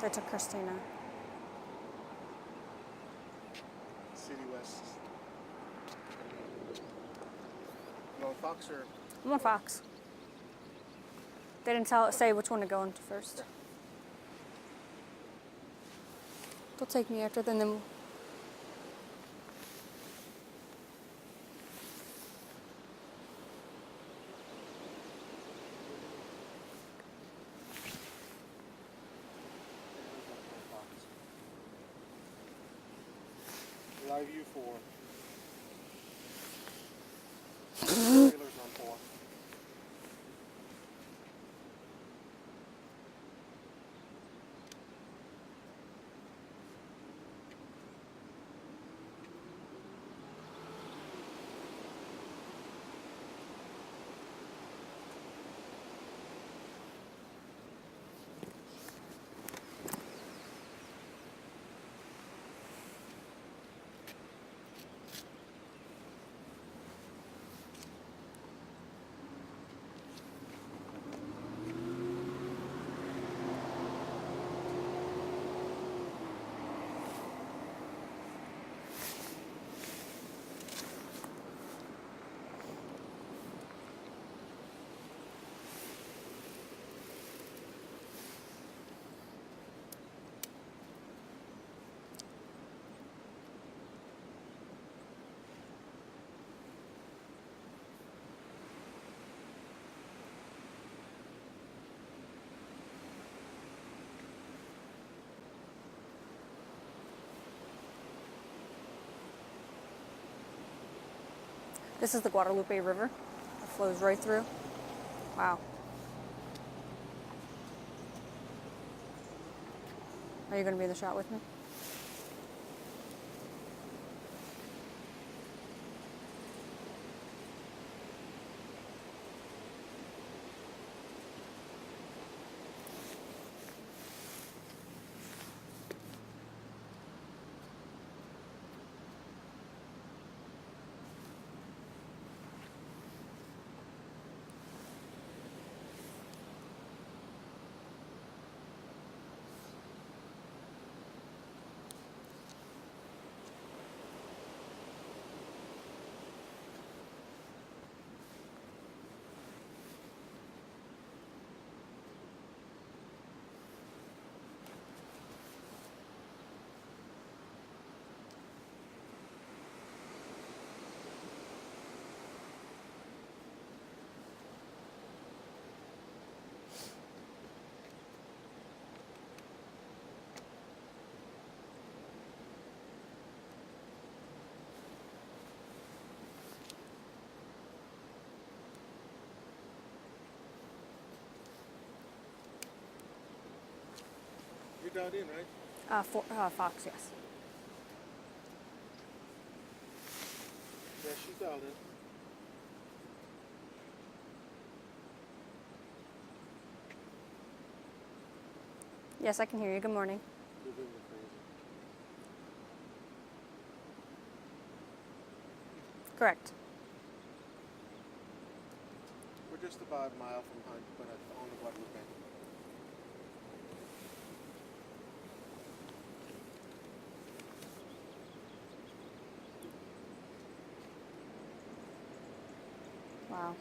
They took Christina. City West. You on Fox or? I'm on Fox. They didn't say which one to go into first. Yeah. They'll take me after, then we'll... Live view 4. Trailers on 4. This is the Guadalupe River. It flows right through. Wow. Are you going to be in the shot with me? You're dialed in, right? Fox, yes. Yeah, she's dialed in. Yes, I can hear you. Good morning. You're doing it crazy. Correct. We're just about a mile from Hunt, but on the Guadalupe. Wow.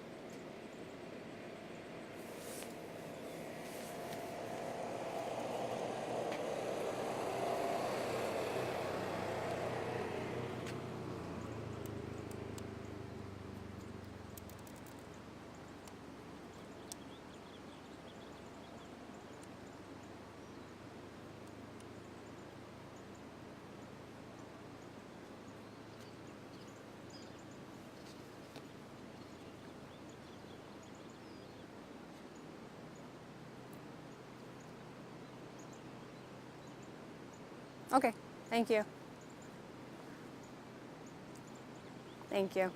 Okay, thank you. Thank you.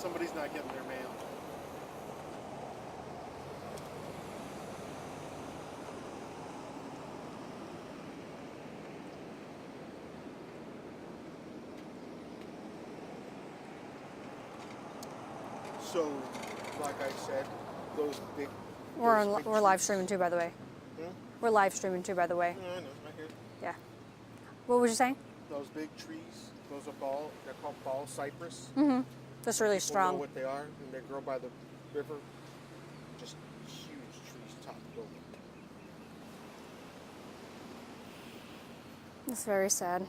Somebody's not getting their mail. So, like I said, those big. We're live streaming too, by the way. Hmm? We're live streaming too, by the way. Yeah, I know. I hear. Yeah. What was you saying? Those big trees, those are they're called ball cypress. Mm-hmm. That's really People strong. know what they are, and they grow by the river. Just huge trees topped over. It's very sad.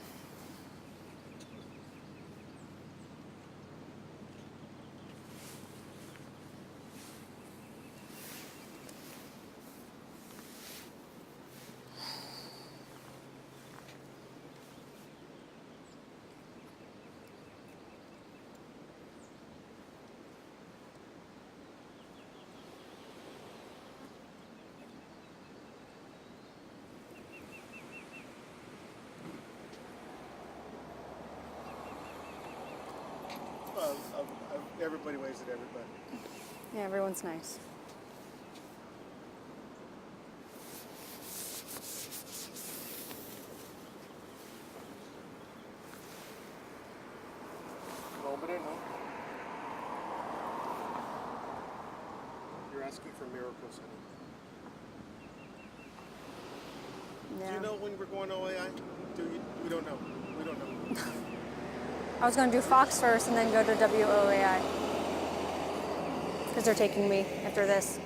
Everybody waves at everybody. Yeah, everyone's nice. Nobody, no. You're asking for miracles, honey. Yeah. Do you know when we're going to OAI? Do you? We don't know. We don't know. I was going to do Fox first and then go to WOAI. Because they're taking me after this.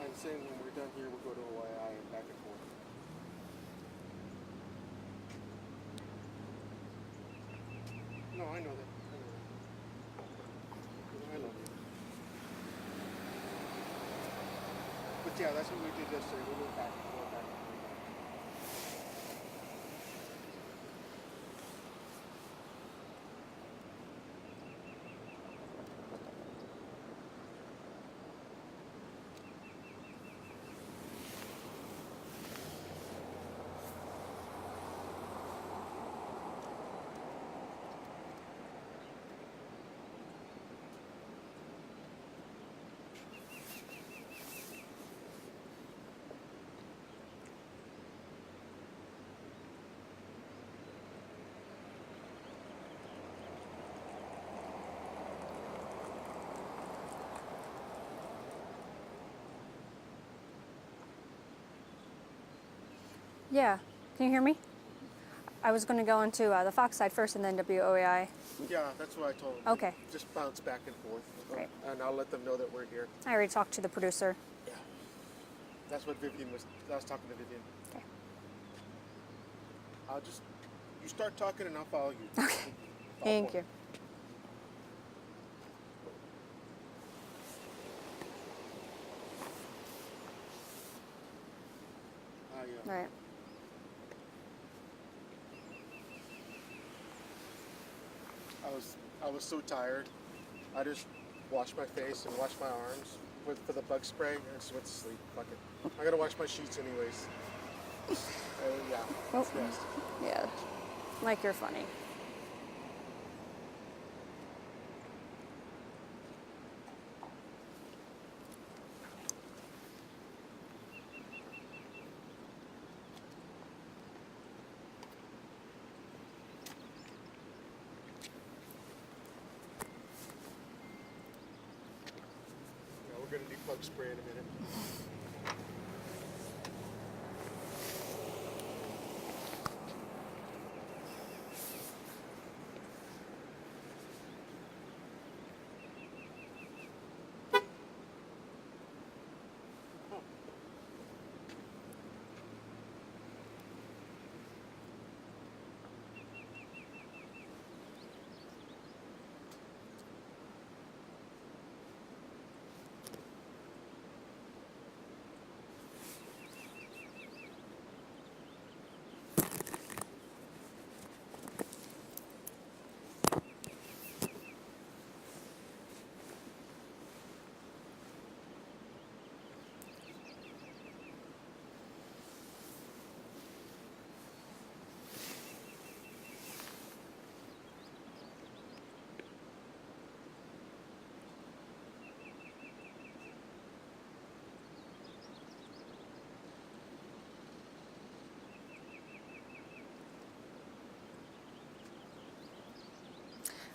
I'm saying when we're done here, we'll go to OAI and back and forth. No, I know that. I love you. But yeah, that's what we did yesterday. We went back and forth, back and forth. Yeah. Can you hear me? I was going to go into the Fox side first and then WOAI. Yeah, that's what I told them. Okay. Just bounce back and forth. Great. And I'll let them know that we're here. I already talked to the producer. Yeah. That's what Vivian was. I was talking to Vivian. Okay. You start talking and I'll follow you. Okay. Thank you. All right. I was so tired. I just washed my face and washed my arms for the bug spray and just went to sleep. Fuck it. I gotta wash my sheets anyways. Yeah. Oh. It's nasty. Yeah. Like you're funny. Yeah, we're gonna do bug spray in a minute.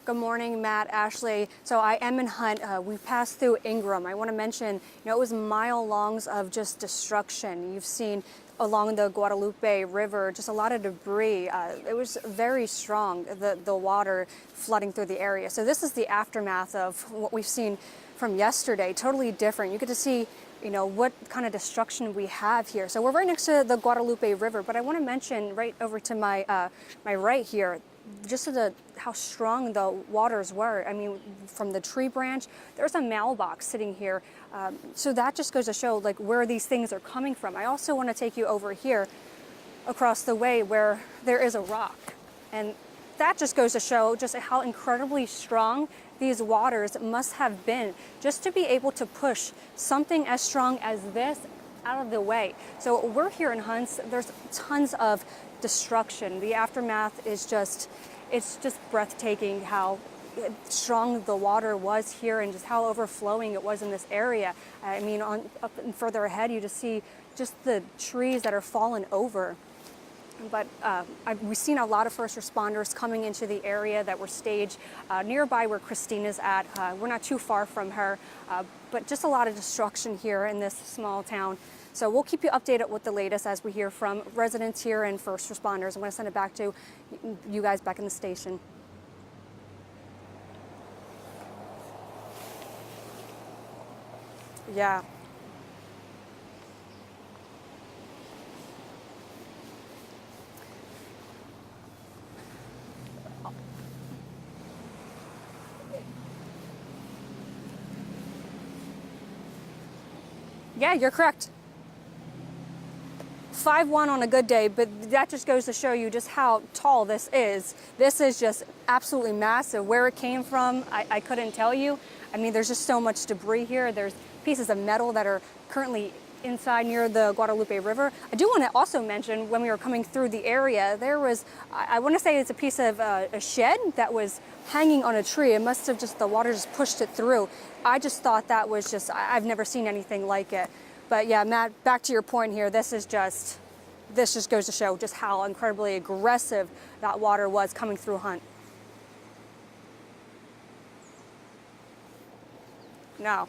Good morning, Matt, Ashley. So I am in Hunt. We passed through Ingram. I want to mention, it was mile longs of just destruction. You've seen along the Guadalupe River just a lot of debris. It was very strong, the water flooding through the area. So this is the aftermath of what we've seen from yesterday. Totally different. You get to see what kind of destruction we have here. So we're right next to the Guadalupe River, but I want to mention right over to my my right here, just how strong the waters were. I mean, from the tree branch, there's a mailbox sitting here. So that just goes to show like where these things are coming from. I also want to take you over here across the way where there is a rock. And that just goes to show just how incredibly strong these waters must have been just to be able to push something as strong as this out of the way. So we're here in Hunts. There's tons of destruction. The aftermath is it's just breathtaking how strong the water was here and just how overflowing it was in this area. I mean, up and further ahead, you just see just the trees that are fallen over. But we've seen a lot of first responders coming into the area that were staged nearby where Christina's at. We're not too far from her, but just a lot of destruction here in this small town. So we'll keep you updated with the latest as we hear from residents here and first responders. I'm going to send it back to you guys back in the station. Yeah. Yeah, you're correct. 5'1" on a good day, but that just goes to show you just how tall this is. This is just absolutely massive. Where it came from, I couldn't tell you. I mean, there's just so much debris here. There's pieces of metal that are currently inside near the Guadalupe River. I do want to also mention when we were coming through the area, there was, I want to say it's a piece of a shed that was hanging on a tree. It must have just, the water just pushed it through. I just thought that was just, I've never seen anything like it. But yeah, Matt, back to your point here, this just goes to show just how incredibly aggressive that water was coming through Hunt. No.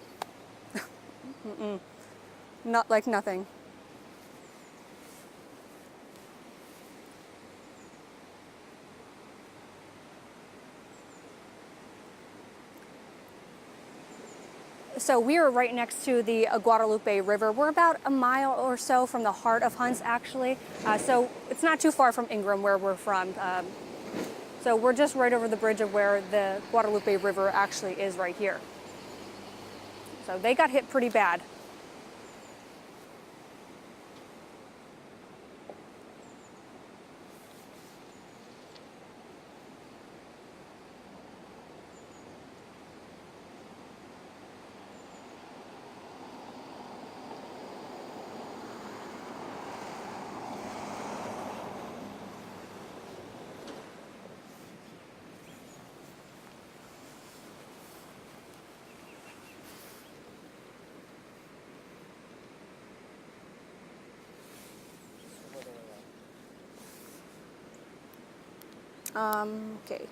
Not like nothing. So we are right next to the Guadalupe River. We're about a mile or so from the heart of Hunts, actually. So it's not too far from Ingram, where we're from. So we're just right over the bridge of where the Guadalupe River actually is right here. So they got hit pretty bad. Okay.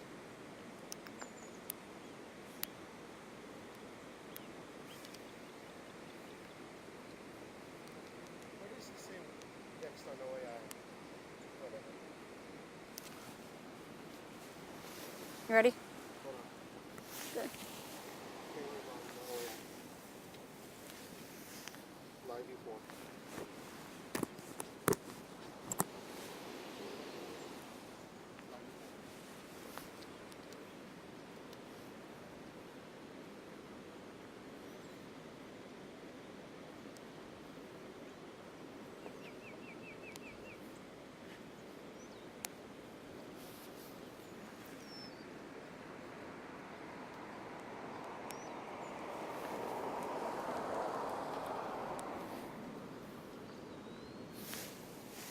What is the same next on the way out? Whatever. You ready? Hold on. Good. Live before.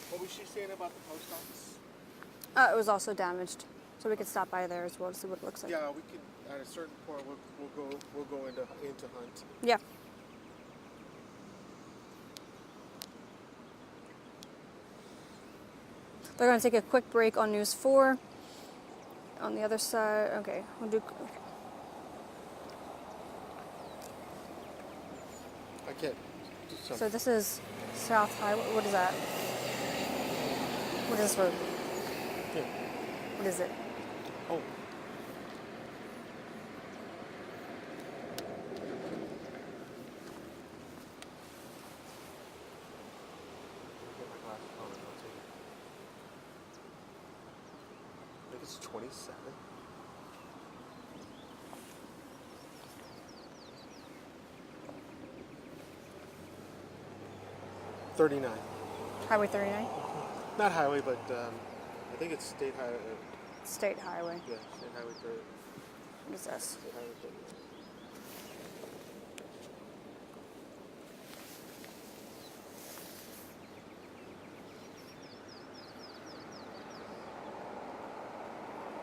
What was she saying about the post office? It was also damaged, so we could stop by there as well to see what it looks like. Yeah, we could. At a certain point, we'll go into Hunt. Yeah. They're going to take a quick break on News 4. on the other side. Okay, we'll do. I can't. So this is South Highway. What is that? What is this road? Yeah. What is it? Oh. Get my glasses on and I'll take it. I think it's 27. Highway 39? Not highway, but I think it's state highway. State Highway. Yeah, state highway 30. What is this? State highway 39.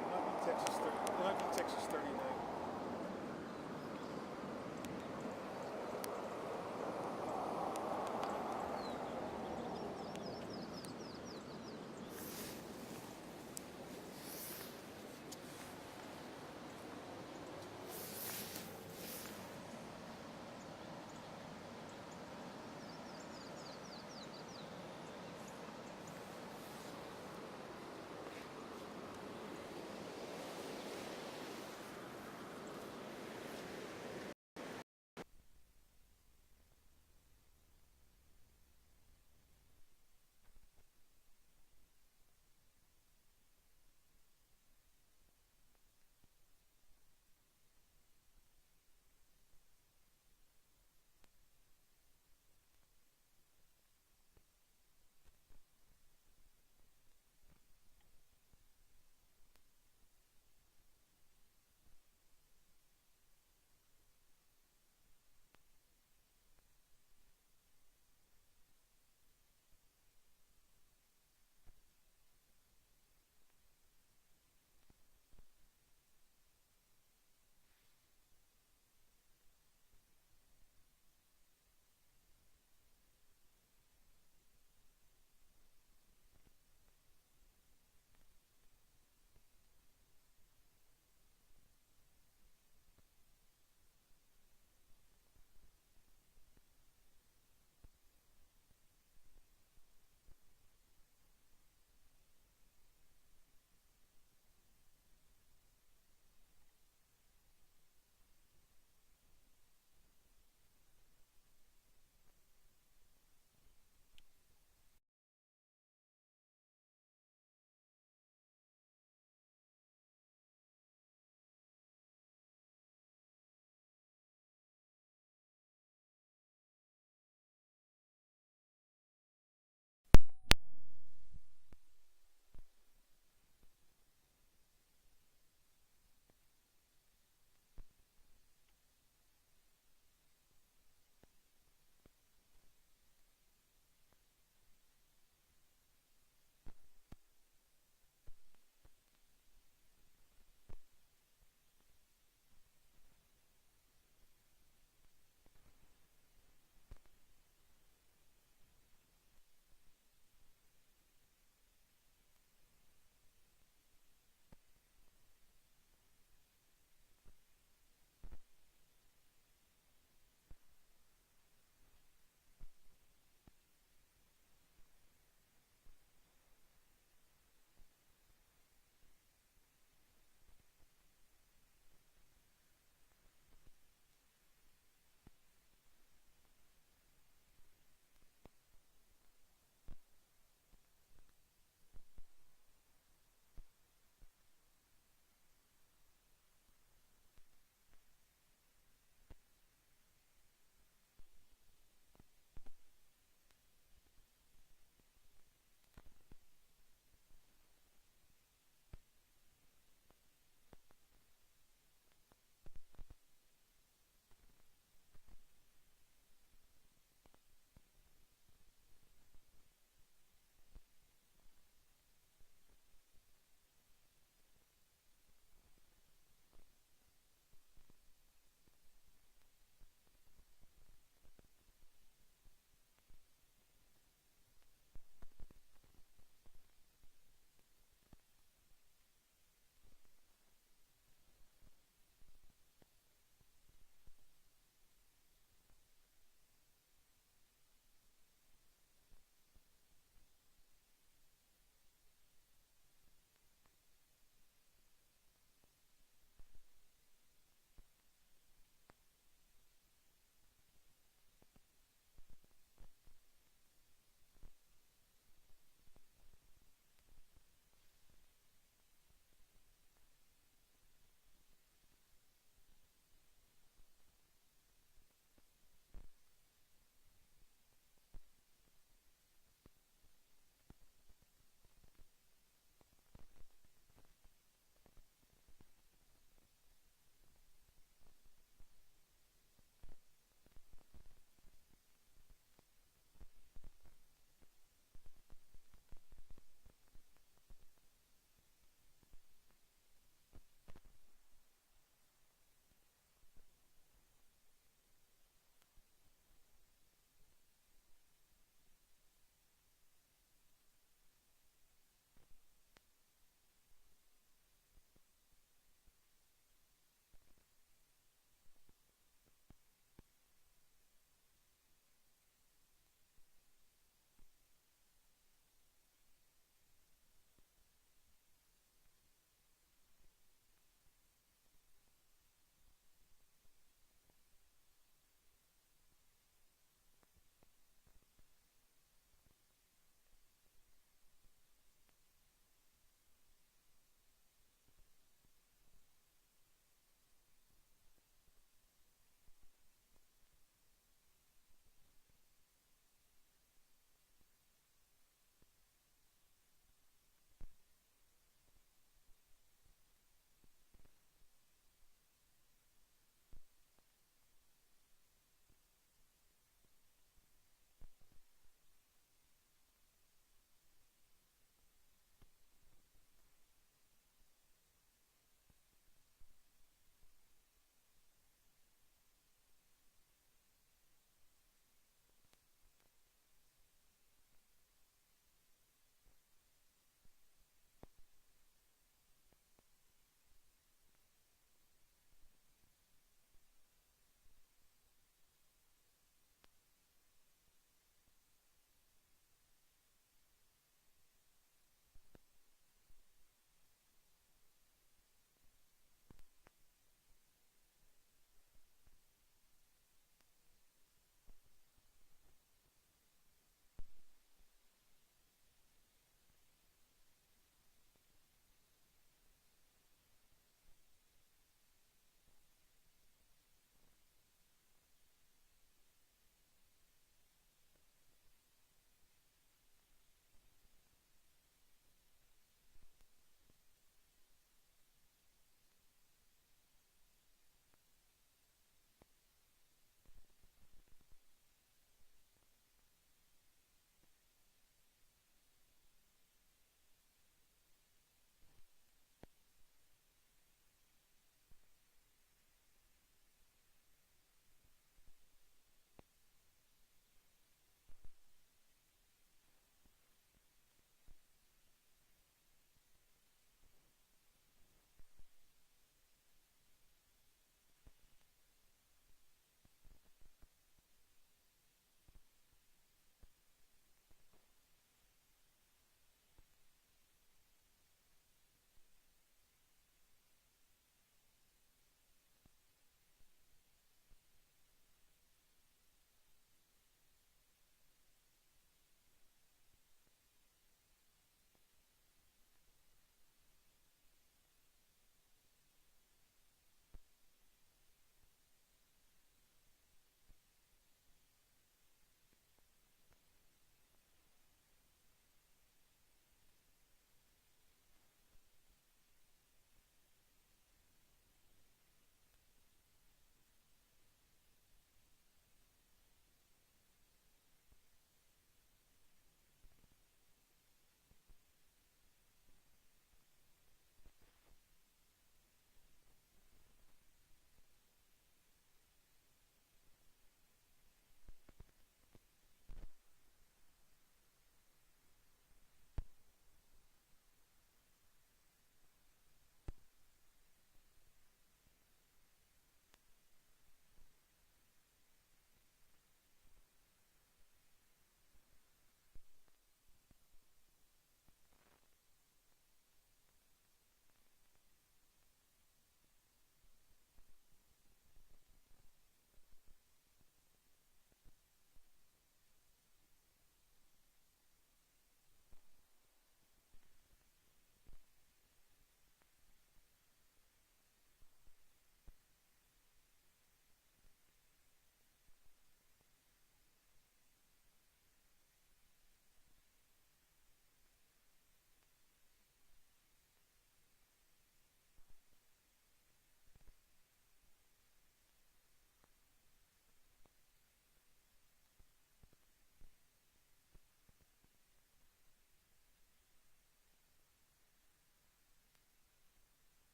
It might be Texas 39.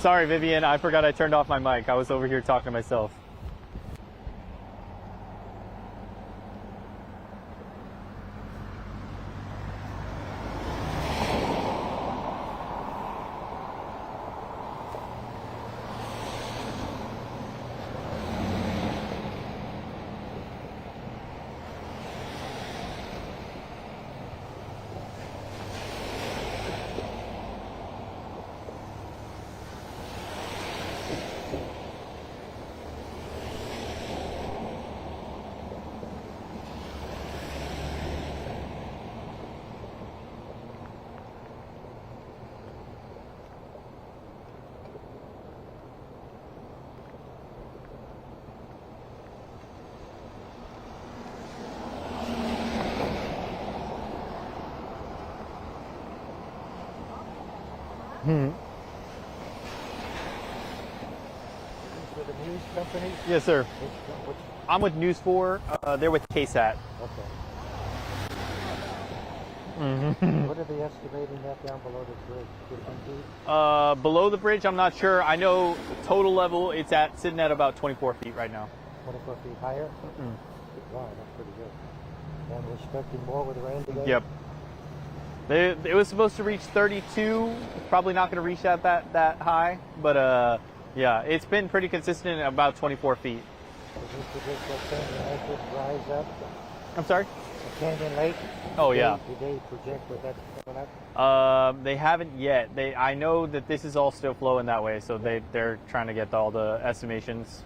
Sorry, Vivian. I forgot I turned off my mic. I was over here talking to myself. For the news company? Yes, sir. Which, I'm with News 4. They're with KSAT. okay. Mm-hmm. What are they estimating that down below the bridge? 15 feet? Below the bridge, I'm not sure. I know total level, it's sitting at about 24 feet right now. 24 feet higher? Wow, that's pretty good. And we're expecting more with the rain today? Yep. It was supposed to reach 32. Probably not going to reach that high, but yeah, it's been pretty consistent at about 24 feet. Does this predict that Canyon Lake would rise up? I'm sorry? The Canyon Lake? Oh, yeah. Did they project what that's coming up? They haven't yet. I know that this is all still flowing that way, so they're trying to get all the estimations.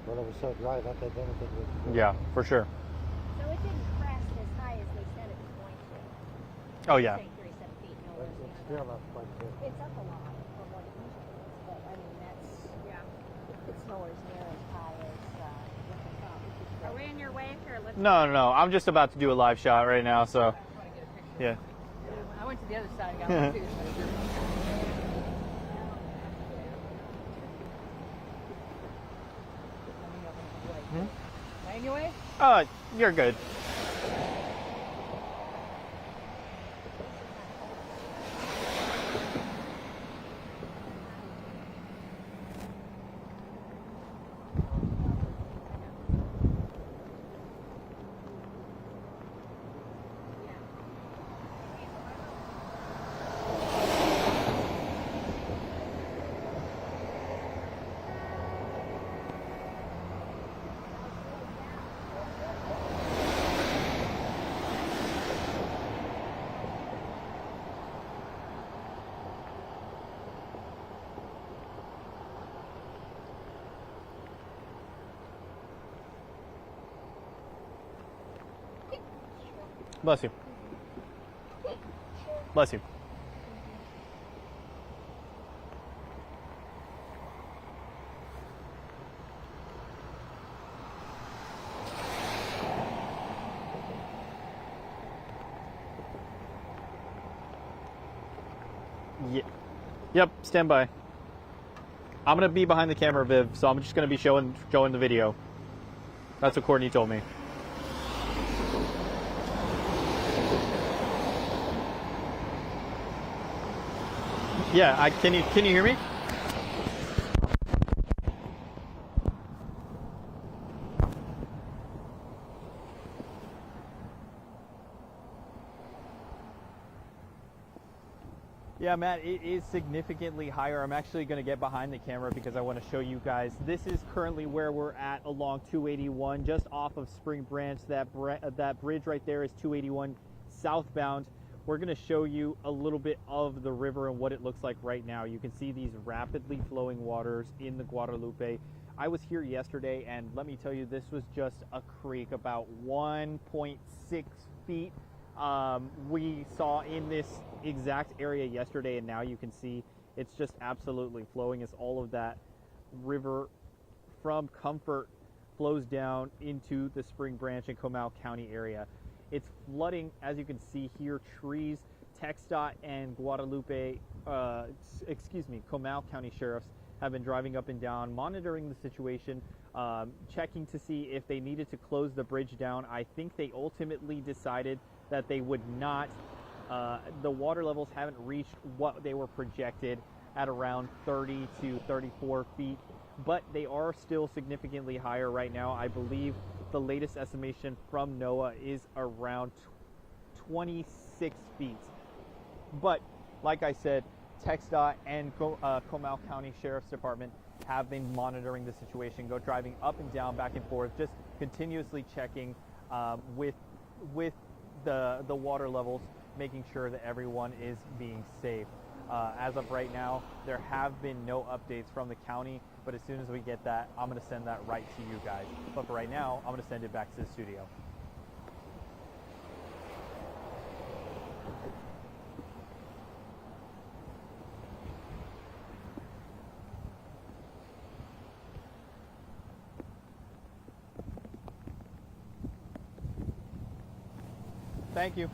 Well, it was so dry that they didn't think it would. Yeah, for sure. So it didn't crest as high as they said it was going to. Oh, yeah. Saying 37 feet, no, But it's still up quite a bit. it's up a lot from what it usually is, but I mean, that's, yeah, it's nowhere near as high as what they thought, which is great. Are we in your way here? Let's No. I'm just about to do a live shot right now, so yeah. I went to the other side and got one too. Anyway, You're good. Bless you. Bless you. Yeah. Yep, stand by. I'm gonna be behind the camera, Viv, so I'm just gonna be showing the video. That's what Courtney told me. Yeah, can you hear me? Yeah, Matt, it is significantly higher. I'm actually going to get behind the camera because I want to show you guys. This is currently where we're at along 281, just off of Spring Branch. That bridge right there is 281 southbound. We're going to show you a little bit of the river and what it looks like right now. You can see these rapidly flowing waters in the Guadalupe. I was here yesterday, and let me tell you, this was just a creek about 1.6 feet. We saw in this exact area yesterday, and now you can see it's just absolutely flowing as all of that river from Comfort flows down into the Spring Branch and Comal County area. It's flooding, as you can see here, trees. TxDOT and Guadalupe, Comal County sheriffs have been driving up and down, monitoring the situation, checking to see if they needed to close the bridge down. I think they ultimately decided that they would not. The water levels haven't reached what they were projected at around 30 to 34 feet, but they are still significantly higher right now. I believe the latest estimation from NOAA is around 26 feet. But like I said, TxDOT and Comal County Sheriff's Department have been monitoring the situation, driving up and down, back and forth, just continuously checking with the water levels, making sure that everyone is being safe. As of right now, there have been no updates from the county, but as soon as we get that, I'm going to send that right to you guys. But for right now, I'm going to send it back to the studio. Thank you.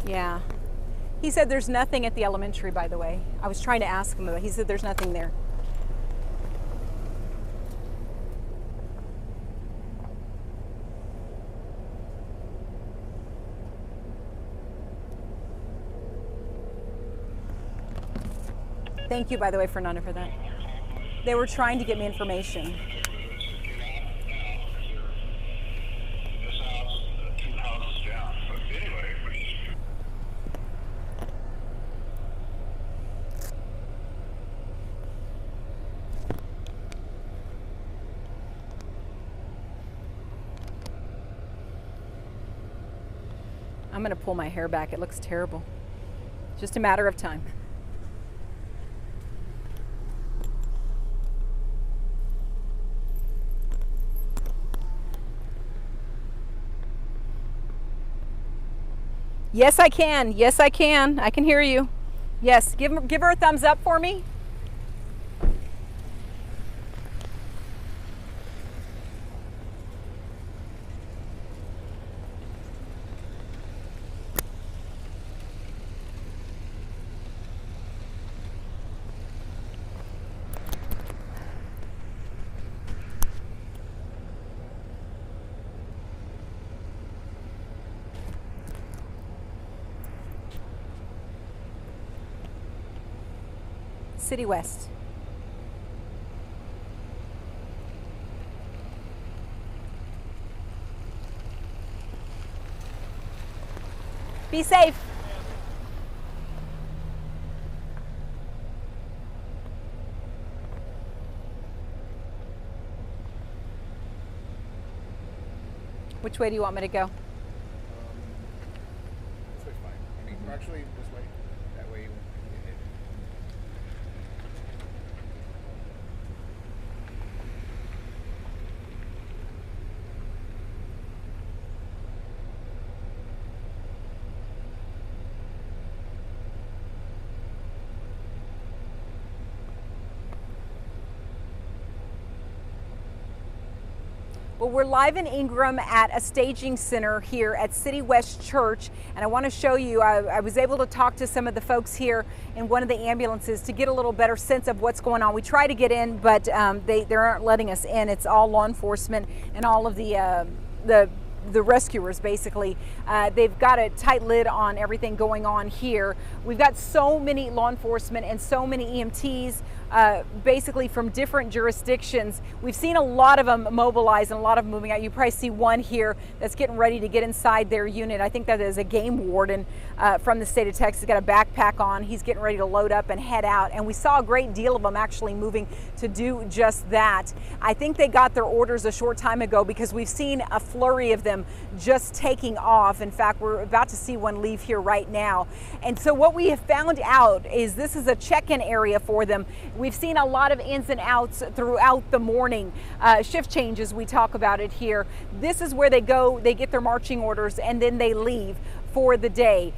Yeah. He said there's nothing at the elementary, by the way. I was trying to ask him, but he said there's nothing there. Thank you, by the way, Fernanda, for that. They were trying to get me information. I'm gonna pull my hair back. It looks terrible. Just a matter of time. Yes, I can. Yes, I can. I can hear you. Yes, give her a thumbs up for me. City West. Be safe. Which way do you want me to go? This way's fine. I mean, actually, this way. That way. Well, we're live in Ingram at a staging center here at City West Church, and I want to show you, I was able to talk to some of the folks here in one of the ambulances to get a little better sense of what's going on. We try to get in, but they aren't letting us in. It's all law enforcement and all of the rescuers, basically. They've got a tight lid on everything going on here. We've got so many law enforcement and so many EMTs, basically from different jurisdictions. We've seen a lot of them mobilize and a lot of them moving out. You probably see one here that's getting ready to get inside their unit. I think that is a game warden from the state of Texas. He's got a backpack on. He's getting ready to load up and head out. And we saw a great deal of them actually moving to do just that. I think they got their orders a short time ago because we've seen a flurry of them just taking off. In fact, we're about to see one leave here right now. And so what we have found out is this is a check-in area for them. We've seen a lot of ins and outs throughout the morning. Shift changes, we talk about it here. This is where they go, they get their marching orders, and then they leave for the day.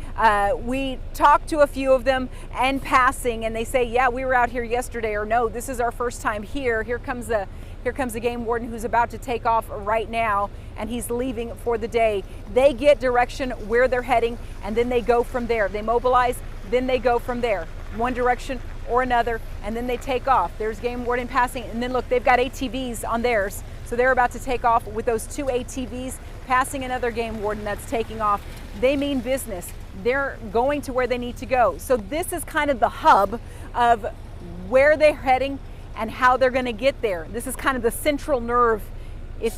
We talked to a few of them and passing, and they say, yeah, we were out here yesterday, or no, this is our first time here. Here comes the game warden who's about to take off right now, and he's leaving for the day. They get direction where they're heading, and then they go from there. They mobilize, then they go from there. One direction or another, and then they take off. There's game warden passing, and then look, they've got ATVs on theirs. So they're about to take off with those two ATVs, passing another game warden that's taking off. They mean business. They're going to where they need to go. So this is kind of the hub of where they're heading and how they're going to get there. This is kind of the central nerve, if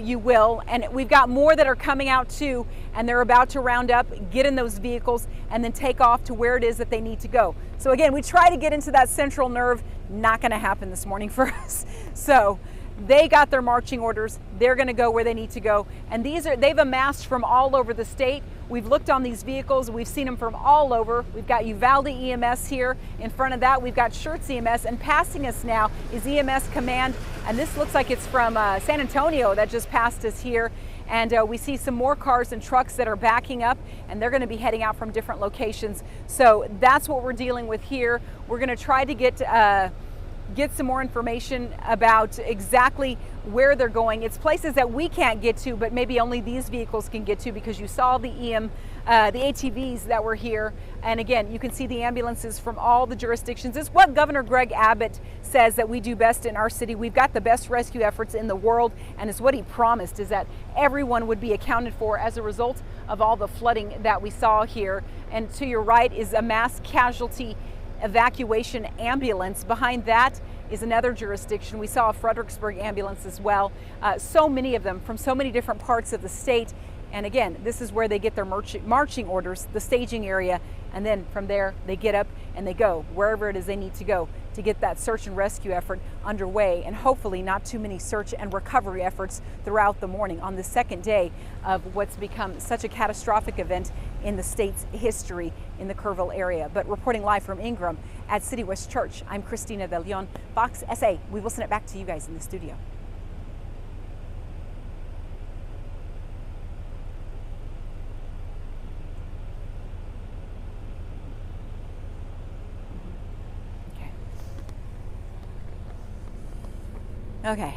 you will. And we've got more that are coming out too, and they're about to round up, get in those vehicles, and then take off to where it is that they need to go. So again, we try to get into that central nerve. Not going to happen this morning for us. So they got their marching orders. They're going to go where they need to go. And they've amassed from all over the state. We've looked on these vehicles. We've seen them from all over. We've got Uvalde EMS here. In front of that, we've got Schertz EMS. And passing us now is EMS Command. And this looks like it's from San Antonio that just passed us here. And we see some more cars and trucks that are backing up, and they're going to be heading out from different locations. So that's what we're dealing with here. We're going to try to get get some more information about exactly where they're going. It's places that we can't get to, but maybe only these vehicles can get to, because you saw the the ATVs that were here. And again, you can see the ambulances from all the jurisdictions. It's what Governor Greg Abbott says that we do best in our city. We've got the best rescue efforts in the world, and it's what he promised, is that everyone would be accounted for as a result of all the flooding that we saw here. And to your right is a mass casualty evacuation ambulance. Behind that is another jurisdiction. We saw a Fredericksburg ambulance as well. So many of them from so many different parts of the state. And again, this is where they get their marching orders, the staging area. And then from there, they get up and they go wherever it is they need to go to get that search and rescue effort underway, and hopefully not too many search and recovery efforts throughout the morning on the second day of what's become such a catastrophic event in the state's history in the Kerrville area. But reporting live from Ingram at City West Church, I'm Christina De Leon, Fox SA. We will send it back to you guys in the studio. Okay.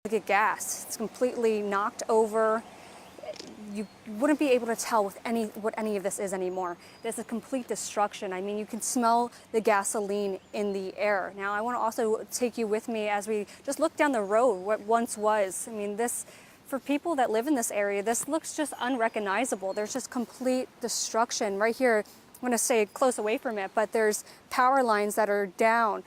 Look at gas. It's completely knocked over. You wouldn't be able to tell with what any of this is anymore. There's a complete destruction. I mean, you can smell the gasoline in the air. Now, I want to also take you with me as we just look down the road, what once was. I mean, this, for people that live in this area, this looks just unrecognizable. There's just complete destruction right here. I'm going to stay close away from it, but there's power lines that are down.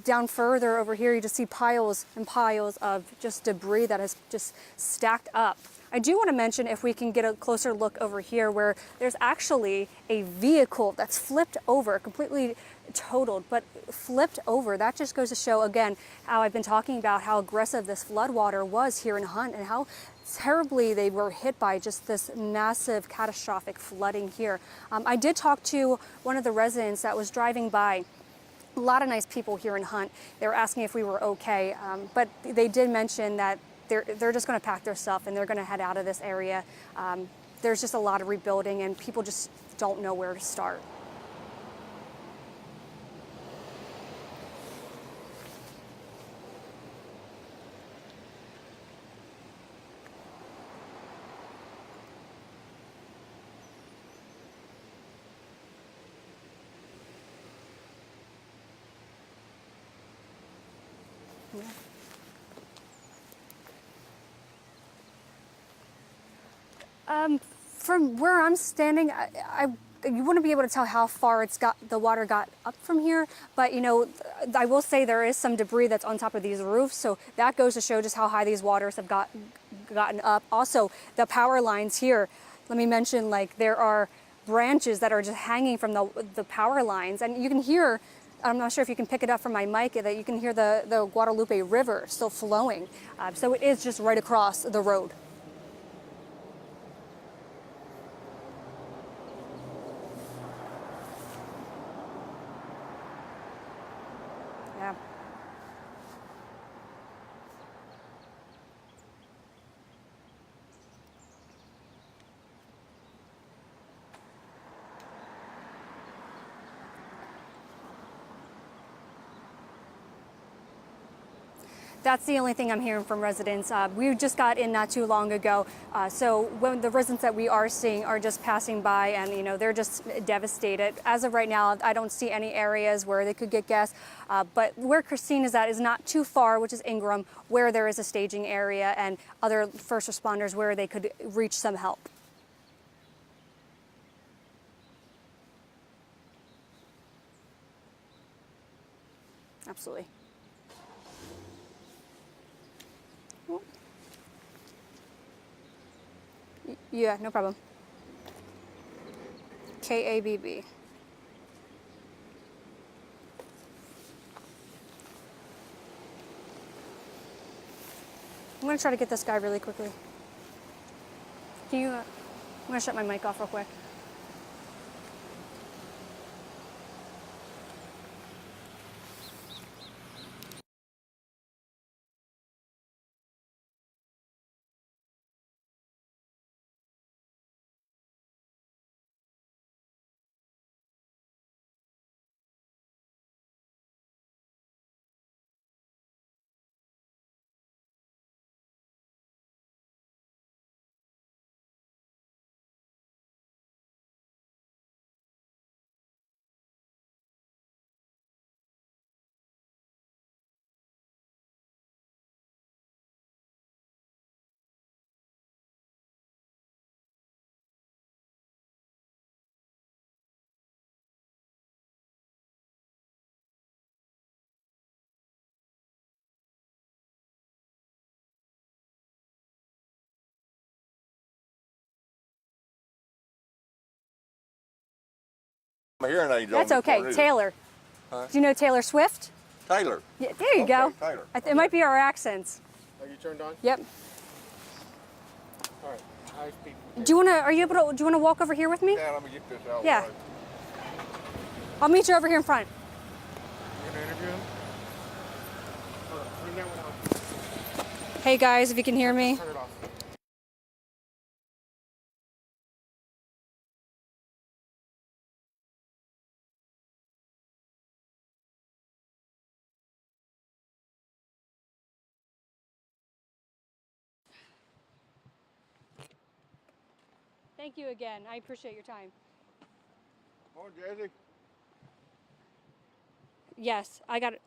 Down further over here, you just see piles and piles of just debris that is just stacked up I do want to mention, if we can get a closer look over here, where there's actually a vehicle that's flipped over, completely totaled, but flipped over. That just goes to show, again, how I've been talking about how aggressive this floodwater was here in Hunt and how terribly they were hit by just this massive catastrophic flooding here. I did talk to one of the residents that was driving by. A lot of nice people here in Hunt. They were asking if we were okay, but they did mention that they're just going to pack their stuff and they're going to head out of this area. There's just a lot of rebuilding and people just don't know where to start. From where I'm standing, you wouldn't be able to tell how far the water got up from here, but you know, I will say there is some debris that's on top of these roofs, so that goes to show just how high these waters have gotten up. Also, the power lines here, let me mention, like, there are branches that are just hanging from the power lines, and you can hear, I'm not sure if you can pick it up from my mic, that you can hear the Guadalupe River still flowing. So it is just right across the road. Yeah. That's the only thing I'm hearing from residents. We just got in not too long ago, so when the residents that we are seeing are just passing by, and you know, they're just devastated. As of right now, I don't see any areas where they could get gas, but where Christine is at is not too far, which is Ingram, where there is a staging area and other first responders where they could reach some help. Absolutely. Yeah, no problem. KABB. I'm gonna try to get this guy really quickly. Can you, I'm gonna shut my mic off real quick. My hearing aids That's on okay. before, Taylor. Huh? Do you know Taylor Swift? Taylor. Yeah, there you go. Taylor. It might be our accents. Are you turned on? Yep. All right. High speed. Are you able to, do you want to walk over here with me? Yeah, let me get this out. Yeah. I'll meet you over here in front. You're gonna interview him? Hold on. Turn that one off. Hey guys, if you can hear me. Turn it off. Thank you again. I appreciate your time. Oh, Jesse. Yes, I got it.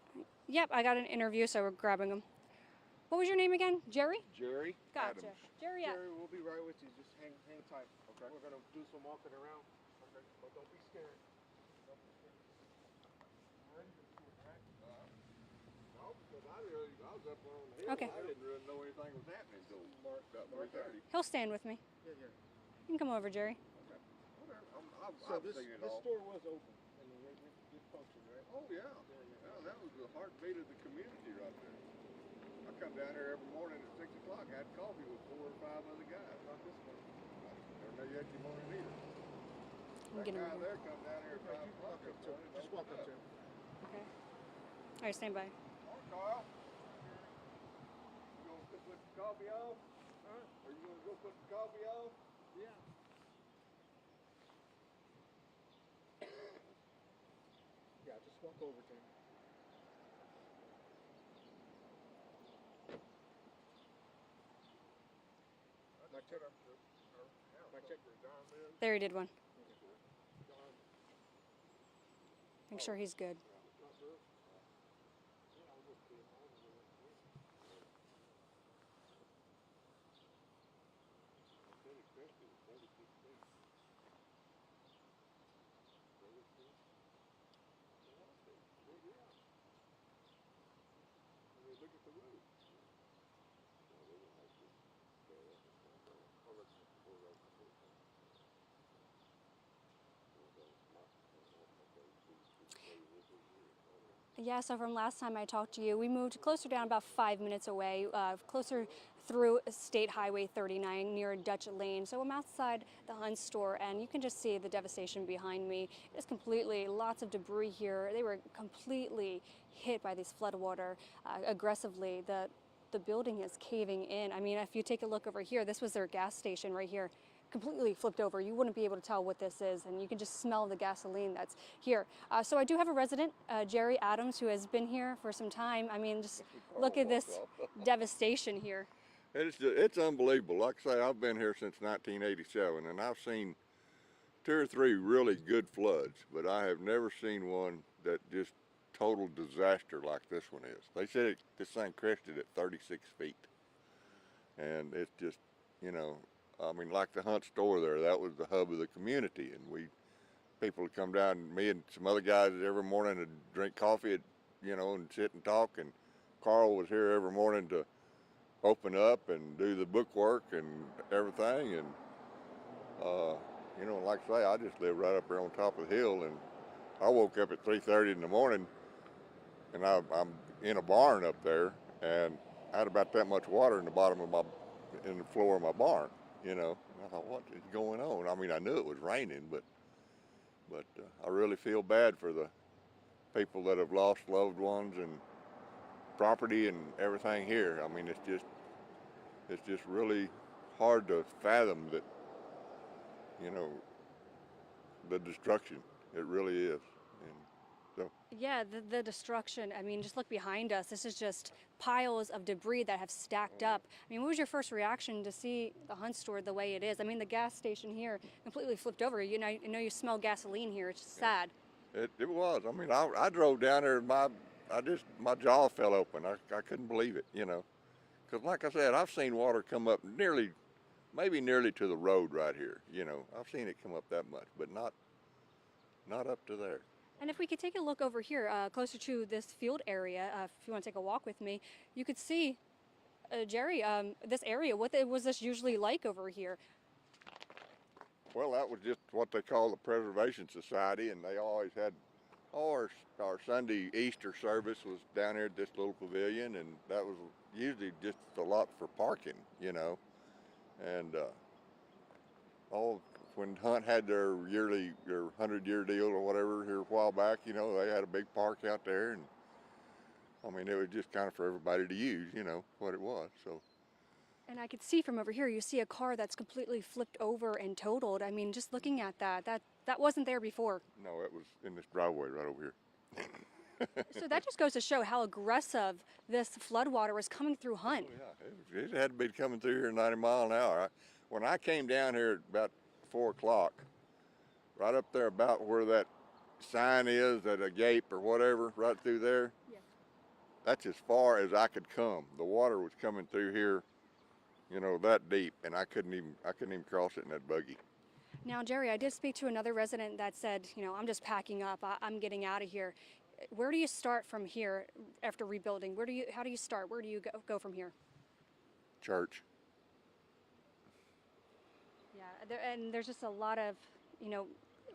Yep, I got an interview, so we're grabbing them. What was your name again? Jerry? Jerry. Gotcha. Adams. Jerry, yeah. Jerry, we'll be right with you. Just hang tight. Okay. We're gonna do some walking around. Okay. But don't be scared. Don't be scared. You ready? Let's do it, all right? No, because I was up on the hill. Okay. I didn't really know anything was happening. So. Mark. About 3:30. He'll stand with me. Yeah, yeah. You can come over, Jerry. Whatever. So I've this seen it this all. store was open and it functioned, right? Oh yeah. Yeah, that was the heartbeat of the community right there. I come down here every morning at 6 o'clock. I had coffee with 4 or 5 other guys. Not this one. Never know you had your morning either. I'm That getting guy over there come down here at 5 You o'clock walk up every to him. morning. Just walk up to him. Okay. All right, stand by. Morning, Carl. You gonna put the coffee off? Are you gonna go put the coffee off? Yeah. Yeah, just walk over to him. Mic check. Mic check. There, he did one. Make sure he's good. Look at the roof. Yeah, so from last time I talked to you, we moved closer down, about 5 minutes away, closer through State Highway 39 near Dutch Lane. So I'm outside the Hunt store, and you can just see the devastation behind me. It's completely, lots of debris here. They were completely hit by this floodwater aggressively. The building is caving in. I mean, if you take a look over here, this was their gas station right here, completely flipped over. You wouldn't be able to tell what this is, and you can just smell the gasoline that's here. So I do have a resident, Jerry Adams, who has been here for some time. I mean, just look at this devastation here. It's unbelievable. Like I say, I've been here since 1987, and I've seen 2 or 3 really good floods, but I have never seen one that just total disaster like this one is. They said this thing crested at 36 feet, and it's just, you know, I mean, like the Hunt store there, that was the hub of the community, and people would come down, me and some other guys every morning to drink coffee, and sit and talk, and Carl was here every morning to open up and do the bookwork and everything, and like I say, I just live right up there on top of the hill, and I woke up at 3:30 in the morning, and I'm in a barn up there, and I had about that much water in the floor of my barn. And I thought, what is going on? I mean, I knew it was raining, but I really feel bad for the people that have lost loved ones and property and everything here. I mean, it's just really hard to fathom that, the destruction. It really is. And so, Yeah, the destruction. I mean, just look behind us. This is just piles of debris that have stacked up. I mean, what was your first reaction to see the Hunt store the way it is? I mean, the gas station here completely flipped over. I know you smell gasoline here. It's just sad. it was. I mean, I drove down there and my jaw fell open. I couldn't believe it, Because like I said, I've seen water come up maybe nearly to the road right here. I've seen it come up that much, but not up to there. And if we could take a look over here, closer to this field area, if you want to take a walk with me, you could see, Jerry, this area. What was this usually like over here? Well, that was just what they call the Preservation Society, and they always had our Sunday Easter service was down here at this little pavilion, and that was usually just a lot for parking, and when Hunt had their 100-year deal or whatever here a while back, they had a big park out there, and I mean, it was just kind of for everybody to use, what it was. So. And I could see from over here, you see a car that's completely flipped over and totaled. I mean, just looking at that wasn't there before. No, it was in this driveway right over here. So that just goes to show how aggressive this floodwater was coming through Hunt. Oh, yeah, it had to be coming through here 90 miles an hour. When I came down here at about 4 o'clock, right up there about where that sign is at a gate or whatever, right through there, Yeah. that's as far as I could come. The water was coming through here, that deep, and I couldn't even cross it in that buggy. Now, Jerry, I did speak to another resident that said, I'm just packing up. I'm getting out of here. Where do you start from here after rebuilding? How do you start? Where do you go from here? Church. and there's just a lot of,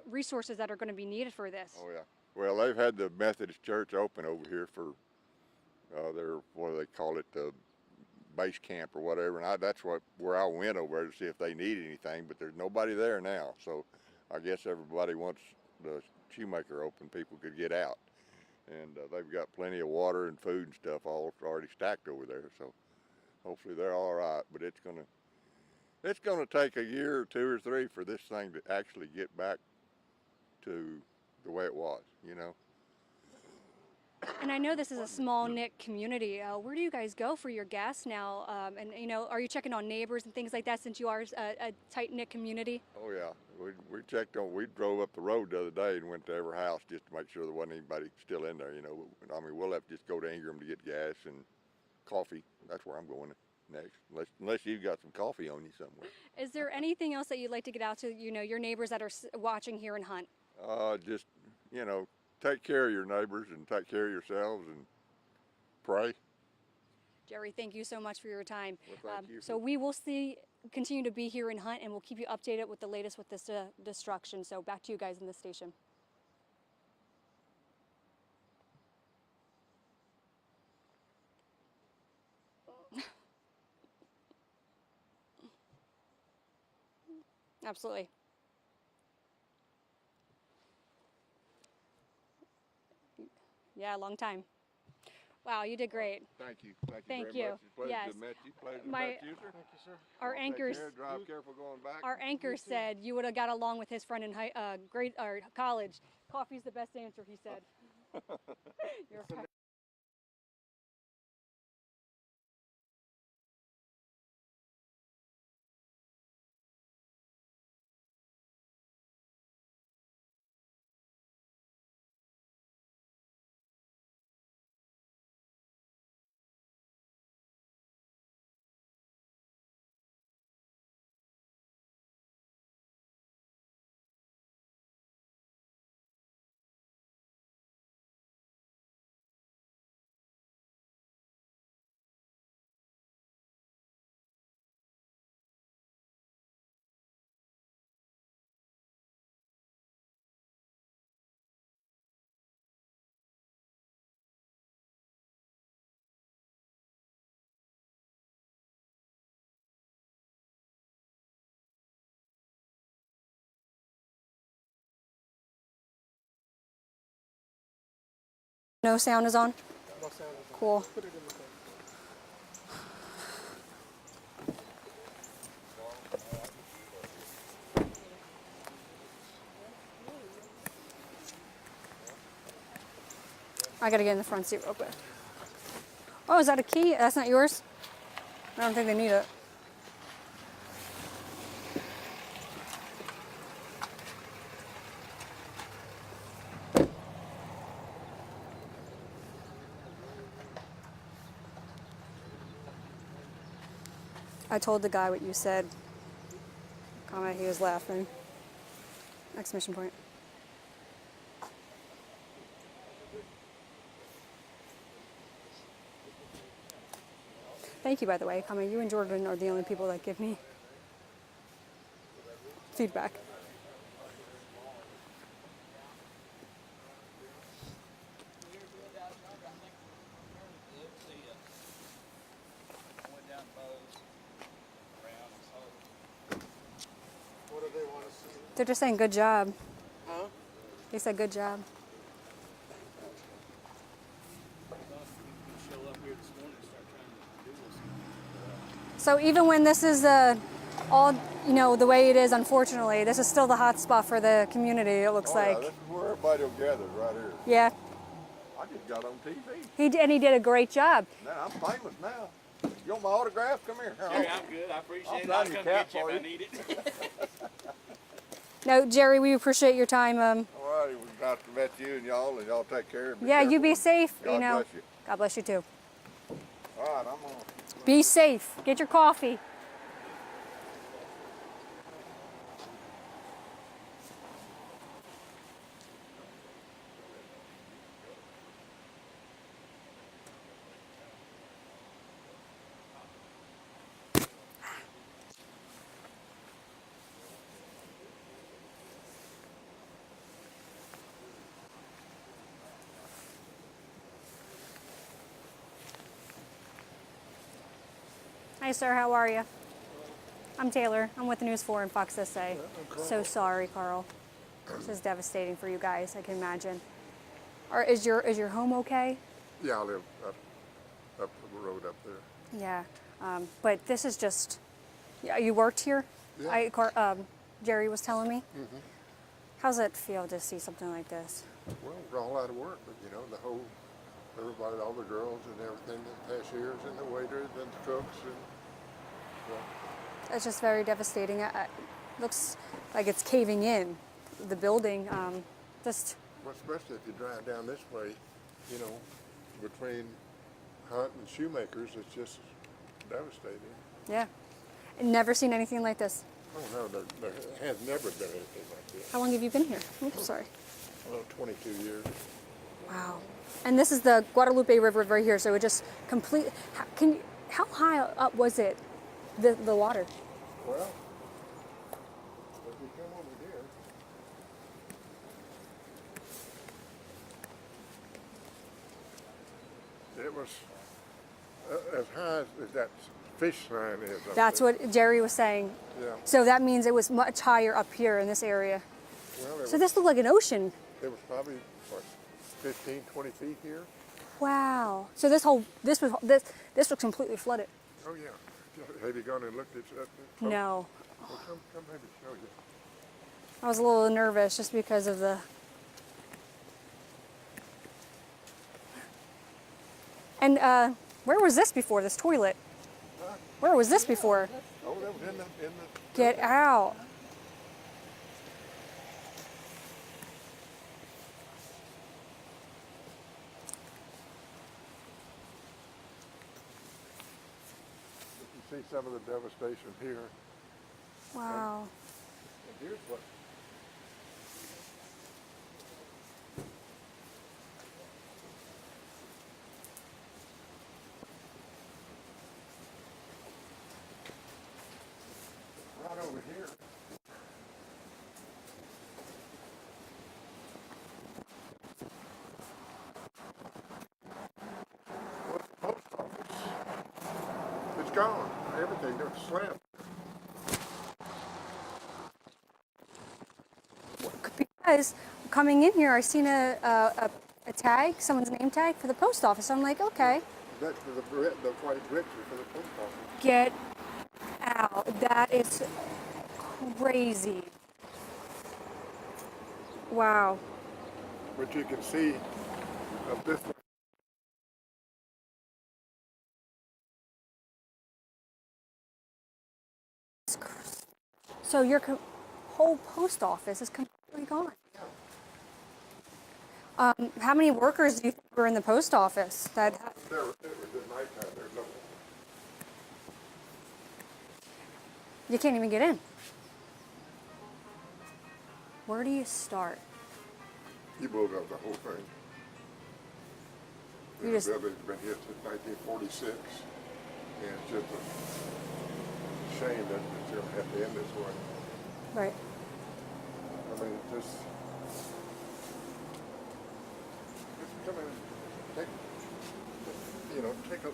resources that are going to be needed for this. Oh yeah. Well, they've had the Methodist Church open over here for their, what do they call it, the base camp or whatever, and that's where I went over there to see if they needed anything, but there's nobody there now. So I guess everybody, once the shoemaker open, people could get out, and they've got plenty of water and food and stuff all already stacked over there. So hopefully they're all right. But it's gonna take a year or two or three for this thing to actually get back to the way it was, you know. And I know this is a small knit community. Where do you guys go for your gas now? And are you checking on neighbors and things like that since you are a tight knit community? Oh yeah, we checked on. We drove up the road the other day and went to every house just to make sure there wasn't anybody still in there. You know, I mean, we'll have to just go to Ingram to get gas and coffee. That's where I'm going next, unless you've got some coffee on you somewhere. Is there anything else that you'd like to get out to your neighbors that are watching here in Hunt? Just take care of your neighbors and take care of yourselves and pray. Jerry, thank you so much for your time. Well, thank you. So we will continue to be here in Hunt, and we'll keep you updated with the latest with this destruction. So back to you guys in the station. Absolutely. Yeah, long time. Wow, you did great. Thank you. Thank very you. much. It's a pleasure Yes. to meet you. Pleasure to My- meet you, sir. Thank you, sir. Our Take anchors. care, drive careful going back. Our anchor said you would have got along with his friend in grade or college. Coffee's the best answer, he said. You're okay. No sound is on? No sound. Cool. Put it in the thing. I gotta get in the front seat real quick. Oh, is that a key? That's not yours? I don't think they need it. I told the guy what you said. Comment, he was laughing. Exclamation point. Thank you, by the way. Comment, you and Jordan are the only people that give me feedback. What do they want to see? They're just saying good job. Huh? They said good job. So even when this is all, the way it is, unfortunately, this is still the hot spot for the community, it looks like. Yeah, this is where everybody will gather, right here. Yeah. I just got on TV. He did a great job. Now I'm famous now. You want my autograph? Come here. Jerry, I'm good. I appreciate it. I'll I'll sign come your get cap you for if I you. need it. No, Jerry, we appreciate your time. All right, it was nice to meet you and y'all take care of me. Yeah, you be safe. God bless you. God bless you too. All right, I'm on. Be safe. Get your coffee. Hi, sir. How are you? I'm Taylor. I'm with the News 4 and Fox SA. So sorry, Carl. This is devastating for you guys, I can imagine. Is your home okay? Yeah, I live up the road up there. Yeah. But this is just. Yeah, you worked here? Yeah. Jerry was telling me. How's it feel to see something like this? Well, we're all out of work, but you know, everybody, all the girls and everything, the cashiers and the waiters and the cooks and, well. It's just very devastating. It looks like it's caving in, the building. Just. Well, especially if you drive down this way, you know, between Hunt and Shoemakers, it's just devastating. Yeah. Never seen anything like this. Oh no, there has never been anything like this. How long have you been here? Oops, sorry. Well, 22 years. Wow. And this is the Guadalupe River right here, so it just complete. How high up was it, the water? Well, if you come over here, it was as high as that fish sign is up That's there. what Jerry was saying. Yeah. So that means it was much higher up here in this area. Well, So this looked like an ocean. it was probably, what, 15, 20 feet here? Wow. So this was completely flooded. Oh, yeah. Have you gone and looked at it? No. Well, come maybe show you. I was a little nervous just because of the. And where was this before, this toilet? Where was this before? Oh, that was in the Get out. you see some of the devastation here. Wow. And here's what. Right over here. What's the post office? It's gone. Everything got slammed. Because coming in here, I seen a tag, someone's name tag for the post office. I'm like, okay. That's for the white bricks are for the post office. Get out. That is crazy. Wow. But you can see up this way. So your whole post office is completely gone. How many workers do you think were in the post office? It was at nighttime. There's no. You can't even get in. Where do you start? You blew up the whole thing. You The just- building's been here since 1946, and it's just a shame that it's going to have to end this way. Right. I mean, just come in, take a.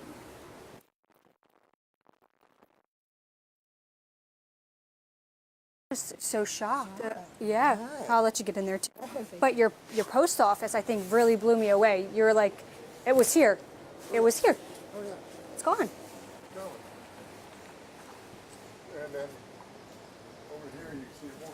Just so shocked. Yeah, I'll let you get in there too. But your post office, I think, really blew me away. You were like, it was here. It was here. Oh yeah, It's gone. go. And then over here you can see more.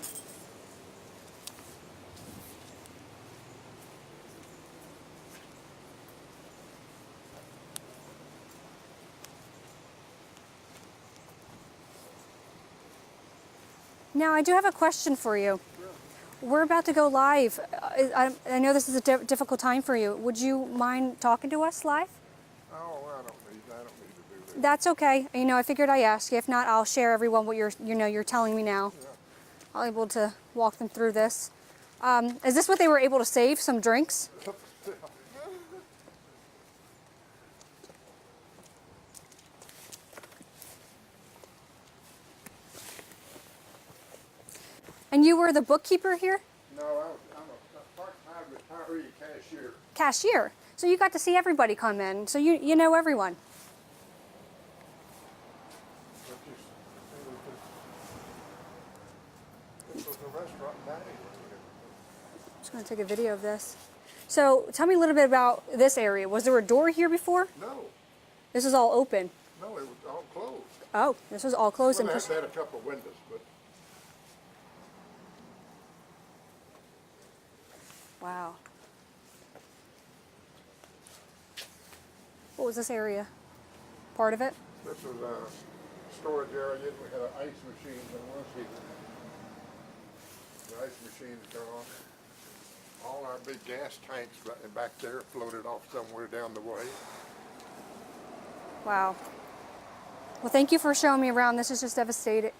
Now, I do have a question for you. We're about to go live. I know this is a difficult time for you. Would you mind talking to us live? Oh, I don't need to do that. That's okay. You know, I figured I'd ask you. If not, I'll share everyone what you're telling me now. Yeah. I'll be able to walk them through this. Is this what they were able to save? Some drinks? And you were the bookkeeper here? No, I'm a part-time retiree cashier. Cashier. So you got to see everybody come in. So you know everyone. just going to take a video of this. So tell me a little bit about this area. Was there a door here before? No, This is all open. no, it was all closed. Oh, this was all closed. Well, And they had a couple of windows, but wow. What was this area? Part of it? this was a storage area. We had an ice machine that was heated. The ice machine is gone off. All our big gas tanks back there floated off somewhere down the way. Wow. Well, thank you for showing me around. This is just devastating.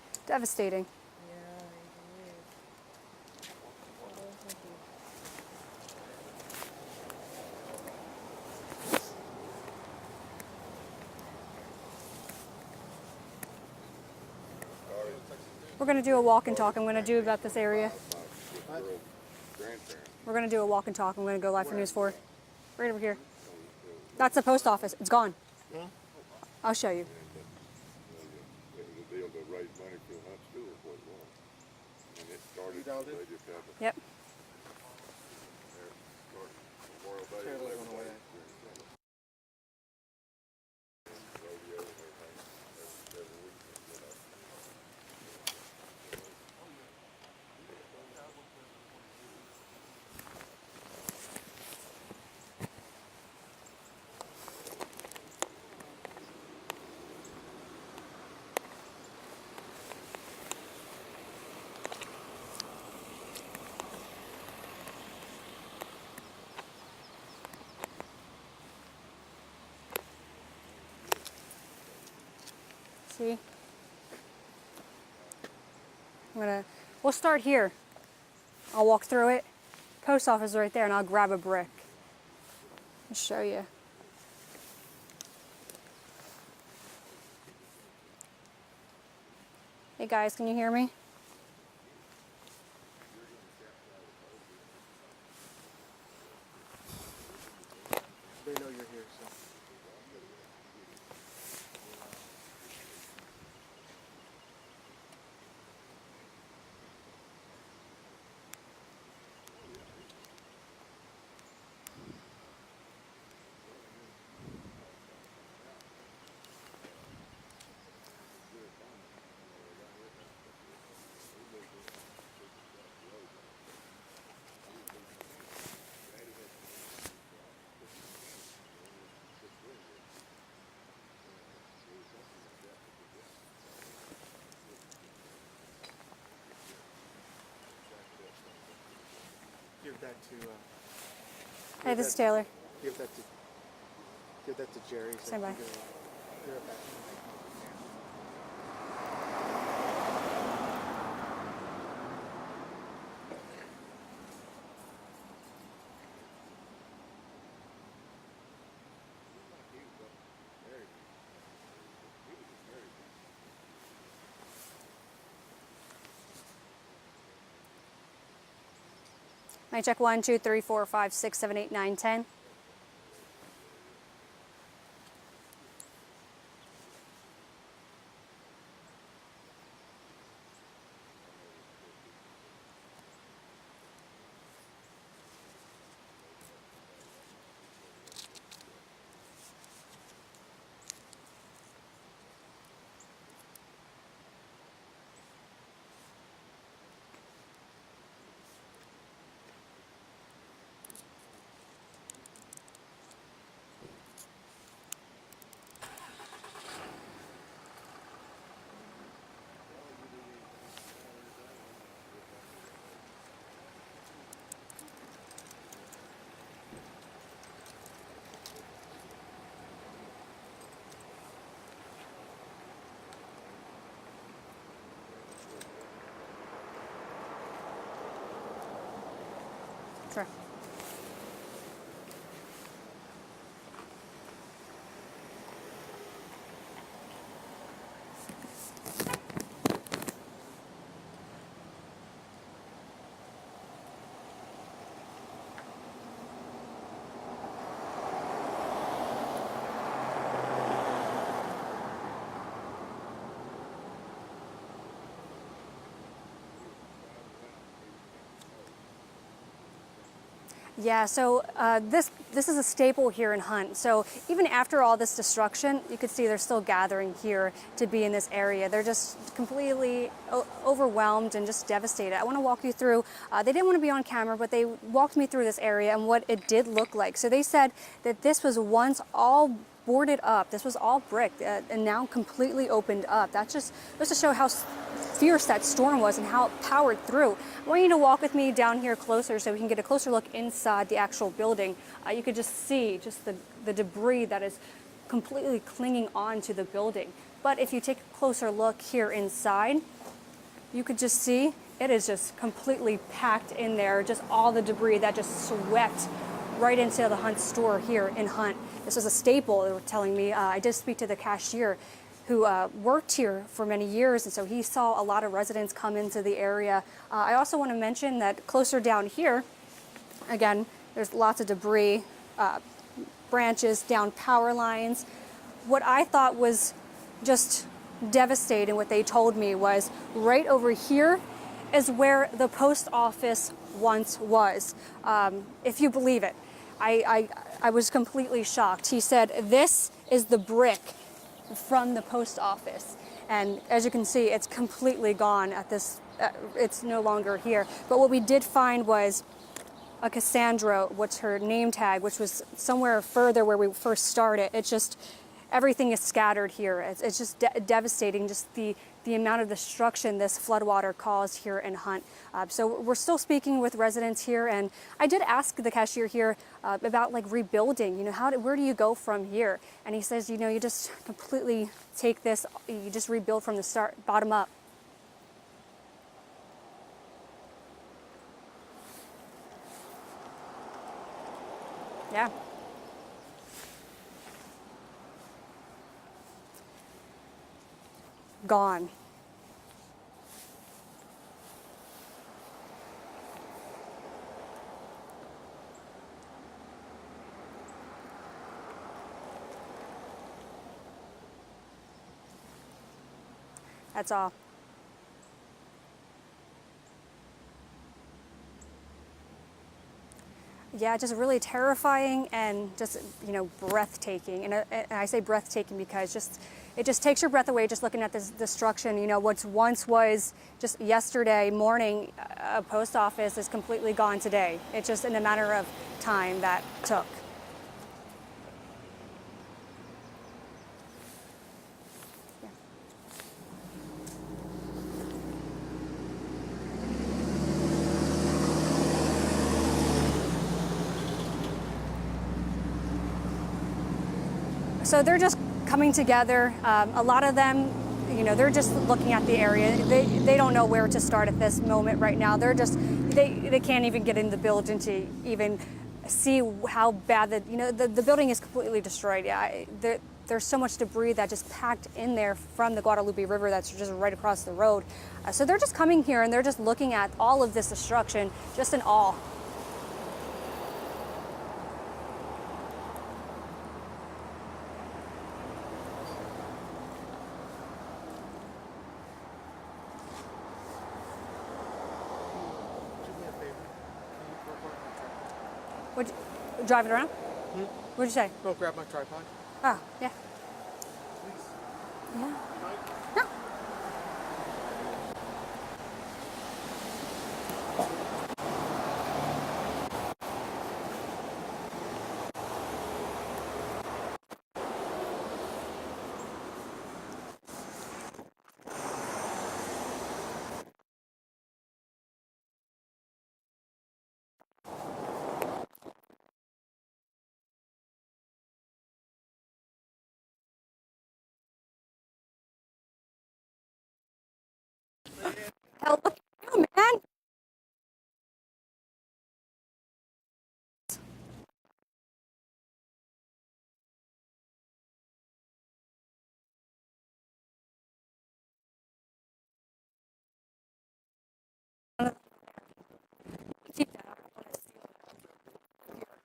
We're going to do a walk and talk. I'm going to do about this area. We're going to do a walk and talk. I'm going to go live for News 4. Right over here. That's the post office. It's gone. I'll show you. Yep. See? We'll start here. I'll walk through it. Post office is right there, and I'll grab a brick. I'll show you. Hey guys, can you hear me? They know you're here, so. Give that to. Hey, this is Taylor. Give that to Jerry. So Stand by. You're back. Mic check 1, 2, 3, 4, 5, 6, 7, 8, 9, 10. Sure. Yeah, so this is a staple here in Hunt. So even after all this destruction, you could see they're still gathering here to be in this area. They're just completely overwhelmed and just devastated. I want to walk you through. They didn't want to be on camera, but they walked me through this area and what it did look like. So they said that this was once all boarded up. This was all brick and now completely opened up. That just goes to show how fierce that storm was and how it powered through. I want you to walk with me down here closer so we can get a closer look inside the actual building. You could just see just the debris that is completely clinging on to the building. But if you take a closer look here inside, you could just see it is just completely packed in there, just all the debris that just swept right into the Hunt store here in Hunt. This was a staple, they were telling me. I did speak to the cashier who worked here for many years, and so he saw a lot of residents come into the area. I also want to mention that closer down here, again, there's lots of debris, branches down power lines. What I thought was just devastating, what they told me was right over here is where the post office once was, if you believe it. I was completely shocked. He said, this is the brick from the post office. And as you can see, it's completely gone at this, it's no longer here. But what we did find was a Cassandra, what's her name tag, which was somewhere further where we first started. It's just, everything is scattered here. It's just devastating, just the amount of destruction this floodwater caused here in Hunt. So we're still speaking with residents here, and I did ask the cashier here about like rebuilding, you know, where do you go from here? And he says, you know, you just completely take this, you just rebuild from the start, bottom up. Yeah. Gone. That's all. Yeah, just really terrifying and just, you know, breathtaking. And I say breathtaking because it just takes your breath away just looking at this destruction. You know, what once was just yesterday morning, a post office is completely gone today. It's just in a matter of time that took. So they're just coming together. A lot of them, you know, they're just looking at the area. They don't know where to start at this moment right now. They're just, they can't even get in the building to even see how bad the building is completely destroyed. Yeah, there's so much debris that just packed in there from the Guadalupe River that's just right across the road. So they're just coming here and they're just looking at all of this destruction just in awe. Would you drive it around? What'd you say? Go grab my tripod. Oh, yeah. Yeah. No. Hell, look at you, man.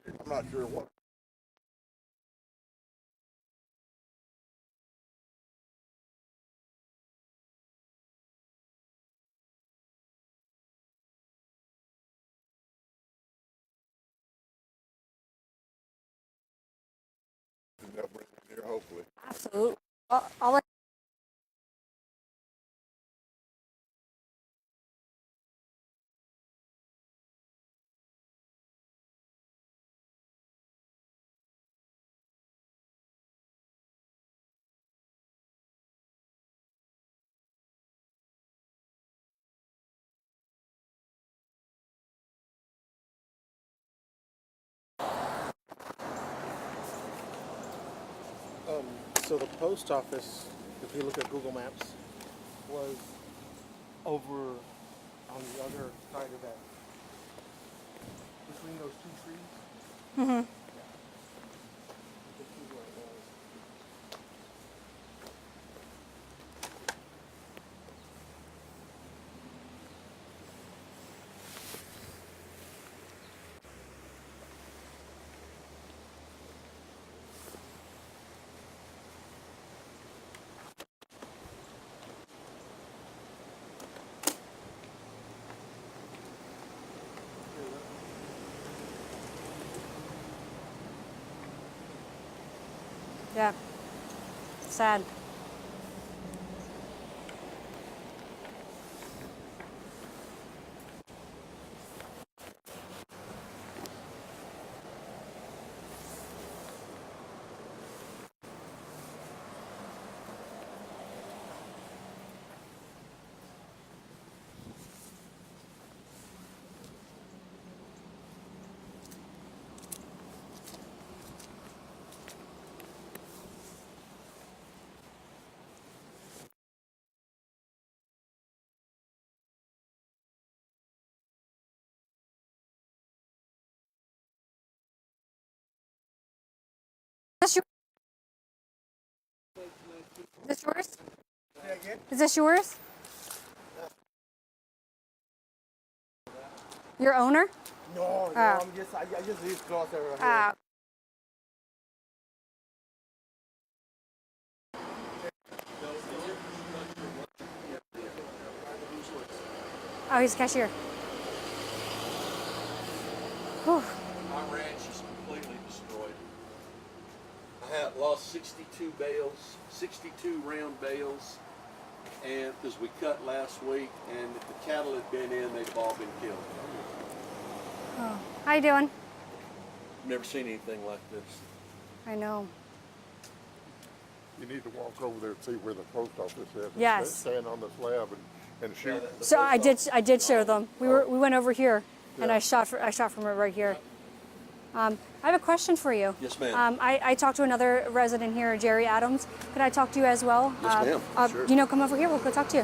I'm not sure what. they'll bring it here, hopefully. Absolutely. I'll let So the post office, if you look at Google Maps, was over on the other side of that, between those two trees. Mm-hmm. You can see where it was. Yeah. Sad. Is this yours? Is this yours? Your owner? No, Ah. I just use cloth over here. Ah. Oh, he's a cashier. Whew. My ranch is completely destroyed. I had lost 62 bales, 62 round bales, and because we cut last week, and if the cattle had been in, they'd have all been killed. Oh. How you doing? Never seen anything like this. I know. You need to walk over there and see where the post office is. Yes. Stand on the slab and shoot. So I did show them. We went over here, and I shot from it right here. I have a question for you. Yes, ma'am. I talked to another resident here, Jerry Adams. Could I talk to you as well? Yes, ma'am. Sure. You know, come over here. We'll go talk to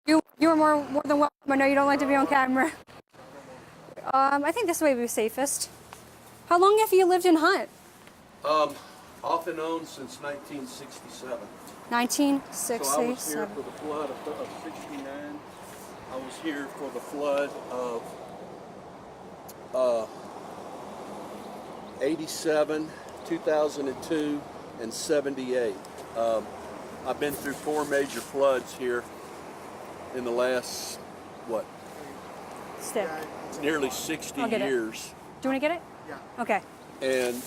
you. You are more than welcome. I know you don't like to be on camera. I think this way would be safest. How long have you lived in Hunt? Off and on since 1967. 1967. So I was here for the flood of 69. I was here for the flood of 87, 2002, and 78. I've been through 4 major floods here in the last, what, Stick. nearly 60 I'll get it. years. Do you want to get it? Yeah. Okay. And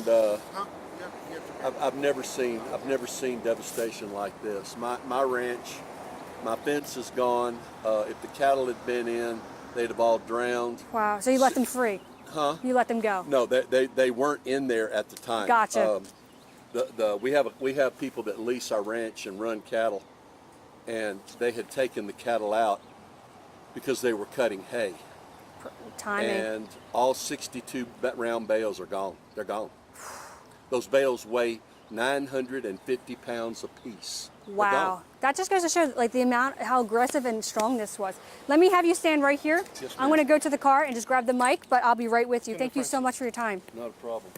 Huh? You have to I've never seen devastation like this. My ranch, my fence is gone. If the cattle had been in, they'd have all drowned. Wow. So you let them free? Huh? You let them go? No, they weren't in there at the time. Gotcha. We have people that lease our ranch and run cattle, and they had taken the cattle out because they were cutting hay. Timing. And all 62 round bales are gone. They're gone. Those bales weigh 950 pounds apiece. They're Wow. gone. That just goes to show like the amount, how aggressive and strong this was. Let me have you stand right here. Yes, I'm ma'am. going to go to the car and just grab the mic, but I'll be right with you. Thank you so much for your time. Not a problem.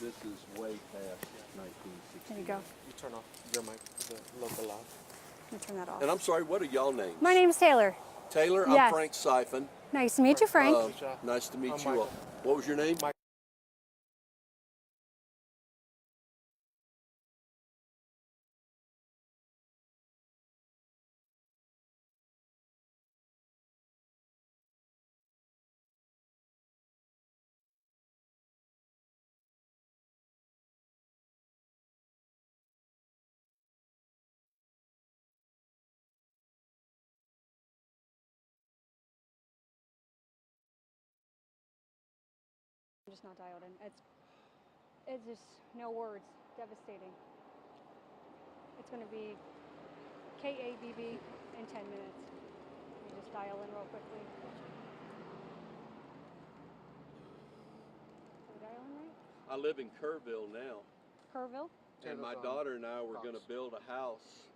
this is way past 1960. There you go. You turn off your mic, the local loud. Let me turn that off. And I'm sorry, what are y'all names? My name's Taylor. Taylor, Yes. I'm Frank Siphon. Nice to meet you, Frank. Nice to meet I'm you Michael. all. What was your name? Mike. I'm just not dialed in. It's just no words. Devastating. It's going to be KABB in 10 minutes. Let me just dial in real quickly. Did we dial in right? I live in Kerrville now. Kerrville? And my Taylor's daughter and I were Fox. going to build a house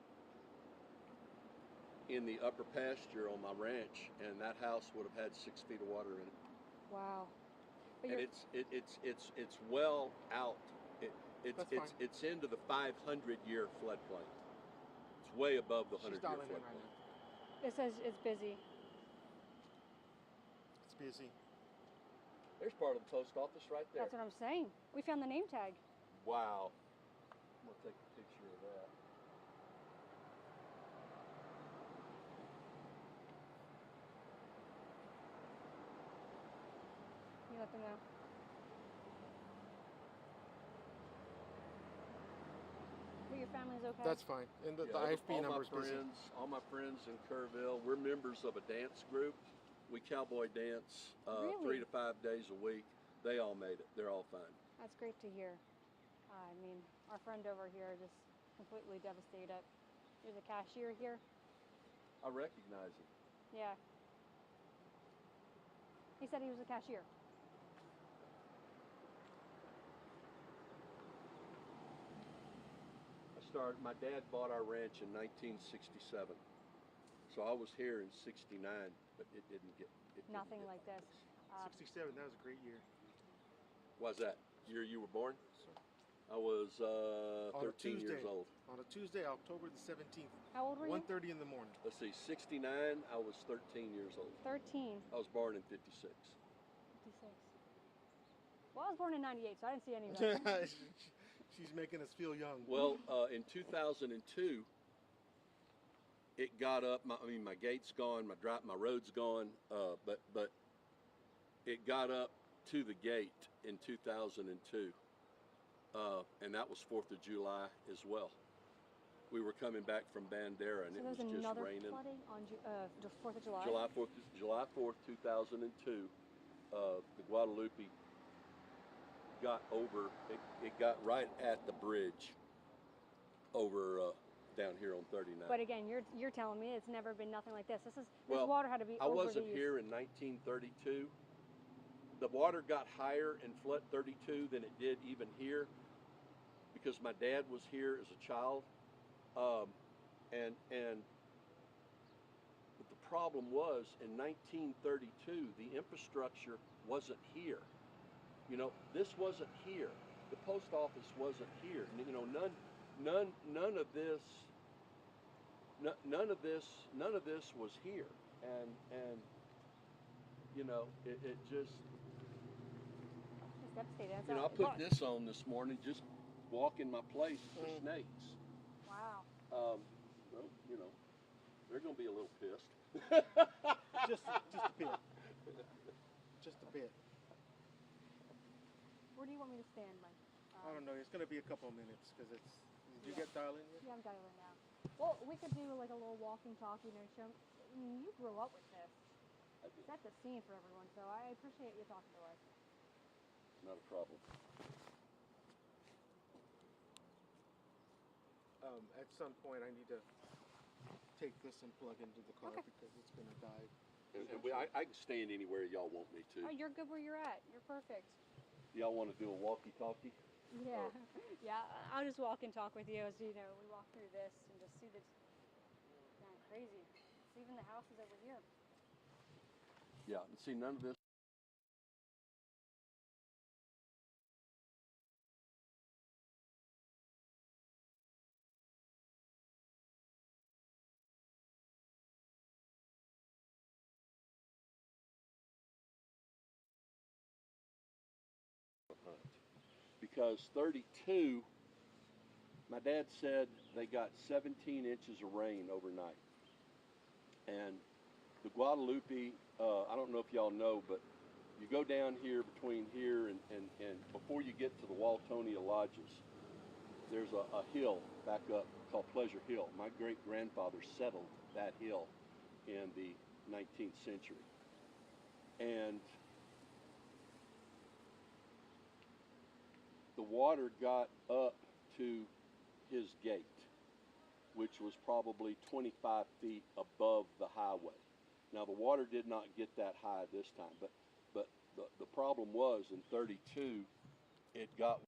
in the upper pasture on my ranch, and that house would have had 6 feet of water in it. Wow. But And you're, it's well out. That's fine. It's into the 500-year floodplain. It's way above the She's 100-year dialing in right floodplain. now. it says it's busy. It's busy. There's part of the post office right there. That's what I'm saying. We found the name tag. Wow. I'm gonna take a picture of that. You let them know. But your family's okay? That's fine. And the Yeah, IFP number is busy. all my friends in Kerrville, we're members of a dance group. We cowboy dance Really? 3 to 5 days a week. They all made it. They're all fine. That's great to hear. I mean, our friend over here just completely devastated. There's a cashier here. I recognize him. Yeah. He said he was a cashier. My dad bought our ranch in 1967. So I was here in 69, but it didn't get Nothing like this. 67, that was a great year. Why's that? Year you were born? I was On a 13 years Tuesday. old. On a Tuesday, October the 17th. How old were you? 1:30 in the morning. Let's see, 69, I was 13 years old. 13. I was born in 56. 56. Well, I was born in 98, so I didn't see any of that. She's making us feel young. Well, in 2002, it got up. My gate's gone. My road's gone. But it got up to the gate in 2002, and that was 4th of July as well. We were coming back from Bandera, and So it there's was just another raining. flooding on the 4th of July? July 4th, 2002, the Guadalupe got over, it got right at the bridge over down here on 39. But again, you're telling me it's never been nothing like this. This Well, water had to be I over wasn't these. here in 1932. The water got higher in flood 32 than it did even here because my dad was here as a child. And but the problem was in 1932, the infrastructure wasn't here. You know, this wasn't here. The post office wasn't here. You know, none of this was here. And you know, it just, It's devastating. you know, I put this on this morning, just walking my place for snakes. Wow. Well, you know, they're gonna be a little pissed. Just a bit. Just a bit. Where do you want me to stand, Mike? I don't know. It's going to be a couple of minutes because it's. Did you get dialed in yet? Yeah, I'm dialing now. Well, we could do like a little walking, talking, and show. I mean, you grew up with this. Set the scene for everyone, so I appreciate you talking to us. Not a problem. At some point, I need to take this and plug into the car Okay. because it's going to die. I can stand anywhere y'all want me to. Oh, you're good where you're at. You're perfect. Y'all want to do a walkie-talkie? Yeah, yeah. I'll just walk and talk with you as we walk through this and just see this. Man, crazy. Even the houses over here. Yeah. And see, none of this because 32, my dad said they got 17 inches of rain overnight. And the Guadalupe, I don't know if y'all know, but you go down here between here and before you get to the Waltonia Lodges, there's a hill back up called Pleasure Hill. My great-grandfather settled that hill in the 19th century. And the water got up to his gate, which was probably 25 feet above the highway. Now the water did not get that high this time, but the problem was in 32, it got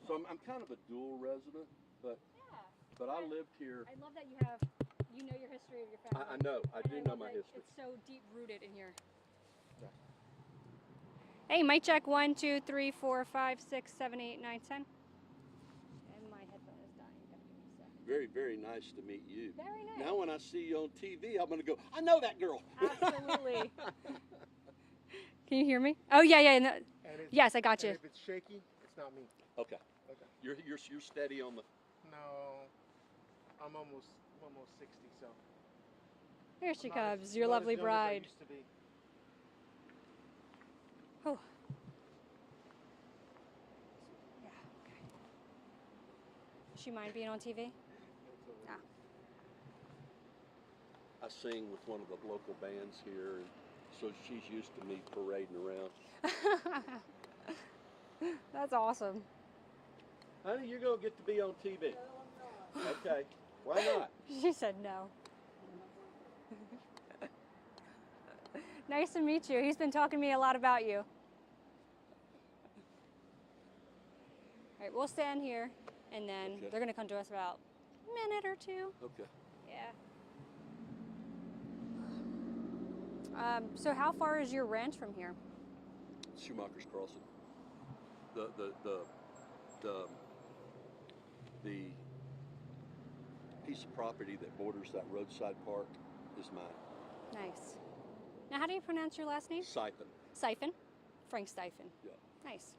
so I'm kind of a dual resident, but I lived here. I love that you know your history of your family. I know, I do know my history. It's so deep rooted in here. Hey, mic check 1, 2, 3, 4, 5, 6, 7, 8, 9, 10. And my headphone is dying. Gotta give me a second. Very, very nice to meet you. Very nice. Now when I see you on TV, I'm going to go, I know that girl. Absolutely. Can you hear me? Oh, yeah, yeah. No. Yes, I got you. And if it's shaky, it's not me. Okay. Okay. You're steady on the... No, I'm almost 60, so. Here she I'm not comes, as- your not as lovely young as I bride. used to be. Oh. Yeah, okay. Does she mind being on TV? No. I sing with one of the local bands here, and so she's used to me parading around. That's awesome. Honey, you're going to get to be on TV. Okay. Why not? She said no. Nice to meet you. He's been talking to me a lot about you. All right, we'll stand here, and then Okay. they're going to come to us about a minute or two. Okay. Yeah. So how far is your ranch from here? Schumacher's Crossing. The piece of property that borders that roadside park is mine. Nice. Now, how do you pronounce your last name? Siphon. Siphon? Frank Siphon. Yeah. Nice.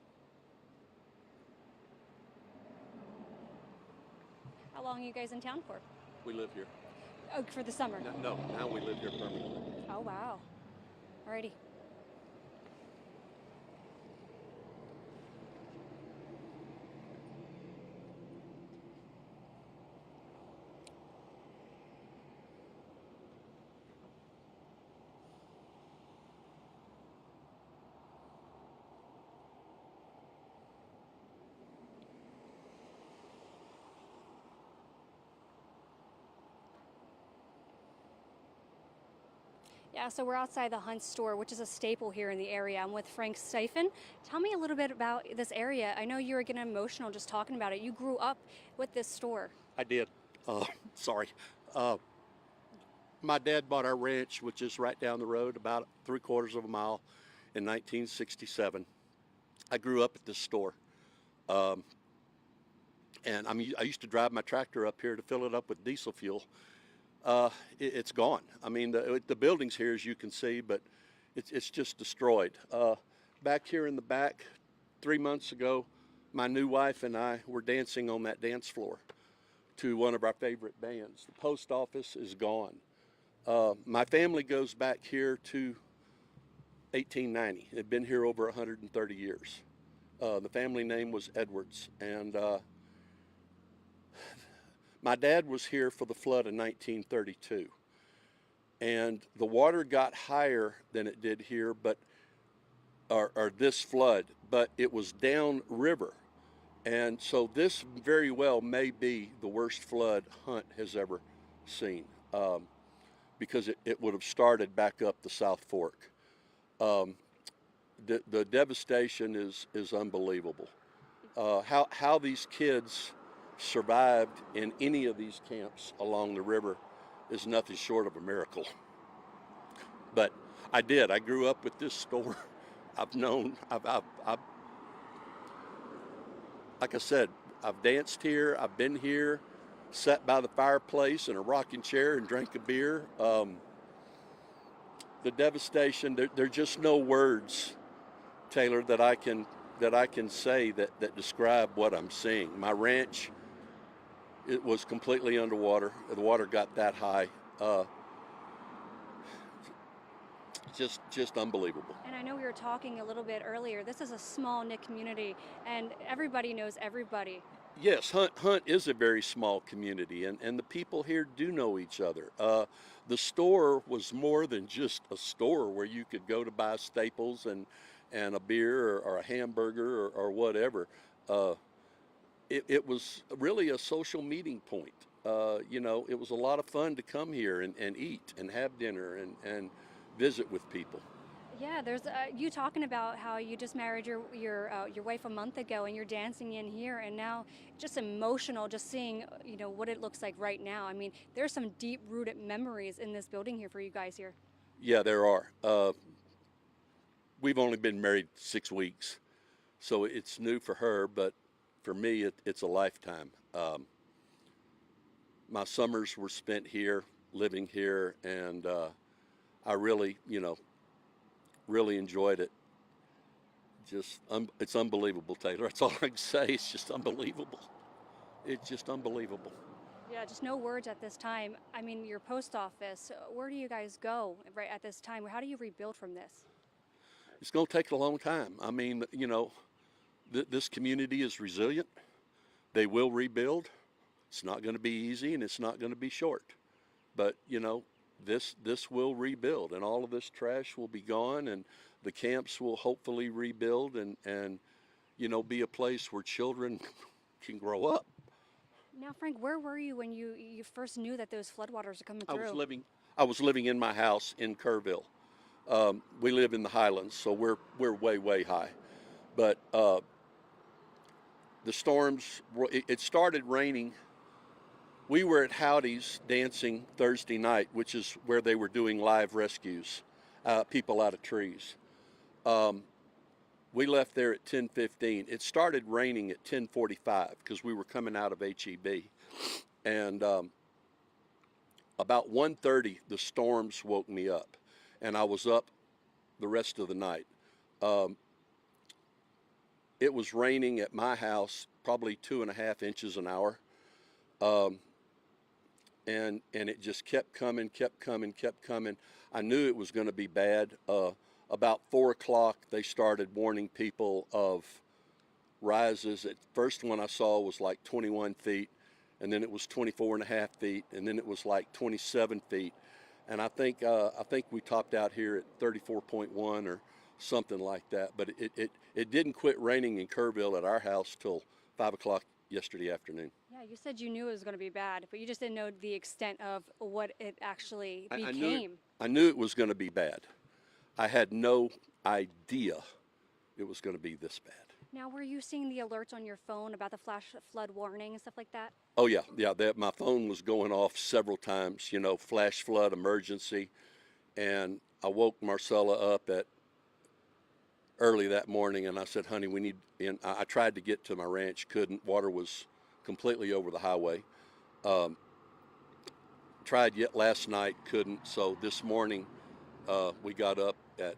How long are you guys in town for? We live here. Oh, for the summer? No, now we live here permanently. Oh, wow. Alrighty. Yeah, so we're outside the Hunt store, which is a staple here in the area. I'm with Frank Siphon. Tell me a little bit about this area. I know you were getting emotional just talking about it. You grew up with this store. I did. Sorry. My dad bought our ranch, which is right down the road, about 3/4 of a mile, in 1967. I grew up at this store. And I used to drive my tractor up here to fill it up with diesel fuel. It's gone. I mean, the buildings here, as you can see, but it's just destroyed. Back here in the back, 3 months ago, my new wife and I were dancing on that dance floor to one of our favorite bands. The post office is gone. My family goes back here to 1890. They've been here over 130 years. The family name was Edwards, and my dad was here for the flood in 1932, and the water got higher than it did here, or this flood, but it was downriver, and so this very well may be the worst flood Hunt has ever seen, because it would have started back up the South Fork. The devastation is unbelievable. How these kids survived in any of these camps along the river is nothing short of a miracle. But I did. I grew up with this store. I've like I said, I've danced here. I've been here, sat by the fireplace in a rocking chair and drank a beer. The devastation. There are just no words, Taylor, that I can say that describe what I'm seeing. My ranch, it was completely underwater. The water got that high. Just unbelievable. And I know we were talking a little bit earlier. This is a small knit community, and everybody knows everybody. Yes, Hunt is a very small community, and the people here do know each other. The store was more than just a store where you could go to buy staples and a beer or a hamburger or whatever. It was really a social meeting point. It was a lot of fun to come here and eat and have dinner and visit with people. Yeah, there's you talking about how you just married your wife a month ago, and you're dancing in here, and now just emotional just seeing what it looks like right now. I mean, there's some deep-rooted memories in this building here for you guys here. Yeah, there are. we've only been married 6 weeks, so it's new for her, but for me, it's a lifetime. My summers were spent here, living here, and I really, really enjoyed it. Just, it's unbelievable, Taylor. That's all I can say. It's just unbelievable. It's just unbelievable. Yeah, just no words at this time. I mean, your post office, where do you guys go right at this time? How do you rebuild from this? It's going to take a long time. I mean, this community is resilient. They will rebuild. It's not going to be easy, and it's not going to be short. But, this will rebuild, and all of this trash will be gone, and the camps will hopefully rebuild and be a place where children can grow up. Now, Frank, where were you when you first knew that those floodwaters are coming through? I was living in my house in Kerrville. We live in the Highlands, so we're way high. But the storms, it started raining. We were at Howdy's dancing Thursday night, which is where they were doing live rescues, people out of trees. We left there at 10:15. It started raining at 10:45 because we were coming out of HEB. And about 1:30, the storms woke me up, and I was up the rest of the night. It was raining at my house probably 2.5 inches an hour. And it just kept coming. I knew it was going to be bad. About 4 o'clock, they started warning people of rises. At first one I saw was like 21 feet, and then it was 24.5 feet, and then it was like 27 feet. And I think we topped out here at 34.1 or something like that. But it didn't quit raining in Kerrville at our house till 5 o'clock yesterday afternoon. Yeah, you said you knew it was going to be bad, but you just didn't know the extent of what it actually became. I knew it was going to be bad. I had no idea it was going to be this bad. Now, were you seeing the alerts on your phone about the flash flood warning and stuff like that? Oh yeah. My phone was going off several times. Flash flood emergency, and I woke Marcella up at early that morning, and I said, "Honey, we need." And I tried to get to my ranch, couldn't. Water was completely over the highway. Tried yet last night, couldn't. So this morning, we got up at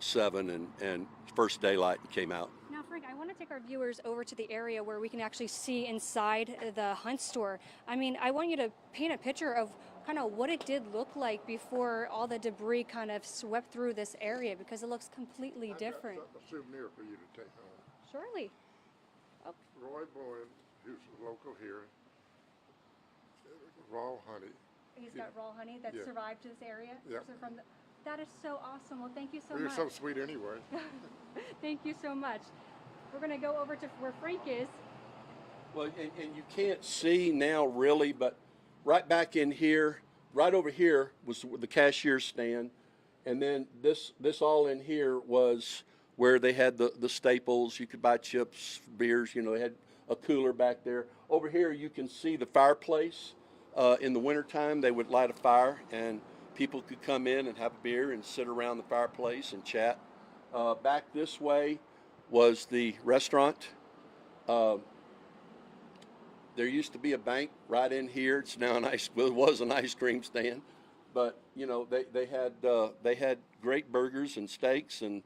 7 and first daylight and came out. Now, Frank, I want to take our viewers over to the area where we can actually see inside the hunt store. I mean, I want you to paint a picture of kind of what it did look like before all the debris kind of swept through this area, because it looks completely different. I've got a souvenir for you to take home. Surely. Oh. Roy Bowen, who's local here, raw honey. He's got raw honey that survived to this area? Yep. So that is so awesome. Well, thank you so much. You're so sweet anyway. Thank you so much. We're going to go over to where Frank is. Well, and you can't see now really, but right back in here, right over here was the cashier stand. And then this all in here was where they had the staples. You could buy chips, beers, they had a cooler back there. Over here you can see the fireplace. In the wintertime, they would light a fire, and people could come in and have a beer and sit around the fireplace and chat. Back this way was the restaurant. There used to be a bank right in here. It's now it was an ice cream stand, but they had great burgers and steaks, and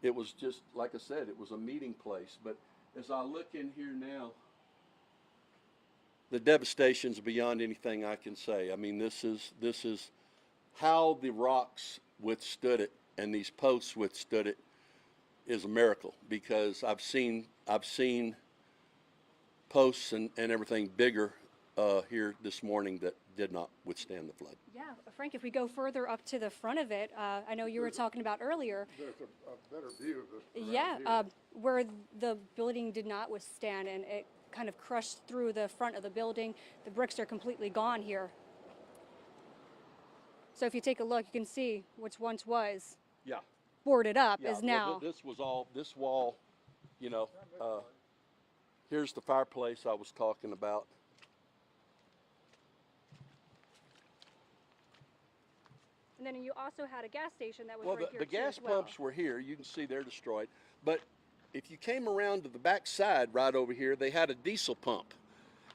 it was just like I said, it was a meeting place. But as I look in here now, the devastation's beyond anything I can say. I mean, this is how the rocks withstood it and these posts withstood it is a miracle, because I've seen posts and everything bigger here this morning that did not withstand the flood. Yeah, Frank, if we go further up to the front of it, I know you were talking about earlier. There's a better view of this. Yeah, where the building did not withstand, and it kind of crushed through the front of the building. The bricks are completely gone here. So if you take a look, you can see which once was boarded up is now. Well, this wall, here's the fireplace I was talking about. And then you also had a gas station that was Well, right here the too gas as well. pumps were here. You can see they're destroyed. But if you came around to the back side right over here, they had a diesel pump.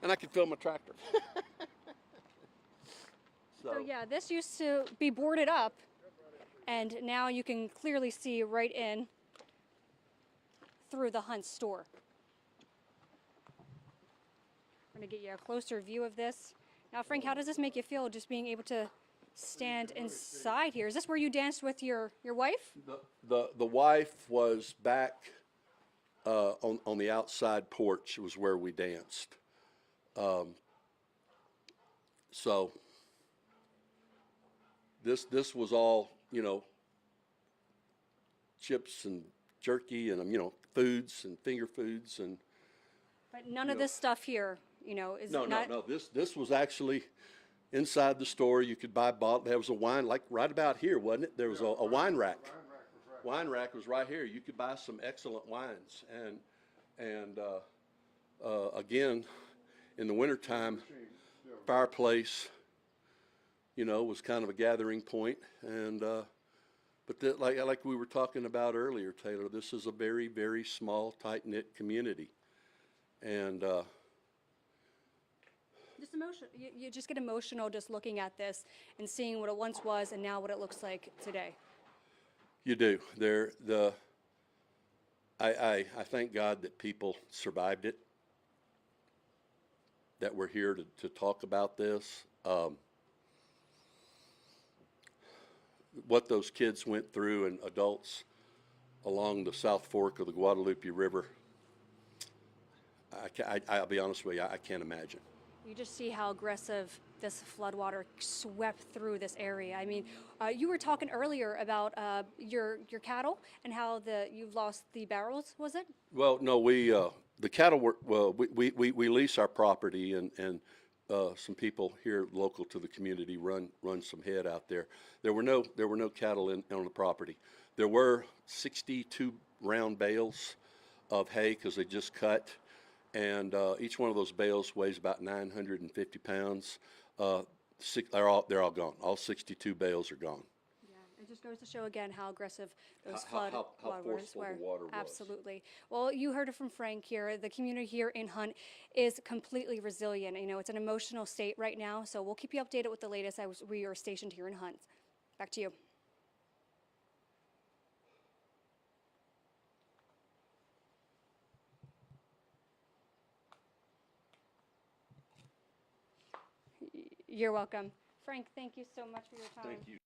And I could fill my tractor. So yeah, this used to be boarded up, and now you can clearly see right in through the Hunt store. I'm gonna get you a closer view of this. Now, Frank, how does this make you feel, just being able to stand inside here? Is this where you danced with your wife? The wife was back on the outside porch. Was where we danced. So this was all, you know, chips and jerky and, you know, foods and finger foods and. But none of this stuff here, you know, is No, not. no. This was actually inside the store. You could buy bottle. There was a wine, like right about here, wasn't it? There was a wine rack. Wine rack was right here. You could buy some excellent wines, and again, in the wintertime, fireplace, you know, was kind of a gathering point. And but like we were talking about earlier, Taylor, this is a very, very small, tight-knit community, and. Just emotion. You just get emotional just looking at this and seeing what it once was and now what it looks like today. You do. I thank God that people survived it, that we're here to talk about this. What those kids went through and adults along the South Fork of the Guadalupe River, I'll be honest with you, I can't imagine. You just see how aggressive this floodwater swept through this area. I mean, you were talking earlier about your cattle and how you've lost the barrels, was it? Well, no, the cattle were, well, we lease our property, and some people here local to the community run some head out there. There were no cattle on the property. There were 62 round bales of hay because they just cut, and each one of those bales weighs about 950 pounds. They're all gone. All 62 bales are gone. Yeah, it just goes to show again how aggressive those How floodwaters forceful were. the water was. Absolutely. Well, you heard it from Frank here. The community here in Hunt is completely resilient. You know, it's an emotional state right now, so we'll keep you updated with the latest as we are stationed here in Hunt. Back to you. You're welcome. Frank, thank you so much for your time. Thank you.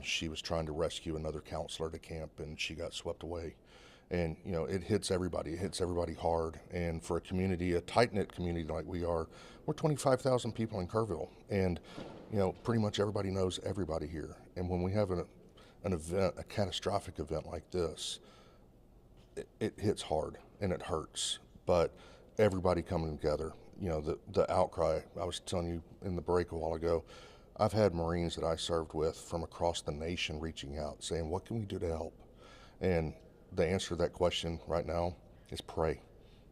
She was trying to rescue another counselor at a camp, and she got swept away. And, you know, it hits everybody. It hits everybody hard. And for a community, a tight-knit community like we are, we're 25,000 people in Kerrville. And, you know, pretty much everybody knows everybody here. And when we have an event, a catastrophic event like this, it hits hard and it hurts. But everybody coming together, you know, the outcry, I was telling you in the break a while ago, I've had Marines that I served with from across the nation reaching out saying, what can we do to help? And the answer to that question right now is pray.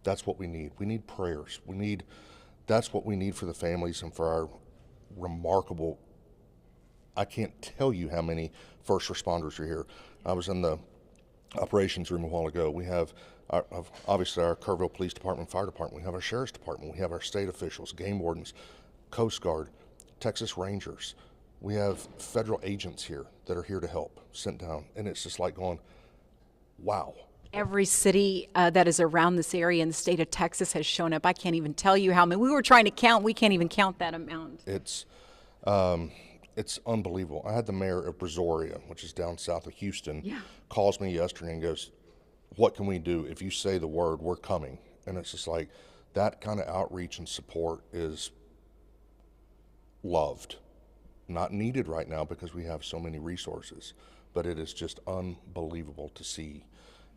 That's what we need. We need prayers. That's what we need for the families and for our remarkable, I can't tell you how many first responders are here. I was in the operations room a while ago. We have obviously our Kerrville Police Department, Fire Department. We have our Sheriff's Department. We have our state officials, game wardens, Coast Guard, Texas Rangers. We have federal agents here that are here to help, sent down. And it's just like going, wow. Every city that is around this area in the state of Texas has shown up. I can't even tell you how many. We were trying to count. We can't even count that amount. It's unbelievable. I had the mayor of Brazoria, which is down south of Houston, calls me yesterday and goes, what can we do? If you say the word, we're coming. And it's just like that kind of outreach and support is loved. Not needed right now because we have so many resources, but it is just unbelievable to see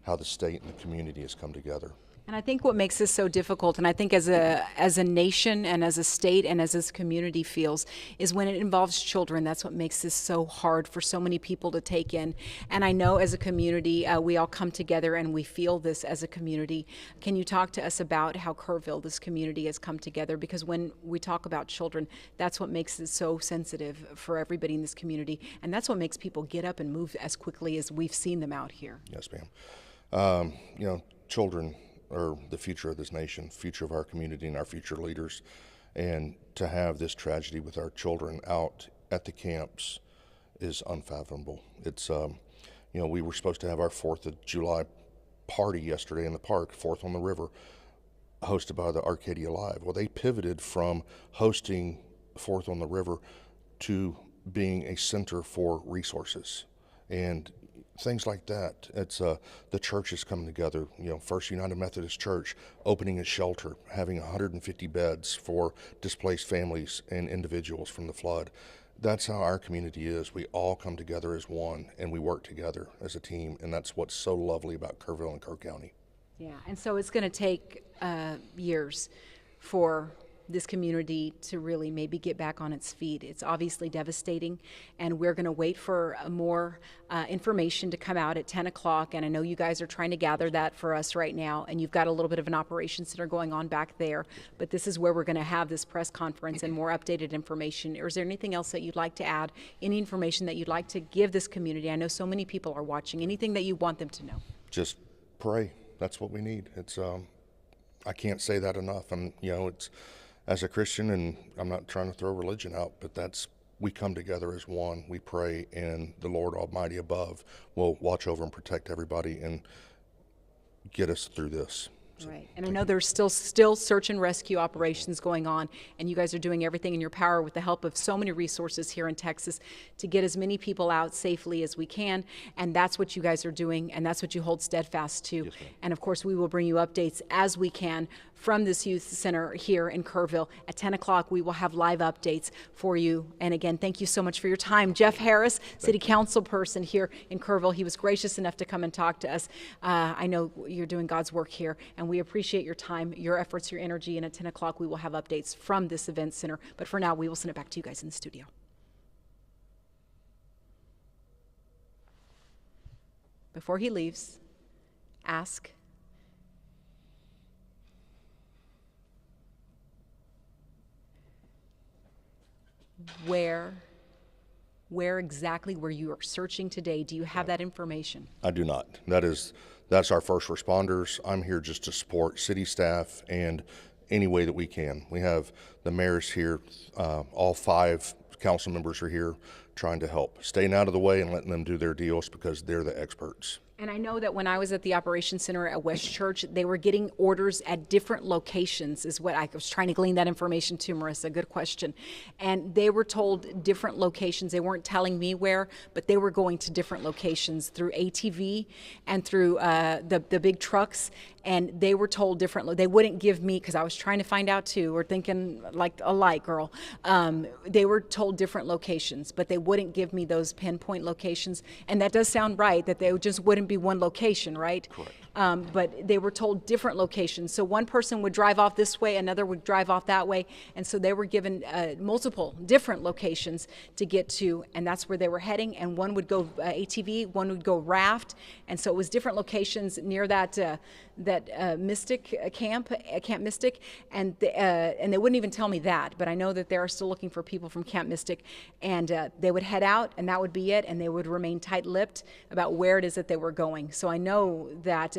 how the state and the community has come together. And I think what makes this so difficult, and I think as a nation and as a state and as this community feels, is when it involves children. That's what makes this so hard for so many people to take in. And I know as a community, we all come together and we feel this as a community. Can you talk to us about how Kerrville, this community, has come together? Because when we talk about children, that's what makes it so sensitive for everybody in this community. And that's what makes people get up and move as quickly as we've seen them out here. Yes, ma'am. You know, children are the future of this nation, future of our community and our future leaders. And to have this tragedy with our children out at the camps is unfathomable. It's, you know, we were supposed to have our 4th of July party yesterday in the park, 4th on the River, hosted by the Arcadia Live. Well, they pivoted from hosting 4th on the River to being a center for resources. And things like that. It's the churches coming together. You know, First United Methodist Church opening a shelter, having 150 beds for displaced families and individuals from the flood. That's how our community is. We all come together as one, and we work together as a team, and that's what's so lovely about Kerrville and Kerr County. Yeah, and so it's going to take years for this community to really maybe get back on its feet. It's obviously devastating, and we're going to wait for more information to come out at 10 o'clock, and I know you guys are trying to gather that for us right now, and you've got a little bit of an operations center going on back there, but this is where we're going to have this press conference and more updated information. Or is there anything else that you'd like to add, any information that you'd like to give this community? I know so many people are watching. Anything that you want them to know? Just pray. That's what we need. It's I can't say that enough. And you know, it's as a Christian, and I'm not trying to throw religion out, but we come together as one. We pray, and the Lord Almighty above will watch over and protect everybody and get us through this. So, right, and I know there's still search and rescue operations going on, and you guys are doing everything in your power with the help of so many resources here in Texas to get as many people out safely as we can, and that's what you guys are doing, and that's what you hold steadfast to. Yes, and of course, we will bring you updates as we can from this youth center here in Kerrville. At 10 o'clock, we will have live updates for you. And again, thank you so much for your time. Jeff Harris, City Council person here in Kerrville. He was gracious enough to come and talk to us. I know you're doing God's work here, and we appreciate your time, your efforts, your energy. And at 10 o'clock, we will have updates from this event center. But for now, we will send it back to you guys in the studio. Before he leaves, ask, where exactly where you are searching today? Do you have that information? I do not. That's our first responders. I'm here just to support city staff and any way that we can. We have the mayors here. All 5 council members are here trying to help, staying out of the way and letting them do their deals because they're the experts. And I know that when I was at the Operations Center at West Church, they were getting orders at different locations, is what I was trying to glean that information to, Marissa. Good question. And they were told different locations. They weren't telling me where, but they were going to different locations through ATV and through the big trucks. And they were told different, they wouldn't give me, because I was trying to find out too, or thinking like alike, girl. They were told different locations, but they wouldn't give me those pinpoint locations. And that does sound right, that they just wouldn't be one location, right? Correct. But they were told different locations. So one person would drive off this way, another would drive off that way. And so they were given multiple different locations to get to, and that's where they were heading. And one would go ATV, one would go raft. And so it was different locations near that Mystic Camp Mystic. And they wouldn't even tell me that, but I know that they are still looking for people from Camp Mystic. And they would head out, and that would be it. And they would remain tight-lipped about where it is that they were going. So I know that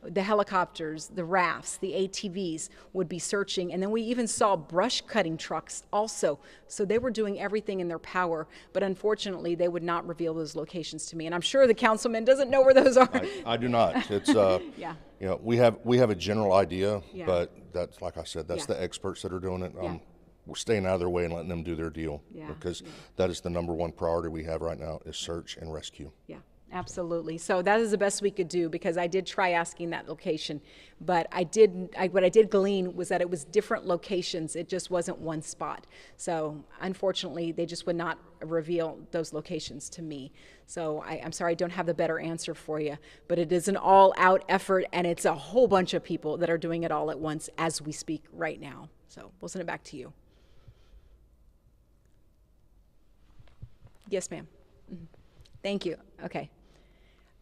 the helicopters, the rafts, the ATVs would be searching. And then we even saw brush cutting trucks also. So they were doing everything in their power. But unfortunately, they would not reveal those locations to me. And I'm sure the councilman doesn't know where those are. I do not. It's yeah. You know, we have a general idea, Yeah. but that's, like I said, that's Yeah. the experts that are doing it. Yeah. We're staying out of their way and letting them do their deal, Yeah. because that is the number one priority we have right now, is search and rescue. Yeah, absolutely. So that is the best we could do, because I did try asking that location, but what I did glean was that it was different locations. It just wasn't one spot. So unfortunately, they just would not reveal those locations to me. So I'm sorry, I don't have the better answer for you, but it is an all-out effort, and it's a whole bunch of people that are doing it all at once as we speak right now. So we'll send it back to you. Yes, ma'am. Thank you. Okay.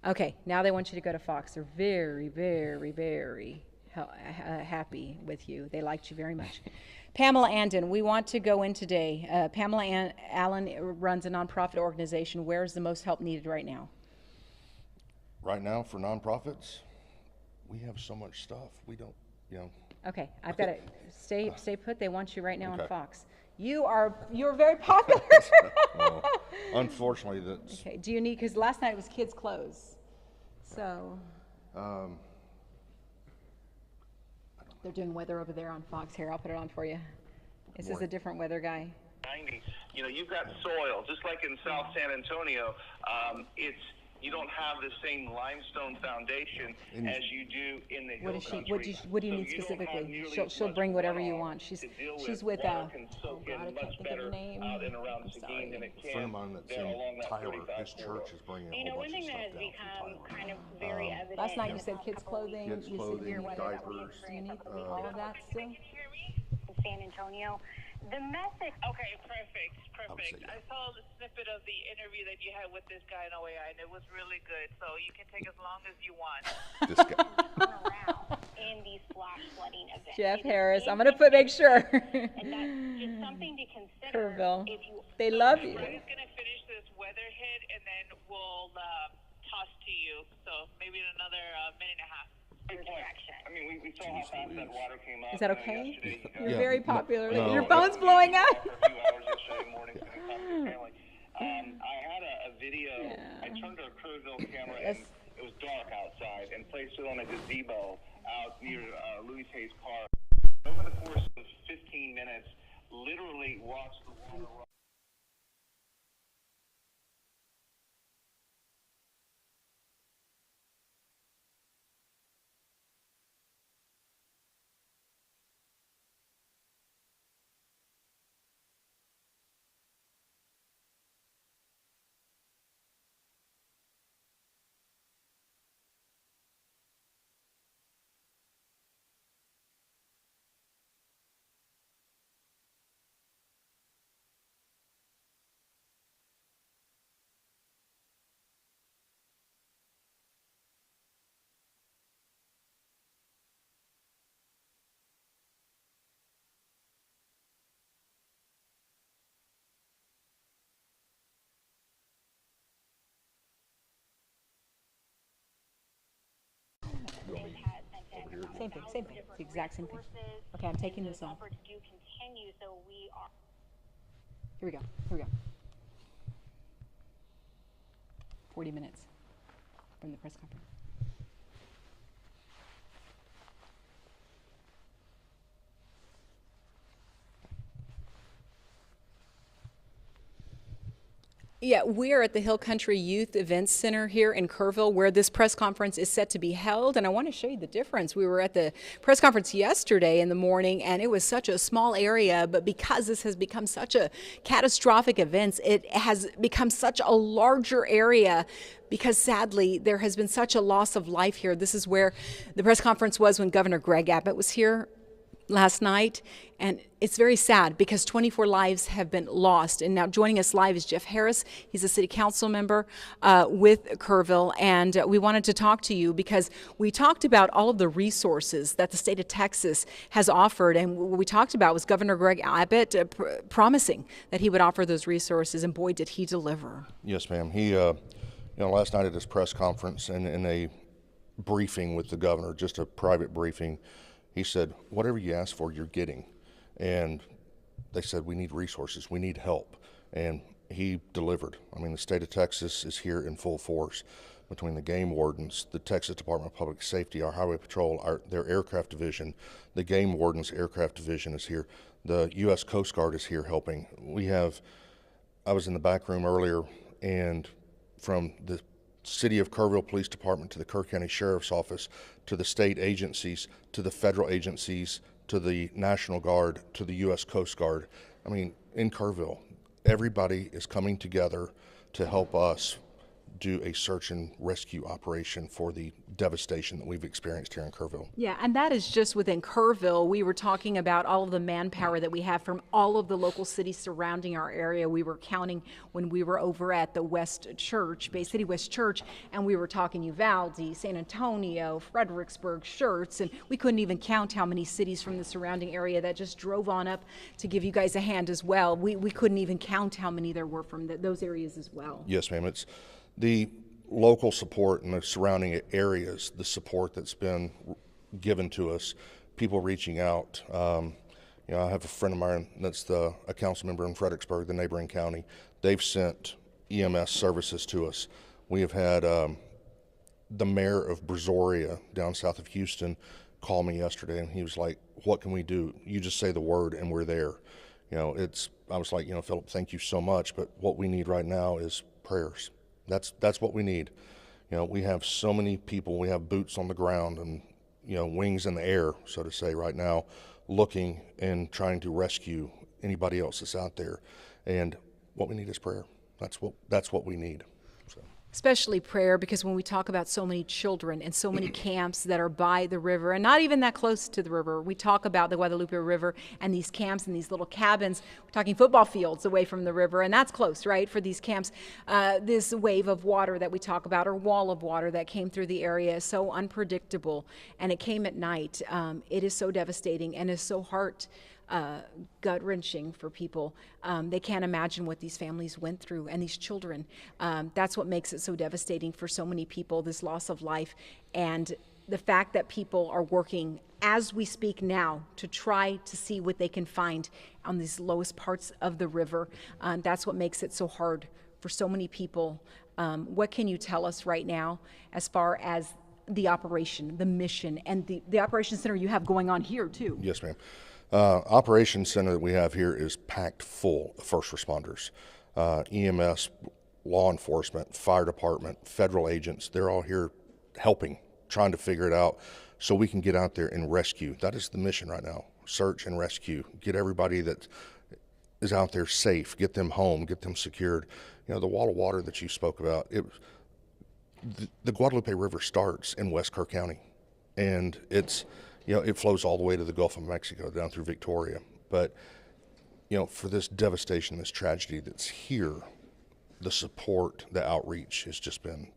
Okay, now they want you to go to Fox. They're very, very, very happy with you. They liked you very much. Pamela Andon, we want to go in today. Pamela Allen runs a nonprofit organization. Where's the most help needed right now? Right now, for nonprofits, we have so much stuff. We don't, you know. Okay, I've got to stay put. They want you right now on Okay. Fox. You're very popular. Well, unfortunately, that's. Okay. Do you need? Because last night was kids' clothes, so. They're doing weather over there on Fox. Here, I'll put it on for you. This is a different weather guy. 90s. You know, you've got soil, just like in South San Antonio. You don't have the same limestone foundation as you do in the hill country. What do you need specifically? She'll bring whatever you want. She's with water can soak in I can't much think of better her name. out and around I'm Seguin than it A friend can of mine that's there in along that Tyler, 35 his church is bringing a whole One bunch of thing stuff that has down become from Tyler. kind of very evident. Last night you in said the kids' past couple clothing. Kids' You said clothing, your weather. diapers. Do you need all of that still? in San Antonio, the message. Okay, perfect. say I saw the snippet of the interview that you had with this guy in OAI, and it was really good. So you can take as long as you want. This guy. Turn around in these flash flooding events. Jeff It is Harris. I'm gonna make sure. And that's just something to consider. Kerrville. If you They love you. Brian's gonna finish this weather hit, and then we'll toss to you. So maybe in another minute and a half. direction. I mean, we saw how fast that water came up. Is that okay? Yesterday, You're Yeah, very no, popular. no. Your phone's blowing up. for a few hours yesterday morning spending time with your family. I had a video. I turned to a Kerrville camera, and it was dark outside, and placed it on a gazebo out near Louise Hayes Park. Over the course of 15 minutes, literally watched the water run. Same thing. Same thing. It's the exact same thing. Okay, I'm taking this off. Efforts do continue, so we are. Here we go. Here we go. 40 minutes. from the press conference. Yeah, we're at the Hill Country Youth Events Center here in Kerrville, where this press conference is set to be held, and I want to show you the difference. We were at the press conference yesterday in the morning, and it was such a small area, but because this has become such a catastrophic event, it has become such a larger area because sadly there has been such a loss of life here. This is where the press conference was when Governor Greg Abbott was here last night, and it's very sad because 24 lives have been lost. And now joining us live is Jeff Harris. He's a city council member with Kerrville, and we wanted to talk to you because we talked about all of the resources that the state of Texas has offered, and what we talked about was Governor Greg Abbott promising that he would offer those resources, and boy did he deliver. Yes, ma'am. He last night at his press conference and in a briefing with the governor, just a private briefing, he said, whatever you ask for, you're getting. And they said, we need resources, we need help. And he delivered. I mean, the state of Texas is here in full force between the game wardens, the Texas Department of Public Safety, our Highway Patrol, their aircraft division, the game wardens aircraft division is here. The U.S. Coast Guard is here helping. I was in the back room earlier, and from the City of Kerrville Police Department to the Kerr County Sheriff's Office to the state agencies to the federal agencies to the National Guard to the U.S. Coast Guard. I mean, in Kerrville, everybody is coming together to help us do a search and rescue operation for the devastation that we've experienced here in Kerrville. Yeah, and that is just within Kerrville. We were talking about all of the manpower that we have from all of the local cities surrounding our area. We were counting when we were over at the West Church, Bay City West Church, and we were talking Uvalde, San Antonio, Fredericksburg, Schertz, and we couldn't even count how many cities from the surrounding area that just drove on up to give you guys a hand as well. We couldn't even count how many there were from those areas as well. Yes, ma'am. It's the local support in the surrounding areas, the support that's been given to us, people reaching out. I have a friend of mine that's a council member in Fredericksburg, the neighboring county. They've sent EMS services to us. We have had the mayor of Brazoria down south of Houston call me yesterday, and he was like, what can we do? You just say the word and we're there. I was like, Philip, thank you so much, but what we need right now is prayers. That's what we need. We have so many people, we have boots on the ground and, wings in the air, so to say, right now, looking and trying to rescue anybody else that's out there. And what we need is prayer. That's what we need. So. Especially prayer, because when we talk about so many children and so many camps that are by the river and not even that close to the river, we talk about the Guadalupe River and these camps and these little cabins. We're talking football fields away from the river, and that's close, right, for these camps. This wave of water that we talk about, or wall of water that came through the area, is so unpredictable, and it came at night. It is so devastating and is so gut-wrenching for people. They can't imagine what these families went through, and these children. That's what makes it so devastating for so many people, this loss of life, and the fact that people are working as we speak now to try to see what they can find on these lowest parts of the river. That's what makes it so hard for so many people. What can you tell us right now as far as the operation, the mission, and the Operations Center you have going on here too? Yes, ma'am. Operations Center that we have here is packed full of first responders, EMS, law enforcement, fire department, federal agents. They're all here helping, trying to figure it out so we can get out there and rescue. That is the mission right now, search and rescue, get everybody that is out there safe, get them home, get them secured. The wall of water that you spoke about, the Guadalupe River starts in West Kerr County, and it flows all the way to the Gulf of Mexico, down through Victoria. But, for this devastation, this tragedy that's here, the support, the outreach has just been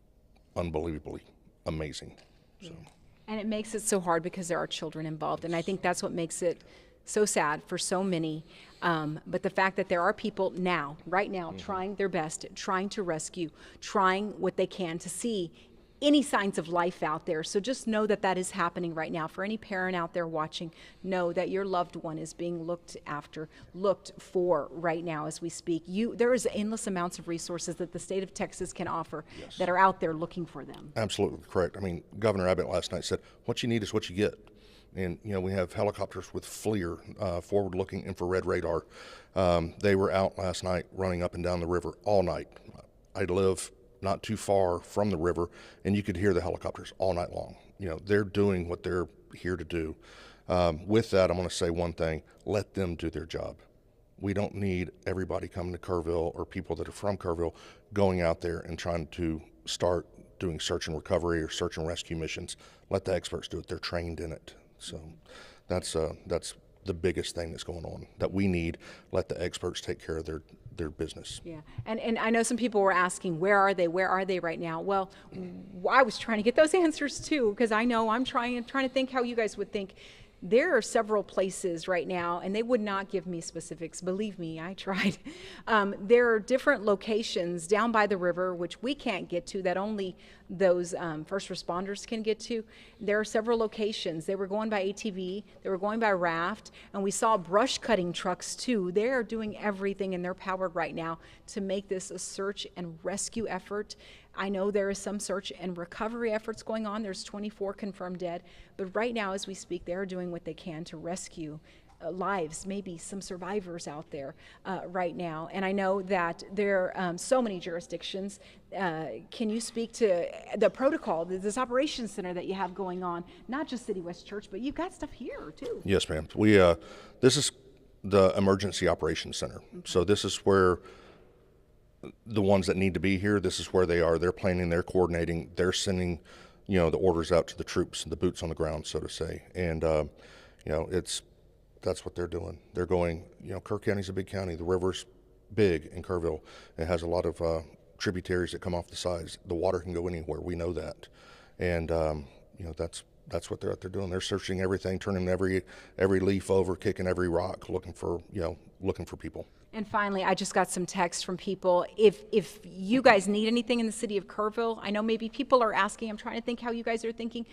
unbelievably amazing. So. And it makes it so hard because there are children involved, and I think that's what makes it so sad for so many. But the fact that there are people right now, trying their best, trying to rescue, trying what they can to see any signs of life out there. So just know that that is happening right now. For any parent out there watching, know that your loved one is being looked after, looked for right now as we speak. There is endless amounts of resources that the state of Texas can offer that are out there looking for them. Absolutely correct. I mean, Governor Abbott last night said, what you need is what you get. And, you know, we have helicopters with FLIR, forward-looking infrared radar. They were out last night running up and down the river all night. I live not too far from the river, and you could hear the helicopters all night long. You know, they're doing what they're here to do. With that, I'm going to say one thing: let them do their job. We don't need everybody coming to Kerrville or people that are from Kerrville going out there and trying to start doing search and recovery or search and rescue missions. Let the experts do it. They're trained in it. So that's the biggest thing that's going on that we need. Let the experts take care of their business. Yeah, and I know some people were asking, where are they right now? Well, I was trying to get those answers too, because I know I'm trying to think how you guys would think. There are several places right now, and they would not give me specifics. Believe me, I tried. There are different locations down by the river, which we can't get to, that only those first responders can get to. There are several locations. They were going by ATV, they were going by raft, and we saw brush cutting trucks too. They are doing everything in their power right now to make this a search and rescue effort. I know there is some search and recovery efforts going on. There's 24 confirmed dead, but right now as we speak, they're doing what they can to rescue lives, maybe some survivors out there right now. And I know that there are so many jurisdictions. Can you speak to the protocol, this operations center that you have going on, not just City West Church, but you've got stuff here too? Yes, ma'am. This is the emergency operations center. Okay. So this is where the ones that need to be here, this is where they are. They're planning, they're coordinating, they're sending, you know, the orders out to the troops, the boots on the ground, so to say. And, you know, that's what they're doing. They're going, you know, Kerr County's a big county. The river's big in Kerrville. It has a lot of tributaries that come off the sides. The water can go anywhere. We know that. And, you know, that's what they're out there doing. They're searching everything, turning every leaf over, kicking every rock, looking for people. And finally, I just got some text from people. If you guys need anything in the city of Kerrville, I know maybe people are asking, I'm trying to think how you guys are thinking.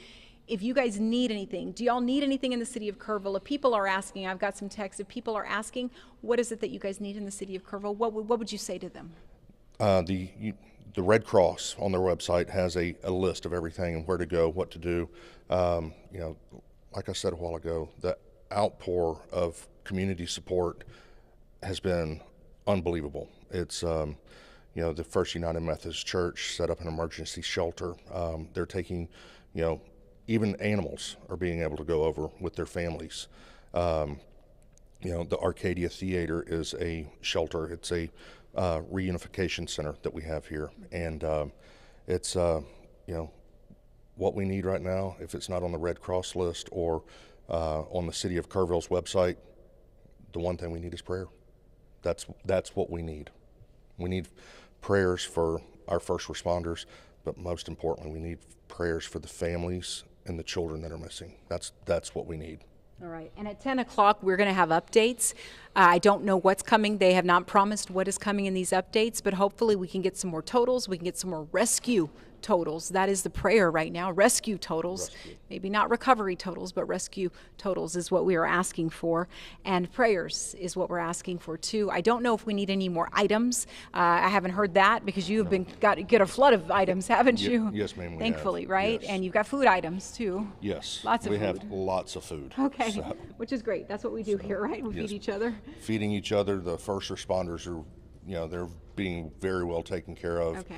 If you guys need anything, do y'all need anything in the city of Kerrville? If people are asking, I've got some text. If people are asking, what is it that you guys need in the city of Kerrville? What would you say to them? The Red Cross on their website has a list of everything and where to go, what to do. You know, like I said a while ago, the outpour of community support has been unbelievable. It's, you know, the First United Methodist Church set up an emergency shelter. They're taking, you know, even animals are being able to go over with their families. You know, the Arcadia Theater is a shelter. It's a reunification center that we have here. And it's, you know, what we need right now, if it's not on the Red Cross list or on the City of Kerrville's website, the one thing we need is prayer. That's what we need. We need prayers for our first responders, but most importantly, we need prayers for the families and the children that are missing. That's what we need. All right, and at 10 o'clock, we're going to have updates. I don't know what's coming. They have not promised what is coming in these updates, but hopefully we can get some more totals. We can get some more rescue totals. That is the prayer right now, rescue totals. Maybe not recovery totals, but rescue totals is what we are asking for. And prayers is what we're asking for too. I don't know if we need any more items. I haven't heard that because you have get a flood of items, haven't you? Yes, ma'am. Thankfully, right? Yes. And you've got food items too. Yes. Lots of food. We have lots of food. Okay, so, which is great. That's what we do here, right? We feed each other. Feeding each other. The first responders are, you know, they're being very well taken care of. Okay.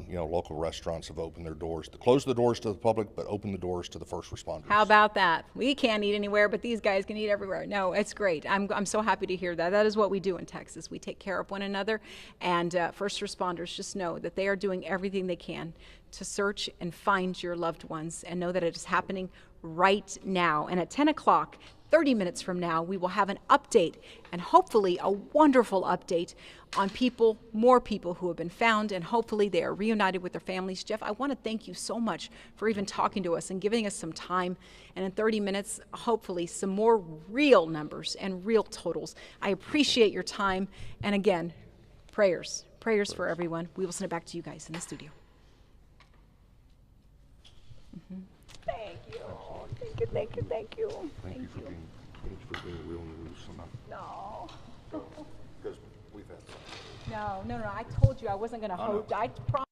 You know, local restaurants have opened their doors. Close the doors to the public, but open the doors to the first responders. How about that? We can't eat anywhere, but these guys can eat everywhere. No, it's great. I'm so happy to hear that. That is what we do in Texas. We take care of one another, and first responders just know that they are doing everything they can to search and find your loved ones, and know that it is happening right now. And at 10 o'clock, 30 minutes from now, we will have an update, and hopefully a wonderful update on more people who have been found, and hopefully they are reunited with their families. Jeff, I want to thank you so much for even talking to us and giving us some time. And in 30 minutes, hopefully some more real numbers and real totals. I appreciate your time. And again, prayers for everyone. We will send it back to you guys in the studio. Thank you. Thank you, thank you, thank you. Thank you for being real news. No. Because we've had some. No. I told you I wasn't going to I know. hope. I promised.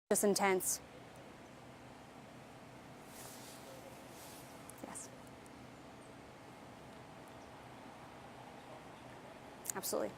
just intense. Yes. Absolutely.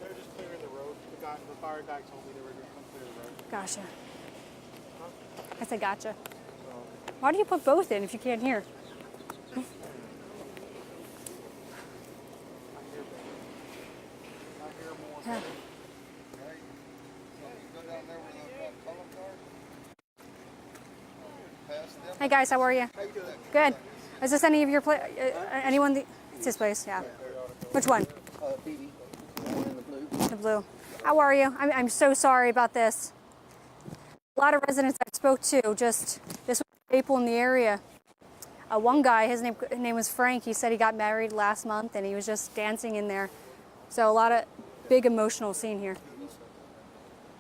They're just clearing the road. The fire guy told me they were going to come clear the road. Gotcha. I said gotcha. So, Why do you put both in if you can't hear? I hear more. Yeah. Hey guys, how are you? How you doing? Good. Is this any of your anyone? It's this place, yeah. Which one? BB. The one in the blue. The blue. How are you? I'm so sorry about this. A lot of residents I spoke to, just this was a staple in the area. One guy, his name was Frank. He said he got married last month and he was just dancing in there. So a lot of big emotional scene here.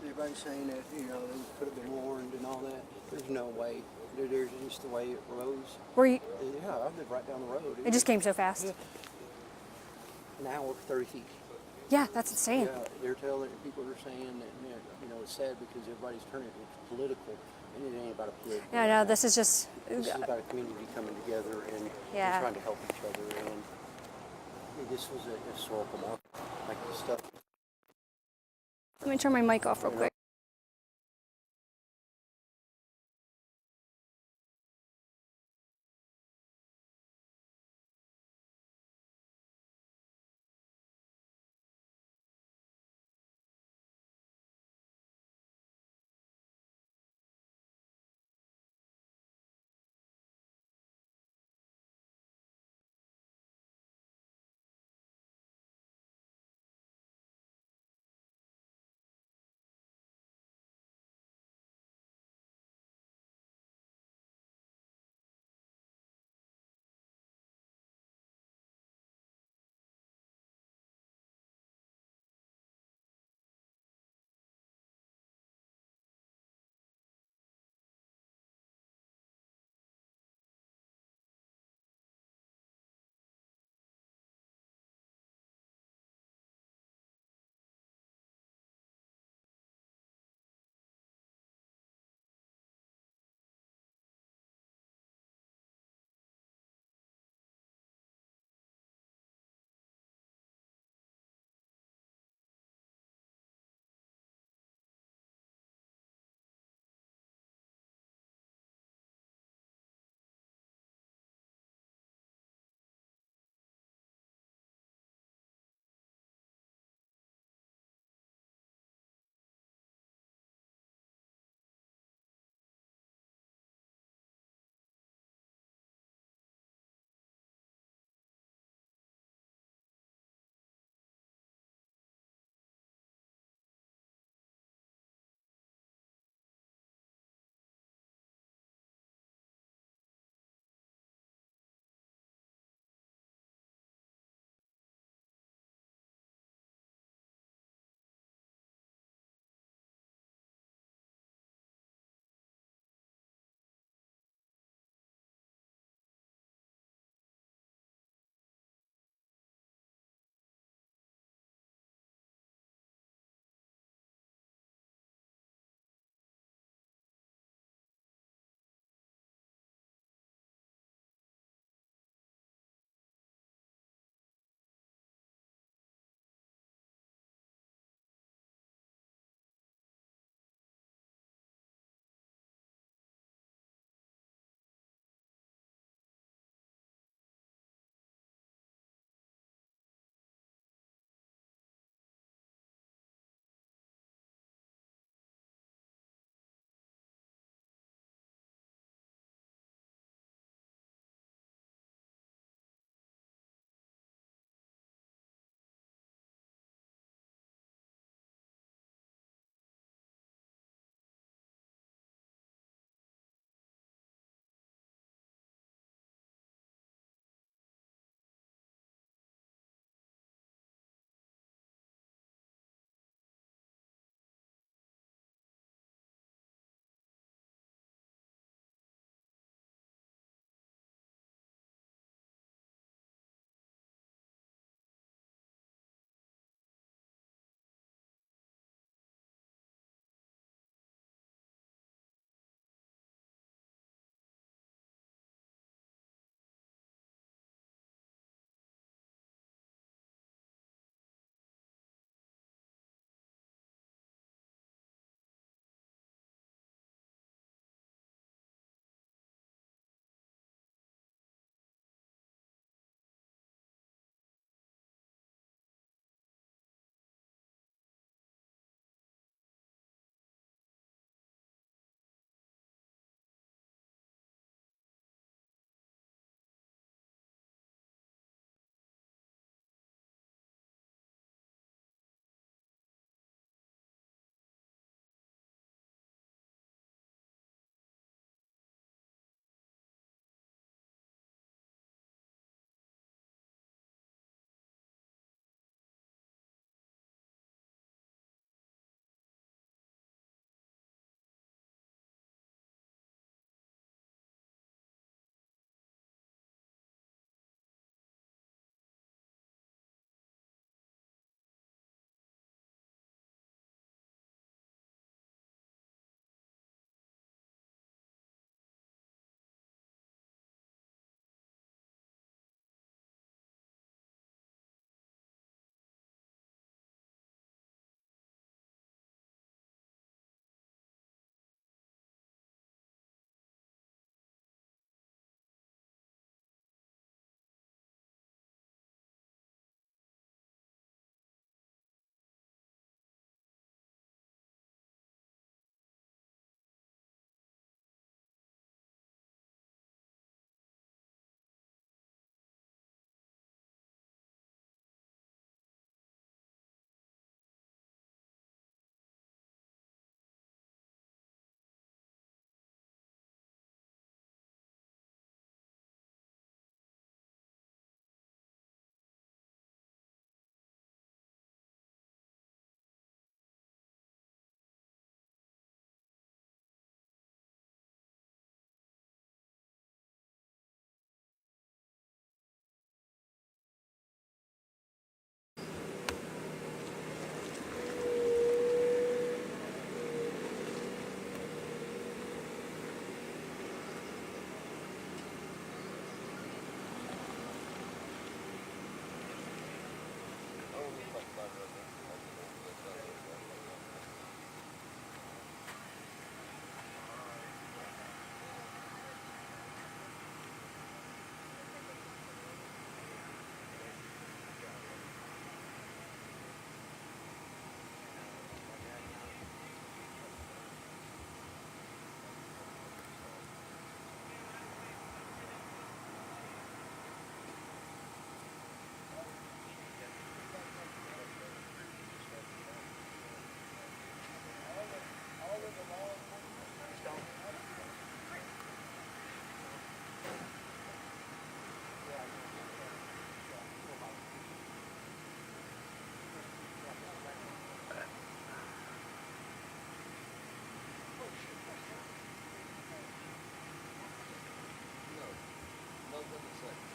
Everybody's saying that, you know, they could have been warned and all that. There's no way. There's just the way it rose. Were you? Yeah, I live right down the road. It just came so fast. An hour, 30 feet. Yeah, that's insane. Yeah, they're telling, people are saying that, you know, it's sad because everybody's turning it political, and it ain't about a political. Yeah, no, this is just. This is about a community coming together and trying to help each other, and this was a historical marker, like this stuff. Let me turn my mic off real quick.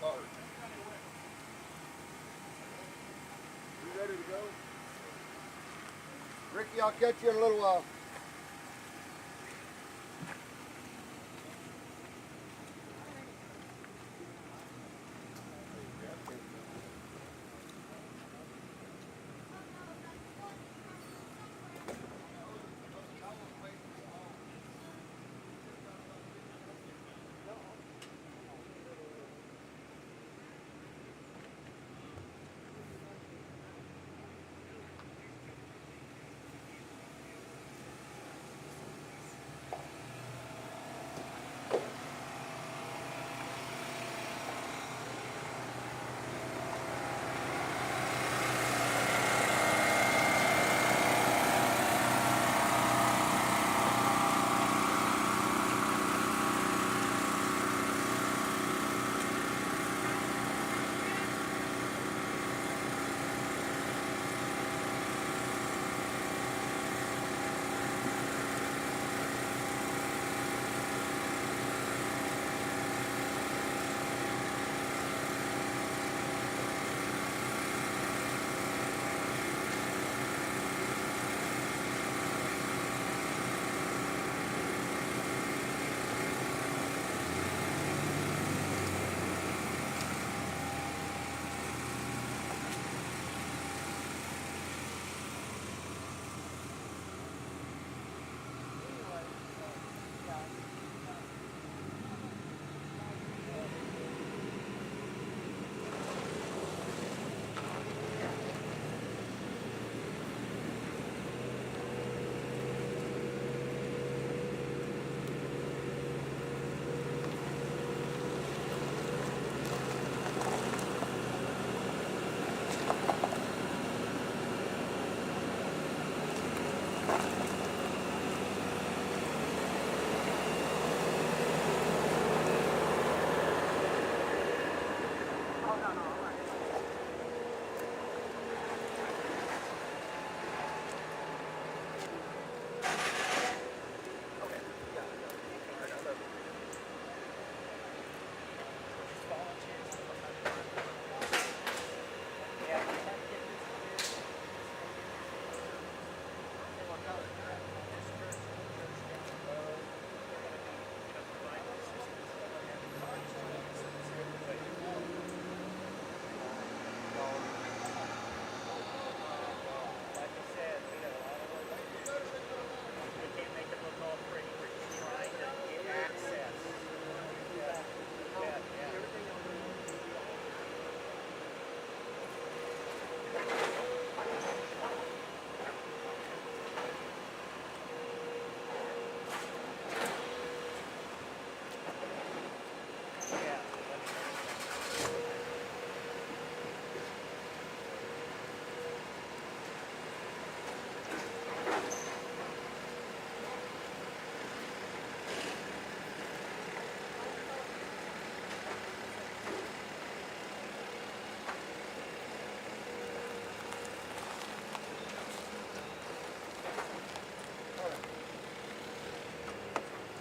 Card. You ready to go? Ricky, I'll catch you in a little while.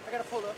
I gotta pull up.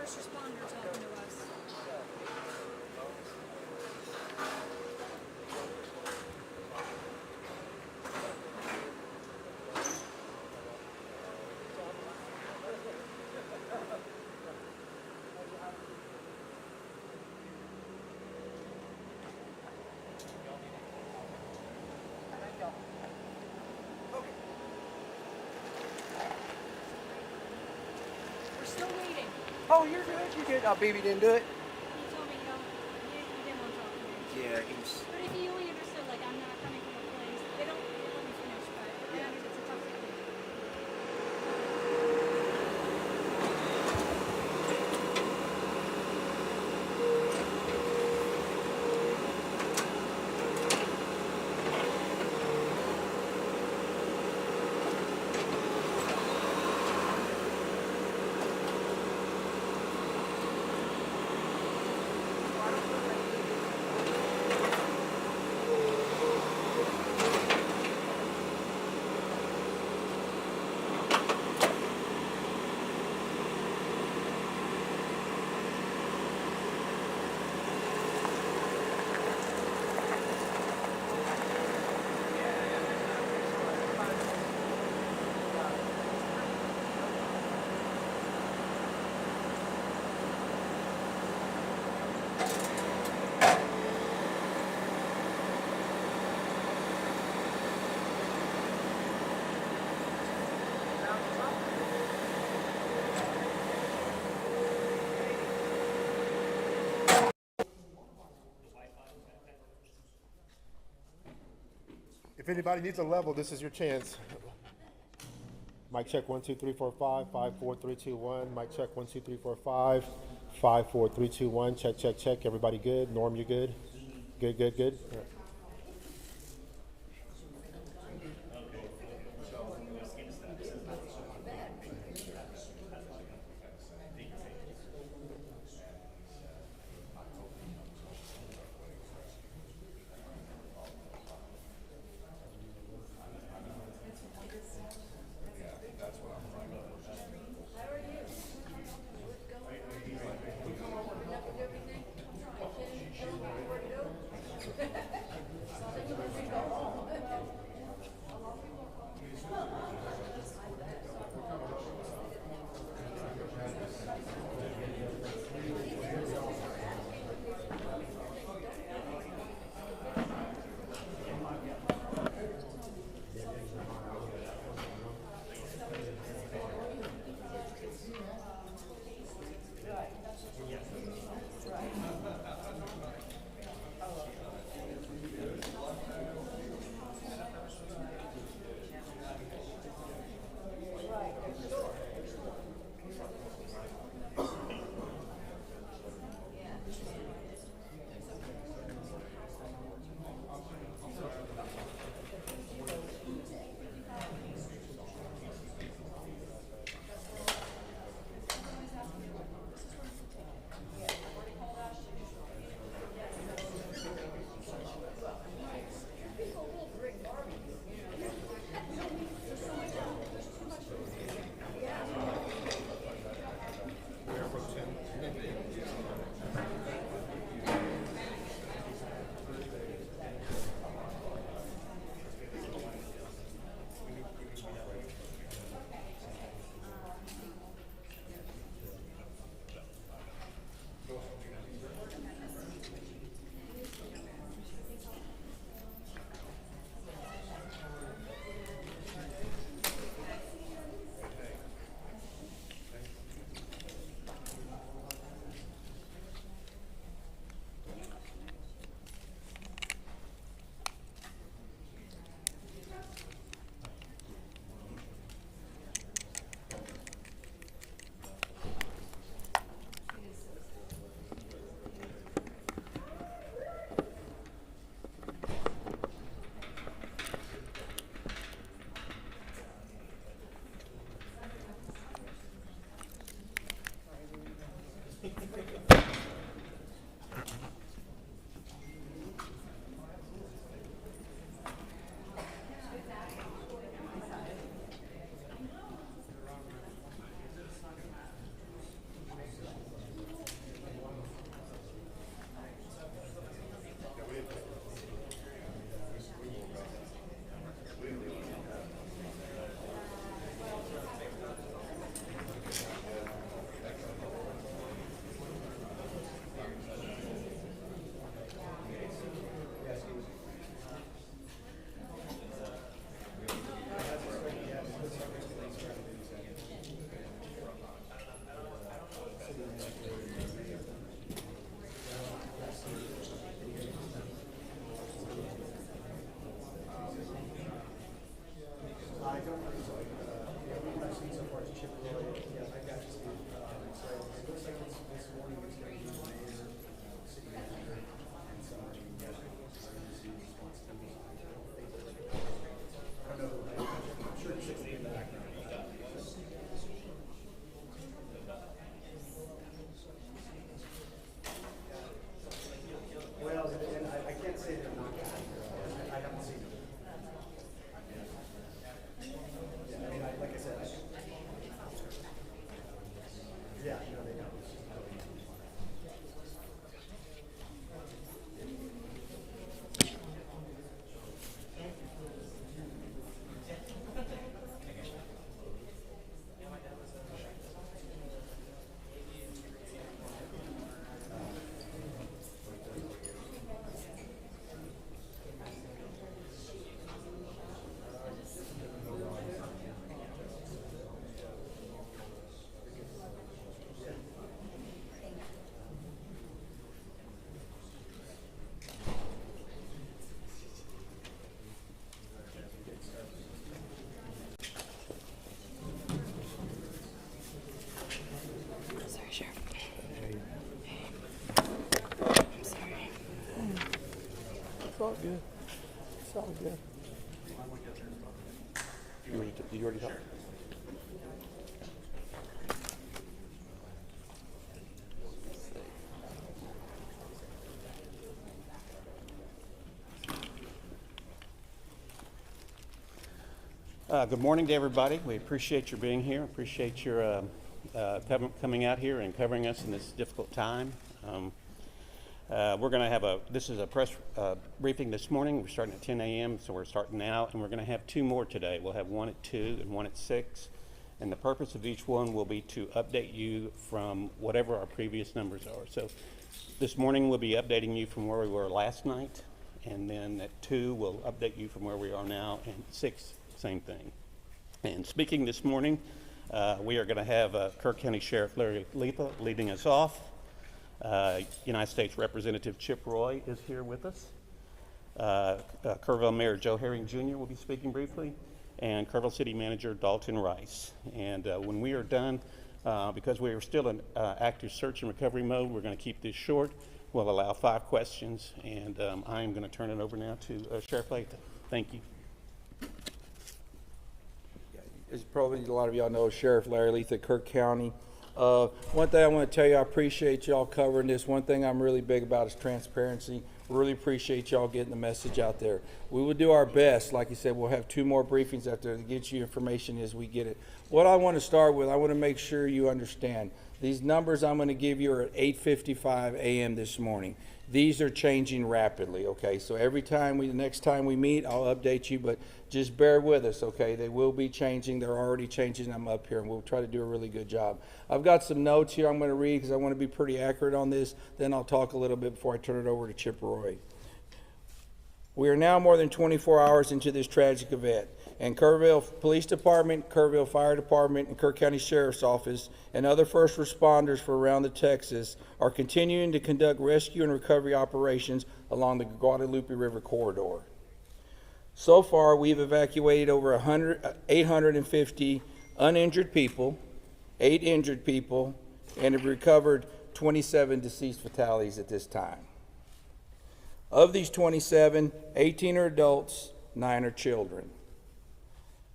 Responder talking to us. We're still waiting. Oh, you're good. You're good. Oh, baby didn't do it. He told me you didn't want to talk to me. Yeah, he's. But if you only understood, like, I'm not coming from a place, they don't let me finish, but I understand it's a tough situation. If anybody needs a level, this is your chance. Mic check 1 2 3 4 5 5 4 3 2 1. Mic check 1 2 3 4 5 5 4 3 2 1. Check check check. Everybody good? Norm, you good? Good good good. Yeah. good. It's all good. You already helped? Good morning to everybody. We appreciate your being here. Appreciate your coming out here and covering us in this difficult time. We're going to have this is a press briefing this morning. We're starting at 10 a.m., so we're starting now, and we're going to have two more today. We'll have one at 2 and one at 6, and the purpose of each one will be to update you from whatever our previous numbers are. So this morning we'll be updating you from where we were last night, and then at 2 we'll update you from where we are now, and 6 same thing. And speaking this morning, we are going to have Kerr County Sheriff Larry Letha leading us off. United States Representative Chip Roy is here with us. Kerrville Mayor Joe Herring Jr. will be speaking briefly, and Kerrville City Manager Dalton Rice. And when we are done, because we are still in active search and recovery mode, we're going to keep this short. We'll allow 5 questions, and I am going to turn it over now to Sheriff Letha. Thank you. As probably a lot of y'all know, Sheriff Larry Letha, Kerr County. One thing I want to tell you, I appreciate y'all covering this. One thing I'm really big about is transparency. Really appreciate y'all getting the message out there. We will do our best. Like you said, we'll have 2 more briefings after to get you information as we get it. What I want to start with, I want to make sure you understand. These numbers I'm going to give you are at 8:55 a.m. this morning. These are changing rapidly, okay? So every time the next time we meet, I'll update you, but just bear with us, okay? They will be changing. They're already changing. I'm up here, and we'll try to do a really good job. I've got some notes here I'm going to read because I want to be pretty accurate on this. Then I'll talk a little bit before I turn it over to Chip Roy. We are now more than 24 hours into this tragic event, and Kerrville Police Department, Kerrville Fire Department, and Kerr County Sheriff's Office, and other first responders from around the Texas are continuing to conduct rescue and recovery operations along the Guadalupe River corridor. So far, we've evacuated over 850 uninjured people, 8 injured people, and have recovered 27 deceased fatalities at this time. Of these 27, 18 are adults, 9 are children.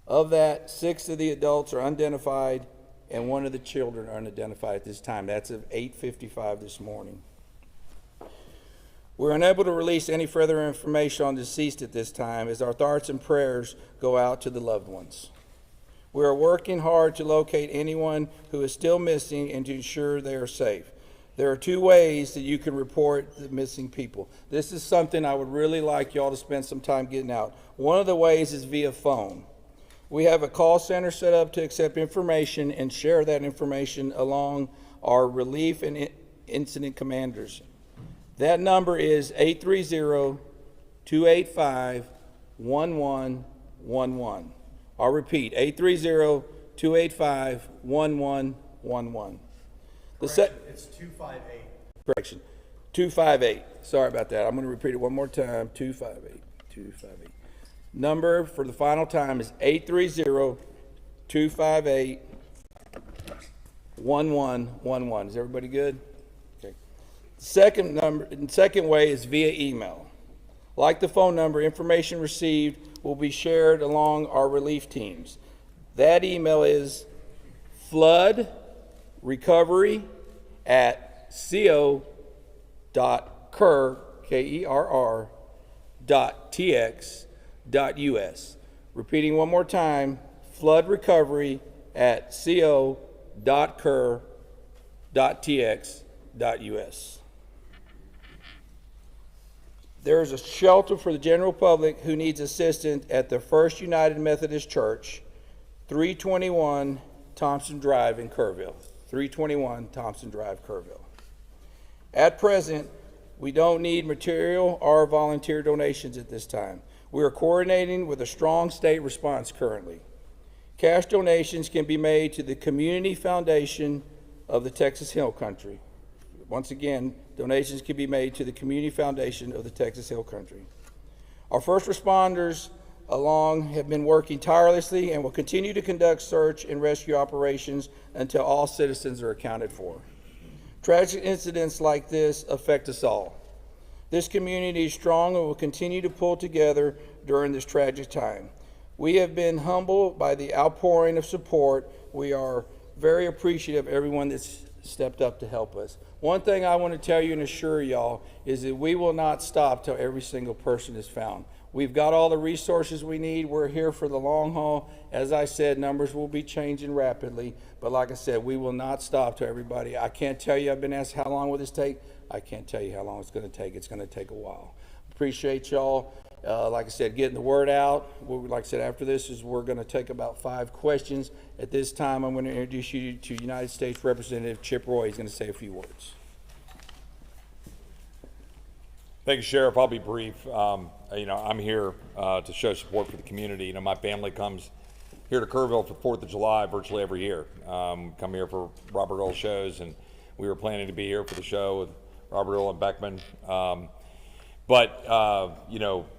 Of that, 6 of the adults are unidentified, and 1 of the children are unidentified at this time. That's at 8:55 this morning. We're unable to release any further information on deceased at this time, as our thoughts and prayers go out to the loved ones. We are working hard to locate anyone who is still missing and to ensure they are safe. There are 2 ways that you can report the missing people. This is something I would really like y'all to spend some time getting out. One of the ways is via phone. We have a call center set up to accept information and share that information along our relief and incident commanders. That number is 830-285-1111. I'll repeat, 830-285-1111. It's 258. Correction, 258. Sorry about that. I'm going to repeat it one more time. 258. Number for the final time is 830-258-1111. Is everybody good? Okay. The second way is via email. Like the phone number, information received will be shared along our relief teams. That email is floodrecovery@co.tx.us. Repeating one more time, floodrecovery@co.tx.us. There is a shelter for the general public who needs assistance at the First United Methodist Church, 321 Thompson Drive in Kerrville. 321 Thompson Drive, Kerrville. At present, we don't need material or volunteer donations at this time. We are coordinating with a strong state response currently. Cash donations can be made to the Community Foundation of the Texas Hill Country. Once again, donations can be made to the Community Foundation of the Texas Hill Country. Our first responders have been working tirelessly and will continue to conduct search and rescue operations until all citizens are accounted for. Tragic incidents like this affect us all. This community is strong and will continue to pull together during this tragic time. We have been humbled by the outpouring of support. We are very appreciative of everyone that's stepped up to help us. One thing I want to tell you and assure y'all is that we will not stop till every single person is found. We've got all the resources we need. We're here for the long haul. As I said, numbers will be changing rapidly. But like I said, we will not stop till everybody. I can't tell you, I've been asked how long will this take. I can't tell you how long it's going to take. It's going to take a while. Appreciate y'all. Like I said, getting the word out. Like I said, after this we're going to take about 5 questions. At this time, I'm going to introduce you to United States Representative Chip Roy. He's going to say a few words. Thank you, Sheriff. I'll be brief. I'm here to show support for the community. My family comes here to Kerrville for 4th of July virtually every year. Come here for Robert Earl shows, and we were planning to be here for the show with Robert Earl and Beckman.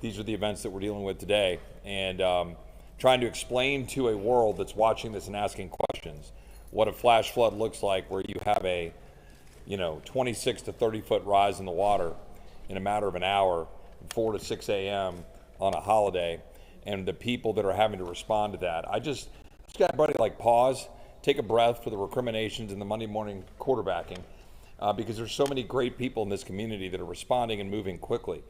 These are the events that we're dealing with today, and trying to explain to a world that's watching this and asking questions what a flash flood looks like, where you have a 26 to 30 foot rise in the water in a matter of an hour, 4 to 6 a.m. on a holiday, and the people that are having to respond to that. I just got everybody pause, take a breath for the recriminations and the Monday morning quarterbacking, because there's so many great people in this community that are responding and moving quickly.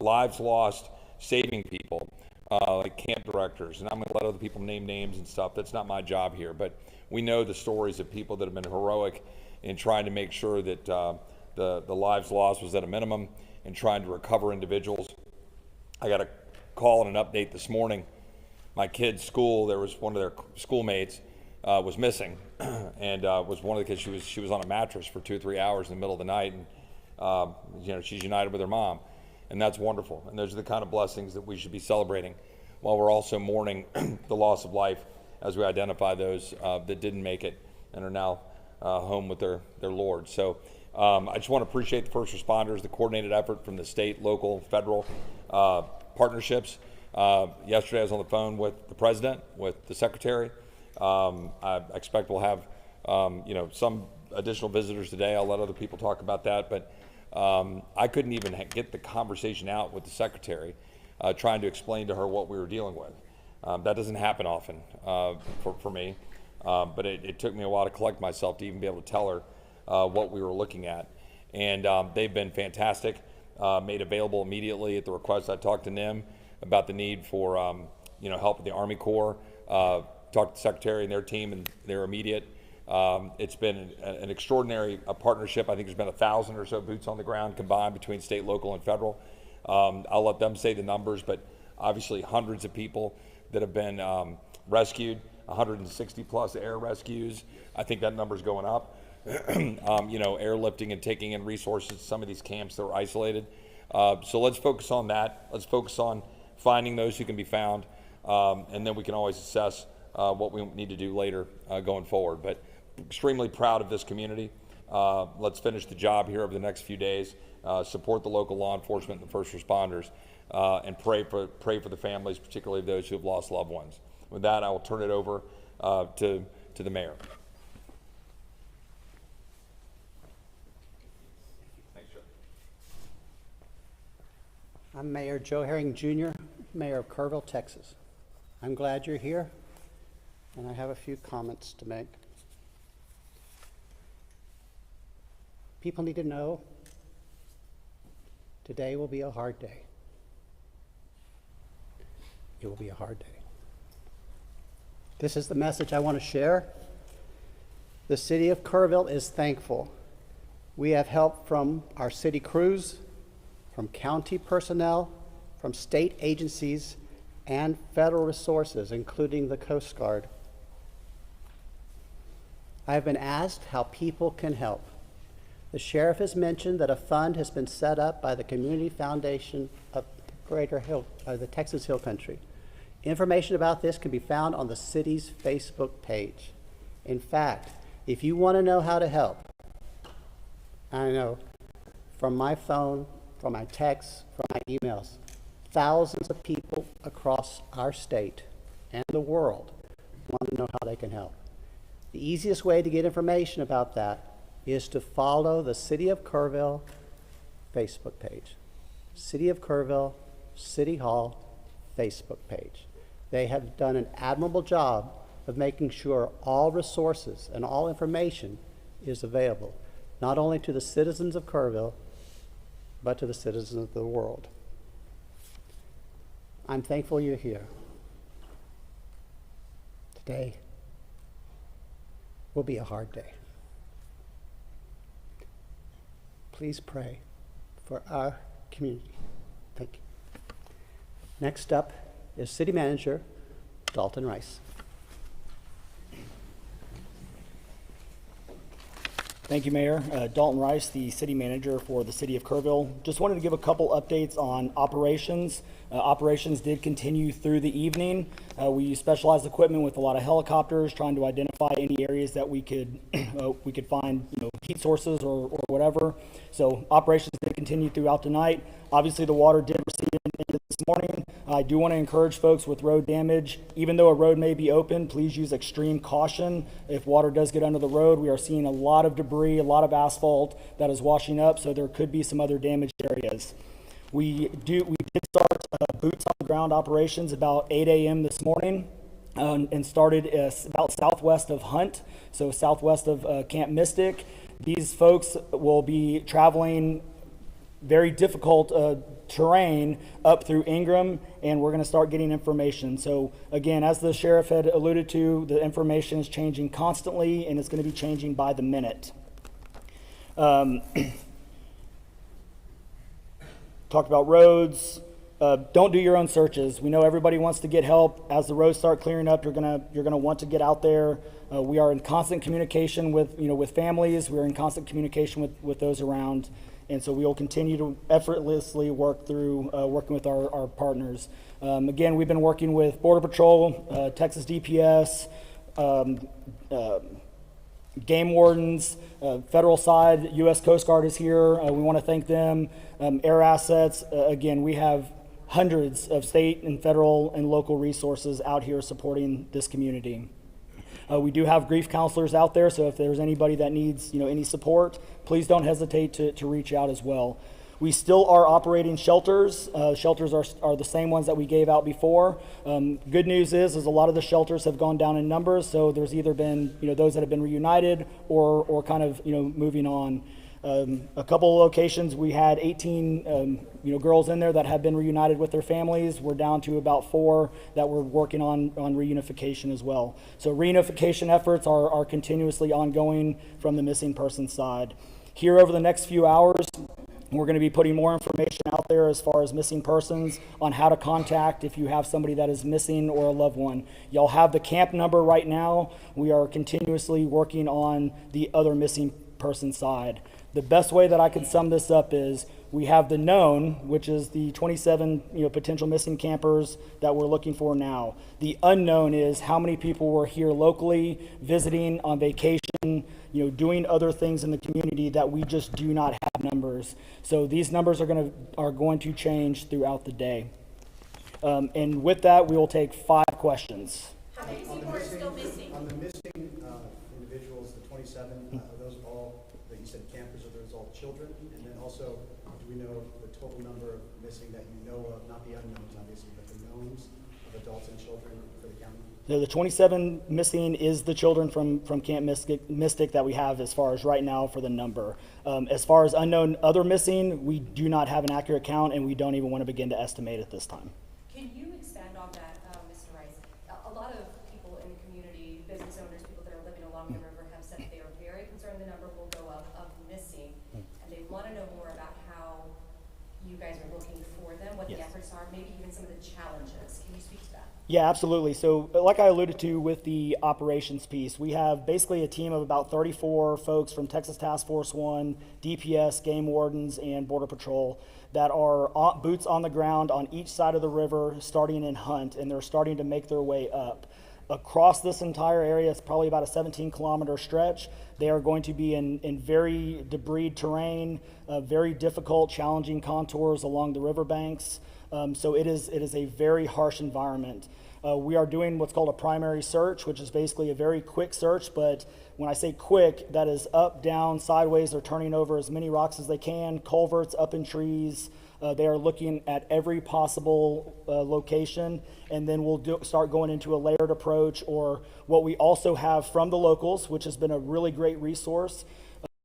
Lives lost, saving people, like camp directors, and I'm going to let other people name names and stuff. That's not my job here, but we know the stories of people that have been heroic in trying to make sure that the lives lost was at a minimum, and trying to recover individuals. I got a call and an update this morning. My kid's school, there was one of their schoolmates was missing, and was one of the kids. She was on a mattress for 2 or 3 hours in the middle of the night, and she's united with her mom, and that's wonderful. And those are the kind of blessings that we should be celebrating, while we're also mourning the loss of life as we identify those that didn't make it and are now home with their Lord. So I just want to appreciate the first responders, the coordinated effort from the state, local, federal partnerships. Yesterday I was on the phone with the president, with the secretary. I expect we'll have some additional visitors today. I'll let other people talk about that, but I couldn't even get the conversation out with the secretary, trying to explain to her what we were dealing with. That doesn't happen often for me, but it took me a while to collect myself to even be able to tell her what we were looking at. And they've been fantastic, made available immediately at the request. I talked to NIM about the need for help with the Army Corps, talked to the Secretary and their team, and they're immediate. It's been an extraordinary partnership. I think there's been 1,000 or so boots on the ground combined between state, local, and federal. I'll let them say the numbers, but obviously hundreds of people that have been rescued, 160 plus air rescues. I think that number's going up. Airlifting and taking in resources to some of these camps that are isolated. So let's focus on that. Let's focus on finding those who can be found, and then we can always assess what we need to do later going forward. But extremely proud of this community. Let's finish the job here over the next few days, support the local law enforcement and the first responders, and pray for the families, particularly those who have lost loved ones. With that, I will turn it over to the mayor. I'm Mayor Joe Herring Jr., Mayor of Kerrville, Texas. I'm glad you're here, and I have a few comments to make. People need to know today will be a hard day. It will be a hard day. This is the message I want to share. The city of Kerrville is thankful. We have help from our city crews, from county personnel, from state agencies, and federal resources, including the Coast Guard. I have been asked how people can help. The sheriff has mentioned that a fund has been set up by the Community Foundation of the Texas Hill Country. Information about this can be found on the city's Facebook page. In fact, if you want to know how to help, I know from my phone, from my texts, from my emails, thousands of people across our state and the world want to know how they can help. The easiest way to get information about that is to follow the City of Kerrville Facebook page. City of Kerrville, City Hall, Facebook page. They have done an admirable job of making sure all resources and all information is available, not only to the citizens of Kerrville, but to the citizens of the world. I'm thankful you're here. Today will be a hard day. Please pray for our community. Thank you. Next up is City Manager Dalton Rice. Thank you, Mayor. Dalton Rice, the City Manager for the City of Kerrville. Just wanted to give a couple updates on operations. Operations did continue through the evening. We used specialized equipment with a lot of helicopters trying to identify any areas that we could find heat sources or whatever. So operations did continue throughout the night. Obviously the water did recede into this morning. I do want to encourage folks with road damage, even though a road may be open, please use extreme caution. If water does get under the road, we are seeing a lot of debris, a lot of asphalt that is washing up, so there could be some other damaged areas. We did start boots on the ground operations about 8 a.m. this morning and started about southwest of Hunt, so southwest of Camp Mystic. These folks will be traveling very difficult terrain up through Ingram, and we're going to start getting information. So again, as the sheriff had alluded to, the information is changing constantly, and it's going to be changing by the minute. Talked about roads. Don't do your own searches. We know everybody wants to get help. As the roads start clearing up, you're gonna want to get out there. We are in constant communication with families. We're in constant communication with those around, and so we will continue to effortlessly work through working with our partners. Again, we've been working with Border Patrol, Texas DPS, game wardens, federal side, U.S. Coast Guard is here. We want to thank them. Air assets. Again, we have hundreds of state and federal and local resources out here supporting this community. We do have grief counselors out there, so if there's anybody that needs any support, please don't hesitate to reach out as well. We still are operating shelters. Shelters are the same ones that we gave out before. Good news is a lot of the shelters have gone down in numbers, so there's either been those that have been reunited or kind of moving on. A couple of locations we had 18 girls in there that have been reunited with their families. We're down to about 4 that we're working on reunification as well. So reunification efforts are continuously ongoing from the missing person side. Here over the next few hours, we're going to be putting more information out there as far as missing persons, on how to contact if you have somebody that is missing or a loved one. Y'all have the camp number right now. We are continuously working on the other missing person side. The best way that I can sum this up is we have the known, which is the 27 potential missing campers that we're looking for now. The unknown is how many people were here locally, visiting, on vacation, doing other things in the community that we just do not have numbers. So these numbers are going to change throughout the day. And with that, we will take 5 questions. How many people are still missing? On the missing individuals, the 27, are those all, that you said campers, are those all children? And then also, do we know the total number of missing that you know of, not the unknowns obviously, but the knowns of adults and children for the county? The 27 missing is the children from Camp Mystic that we have as far as right now for the number. As far as unknown other missing, we do not have an accurate count, and we don't even want to begin to estimate at this time. Can you expand on that, Mr. Rice? A lot of people in the community, business owners, people that are living along the river have said they are very concerned the number will go up of missing, and they want to know more about how you guys are looking for them, what the efforts are, maybe even some of the challenges. Can you speak to that? Yeah, absolutely. So like I alluded to with the operations piece, we have basically a team of about 34 folks from Texas Task Force 1, DPS, game wardens, and Border Patrol that are boots on the ground on each side of the river, starting in Hunt, and they're starting to make their way up. Across this entire area, it's probably about a 17-kilometer stretch. They are going to be in very debris terrain, very difficult, challenging contours along the riverbanks. So it is a very harsh environment. We are doing what's called a primary search, which is basically a very quick search, but when I say quick, that is up, down, sideways. They're turning over as many rocks as they can, culverts up in trees. They are looking at every possible location, and then we'll start going into a layered approach, or what we also have from the locals, which has been a really great resource.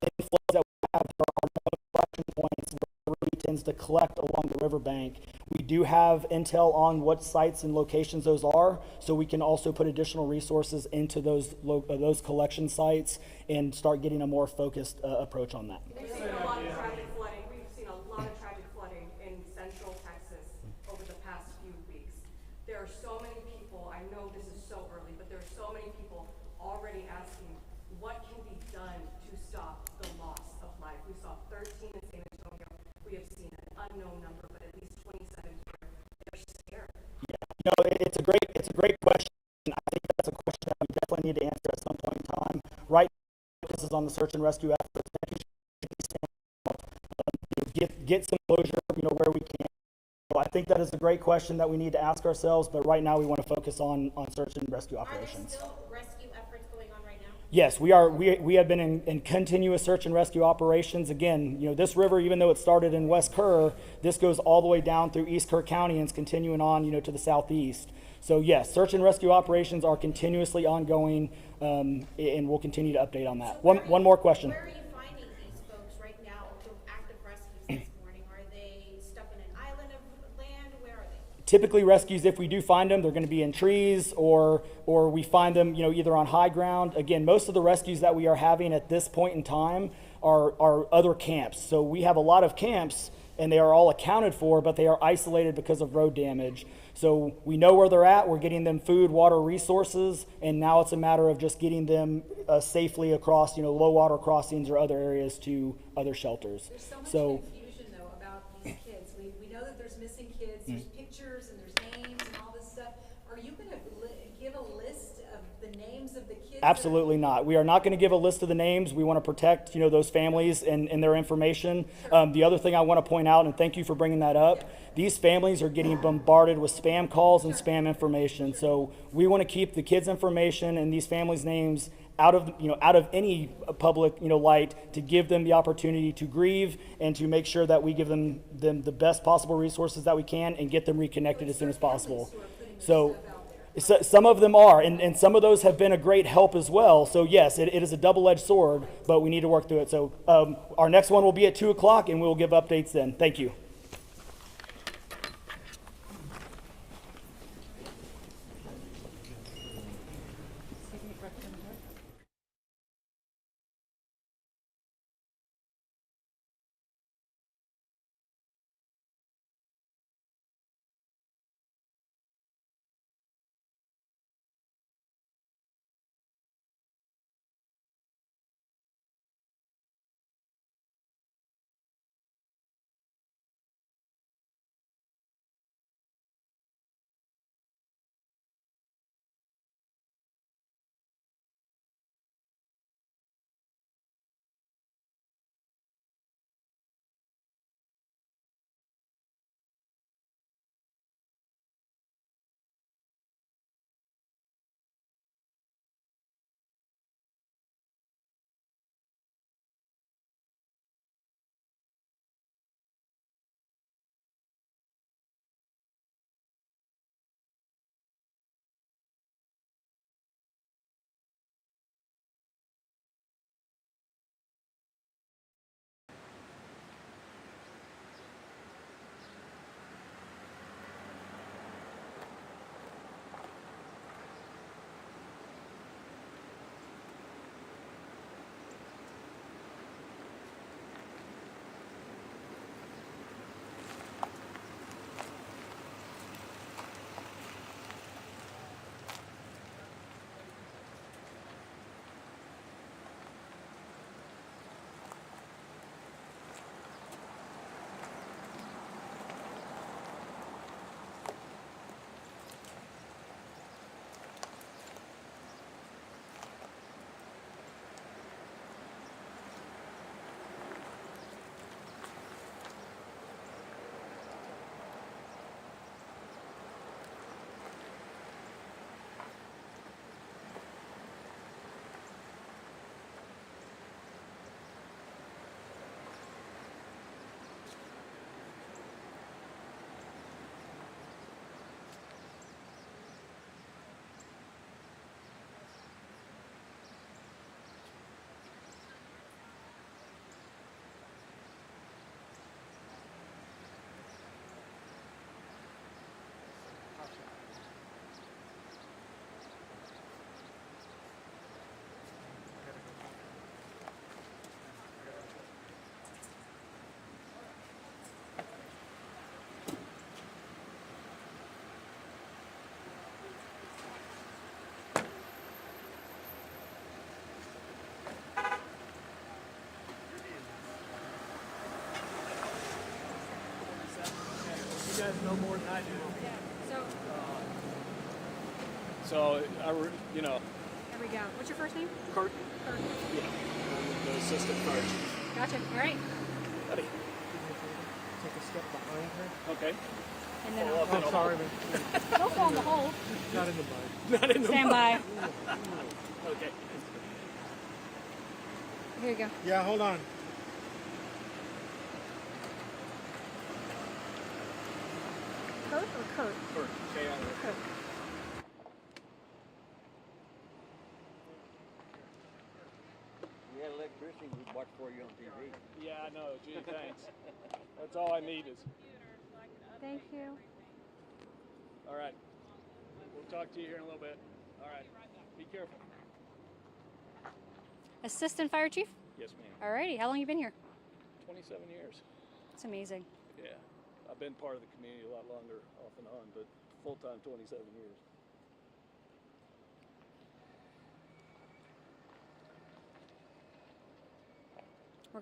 Any floods that we have, there are no collection points where it really tends to collect along the riverbank. We do have intel on what sites and locations those are, so we can also put additional resources into those collection sites and start getting a more focused approach on that. We've seen a lot of tragic flooding. We've seen a lot of tragic flooding in central Texas over the past few weeks. There are so many people, I know this is so early, but there are so many people already asking what can be done to stop the loss of life. We saw 13 in San Antonio. We have seen an unknown number, but at least 27 here. They're scared. Yeah, it's a great question. I think that's a question that we definitely need to answer at some point in time. Right now, this is on the search and rescue efforts. Get some closure, where we can. So I think that is a great question that we need to ask ourselves, but right now we want to focus on search and rescue operations. Are there still rescue efforts going on right now? Yes, we are. We have been in continuous search and rescue operations. Again, this river, even though it started in West Kerr, this goes all the way down through East Kerr County and is continuing on, to the southeast. So yes, search and rescue operations are continuously ongoing, and we'll continue to update on that. So One more question. Where are you finding these folks right now, the active rescues this morning? Are they stuck in an island of land? Where are they? Typically rescues, if we do find them, they're going to be in trees, or we find them, either on high ground. Again, most of the rescues that we are having at this point in time are other camps. So we have a lot of camps, and they are all accounted for, but they are isolated because of road damage. So we know where they're at. We're getting them food, water, resources, and now it's a matter of just getting them safely across, low water crossings or other areas to other shelters. There's so much confusion, though, about these kids. We know that there's missing kids, there's pictures, and there's names and all this stuff. Are you going to give a list of the names of the kids? Absolutely not. We are not going to give a list of the names. We want to protect, those families and their information. The other thing I want to point out, and thank you for bringing that up, these families are getting bombarded with spam calls and spam information. So we want to keep the kids' information and these families' names out of any public, light, to give them the opportunity to grieve and to make sure that we give them the best possible resources that we can and get them reconnected as soon as possible. So some of them are, and some of those have been a great help as well. So yes, it is a double-edged sword, but we need to work through it. So our next one will be at 2 o'clock, and we'll give updates then. Thank you. has no more than I do. Yeah. So you know, There we go. What's your first name? Kurt. Kurt. Yeah, I'm the assistant fire chief. Gotcha. All right. Buddy. Take a step behind her. Okay. And then Fall up in a sorry, hole. man. Don't fall in the hole. Not in the mud. Not in the Stand mud. by. Okay. Here you go. Yeah, hold on. Kurt or Kurt? Kurt. Kurt. We had electricity, we'd watch for you on TV. Yeah, I know. Gee, thanks. That's all I need is. Thank you. All right. We'll talk to you here in a little bit. All right. Be careful. Assistant Fire Chief? Yes, ma'am. All righty. How long you been here? 27 years. It's amazing. Yeah. I've been part of the community a lot longer, off and on, but full-time 27 years.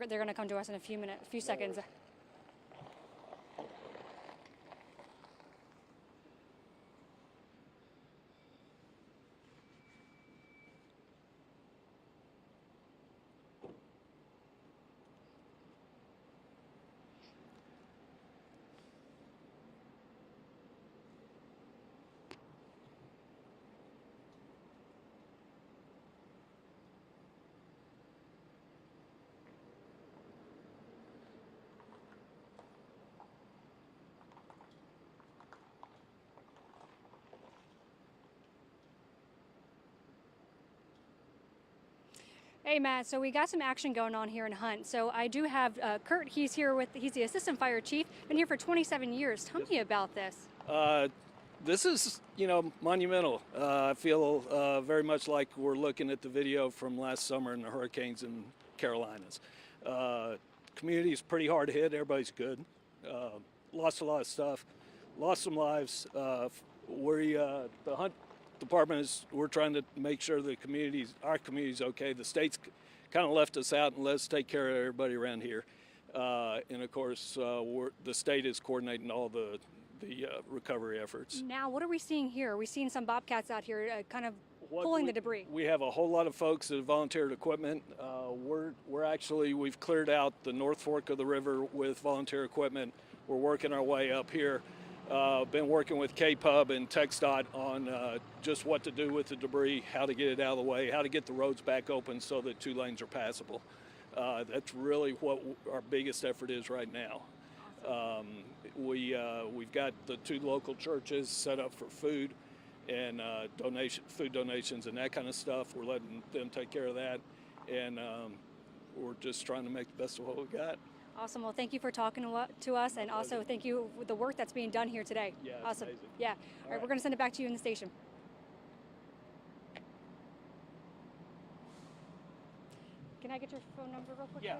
They're going to come to us in a few seconds. Hey Matt, so we got some action going on here in Hunt. So I do have Kurt, he's the assistant fire chief, been here for 27 years. Tell me about this. This is, monumental. I feel very much like we're looking at the video from last summer in the hurricanes in Carolinas. Community is pretty hard hit. Everybody's good. Lost a lot of stuff. Lost some lives. The Hunt Department we're trying to make sure our community's okay. The state's kind of left us out and let us take care of everybody around here. And of course, the state is coordinating all the recovery efforts. Now, what are we seeing here? Are we seeing some bobcats out here kind of pulling the debris? We have a whole lot of folks that have volunteered equipment. We've cleared out the North Fork of the river with volunteer equipment. We're working our way up here. Been working with KPUB and TxDOT on just what to do with the debris, how to get it out of the way, how to get the roads back open so that 2 lanes are passable. That's really what our biggest effort is right now. We've got the 2 local churches set up for food and food donations and that kind of stuff. We're letting them take care of that, and we're just trying to make the best of what we got. Awesome. Well, thank you for talking to us, and also thank you for the work that's being done here today. Yeah, it's awesome. amazing. Yeah. All right, we're going to send it back to you in the station. Can I get your phone number real quickly? Yeah.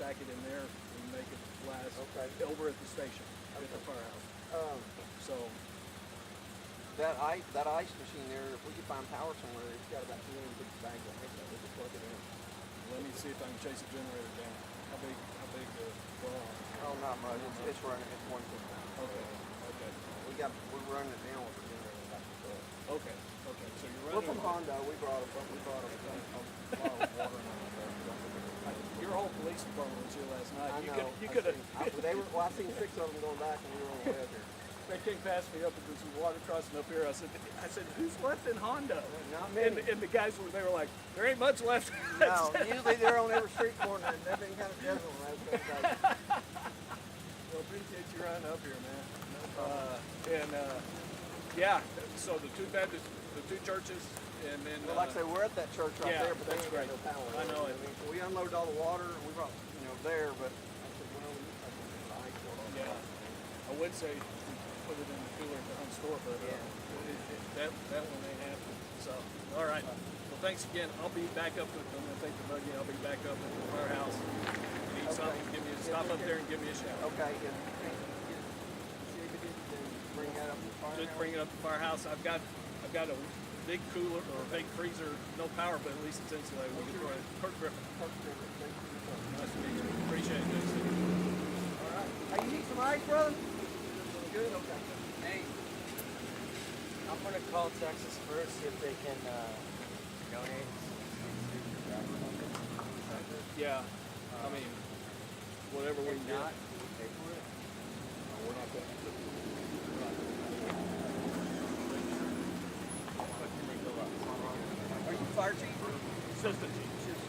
stack it in there and make it last over at the station at the firehouse. So that ice machine there, if we could find power somewhere, it's got about 250 bags of ice. We could plug it in. let me see if I can chase the generator down. How big well, Oh, not much. It's running. It's 150. Okay. We're running it now with the generator back and forth. Okay. So you're running. We're from Honda. We brought a bottle of water in. Your whole police department was here last night. I know. You could have. I seen 6 of them going back, and we were on the way up here. They came past me up at this water crossing up here. I said, who's left in Hondo? Not many. And the guys they were like, there ain't much left. No, usually they're on every street corner, and they've been kind of desperate when those days. Well, appreciate you running up here, man. So the two Baptist, the two churches, and then Well, like I say, we're at that church right there, but they that's ain't got great. no power. I know it. So we unloaded all the water, and we brought, there, but I said, we need something for the ice water. Yeah, I would say put it in the cooler at the Hunt store, but that one ain't happening. So, all right. Well, thanks again. I'll be back up with them. I think the buggy. I'll be back up at the firehouse. Need something? Stop up there and give me a shout. Okay. Bring that up to the firehouse. Just bring it up to the firehouse. I've got a big cooler or a big freezer. No power, but at least it's insulated. We can throw it. Kirk Griffin. Nice to meet you. Appreciate it. All right. Hey, you need some ice, brother? Good? Okay. Hey, I'm going to call Texas first, see if they can donate. Yeah, I mean, whatever we can get. Pay for it? We're not going to. Are you fire chief? Assistant chief.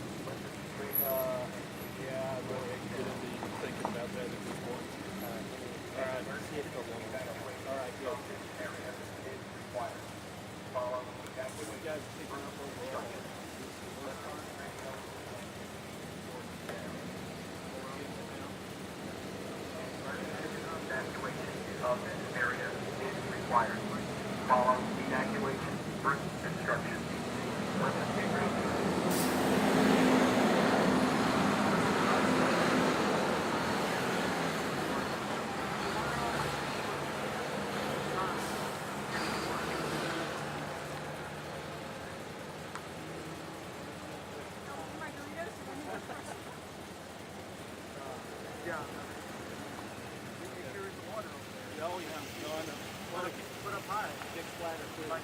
Yeah, I really hate to get into thinking about that at this point. All right. See if they'll donate. All right, good. You guys picking up overall? Evacuation of this area is required. Follow evacuation route instructions. Oh, yeah. No, I know. Well, put up high. Big splatter, too. Yeah.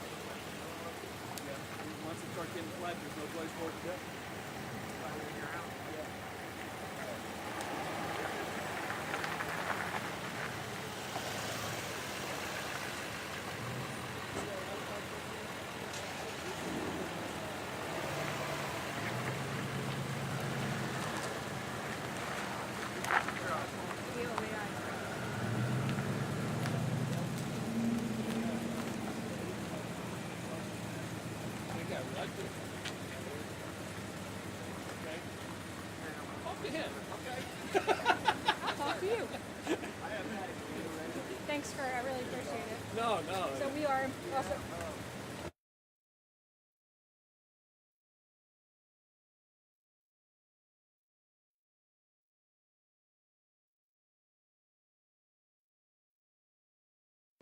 Once it starts getting flat, there's no place for it to go. Talk to him. Okay. I'll talk to you. Thanks, Kurt. I really appreciate it. No. So we are also.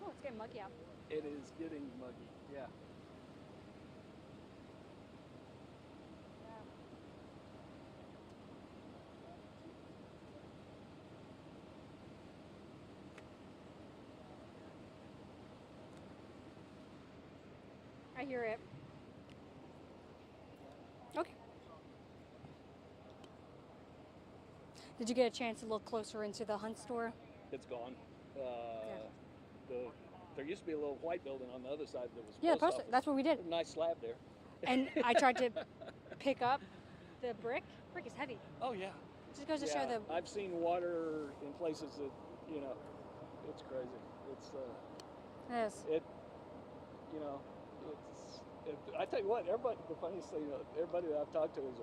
Oh, it's getting muggy out. It is getting muggy. Yeah. I hear it. Okay. Did you get a chance to look closer into the Hunt store? It's gone. There used to be a little white building on the other side that was Yeah, post office. that's what we did. A nice slab there. And I tried to pick up the brick. Brick is heavy. Oh, yeah. Just goes to show the. I've seen water in places that, it's crazy. It's, Yes. I tell you what, everybody, the funniest thing, everybody that I've talked to is,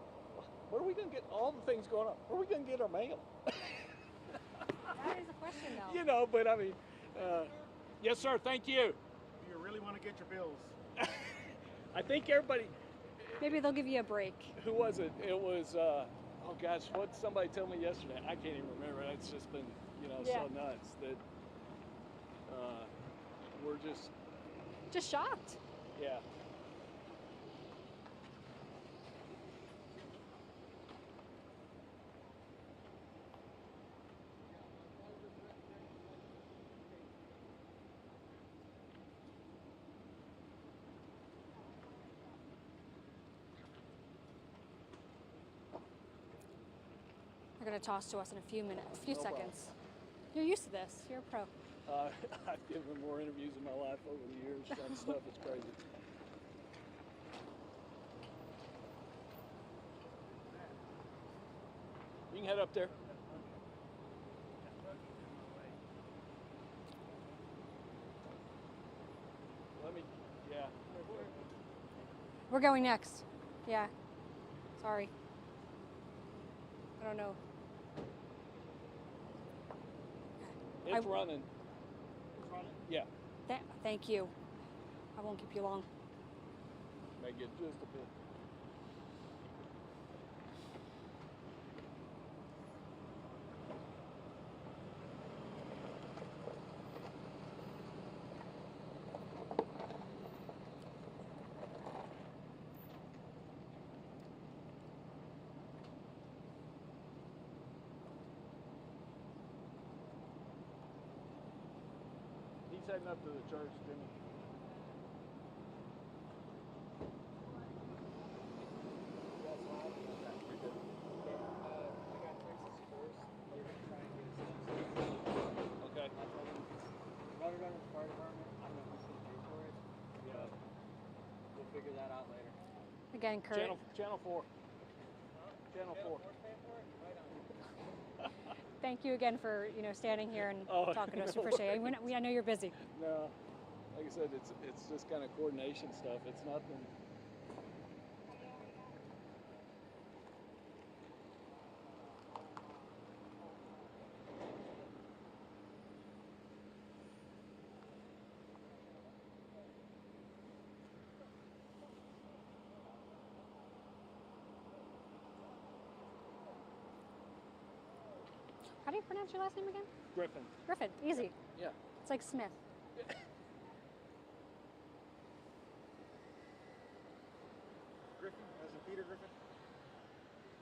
where are we going to get all the things going on? Where are we going to get our mail? That is a question, though. But I mean, yes, sir, thank you. You really want to get your bills. I think everybody. Maybe they'll give you a break. Who was it? It was Oh gosh, what did somebody tell me yesterday? I can't even remember. It's just been, so nuts that we're Just shocked. yeah. They're going to toss to us in a few minutes, a few No seconds. You're used to this. You're a pro. I've given more interviews in my life over the years on stuff. It's crazy. You can head up there. Yeah. We're going next. Yeah. Sorry. I don't know. It's running. Yeah. Thank you. I won't keep you long. May get just a bit. He's heading up to the church, Jimmy. Okay. Water gun, fire department, I don't know who's gonna pay for it. Yeah. We'll figure that out later. Again, Kurt. Channel 4. Channel 4. Thank you again for standing here and talking to us. We No appreciate it. worries. I know you're busy. No, like I said, it's just kind of coordination stuff. It's nothing. How do you pronounce your last name again? Griffin. Griffin. Easy. Yeah. It's like Smith. Griffin, as in Peter Griffin?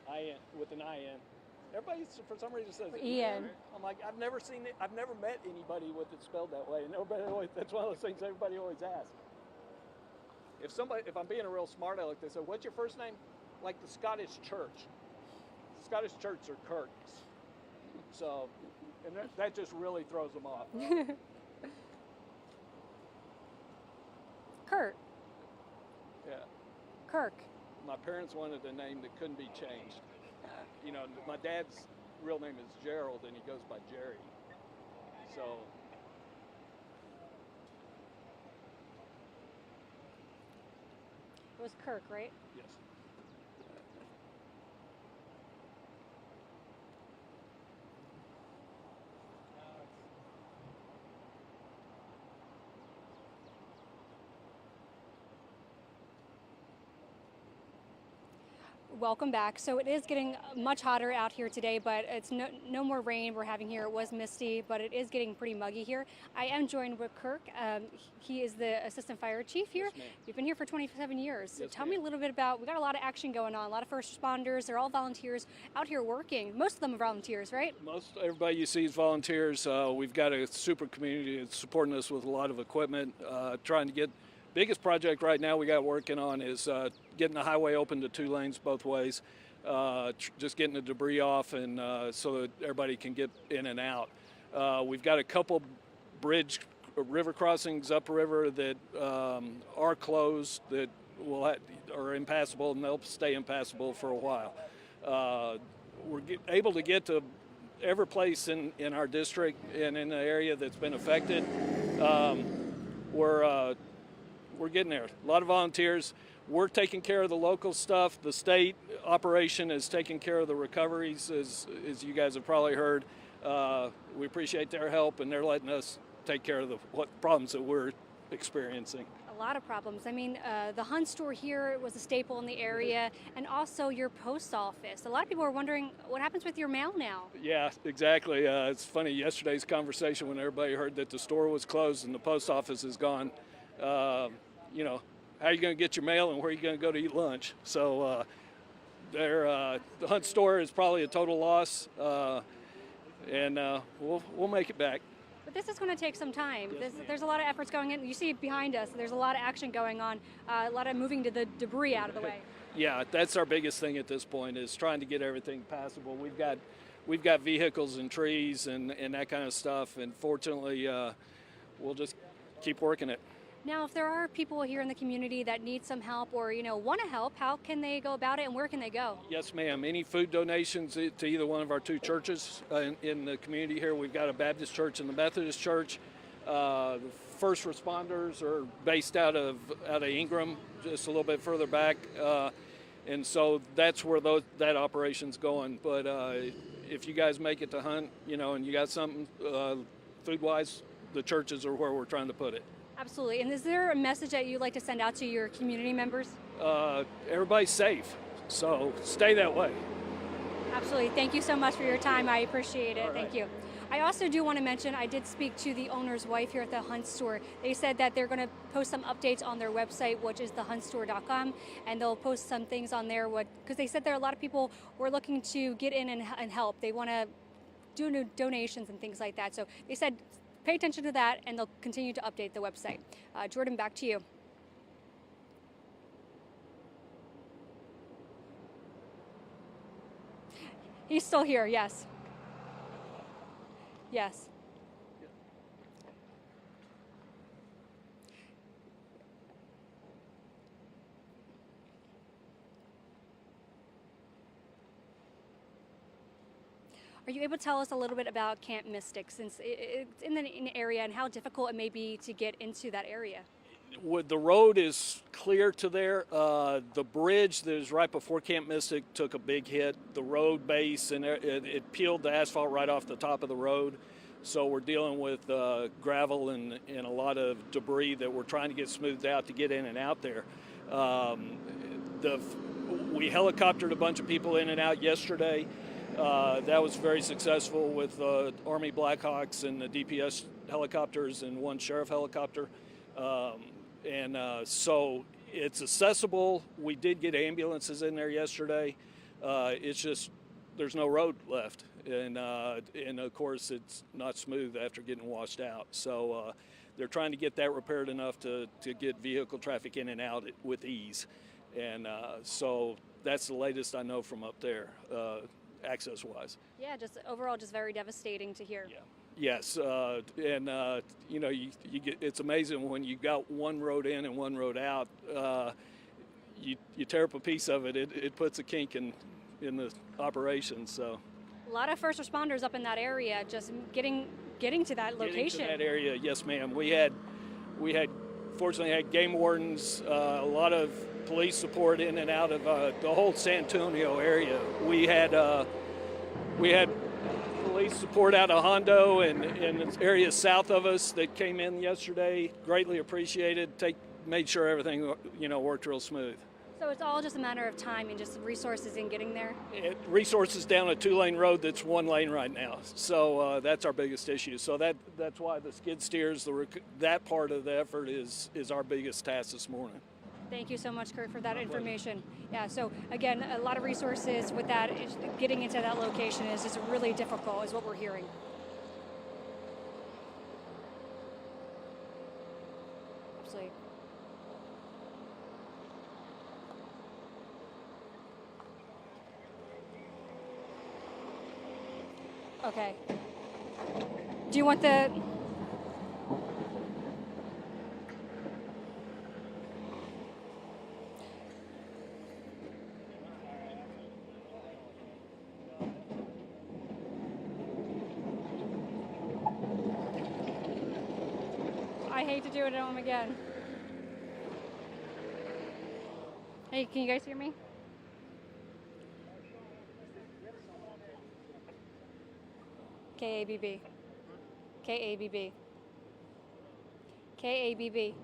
IN with an IN. Everybody for some reason says Ian. I'm like, I've never met anybody with it spelled that way, and that's one of those things everybody always asks. If I'm being a real smart aleck, they say, "What's your first name?" Like the Scottish Church. Scottish Church are Kirks. So, and that just really throws them off. Kurt. Yeah. Kirk. My parents wanted a name that couldn't be changed. My dad's real name is Gerald, and he goes by Jerry. So. It was Kirk, right? Yes. Welcome back. So it is getting much hotter out here today, but it's no more rain we're having here. It was misty, but it is getting pretty muggy here. I am joined with Kirk. He is the assistant fire chief here. Yes, You've been here for 27 years. So Yes, tell me a little bit about, we got a lot of action going on, a lot of first responders. They're all volunteers out here working. Most of them are volunteers, right? Most everybody you see is volunteers. We've got a super community that's supporting us with a lot of equipment, trying to get. Biggest project right now we got working on is getting the highway open to 2 lanes both ways, just getting the debris off and so that everybody can get in and out. We've got a couple river crossings upriver that are closed that are impassable, and they'll stay impassable for a while. We're able to get to every place in our district and in the area that's been affected. We're getting there. A lot of volunteers. We're taking care of the local stuff. The state operation is taking care of the recoveries, as you guys have probably heard. We appreciate their help, and they're letting us take care of what problems that we're experiencing. A lot of problems. I mean, the Hunt store here was a staple in the area, and also your post office. A lot of people are wondering what happens with your mail now. Yeah, exactly. It's funny, yesterday's conversation when everybody heard that the store was closed and the post office is gone, you know, how are you going to get your mail and where are you going to go to eat lunch? So the Hunt store is probably a total loss, and we'll make it back. But this is going to take some time. There's a lot of efforts going in. You see behind us, there's a lot of action going on, a lot of moving the debris out of the way. Yeah, that's our biggest thing at this point is trying to get everything passable. We've got vehicles and trees and that kind of stuff, and fortunately, we'll just keep working it. Now, if there are people here in the community that need some help or, want to help, how can they go about it and where can they go? Yes, ma'am. Any food donations to either one of our two churches in the community here. We've got a Baptist church and the Methodist church. The first responders are based out of Ingram, just a little bit further back. And so that's where that operation's going. But if you guys make it to Hunt, and you got something food-wise, the churches are where we're trying to put it. Absolutely. And is there a message that you'd like to send out to your community members? Everybody's safe, so stay that way. Absolutely. Thank you so much for your time. I appreciate it. All right. Thank you. I also do want to mention, I did speak to the owner's wife here at the Hunt store. They said that they're going to post some updates on their website, which is thehuntstore.com, and they'll post some things on there because they said there are a lot of people who are looking to get in and help. They want to do new donations and things like that. So they said pay attention to that, and they'll continue to update the website. Jordan, back to you. He's still here, yes. Yes. Are you able to tell us a little bit about Camp Mystic, since it's in the area, and how difficult it may be to get into that area? The road is clear to there. The bridge that is right before Camp Mystic took a big hit. The road base, and it peeled the asphalt right off the top of the road. So we're dealing with gravel and a lot of debris that we're trying to get smoothed out to get in and out there. We helicoptered a bunch of people in and out yesterday. That was very successful with Army Blackhawks and the DPS helicopters and one sheriff helicopter. So it's accessible. We did get ambulances in there yesterday. It's just there's no road left. And of course, it's not smooth after getting washed out. So they're trying to get that repaired enough to get vehicle traffic in and out with ease. And so that's the latest I know from up there. Access-wise. Yeah, just overall, just very devastating to hear. Yeah. Yes, you get. It's amazing when you got one road in and one road out. You tear up a piece of it, it puts a kink in the operation. So. A lot of first responders up in that area, just getting to that location. Getting to that area, yes, ma'am. We had fortunately had game wardens, a lot of police support in and out of the whole San Antonio area. We had police support out of Hondo and the areas south of us that came in yesterday. Greatly appreciated. Made sure everything worked real smooth. So it's all just a matter of time and just resources in getting there? Resources down a 2-lane road that's 1 lane right now. So that's our biggest issue. So that's why the skid steers, that part of the effort is our biggest task this morning. Thank you so much, Kurt, for that information. Yeah, so again, a lot of resources with that. Getting into that location is just really difficult, is what we're hearing. Absolutely. Okay. Do you want the... I hate to do it at home again. Hey, can you guys hear me? K-A-B-B. K-A-B-B. K-A-B-B.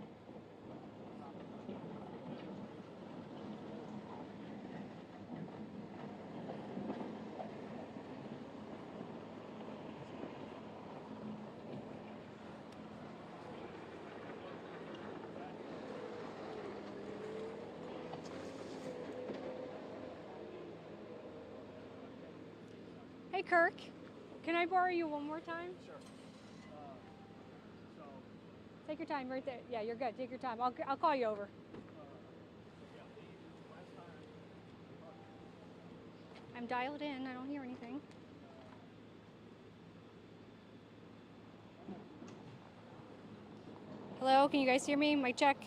Kirk, can I borrow you one more time? Sure. Take your time right there. Yeah, you're good. Take your time. I'll call you over. I'm dialed in. I don't hear anything. Hello, can you guys hear me? Mic check.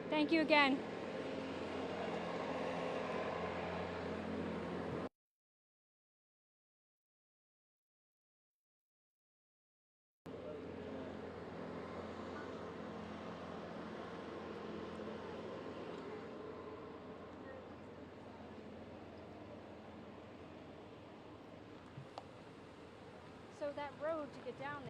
Thank you again. So that road to get down there.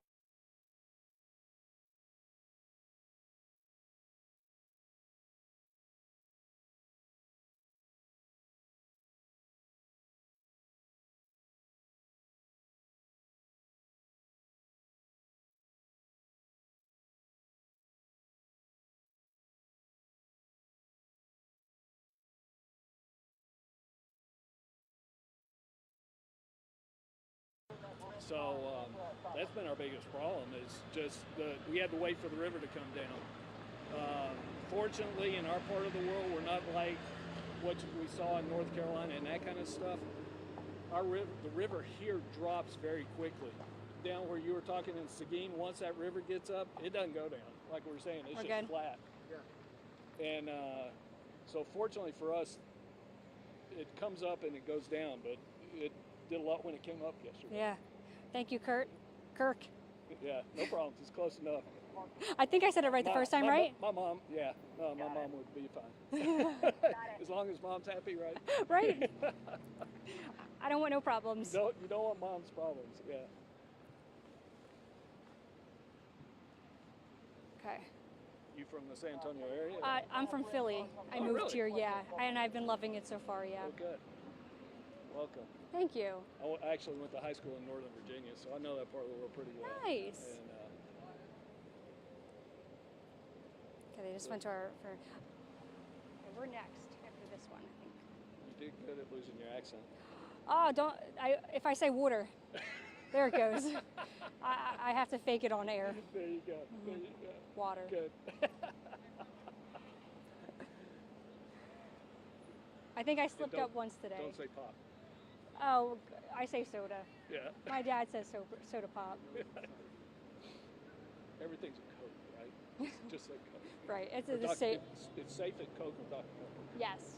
So that's been our biggest problem is just we had to wait for the river to come down. Fortunately, in our part of the world, we're not like what we saw in North Carolina and that kind of stuff. The river here drops very quickly. Down where you were talking in Seguin, once that river gets up, it doesn't go down. Like we were saying, it's just good. flat. Yeah. And so fortunately for us, it comes up and it goes down, but it did a lot when it came up yesterday. Yeah. Thank you, Kirk. Yeah, no problem. It's close enough. I think I said it right the first time, right? My mom, yeah. No, my mom would be fine. As long as mom's happy, right? Right. I don't want no problems. You don't want mom's problems, yeah. Okay. You from the San Antonio area? I'm from Philly. I moved really? here, yeah. And I've been loving it so far, yeah. Oh, good. Welcome. Thank you. I actually went to high school in Northern Virginia, so I know that part of the world pretty well. Nice. And, Okay, they just went to our. Okay, we're next after this one, I think. you did good at losing your accent. Oh, if I say water, there it goes. I have to fake it on air. There you go. There you go. Water. Good. I think I slipped up once today. Don't say pop. Oh, I say soda. Yeah. My dad says soda pop. Everything's a Coke, right? Just like Coke. Right. It's Or the same. It's safe at Coke or Dr. Pepper. Yes.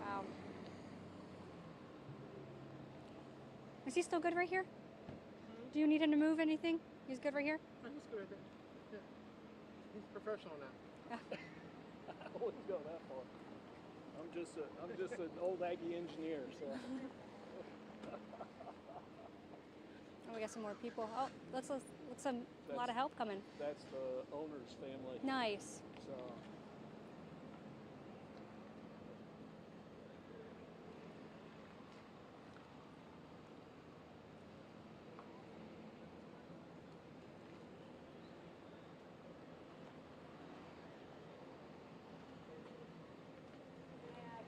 Wow. Is he still good right here? Do you need him to move anything? He's good right here? He's good right there. Yeah. He's professional now. I wouldn't go that far. I'm just an old Aggie engineer, so. Oh, we got some more people. Oh, looks a lot of help coming. That's the owner's family. Nice. So.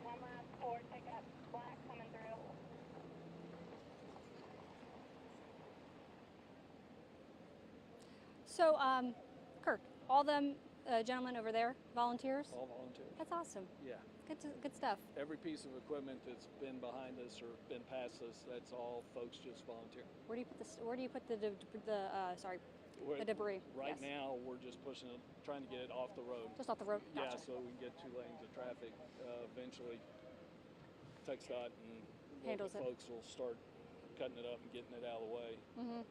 One last Ford pickup, black coming through. So, Kirk, all them gentlemen over there, volunteers? All volunteers. That's awesome. Yeah. Good stuff. Every piece of equipment that's been behind us or been past us, that's all folks just volunteer. Where do you put the debris? Right Yes. now, we're just pushing it, trying to get it off the road. Just off the road? Yeah, Gotcha. so we can get 2 lanes of traffic. Eventually, TxDOT and local Handles it. folks will start cutting it up and getting it out of the way. Mm-hmm.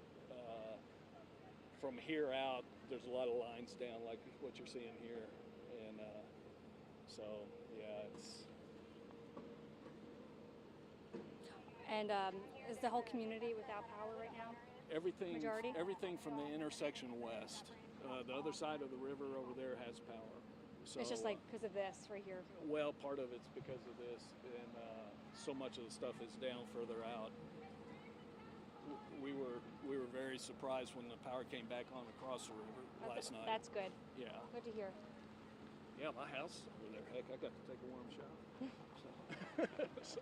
From here out, there's a lot of lines down like what you're seeing here. And so, yeah, it's... And is the whole community without power right now? Majority? Everything from the intersection west. The other side of the river over there has power. So, It's just like because of this right here. well, part of it's because of this, and so much of the stuff is down further out. We were very surprised when the power came back on across the river last night. That's good. Yeah. Good to hear. Yeah, my house is over there. Heck, I got to take a warm shower. So,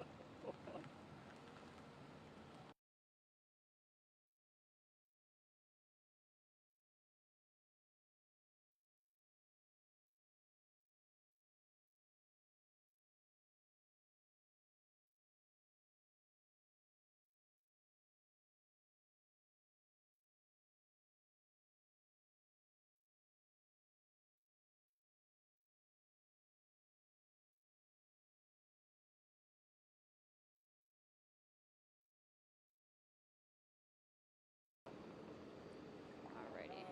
Alrighty.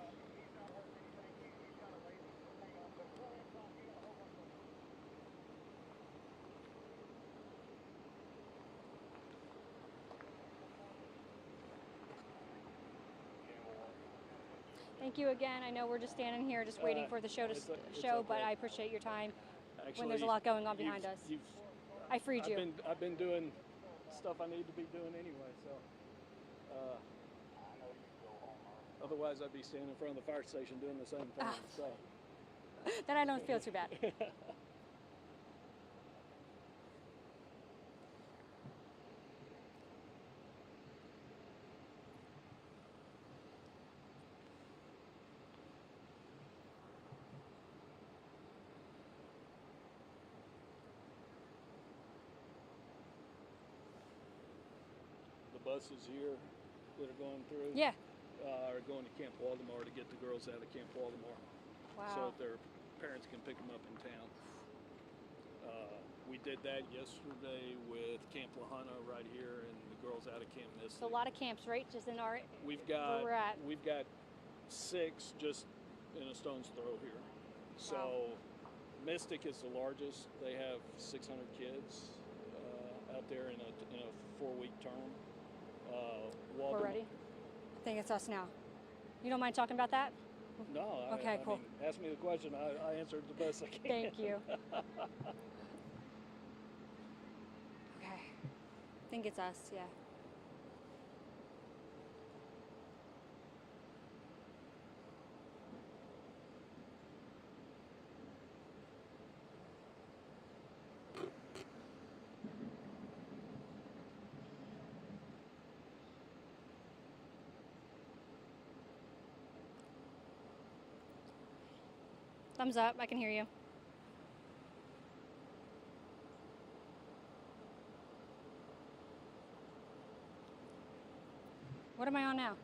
Thank you again. I know we're just standing here just waiting for the show to show, but I appreciate your time when there's a lot going on behind us. I freed you. I've been doing stuff I need to be doing anyway, so otherwise I'd be standing in front of the fire station doing the same thing. So Then I don't feel too bad. the buses here that are going through, Yeah. Are going to Camp Waldemar to get the girls out of Camp Waldemar, so Wow. that their parents can pick them up in town. We did that yesterday with Camp Lahana right here, and the girls out of Camp Mystic. So a lot of camps, right? Just in our We've where we're at. got 6 just in a stone's throw here. So Mystic is the largest. They have 600 kids out there in a 4-week term. We're ready. I think it's us now. You don't mind talking about that? No. Okay, cool. I mean, ask me the question. I answered the best I can. Thank you. Okay. I think it's us, yeah. Thumbs up, I can hear you. What am I on now?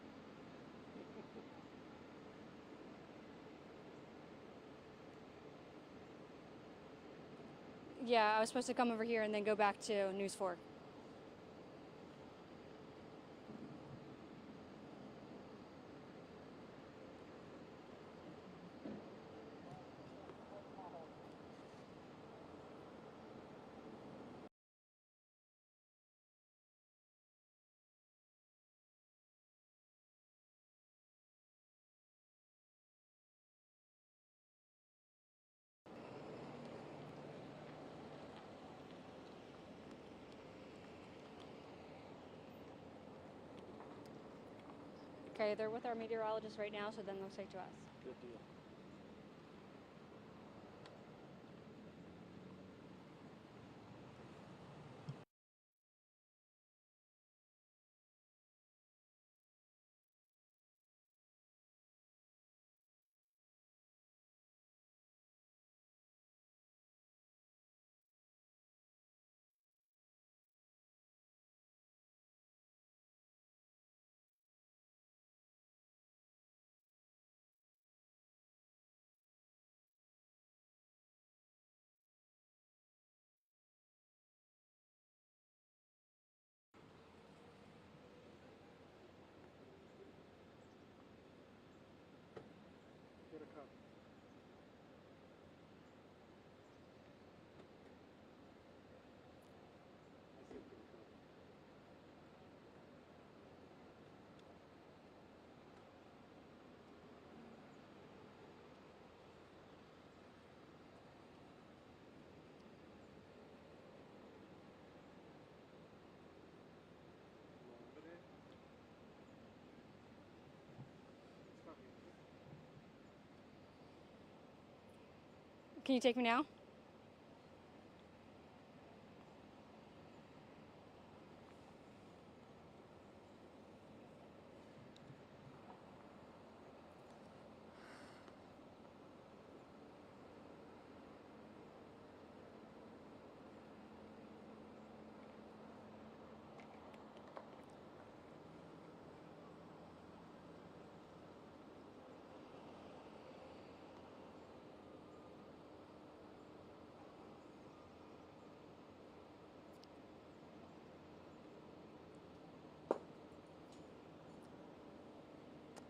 Yeah, I was supposed to come over here and then go back to News 4. Okay, they're with our meteorologist right now, so then they'll take to us. Good deal. Get a cup. I said get a cup. Over there. It's not me. Can you take me now?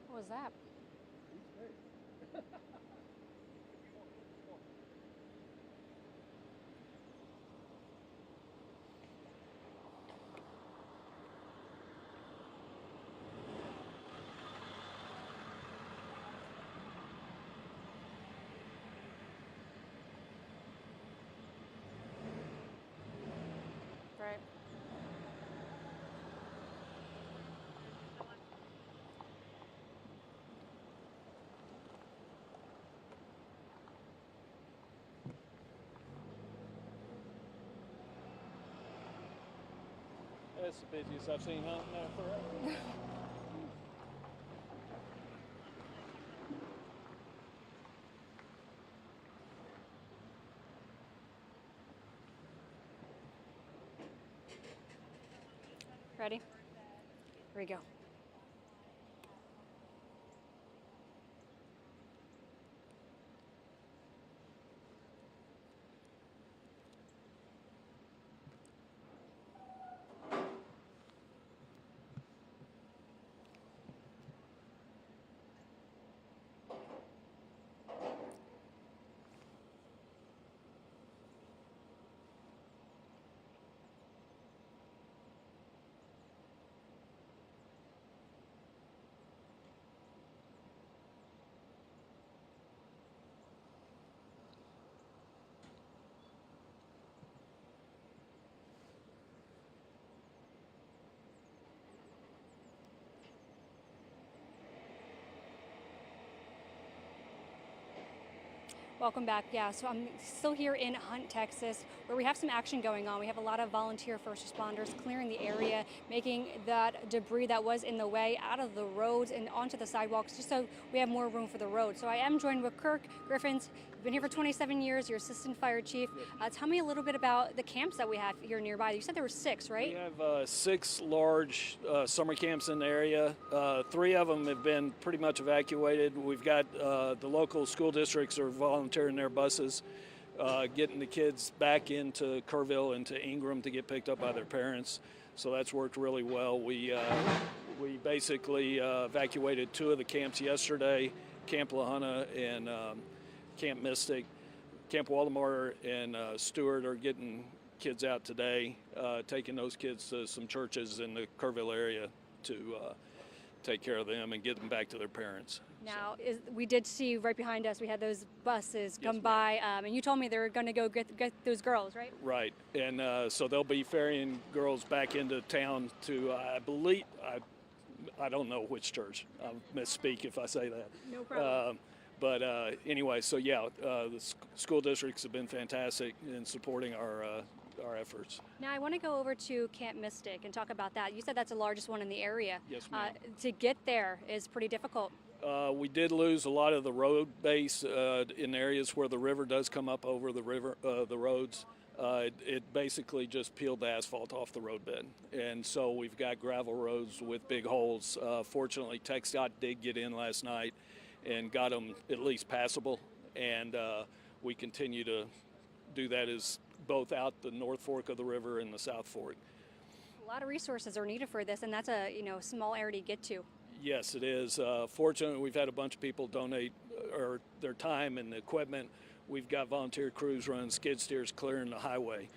What was that? Right. That's the busiest I've seen hunting there forever. Ready? Here we go. Welcome back. Yeah, so I'm still here in Hunt, Texas, where we have some action going on. We have a lot of volunteer first responders clearing the area, making that debris that was in the way out of the roads and onto the sidewalks, just so we have more room for the road. So I am joined with Kirk Griffins. You've been here for 27 years. You're assistant fire chief. Tell me a little bit about the camps that we have here nearby. You said there were 6, right? We have 6 large summer camps in the area. 3 of them have been pretty much evacuated. We've got the local school districts are volunteering their buses, getting the kids back into Kerrville and to Ingram to get picked up by their parents. So that's worked really well. We basically evacuated 2 of the camps yesterday, Camp La Junta and Camp Mystic. Camp Waldemar and Stewart are getting kids out today, taking those kids to some churches in the Kerrville area to take care of them and get them back to their parents. Now, we did see right behind us, we had those buses come by, and you told me they were going to go get those girls, right? Right, and so they'll be ferrying girls back into town to, I believe, I don't know which church. I'll misspeak if I say that. No problem. But anyway, so yeah, the school districts have been fantastic in supporting our efforts. Now I want to go over to Camp Mystic and talk about that. You said that's the largest one in the area. Yes, ma'am. To get there is pretty difficult. We did lose a lot of the road base in areas where the river does come up over the river, the roads. It basically just peeled the asphalt off the roadbed, and so we've got gravel roads with big holes. Fortunately, TxDOT did get in last night and got them at least passable, and we continue to do that as both out the North Fork of the river and the South Fork. A lot of resources are needed for this, and that's a small area to get to. Yes, it is. Fortunately, we've had a bunch of people donate their time and equipment. We've got volunteer crews running skid steers clearing the highway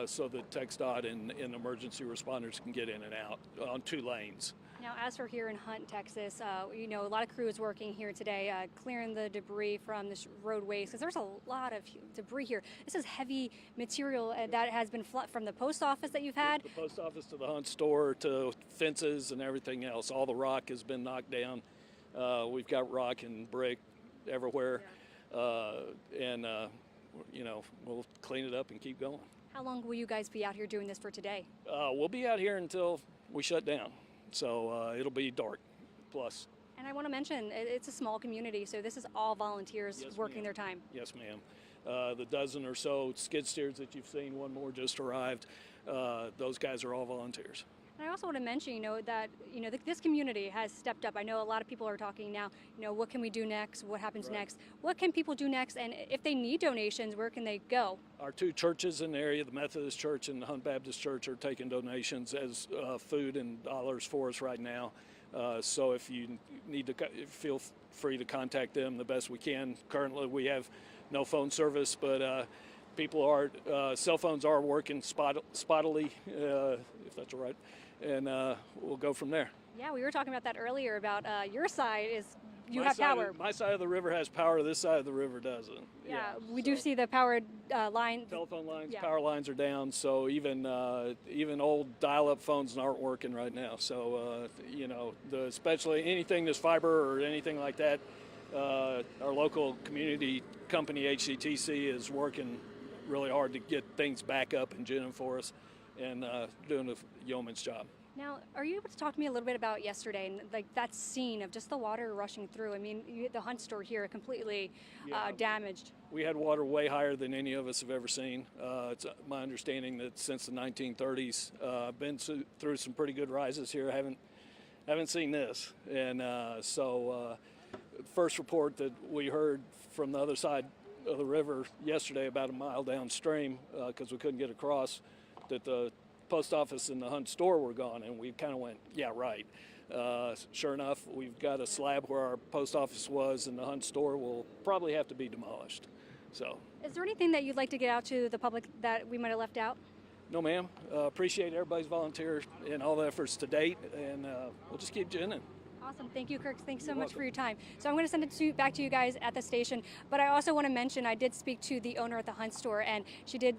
so that TxDOT and emergency responders can get in and out on 2 lanes. Now, as for here in Hunt, Texas, a lot of crews working here today, clearing the debris from the roadways, because there's a lot of debris here. This is heavy material that has been from the post office that you've had. The post office to the Hunt store to fences and everything else. All the rock has been knocked down. We've got rock and brick everywhere. Yeah. We'll clean it up and keep going. How long will you guys be out here doing this for today? We'll be out here until we shut down. So it'll be dark plus. And I want to mention, it's a small community, so this is all volunteers working their time. Yes, ma'am. The dozen or so skid steers that you've seen, one more just arrived, those guys are all volunteers. And I also want to mention, that this community has stepped up. I know a lot of people are talking now, what can we do next? What happens next? What can people do next? And if they need donations, where can they go? Our 2 churches in the area, the Methodist Church and the Hunt Baptist Church, are taking donations as food and dollars for us right now. So if you need to, feel free to contact them the best we can. Currently, we have no phone service, but cell phones are working spottily, if that's all right. And we'll go from there. Yeah, we were talking about that earlier about your side is you have power. My side of the river has power. This side of the river doesn't. Yeah, we do see the powered line. Telephone lines, power lines are down. So even old dial-up phones aren't working right now. So especially anything that's fiber or anything like that, our local community company HCTC is working really hard to get things back up in Jenin for us and doing a yeoman's job. Now, are you able to talk to me a little bit about yesterday and that scene of just the water rushing through? I mean, the Hunt store here completely damaged. We had water way higher than any of us have ever seen. It's my understanding that since the 1930s, I've been through some pretty good rises here. I haven't seen this, and first report that we heard from the other side of the river yesterday, about a mile downstream, because we couldn't get across, that the post office and the Hunt store were gone, and we kind of went, yeah, right. Sure enough, we've got a slab where our post office was, and the Hunt store will probably have to be demolished. So, is there anything that you'd like to get out to the public that we might have left out? No, ma'am. Appreciate everybody's volunteer and all the efforts to date, and we'll just keep ginning. Awesome. Thank you, Kirk. Thanks so much for your time. So I'm going to send it back to you guys at the station. But I also want to mention I did speak to the owner at the Hunt store, and she did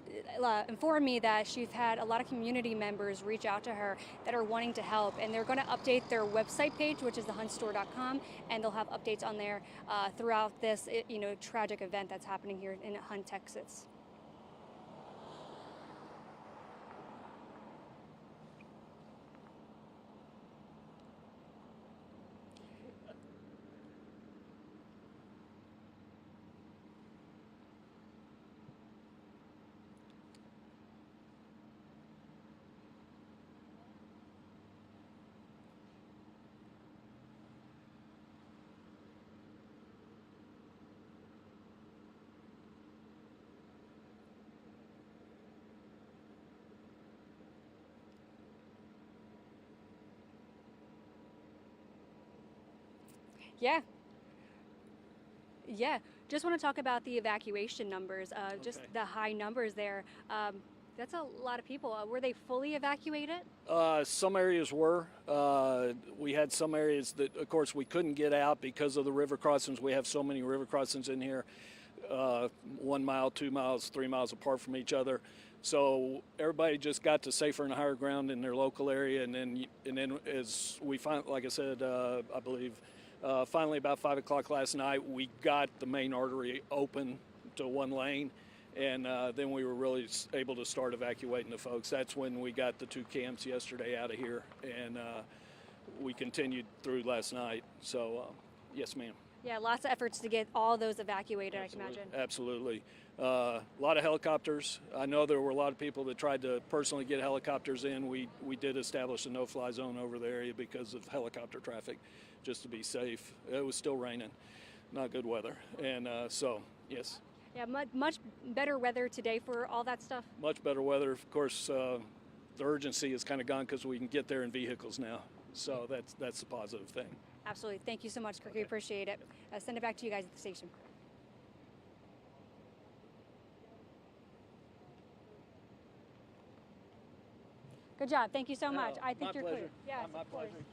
inform me that she's had a lot of community members reach out to her that are wanting to help. And they're going to update their website page, which is thehuntstore.com, and they'll have updates on there throughout this tragic event that's happening here in Hunt, Texas. Yeah. Just want to talk about the evacuation numbers, just the high numbers there. That's a lot of people. Were they fully evacuated? Some areas were. We had some areas that, of course, we couldn't get out because of the river crossings. We have so many river crossings in here, 1 mile, 2 miles, 3 miles apart from each other. So everybody just got to safer and higher ground in their local area, and then as we find, like I said, I believe finally about 5 o'clock last night, we got the main artery open to one lane, and then we were really able to start evacuating the folks. That's when we got the 2 camps yesterday out of here, and we continued through last night. So yes, ma'am. Yeah, lots of efforts to get all those evacuated, I can imagine. Absolutely. A lot of helicopters. I know there were a lot of people that tried to personally get helicopters in. We did establish a no-fly zone over the area because of helicopter traffic, just to be safe. It was still raining, not good weather. And so, yes. Yeah, much better weather today for all that stuff. Much better weather. Of course, the urgency is kind of gone because we can get there in vehicles now. So that's a positive thing. Absolutely. Thank you so much, Kirk. We appreciate it. Send it back to you guys at the station. Good job. Thank you so much. I think my you're pleasure. clear. Yes, My of course. pleasure.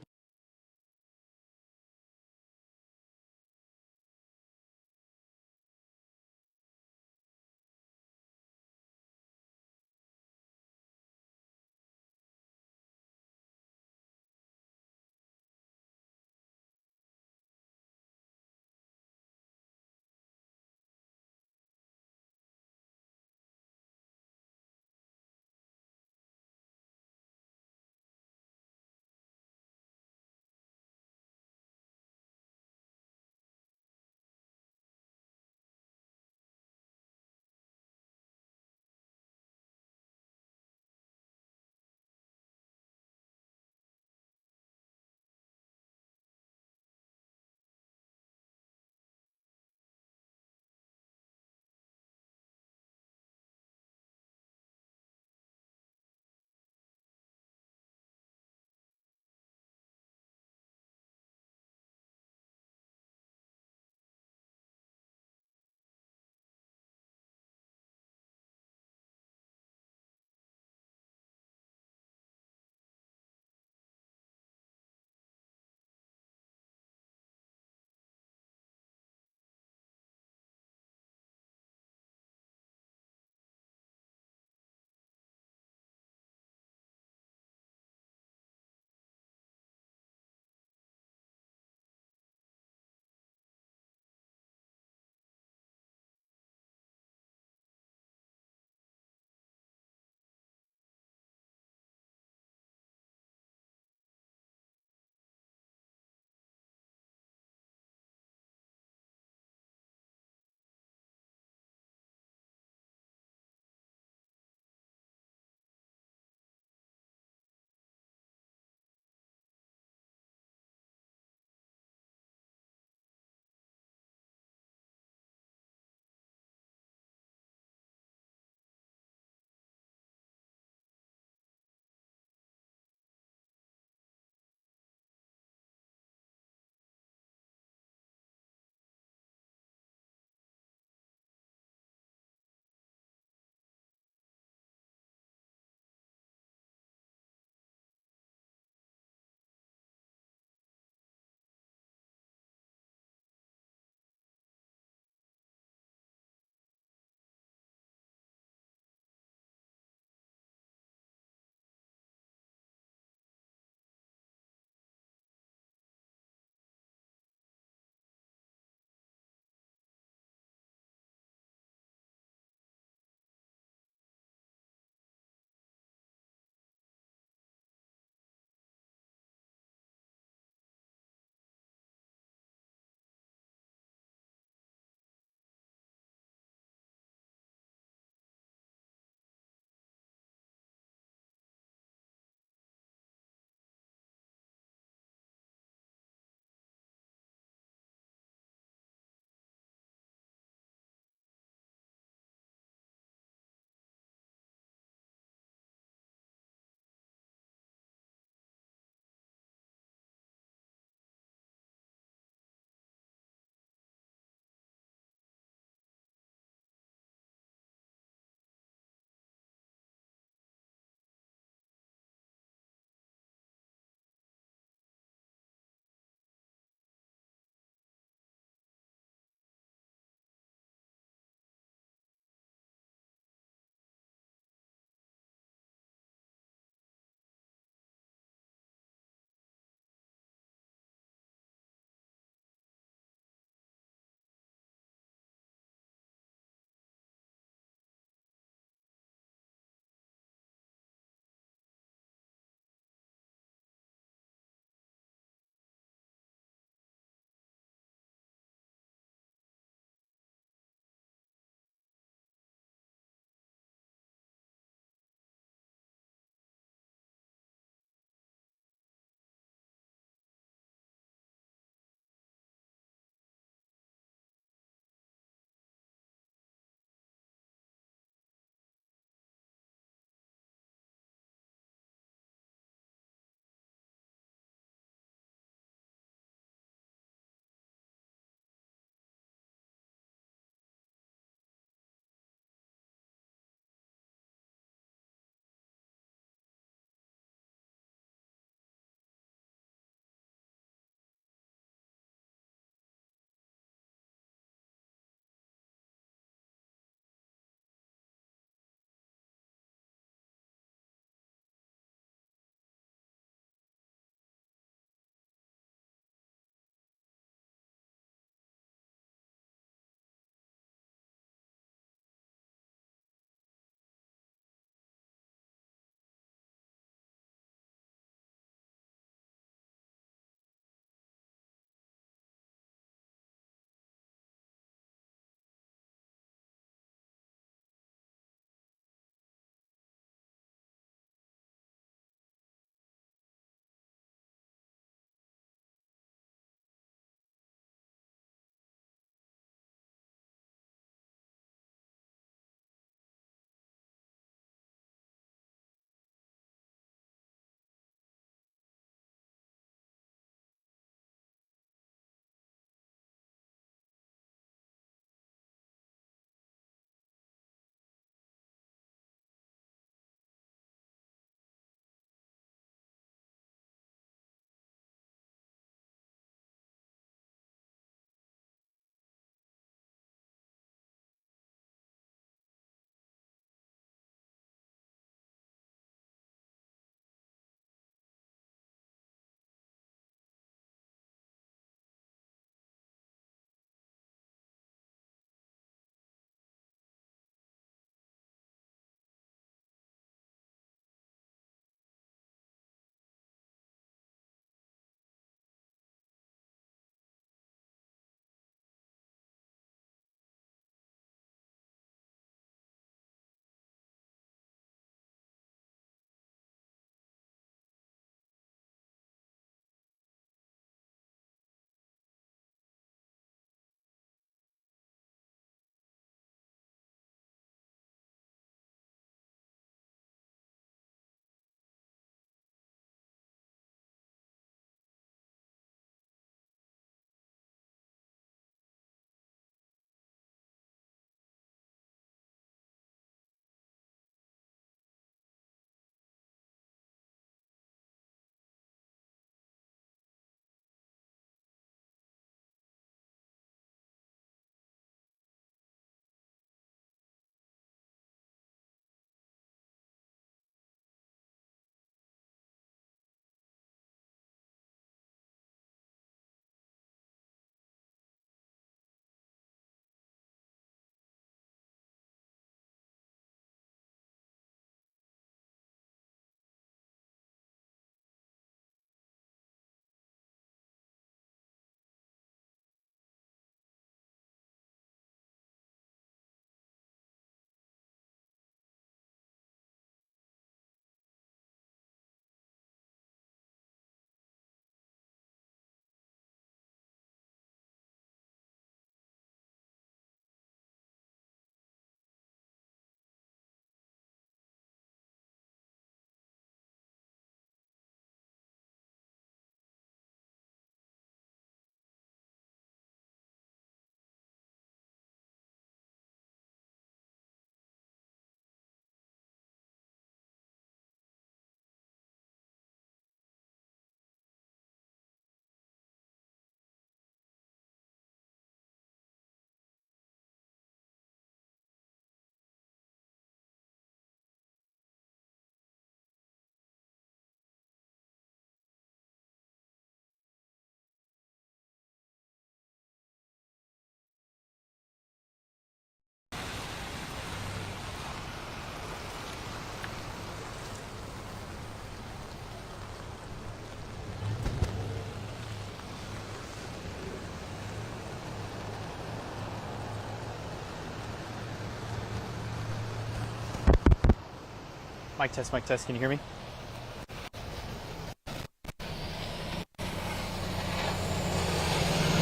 Mic test, mic test. Can you hear me?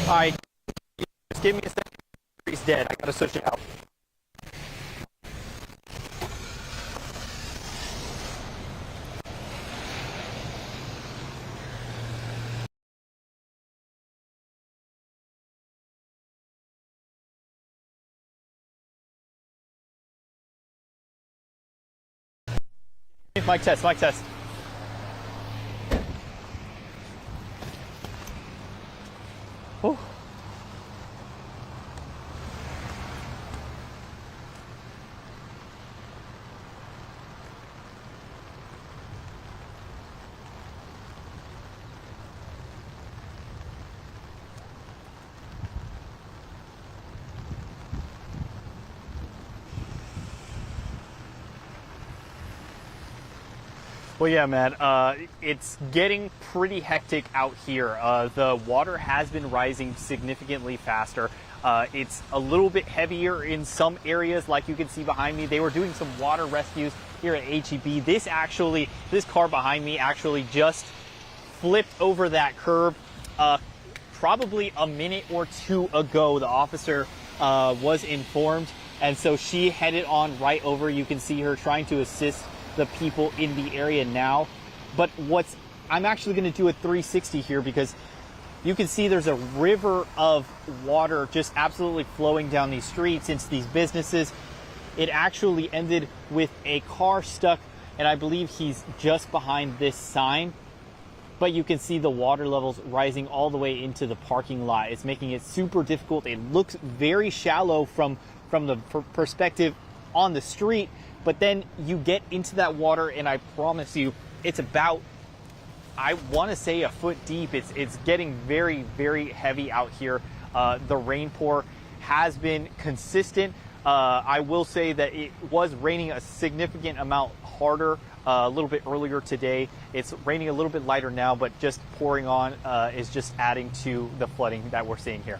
All right. Just give me a second. He's dead. I gotta switch it out. Mic test, mic test. Whew. Well, yeah, man, it's getting pretty hectic out here. The water has been rising significantly faster. It's a little bit heavier in some areas, like you can see behind me. They were doing some water rescues here at HEB. This car behind me actually just flipped over that curb probably a minute or two ago. The officer was informed, and so she headed on right over. You can see her trying to assist the people in the area now. But I'm actually going to do a 360 here, because you can see there's a river of water just absolutely flowing down these streets into these businesses. It actually ended with a car stuck, and I believe he's just behind this sign. But you can see the water levels rising all the way into the parking lot. It's making it super difficult. It looks very shallow from the perspective on the street, but then you get into that water, and I promise you, it's about, I want to say, a foot deep. It's getting very, very heavy out here. The rain pour has been consistent. I will say that it was raining a significant amount harder a little bit earlier today. It's raining a little bit lighter now, but just pouring on is just adding to the flooding that we're seeing here.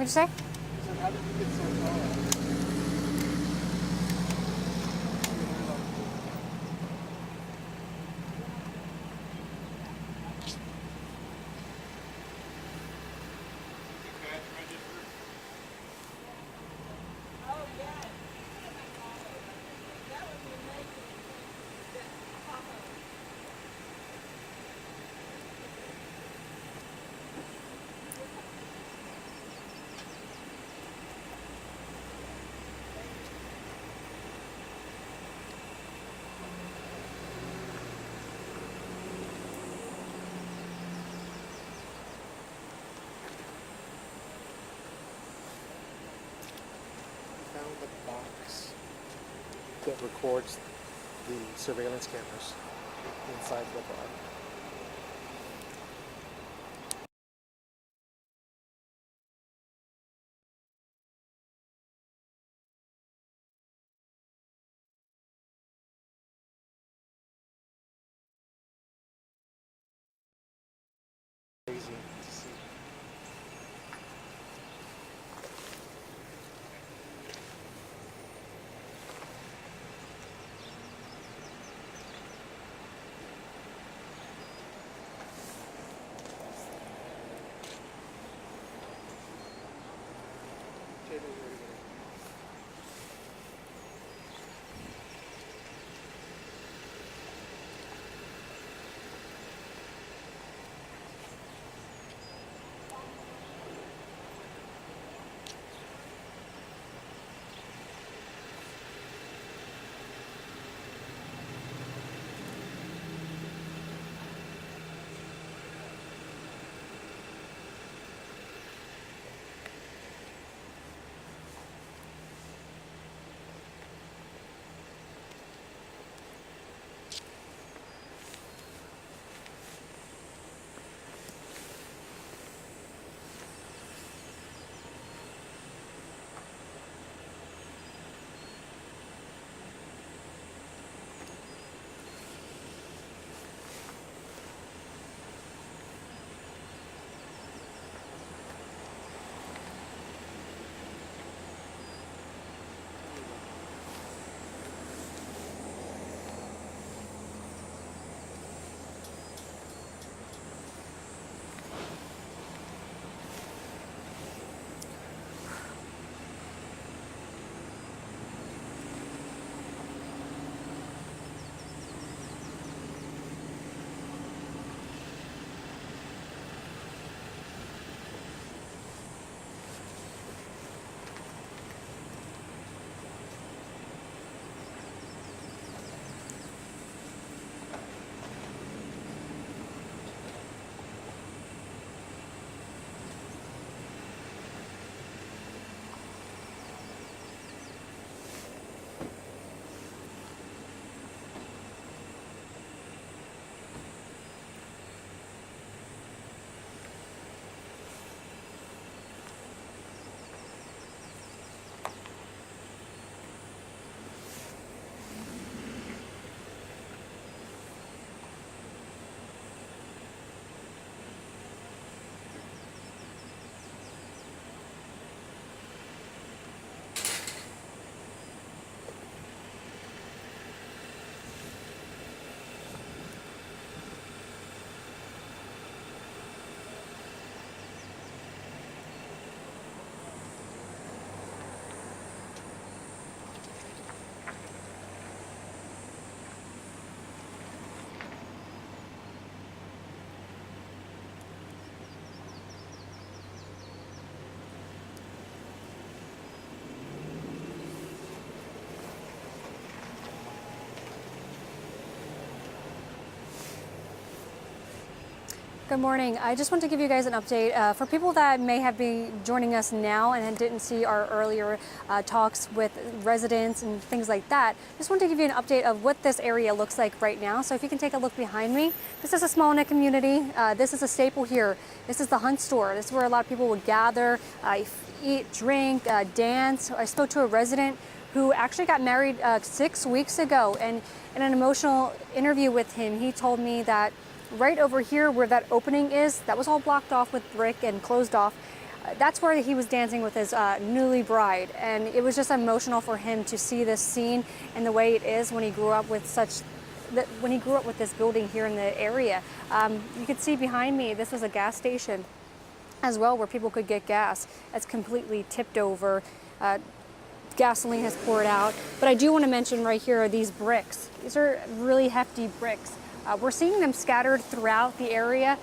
What'd you say? So how did you get so far? Found the box that records the surveillance cameras inside the bar. Crazy to see. Good morning. I just want to give you guys an update. For people that may have been joining us now and didn't see our earlier talks with residents and things like that, just want to give you an update of what this area looks like right now. So if you can take a look behind me, this is a small knit community. This is a staple here. This is the Hunt store. This is where a lot of people would gather, eat, drink, dance. I spoke to a resident who actually got married 6 weeks ago, and in an emotional interview with him, he told me that right over here where that opening is, that was all blocked off with brick and closed off. That's where he was dancing with his newly bride, and it was just emotional for him to see this scene and the way it is when he grew up with when he grew up with this building here in the area. You could see behind me, this was a gas station as well where people could get gas. It's completely tipped over. Gasoline has poured out. But I do want to mention right here are these bricks. These are really hefty bricks. We're seeing them scattered throughout the area.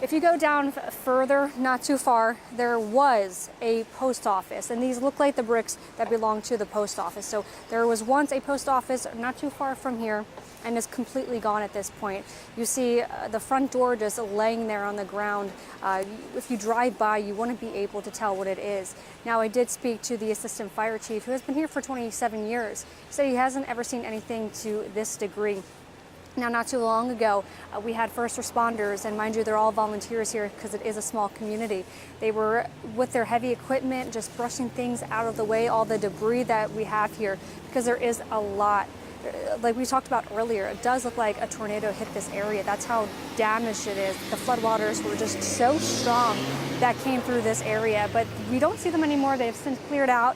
If you go down further, not too far, there was a post office, and these look like the bricks that belong to the post office. So there was once a post office not too far from here, and it's completely gone at this point. You see the front door just laying there on the ground. If you drive by, you wouldn't be able to tell what it is. Now, I did speak to the assistant fire chief, who has been here for 27 years. He said he hasn't ever seen anything to this degree. Now, not too long ago, we had first responders, and mind you, they're all volunteers here because it is a small community. They were with their heavy equipment, just brushing things out of the way, all the debris that we have here, because there is a lot. Like we talked about earlier, it does look like a tornado hit this area. That's how damaged it is. The floodwaters were just so strong that came through this area, but we don't see them anymore. They've since cleared out,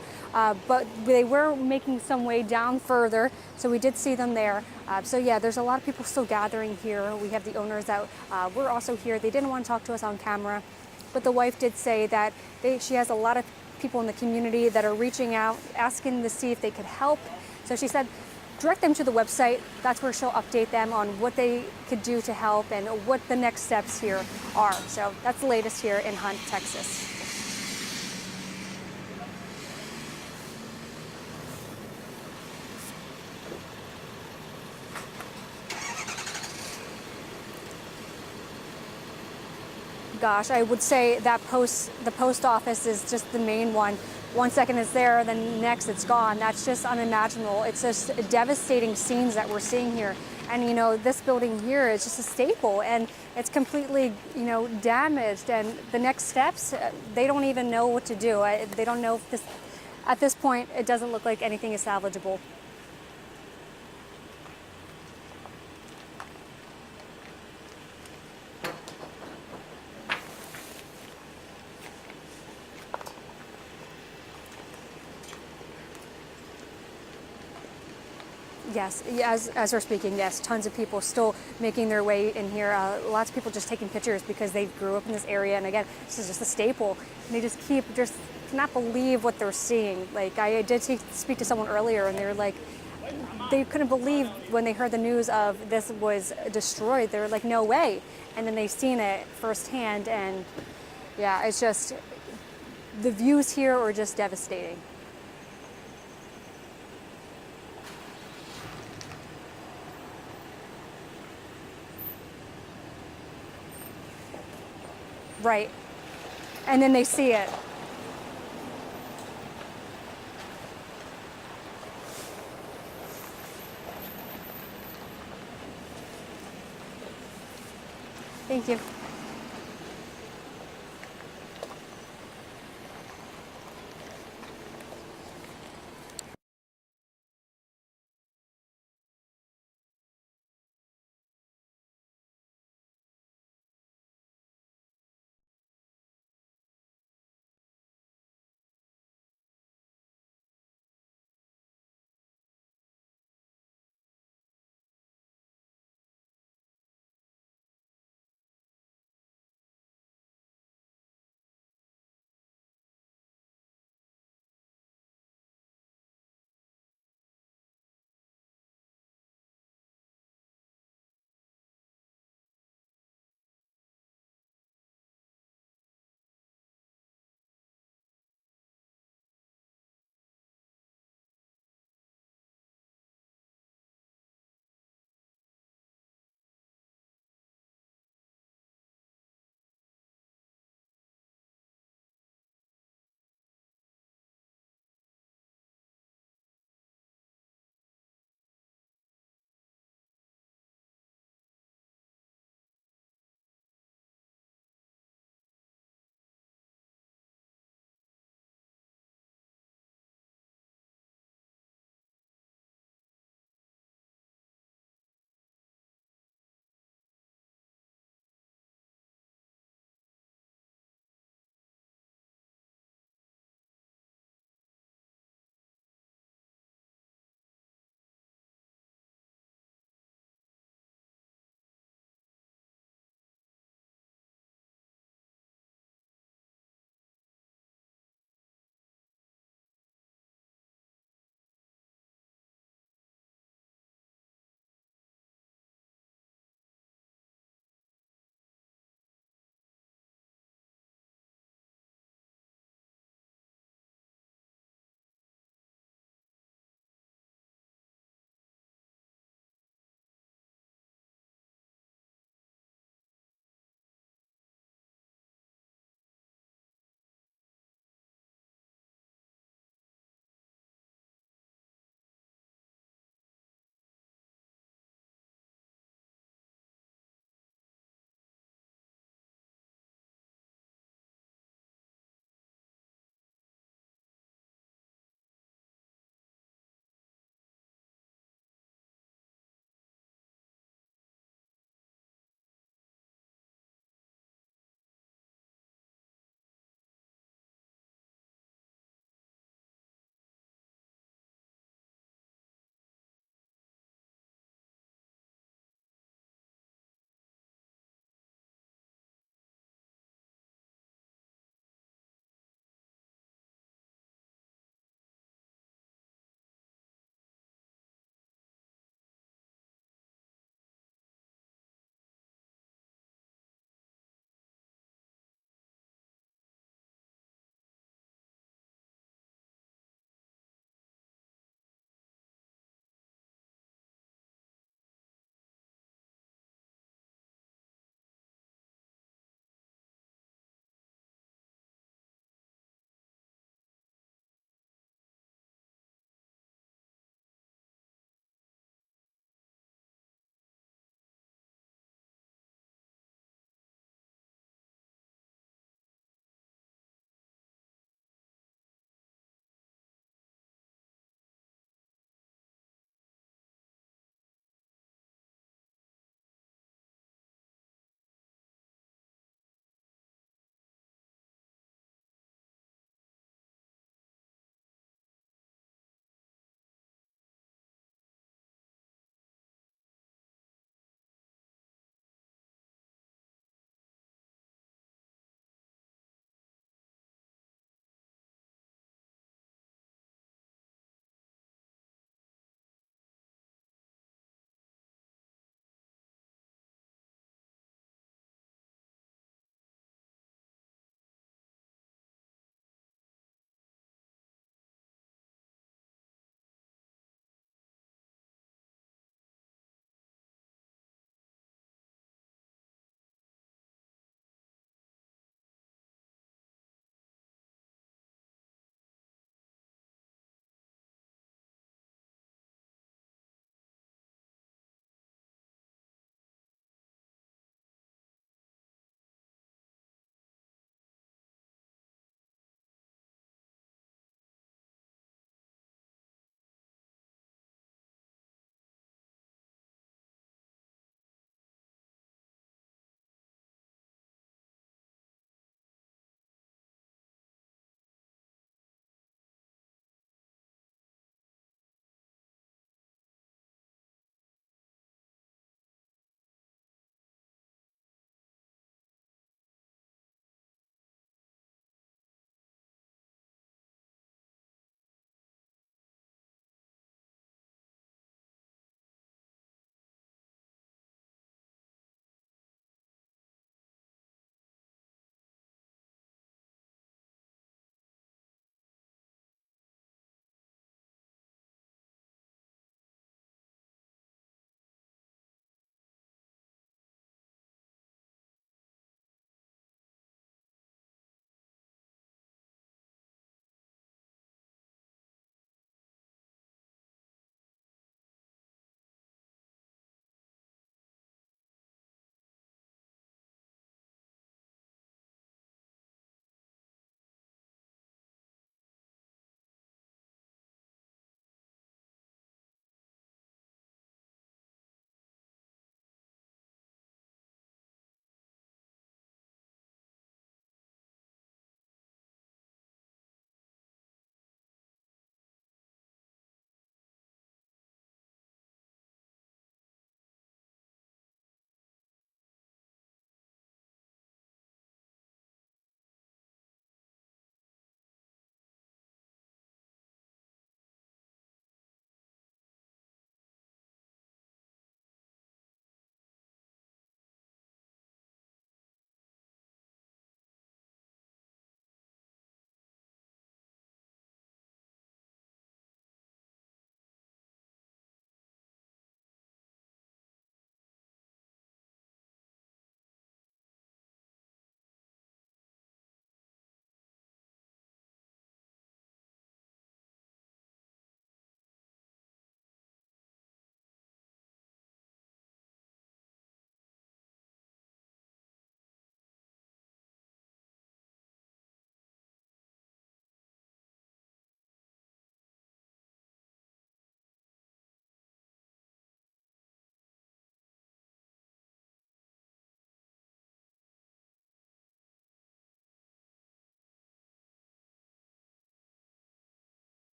but they were making some way down further, so we did see them there. So yeah, there's a lot of people still gathering here. We have the owners that were also here. They didn't want to talk to us on camera, but the wife did say that she has a lot of people in the community that are reaching out, asking to see if they could help. So she said, direct them to the website. That's where she'll update them on what they could do to help and what the next steps here are. So that's the latest here in Hunt, Texas. Gosh, I would say that the post office is just the main one. One second it's there, then next it's gone. That's just unimaginable. It's just devastating scenes that we're seeing here. And you know, this building here is just a staple, and it's completely, you know, damaged. And the next steps, they don't even know what to do. They don't know if at this point, it doesn't look like anything is salvageable. Yes, as we're speaking, yes, tons of people still making their way in here. Lots of people just taking pictures because they grew up in this area. And again, this is just a staple. And they just cannot believe what they're seeing. Like, I did speak to someone earlier, and they were like, they couldn't believe when they heard the news of this was destroyed. They were like, no way. And then they've seen it firsthand. And yeah, it's just, the views here are just devastating. Right. And then they see it. Thank you.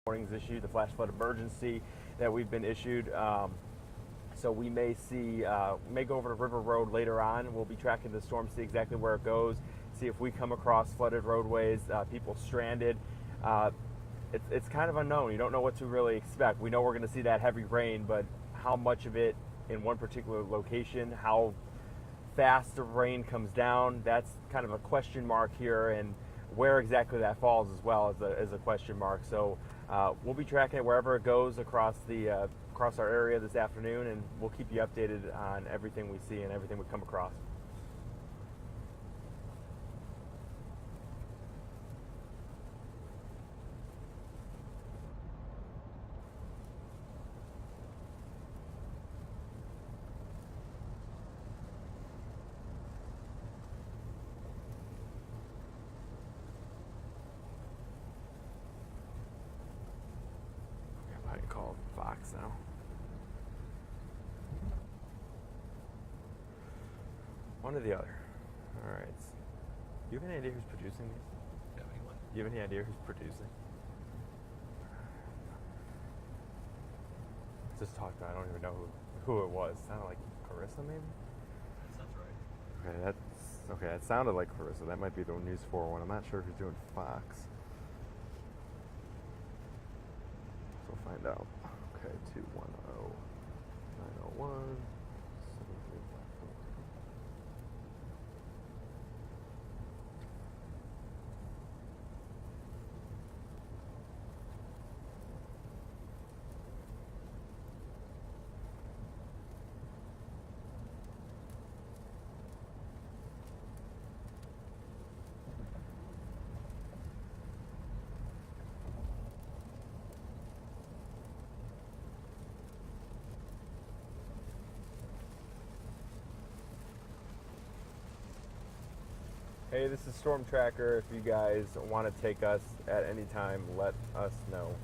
warnings issued, the flash flood emergency that we've been issued. So we may see, may go over to River Road later on. We'll be tracking the storm, see exactly where it goes, see if we come across flooded roadways, people stranded. It's kind of unknown. You don't know what to really expect. We know we're going to see that heavy rain, but how much of it in one particular location, how fast the rain comes down, that's kind of a question mark here, and where exactly that falls as well is a question mark. So we'll be tracking it wherever it goes across our area this afternoon, and we'll keep you updated on everything we see and everything we come across. I might call Fox now. One or the other. All right. Do you have any idea who's producing these? Yeah, anyone? Do you have any idea who's producing? Just talked about. I don't even know who it was. Sounded like Carissa, maybe. Sounds right. Okay, that sounded like Carissa. That might be the News 4 one. I'm not sure who's doing Fox. So we'll find out. Okay, 210-901. Hey, this is Storm Tracker. If you guys want to take us at any time, let us know.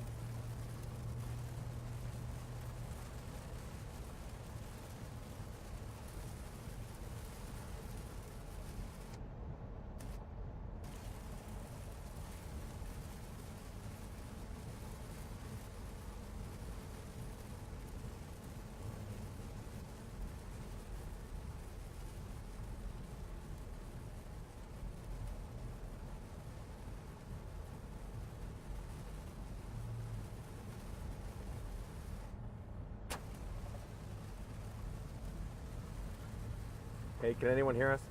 Hey, can anyone hear us?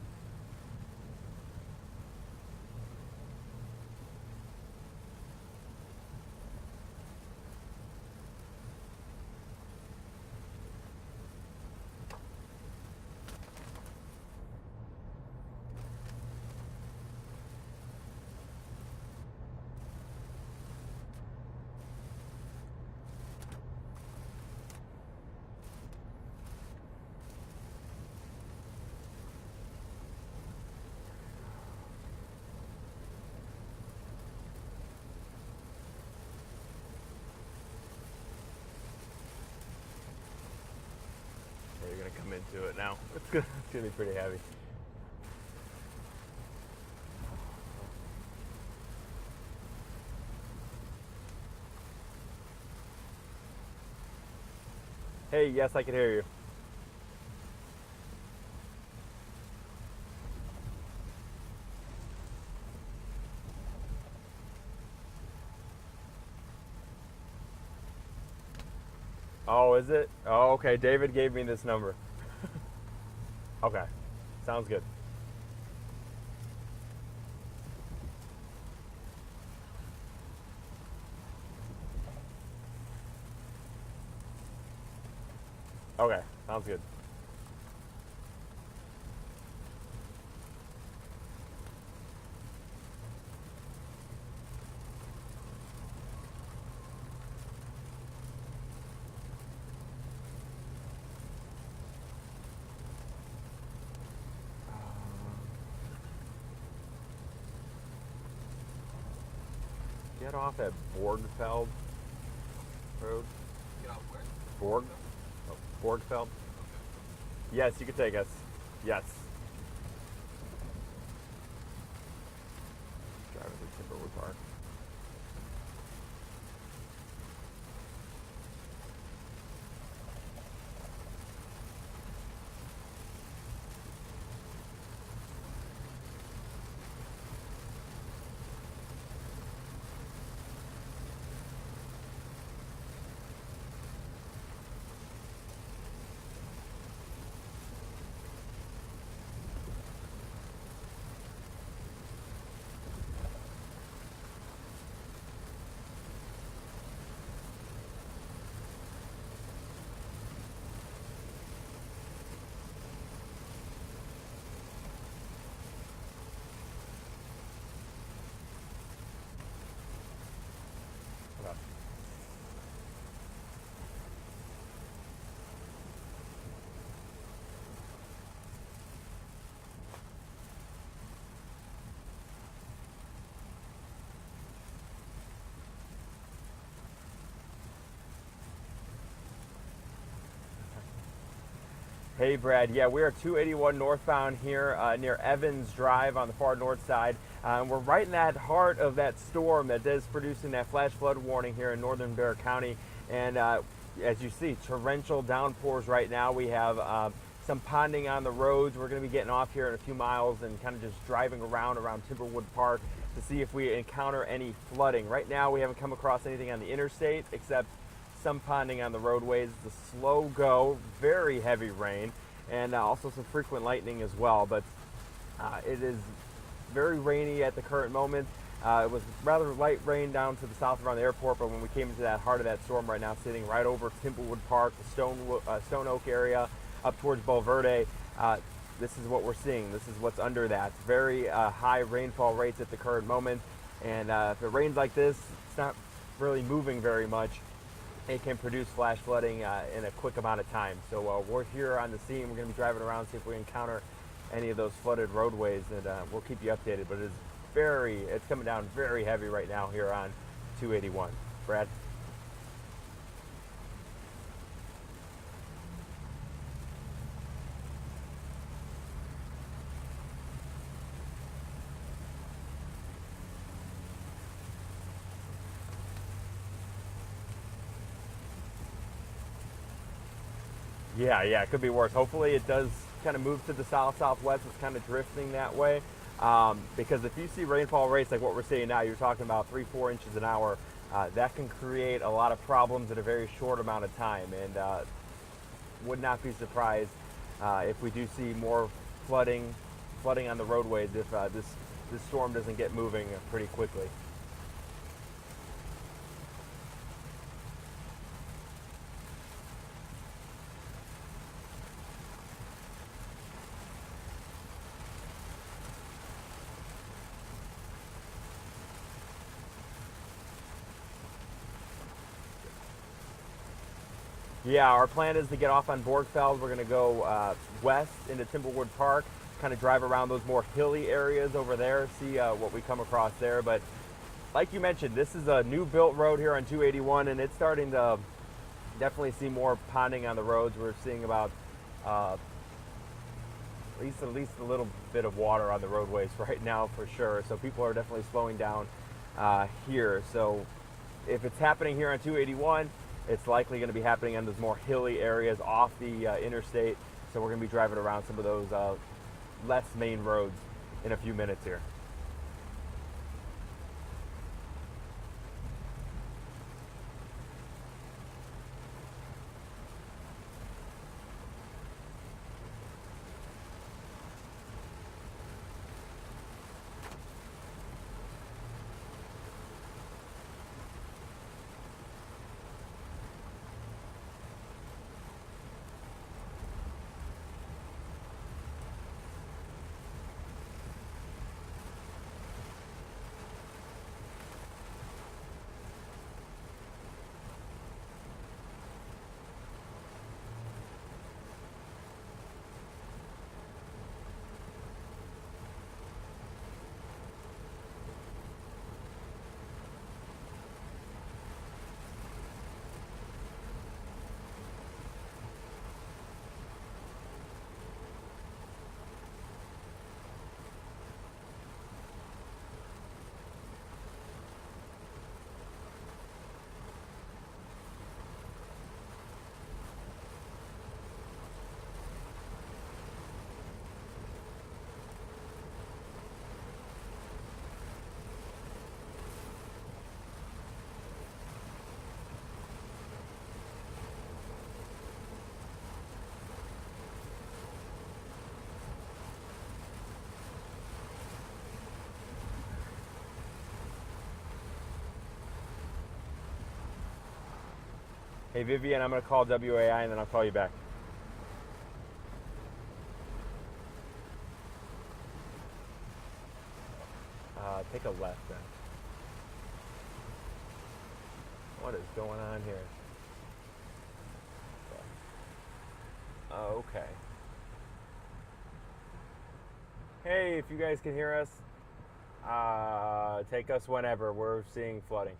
You're gonna come into it now. It's gonna be pretty heavy. Hey, yes, I can hear you. Oh, is it? Oh, okay. David gave me this number. Okay. Sounds good. Okay. Sounds good. Get off at Borgfeld Road. Get off where? Borg? Oh, Borgfeld. Okay. Yes, you can take us. Yes. Driving to Timberwood Park. Hey Brad, yeah, we are 281 northbound here near Evans Drive on the far north side. We're right in that heart of that storm that is producing that flash flood warning here in northern Bexar County. And as you see, torrential downpours right now. We have some ponding on the roads. We're going to be getting off here in a few miles and kind of just driving around Timberwood Park to see if we encounter any flooding. Right now we haven't come across anything on the interstate except some ponding on the roadways. It's a slow go, very heavy rain, and also some frequent lightning as well. But it is very rainy at the current moment. It was rather light rain down to the south around the airport, but when we came into that heart of that storm right now, sitting right over Timberwood Park, the Stone Oak area, up towards Bulverde, this is what we're seeing. This is what's under that. Very high rainfall rates at the current moment, and if it rains like this, it's not really moving very much. It can produce flash flooding in a quick amount of time. So we're here on the scene. We're going to be driving around, see if we encounter any of those flooded roadways, and we'll keep you updated. But it's coming down very heavy right now here on 281. Brad? Yeah, it could be worse. Hopefully it does kind of move to the south-southwest. It's kind of drifting that way. Because if you see rainfall rates like what we're seeing now, you're talking about 3-4 inches an hour, that can create a lot of problems in a very short amount of time. And would not be surprised if we do see more flooding on the roadways if this storm doesn't get moving pretty quickly. Yeah, our plan is to get off on Borgfeld. We're going to go west into Timberwood Park, kind of drive around those more hilly areas over there, see what we come across there. But like you mentioned, this is a new built road here on 281, and it's starting to definitely see more ponding on the roads. We're seeing about at least a little bit of water on the roadways right now for sure. So people are definitely slowing down here. So if it's happening here on 281, it's likely going to be happening on those more hilly areas off the interstate. So we're going to be driving around some of those less main roads in a few minutes here. Hey Vivian, I'm going to call WAI and then I'll call you back. Take a left then. What is going on here? Okay. Hey, if you guys can hear us, take us whenever. We're seeing flooding.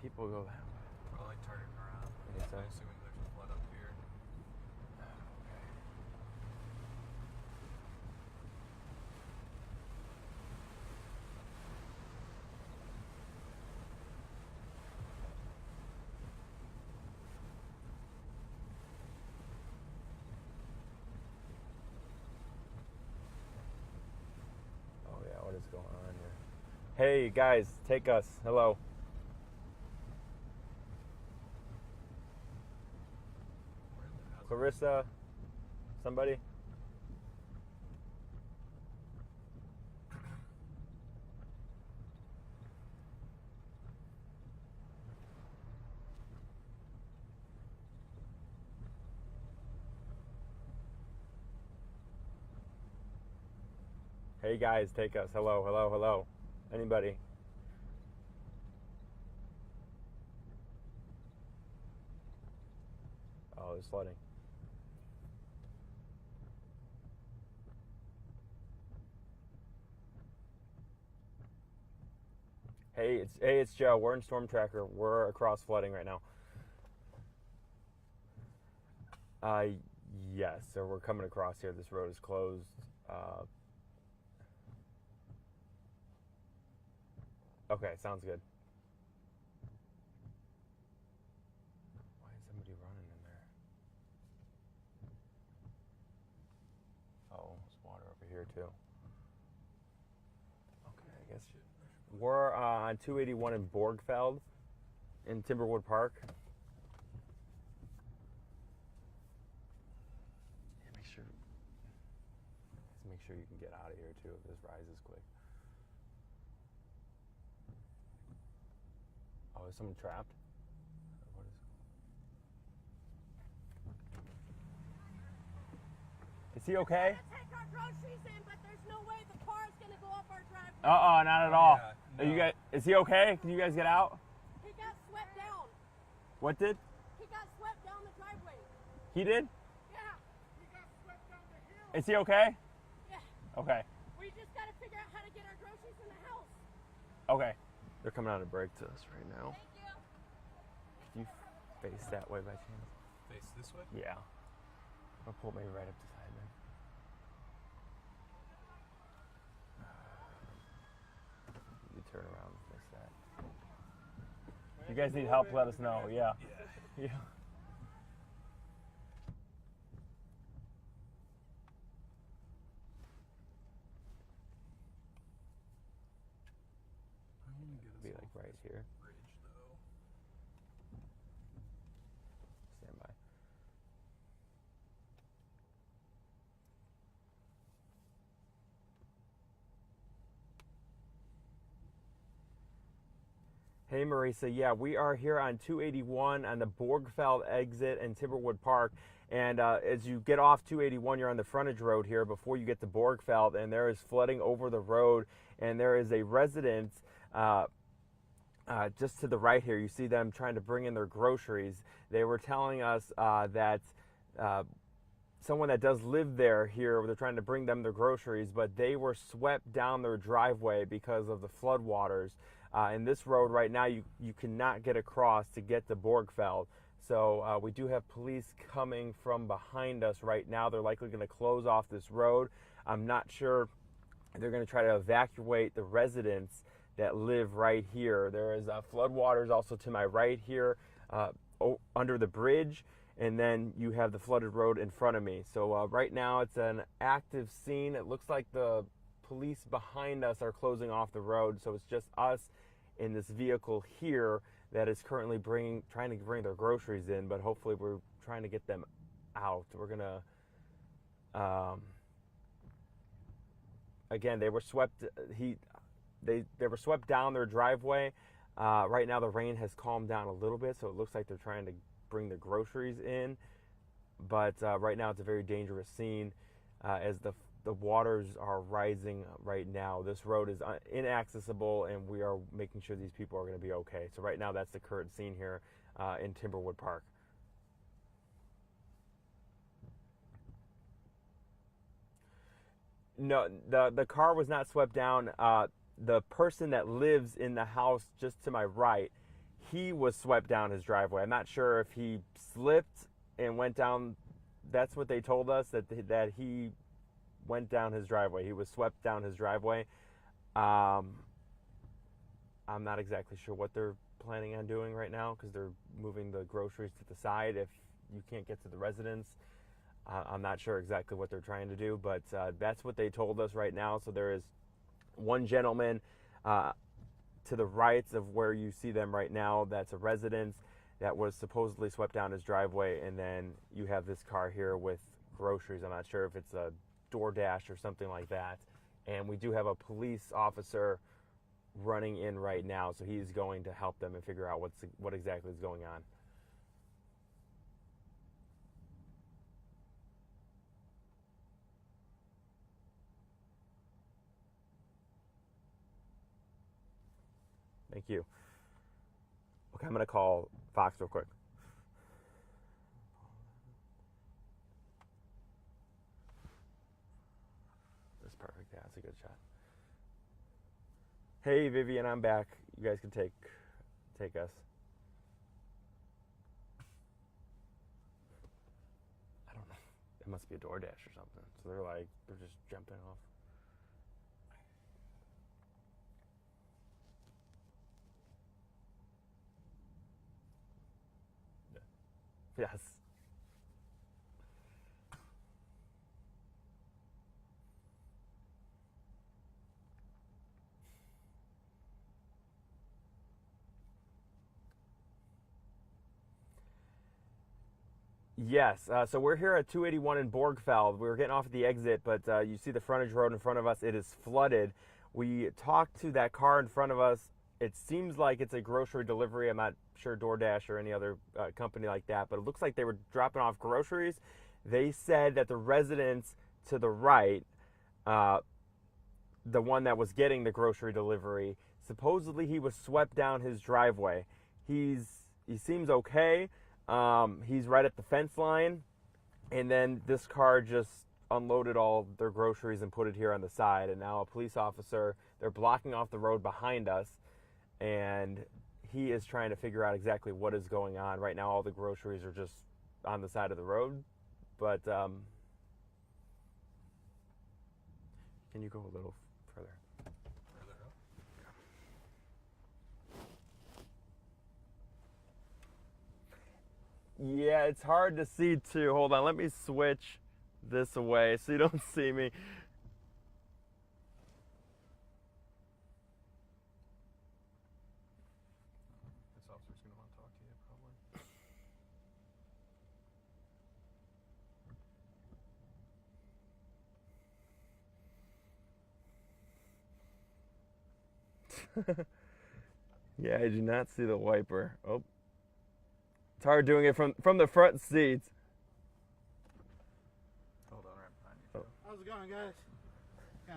people go that way? Probably turning around. I think so. I'm assuming there's a flood up here. Oh yeah, what is going on here? Hey guys, take us. Hello. Clarissa, somebody? Hey guys, take us. Hello, hello, hello. Anybody? Oh, there's flooding. Hey, it's Joe. We're in Storm Tracker. We're across flooding right now. Yes, so we're coming across here. This road is closed. Okay, sounds good. Why is somebody running in there? Oh, there's water over here too. Okay, I guess we're on 281 in Borgfeld in Timberwood Park. Yeah, make sure you can get out of here too if this rises quick. Oh, is someone trapped? What is he okay? Take our groceries in, but there's no way the car is going to go up our driveway. Not at all. Yeah, Are you no. guys? Is he okay? Can you guys get out? He got swept down. What did? He got swept down the driveway. He did? Yeah. He got swept down the hill. Is he okay? Yeah. Okay. We just got to figure out how to get our groceries in the house. Okay. They're coming out to break to us right now. Thank you. Can you face that way by chance? Face this way? Yeah. I'll pull maybe right up the side then. You turn around and fix that. If you guys need help, let us know. Yeah. Yeah. Be like right here. Bridge, though. Stand by. Hey Marisa, yeah, we are here on 281 on the Borgfeld exit in Timberwood Park. And as you get off 281, you're on the frontage road here before you get to Borgfeld, and there is flooding over the road. And there is a residence just to the right here. You see them trying to bring in their groceries. They were telling us that someone that does live there here, they're trying to bring them their groceries, but they were swept down their driveway because of the floodwaters. And this road right now, you cannot get across to get to Borgfeld. So we do have police coming from behind us right now. They're likely going to close off this road. I'm not sure. They're going to try to evacuate the residents that live right here. There is floodwaters also to my right here under the bridge, and then you have the flooded road in front of me. So right now it's an active scene. It looks like the police behind us are closing off the road, so it's just us in this vehicle here that is currently trying to bring their groceries in, but hopefully we're trying to get them out. We're gonna again, they were swept. They were swept down their driveway. Right now the rain has calmed down a little bit, so it looks like they're trying to bring the groceries in. But right now it's a very dangerous scene as the waters are rising right now. This road is inaccessible, and we are making sure these people are going to be okay. So right now that's the current scene here in Timberwood Park. No, the car was not swept down. The person that lives in the house just to my right, he was swept down his driveway. I'm not sure if he slipped and went down. That's what they told us, that he went down his driveway. He was swept down his driveway. I'm not exactly sure what they're planning on doing right now because they're moving the groceries to the side if you can't get to the residence. I'm not sure exactly what they're trying to do, but that's what they told us right now. So there is one gentleman to the right of where you see them right now. That's a residence that was supposedly swept down his driveway, and then you have this car here with groceries. I'm not sure if it's a DoorDash or something like that. And we do have a police officer running in right now, so he's going to help them and figure out what exactly is going on. Thank you. Okay, I'm going to call Fox real quick. That's perfect. Yeah, that's a good shot. Hey, Vivian, I'm back. You guys can take us. I don't know. It must be a DoorDash or something. So they're just jumping off. Yes. Yes, so we're here at 281 in Borgfeld. We were getting off at the exit, but you see the frontage road in front of us. It is flooded. We talked to that car in front of us. It seems like it's a grocery delivery. I'm not sure DoorDash or any other company like that, but it looks like they were dropping off groceries. They said that the residents to the right, the one that was getting the grocery delivery, supposedly he was swept down his driveway. He seems okay. He's right at the fence line, and then this car just unloaded all their groceries and put it here on the side. And now a police officer, they're blocking off the road behind us, and he is trying to figure out exactly what is going on. Right now all the groceries are just on the side of the road, but can you go a little further? Yeah, it's hard to see too. Hold on, let me switch this away so you don't see me. This officer's going to want to talk to you, probably. Yeah, I do not see the wiper. Oh. It's hard doing it from the front seats. Hold on, right behind you. How's it going, guys?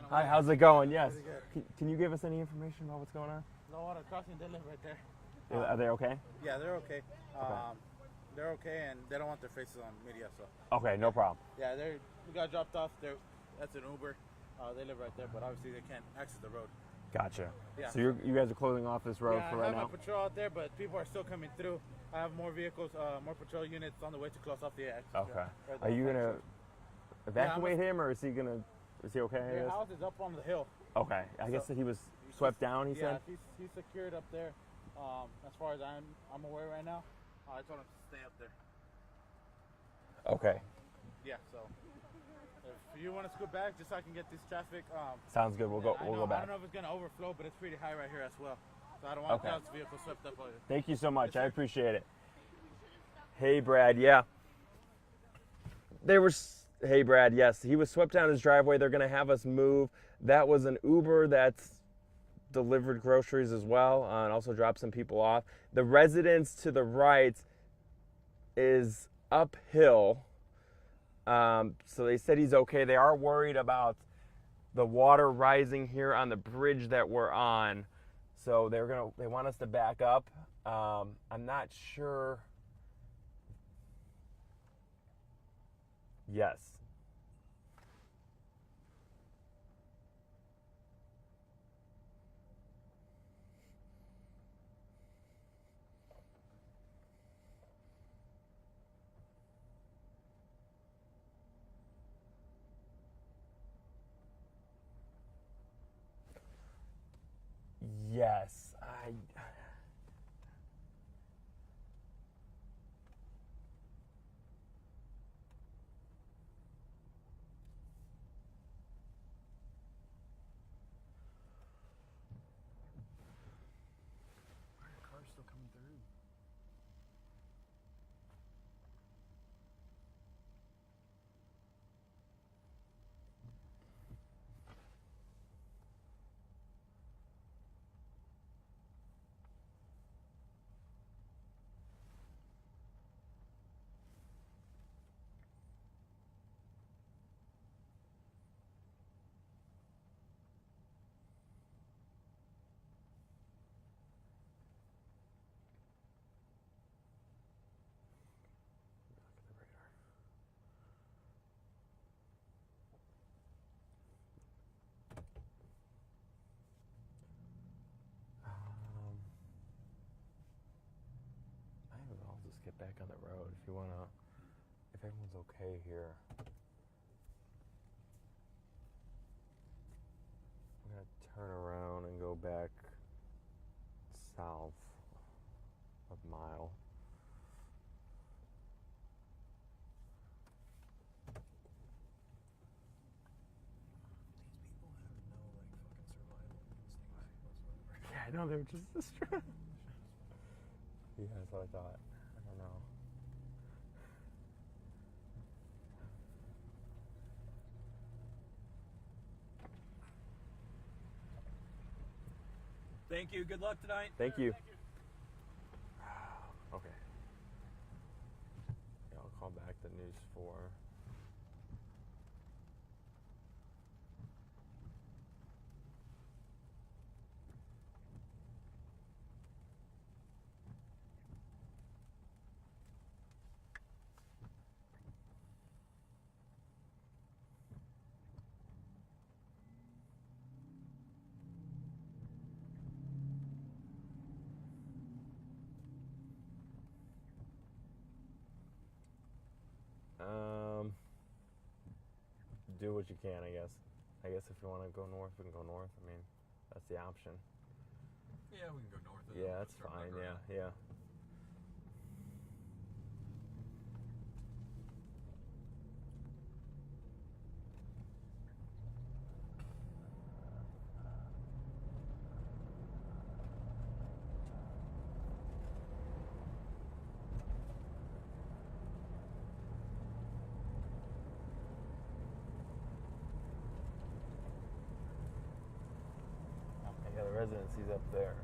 Hi, how's it going? Yes. Can you give us any information about what's going on? Low water crossing, they live right there. Are they okay? Yeah, they're okay. They're okay, and they don't want their faces on media, so. Okay, no problem. Yeah, we got dropped off. That's an Uber. They live right there, but obviously they can't access the road. Gotcha. Yeah. So you guys are closing off this road for right I have now? a patrol out there, but people are still coming through. I have more vehicles, more patrol units on the way to close off the exit. Okay. Are you gonna evacuate him, or is he okay? Their house is up on the hill. Okay. I guess that he was swept down. He said. Yeah, he's secured up there. As far as I'm aware right now, I told him to stay up there. Okay. Yeah. So if you want to scoot back, just so I can get this traffic. Sounds good. We'll go back. I don't know if it's gonna overflow, but it's pretty high right here as well. So I don't want this vehicle swept up over. Thank you so much. I appreciate it. Hey, Brad. Yeah. Hey, Brad. Yes, he was swept down his driveway. They're going to have us move. That was an Uber that's delivered groceries as well, and also dropped some people off. The residence to the right is uphill. So they said he's okay. They are worried about the water rising here on the bridge that we're on. So they want us to back up. I'm not sure. Yes. Everyone's okay here. I'm gonna turn around and go back south a mile. These people have no like fucking survival instincts whatsoever. Yeah, I know, they were just distressed. Yeah, that's what I thought. I don't know. Thank you. Good luck tonight. Thank you. Okay. Yeah, I'll call back the News 4. Do what you can, I guess. I guess if you want to go north, we can go north. I mean, that's the option. Yeah, we can go north. And Yeah, that's fine. Yeah, yeah. Yeah, the residency's up there.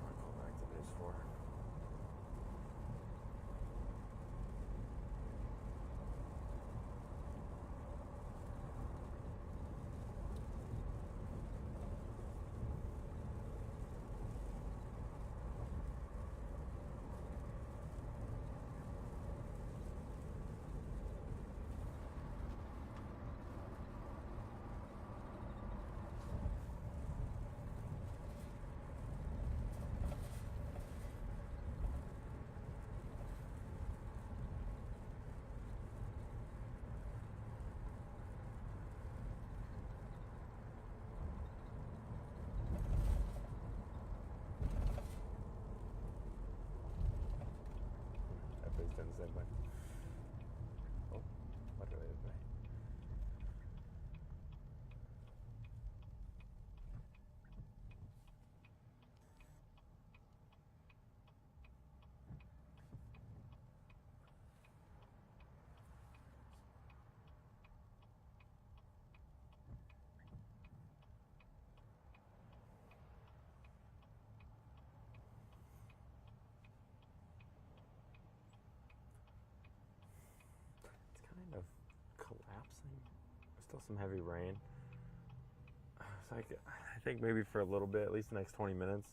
I'll call back to News 4. Everybody's done the same way. Oh, what are they today? It's kind of collapsing. There's still some heavy rain. So I think maybe for a little bit, at least the next 20 minutes,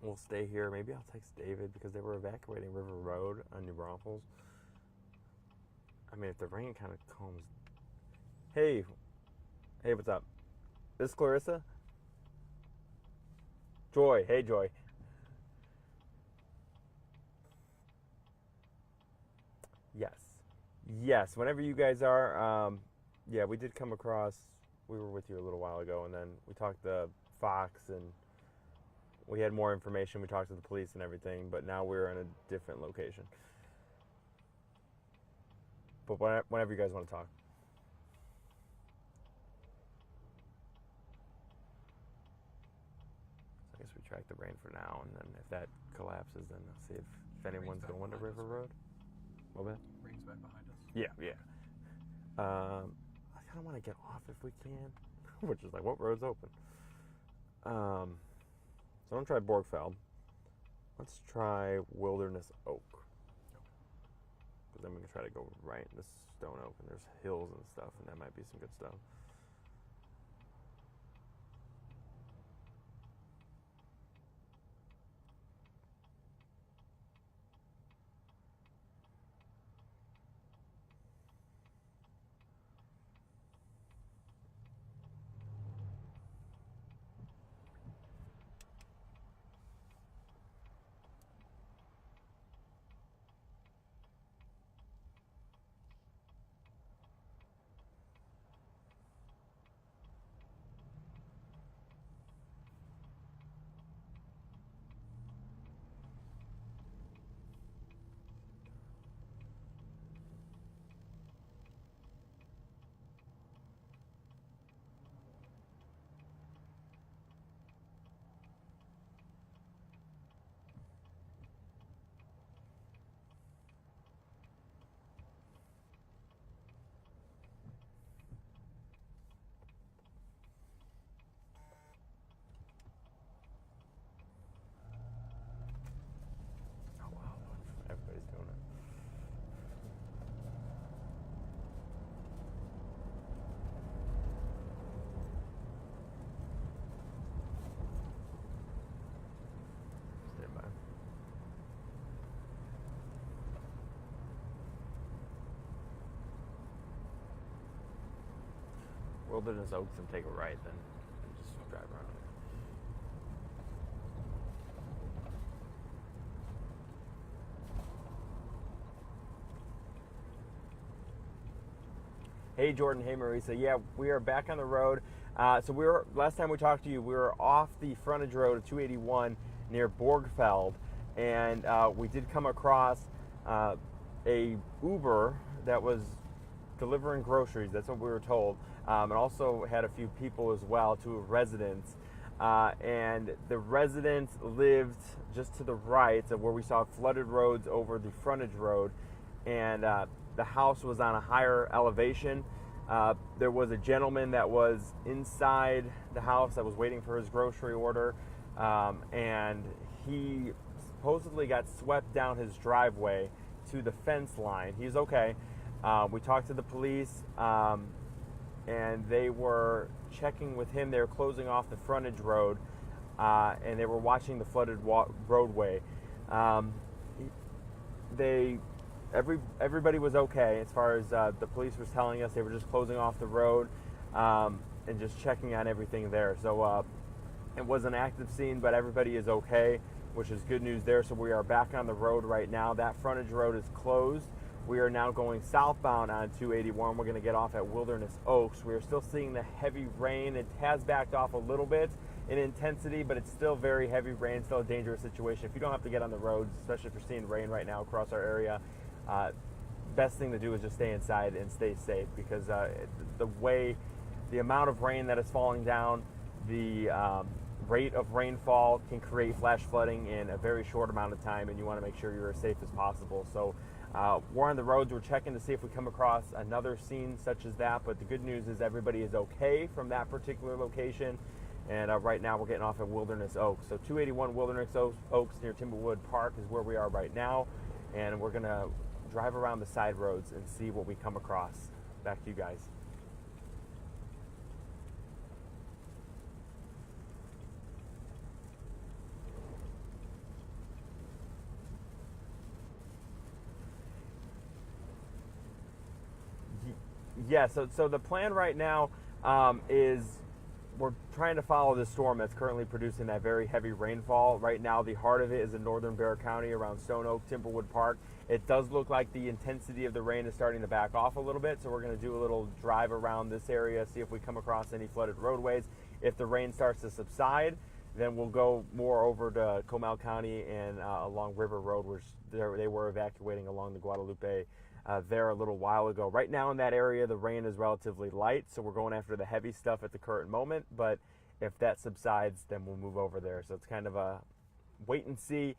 we'll stay here. Maybe I'll text David because they were evacuating River Road on New Braunfels. I mean, if the rain kind of calms. Hey, what's up? This is Clarissa? Joy, hey Joy. Yes, whenever you guys are. Yeah, we did come across, we were with you a little while ago, and then we talked to Fox, and we had more information. We talked to the police and everything, but now we're in a different location. But whenever you guys want to talk. So I guess we track the rain for now, and then if that collapses, then I'll see if anyone's going to River Road. What was that? Rain's back behind us. Yeah. I kind of want to get off if we can, which is like, what road's open? So I'm going to try Borgfeld. Let's try Wilderness Oak. Because then we can try to go right into Stone Oak, and there's hills and stuff, and that might be some good stuff. Wilderness Oaks and take a right, then and just drive around. Hey Jordan, hey Marisa. Yeah, we are back on the road. So last time we talked to you, we were off the frontage road of 281 near Borgfeld, and we did come across a Uber that was delivering groceries. That's what we were told, and also had a few people as well, 2 residents. And the residents lived just to the right of where we saw flooded roads over the frontage road, and the house was on a higher elevation. There was a gentleman that was inside the house that was waiting for his grocery order, and he supposedly got swept down his driveway to the fence line. He's okay. We talked to the police, and they were checking with him. They were closing off the frontage road, and they were watching the flooded roadway. Everybody was okay as far as the police was telling us. They were just closing off the road and just checking on everything there. So it was an active scene, but everybody is okay, which is good news there. So we are back on the road right now. That frontage road is closed. We are now going southbound on 281. We're going to get off at Wilderness Oaks. We are still seeing the heavy rain. It has backed off a little bit in intensity, but it's still very heavy rain, still a dangerous situation. If you don't have to get on the roads, especially if you're seeing rain right now across our area, best thing to do is just stay inside and stay safe, because the amount of rain that is falling down, the rate of rainfall can create flash flooding in a very short amount of time, and you want to make sure you're as safe as possible. So we're on the roads. We're checking to see if we come across another scene such as that, but the good news is everybody is okay from that particular location, and right now we're getting off at Wilderness Oaks. So 281 Wilderness Oaks near Timberwood Park is where we are right now, and we're going to drive around the side roads and see what we come across. Back to you guys. Yeah, so the plan right now is we're trying to follow the storm that's currently producing that very heavy rainfall. Right now, the heart of it is in northern Bexar County around Stone Oak, Timberwood Park. It does look like the intensity of the rain is starting to back off a little bit, so we're going to do a little drive around this area, see if we come across any flooded roadways. If the rain starts to subside, then we'll go more over to Comal County and along River Road, which they were evacuating along the Guadalupe there a little while ago. Right now in that area, the rain is relatively light, so we're going after the heavy stuff at the current moment, but if that subsides, then we'll move over there. So it's kind of a wait and see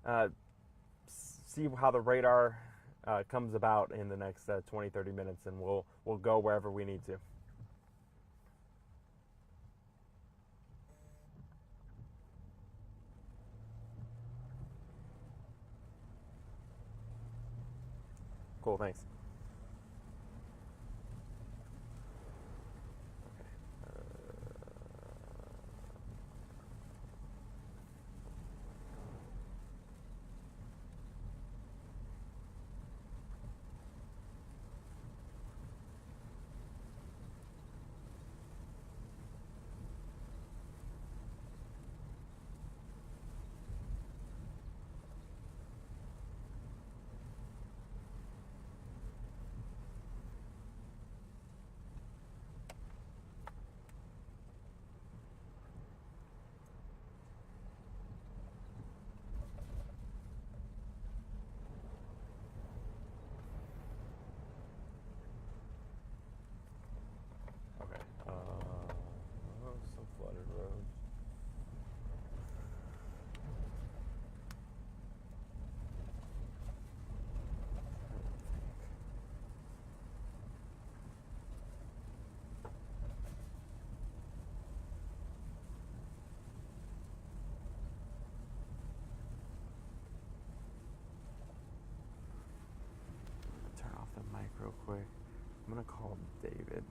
how the radar comes about in the next 20-30 minutes, and we'll go wherever we need to. Cool, thanks. Some flooded roads. Turn off the mic real quick. I'm gonna call David.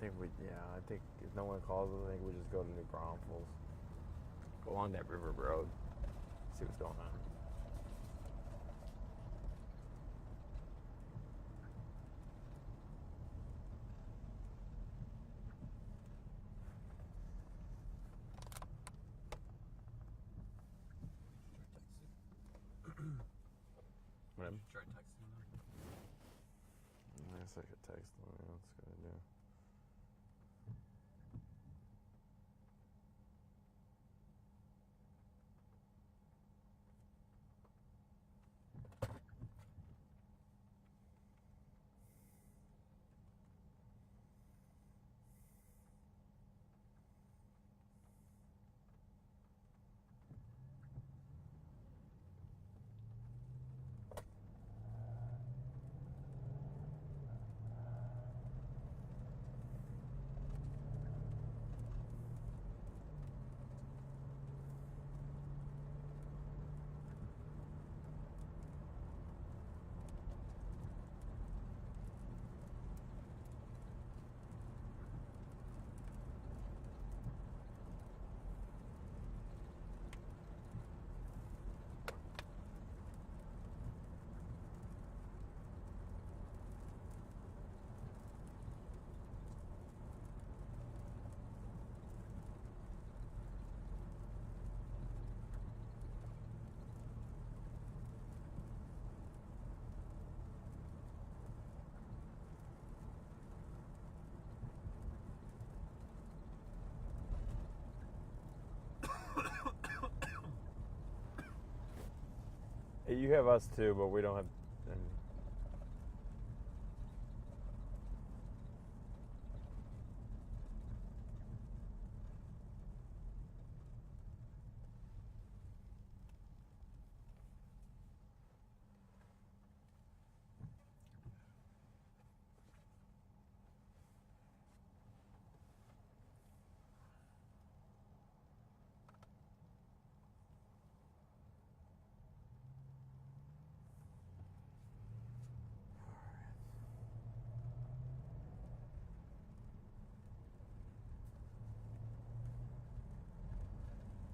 think I think if no one calls us, I think we just go to New Braunfels. Go along that river road, see what's going on. Whatever. Try texting them. I guess I could text them. Yeah, that's a good idea. Hey, you have us too, but we don't have any.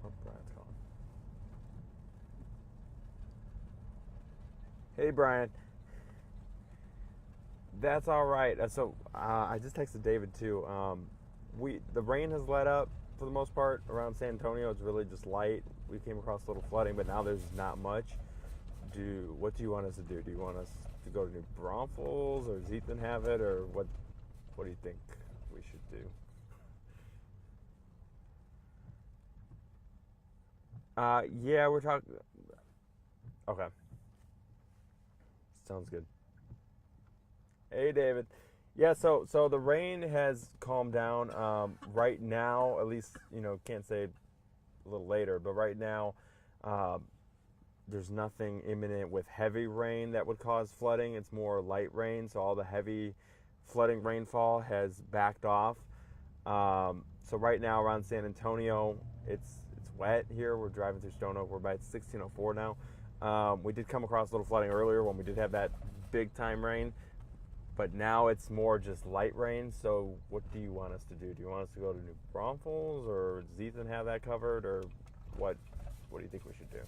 Oh, Brian's calling. Hey, Brian. That's all right. I just texted David too. The rain has let up for the most part around San Antonio. It's really just light. We came across a little flooding, but now there's not much. What do you want us to do? Do you want us to go to New Braunfels, or does Ethan have it, or what? What do you think we should do? Yeah, we're talking. Okay, sounds good. Hey, David. Yeah, so the rain has calmed down. Right now, at least can't say a little later, but right now, there's nothing imminent with heavy rain that would cause flooding. It's more light rain, so all the heavy flooding rainfall has backed off. So right now around San Antonio, it's wet here. We're driving through Stone Oak. We're about 1604 now. We did come across a little flooding earlier when we did have that big time rain, but now it's more just light rain. So what do you want us to do? Do you want us to go to New Braunfels, or does Ethan have that covered, or what? What do you think we should do?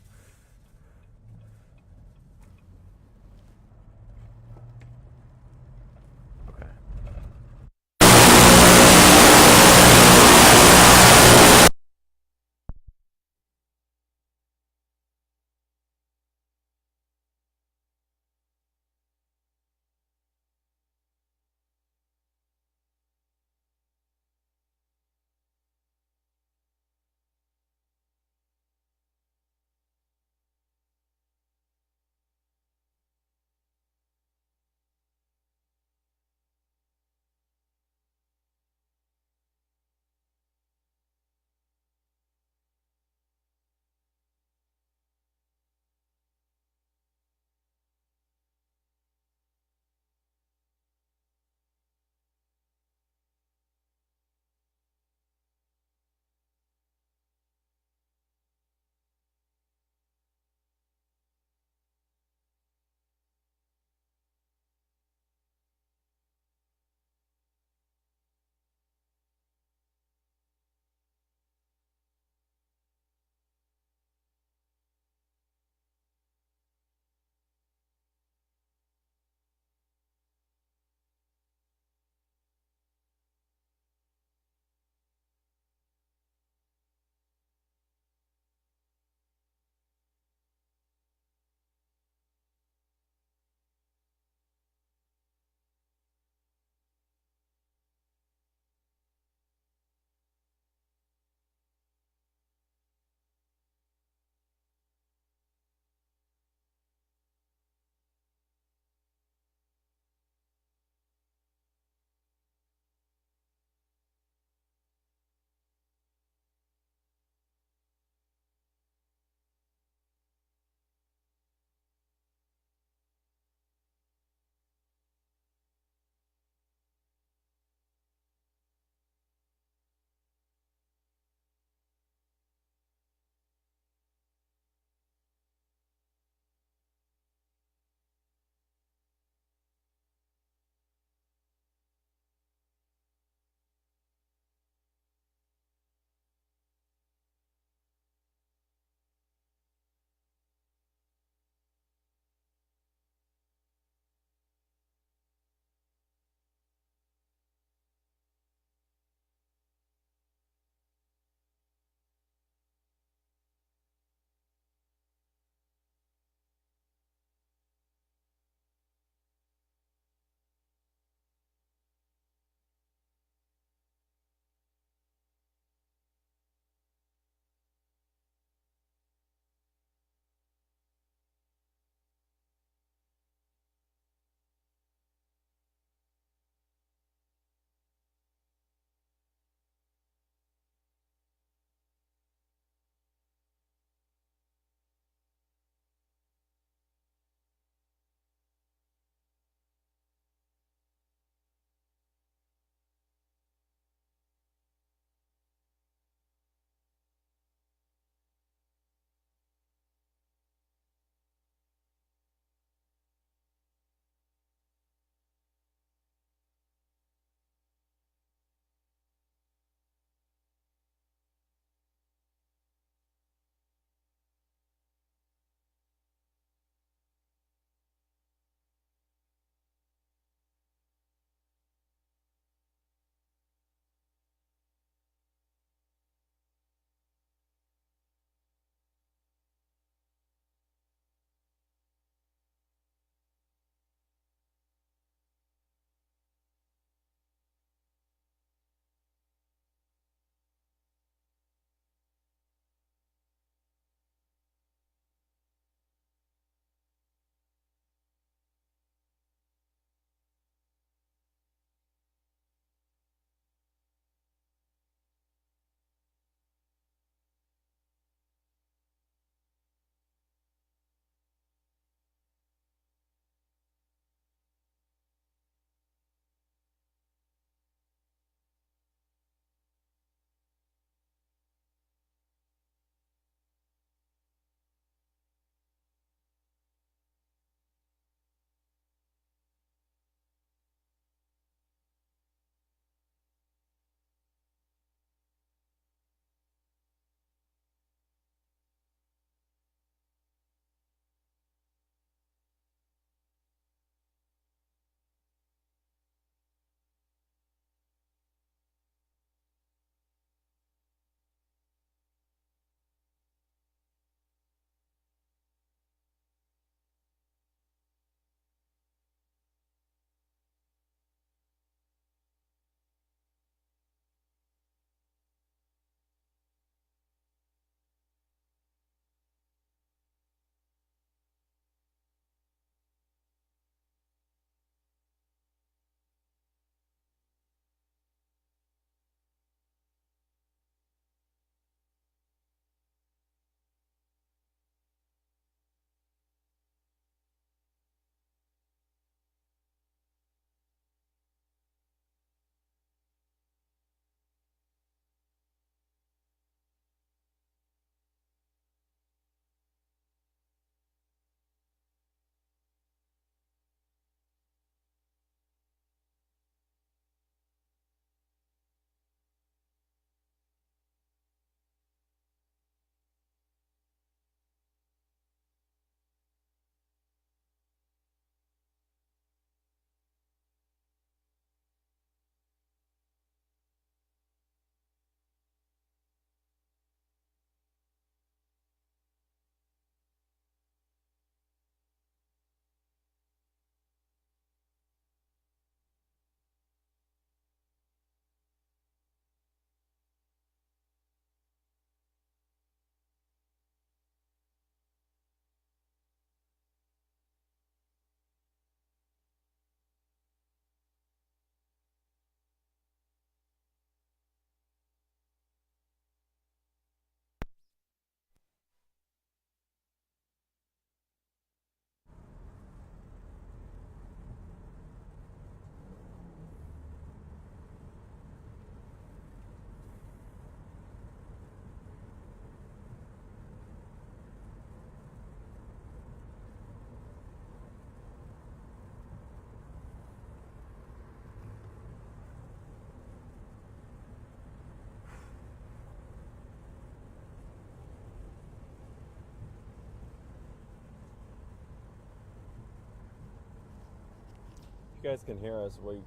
you guys can hear us, we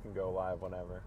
can go live whenever.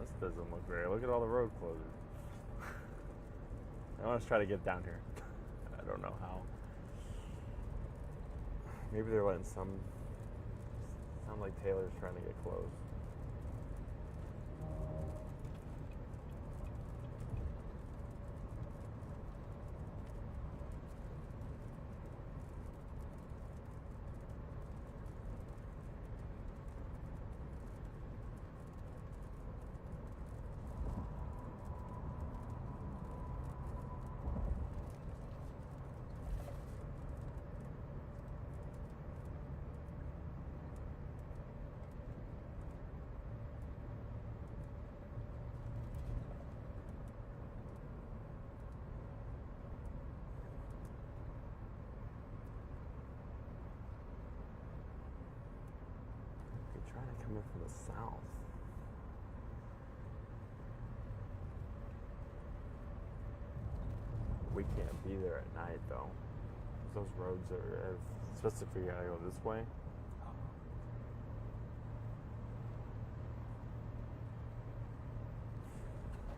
This doesn't look great. Look at all the road closures. I want to try to get down here. I don't know how. Maybe they're letting some. Sound like Taylor's trying to get close. Trying to come in from the south. We can't be there at night though. Those roads are, especially if we gotta go this way.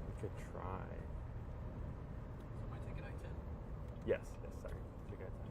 We could try. So am I taking I-10? Yes, sorry. Take I-10.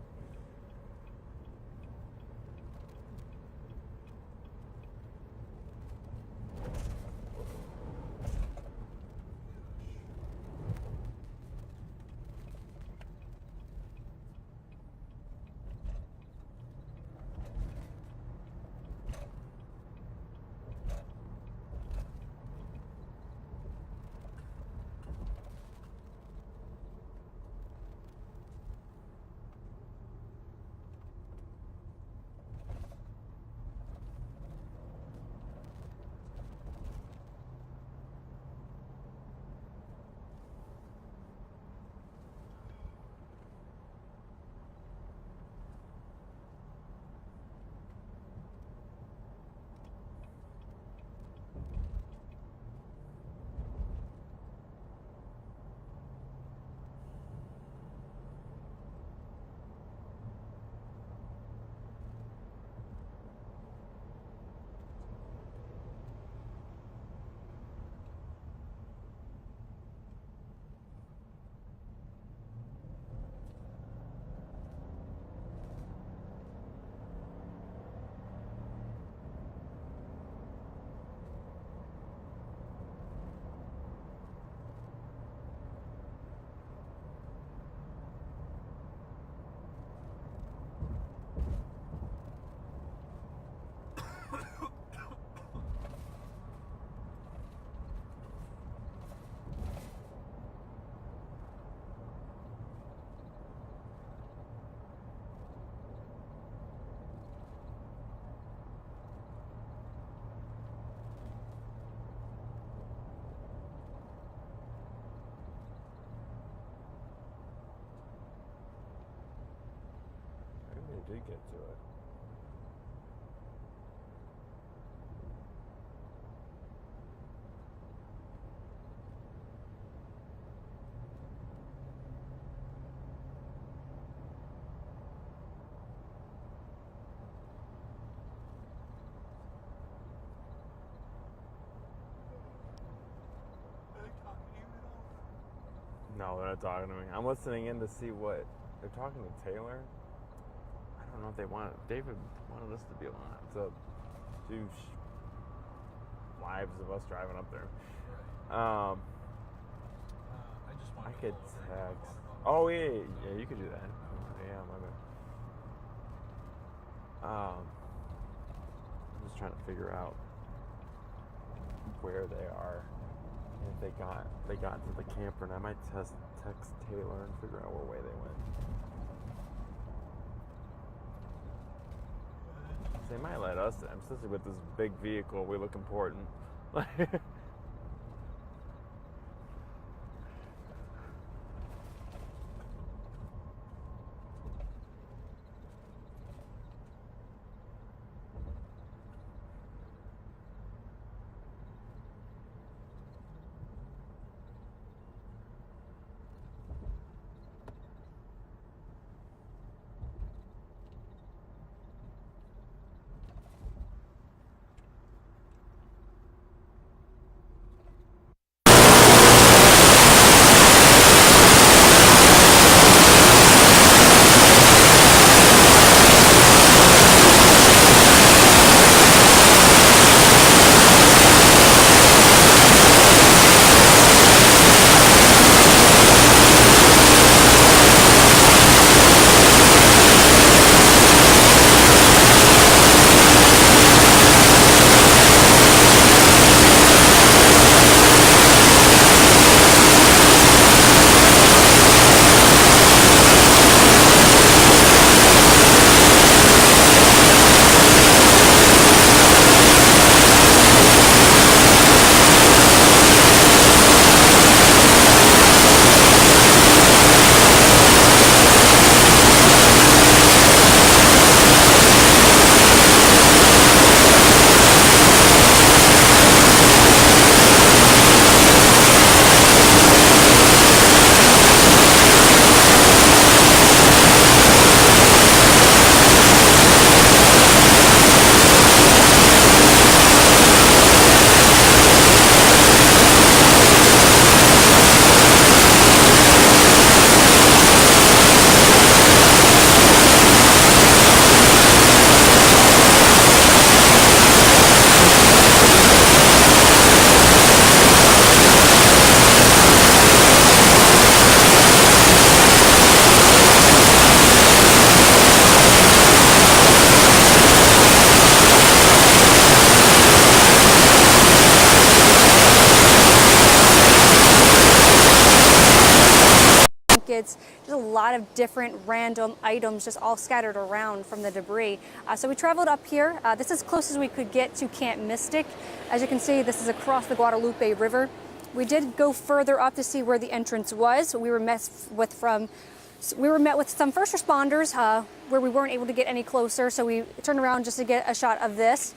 did get to it. No, they're not talking to me. I'm listening in to see what they're talking to Taylor. I don't know if they David wanted us to be on to do lives of us driving up there. I just want I could text. Oh yeah, you could do that. Yeah, my bad. I'm just trying to figure out where they are. If they got to the camper, and I might text Taylor and figure out what way they went. They might let us in, especially with this big vehicle. We look important. It's just a lot of different random items just all scattered around from the debris. So we traveled up here. This is as close as we could get to Camp Mystic. As you can see, this is across the Guadalupe River. We did go further up to see where the entrance was. We were met with some first responders where we weren't able to get any closer, so we turned around just to get a shot of this,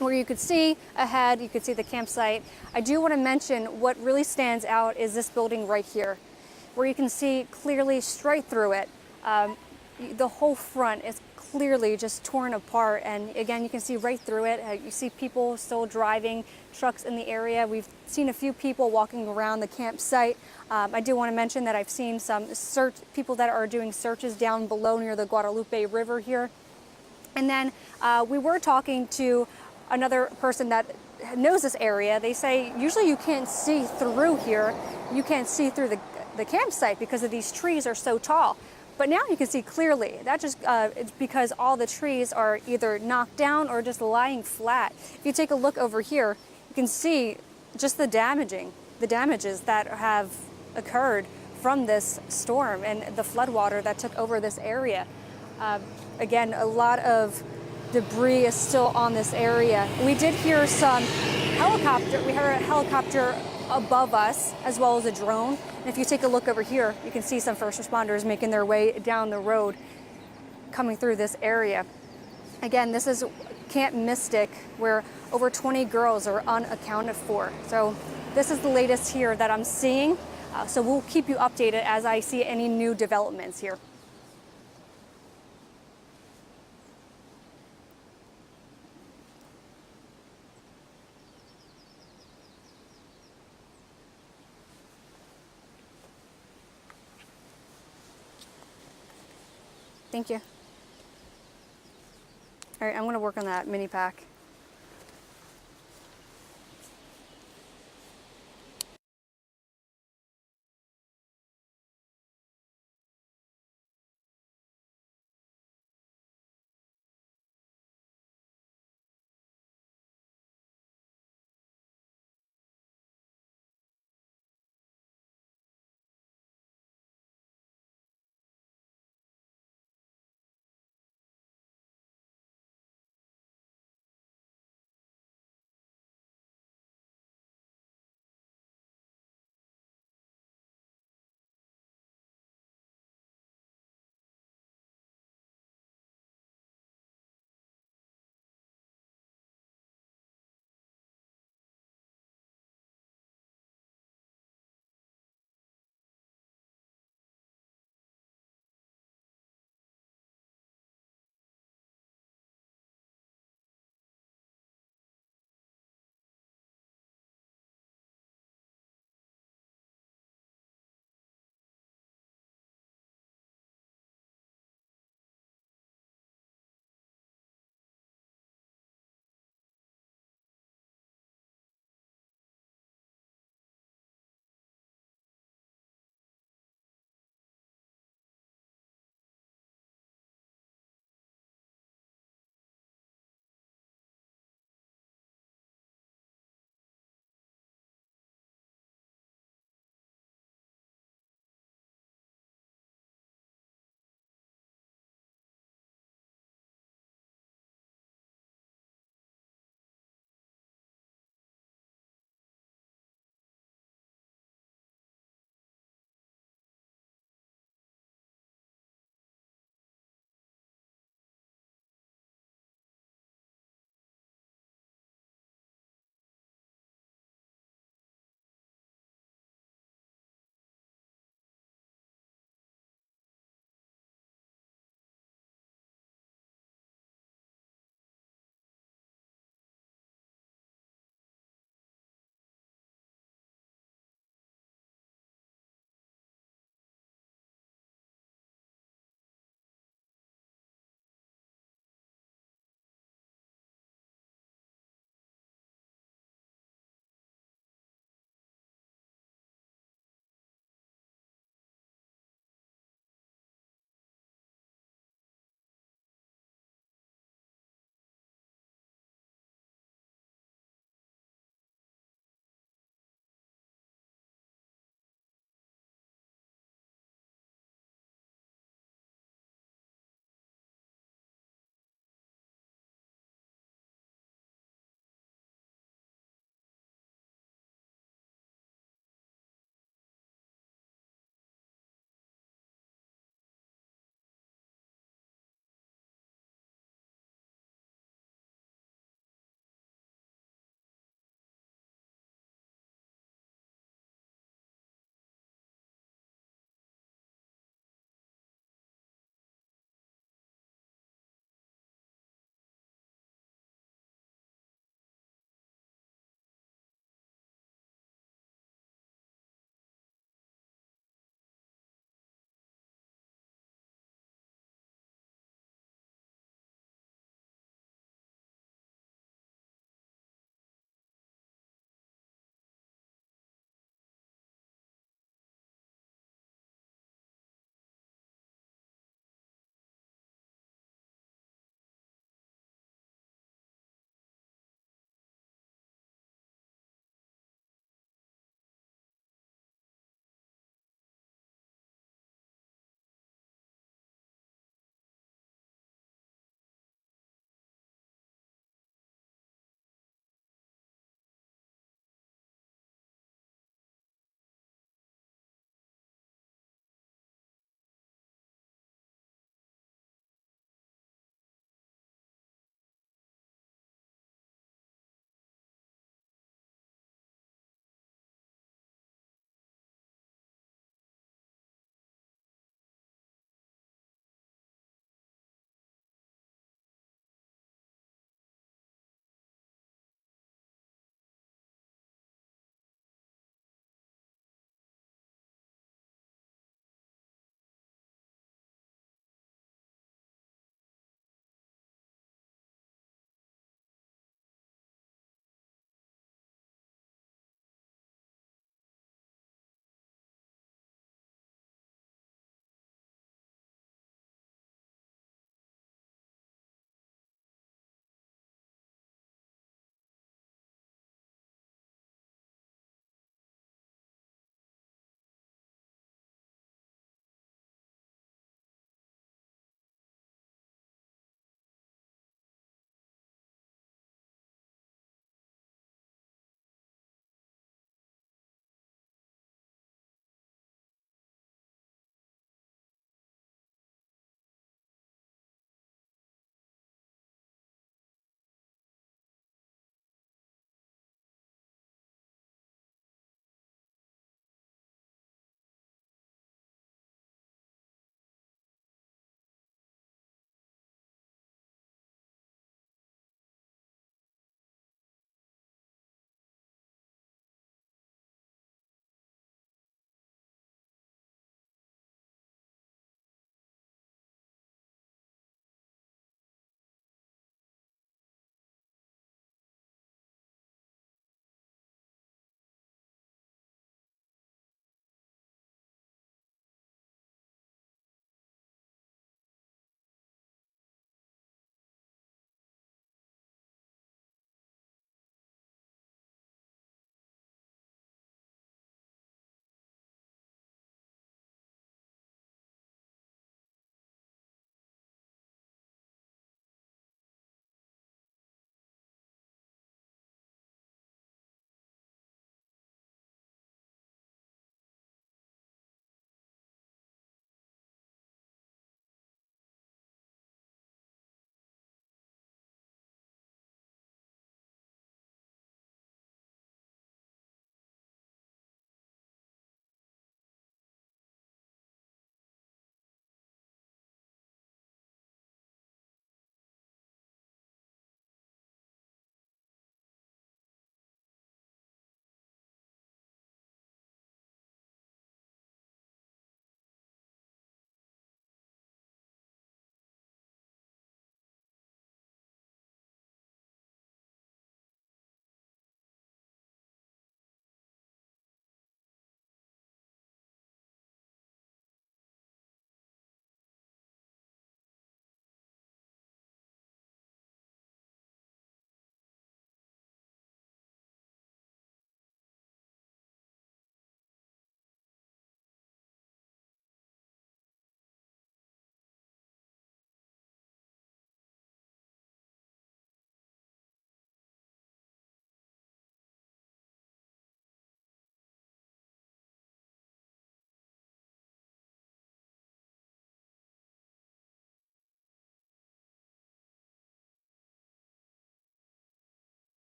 where you could see ahead, you could see the campsite. I do want to mention what really stands out is this building right here, where you can see clearly straight through it. The whole front is clearly just torn apart, and again, you can see right through it. You see people still driving, trucks in the area. We've seen a few people walking around the campsite. I do want to mention that I've seen some people that are doing searches down below near the Guadalupe River here. And then we were talking to another person that knows this area. They say usually you can't see through here. You can't see through the campsite because of these trees are so tall. But now you can see clearly. That just it's because all the trees are either knocked down or just lying flat. If you take a look over here, you can see just the damages that have occurred from this storm and the floodwater that took over this area. Again, a lot of debris is still on this area. We did hear some helicopter. We heard a helicopter above us, as well as a drone. And if you take a look over here, you can see some first responders making their way down the road. coming through this area. Again, this is Camp Mystic, where over 20 girls are unaccounted for. So this is the latest here that I'm seeing. So we'll keep you updated as I see any new developments here. Thank you. All right, I'm going to work on that mini pack.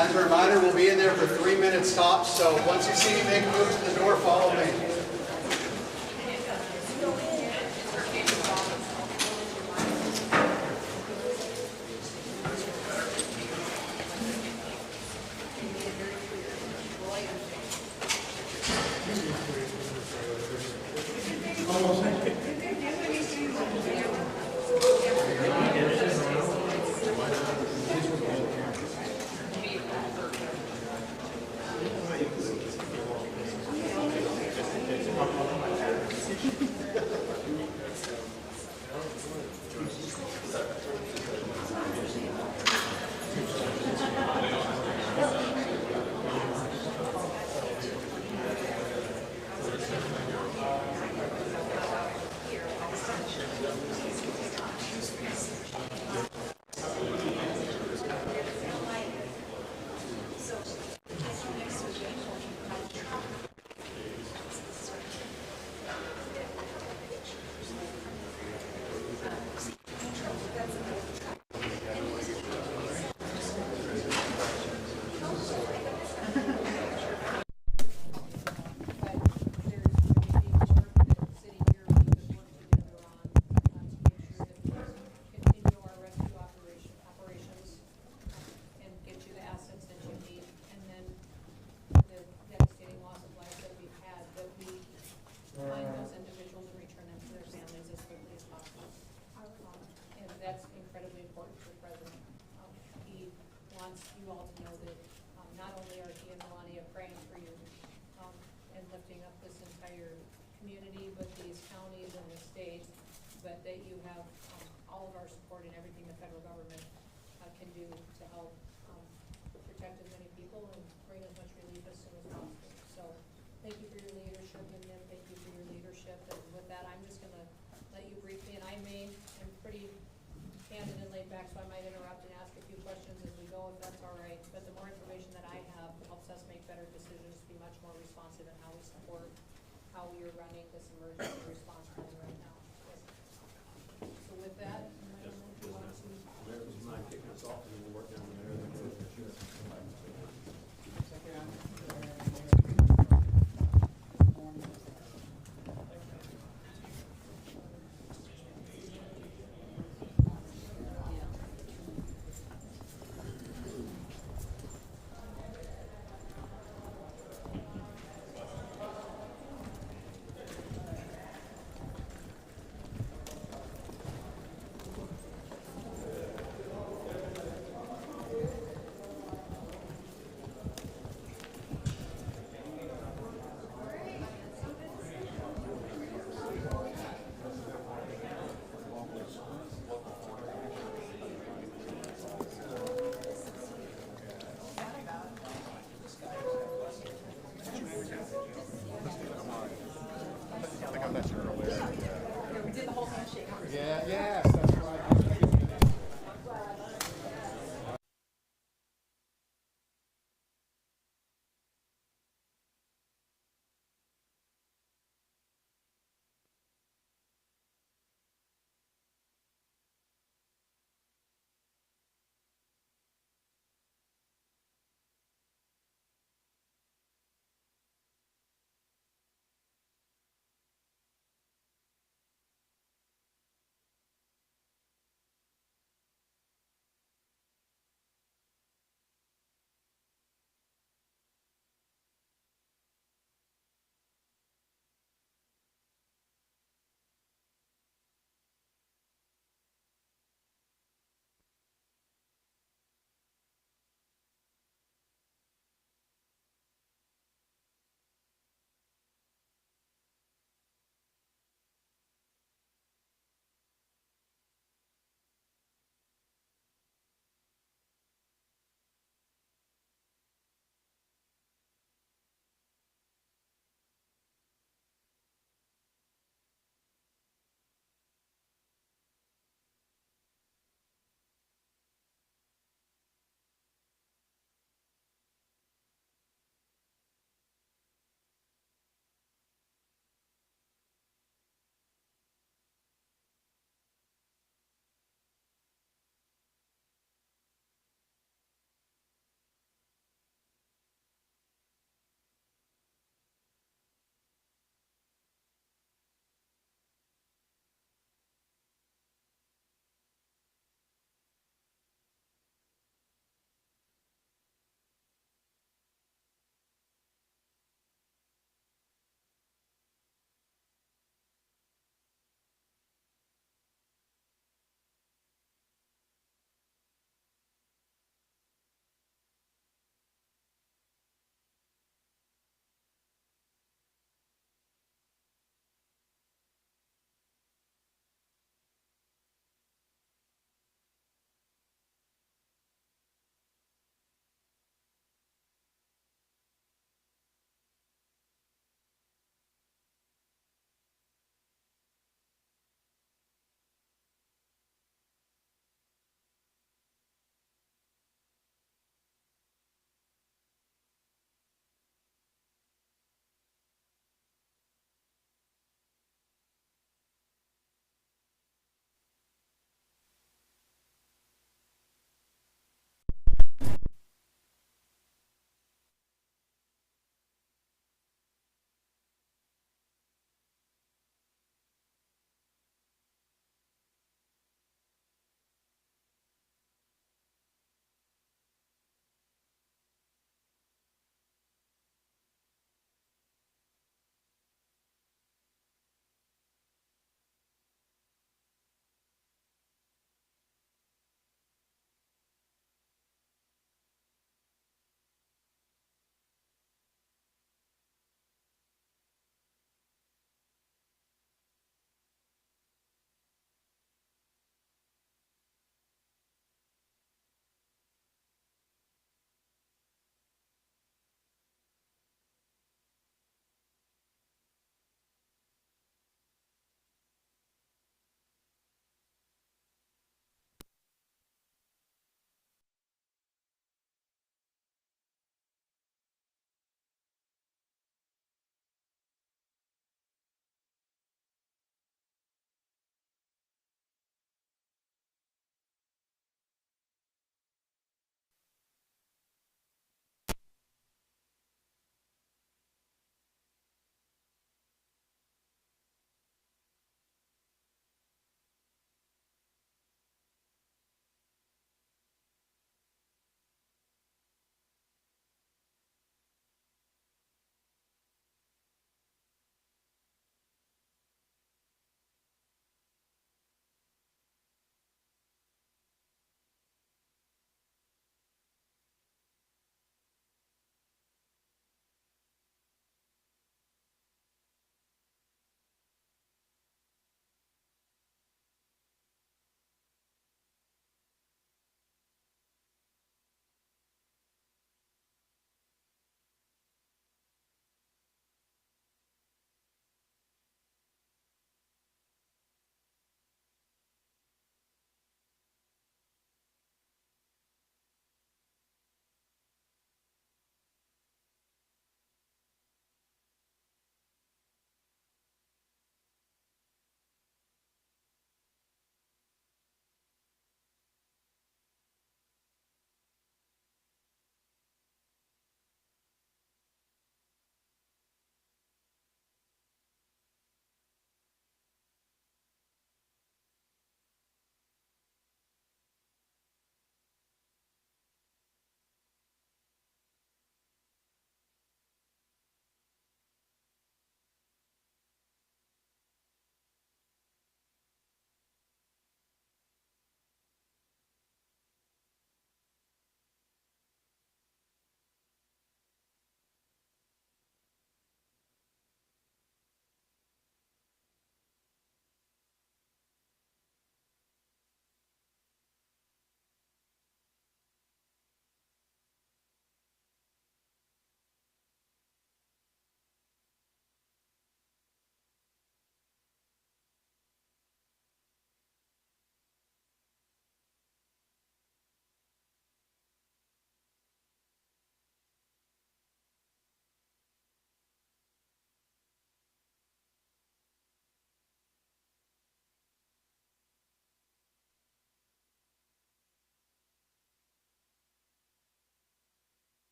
As a reminder, we'll be in there for 3 minutes tops, so once you see me make a move to the door, follow me.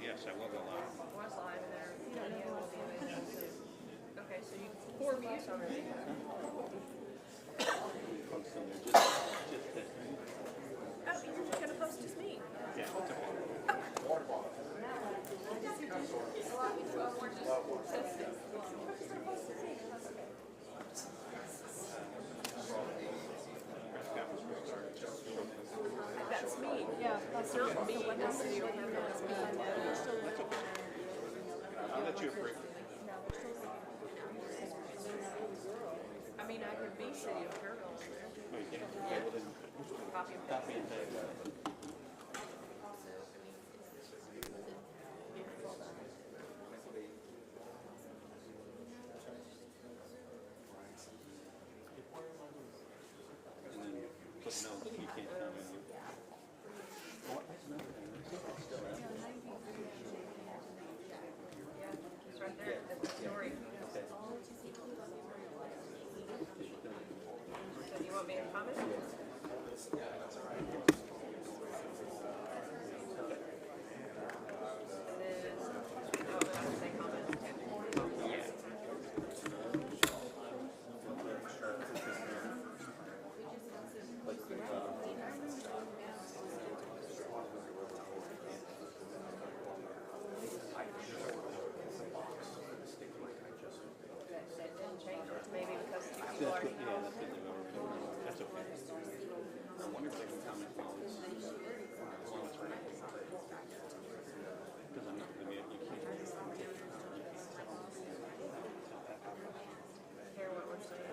Yes, I will go live. Was live there. You will be able to. Okay, so you pour music already. Oh, you're just gonna post as me. Yeah, it's okay. That's me. Yeah, that's not me. That's me. I'll let you approve. I mean, I could be City of Turtles there. Oh, you can? Yeah. Well, then Copy and copy and paste. And then put notes, you can't come in. It's right there. That's the story. So you want me to comment? Maybe because people are. That's okay. I wonder if they can comment while it's running. Because I mean, you can't. Hear what we're saying.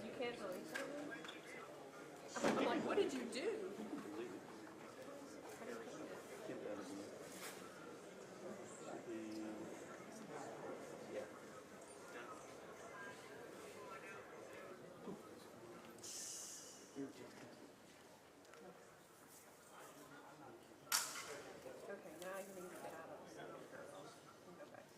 You can't release it? I'm like, what did you do? Okay, now you need to get out of the City of Turtles and go back to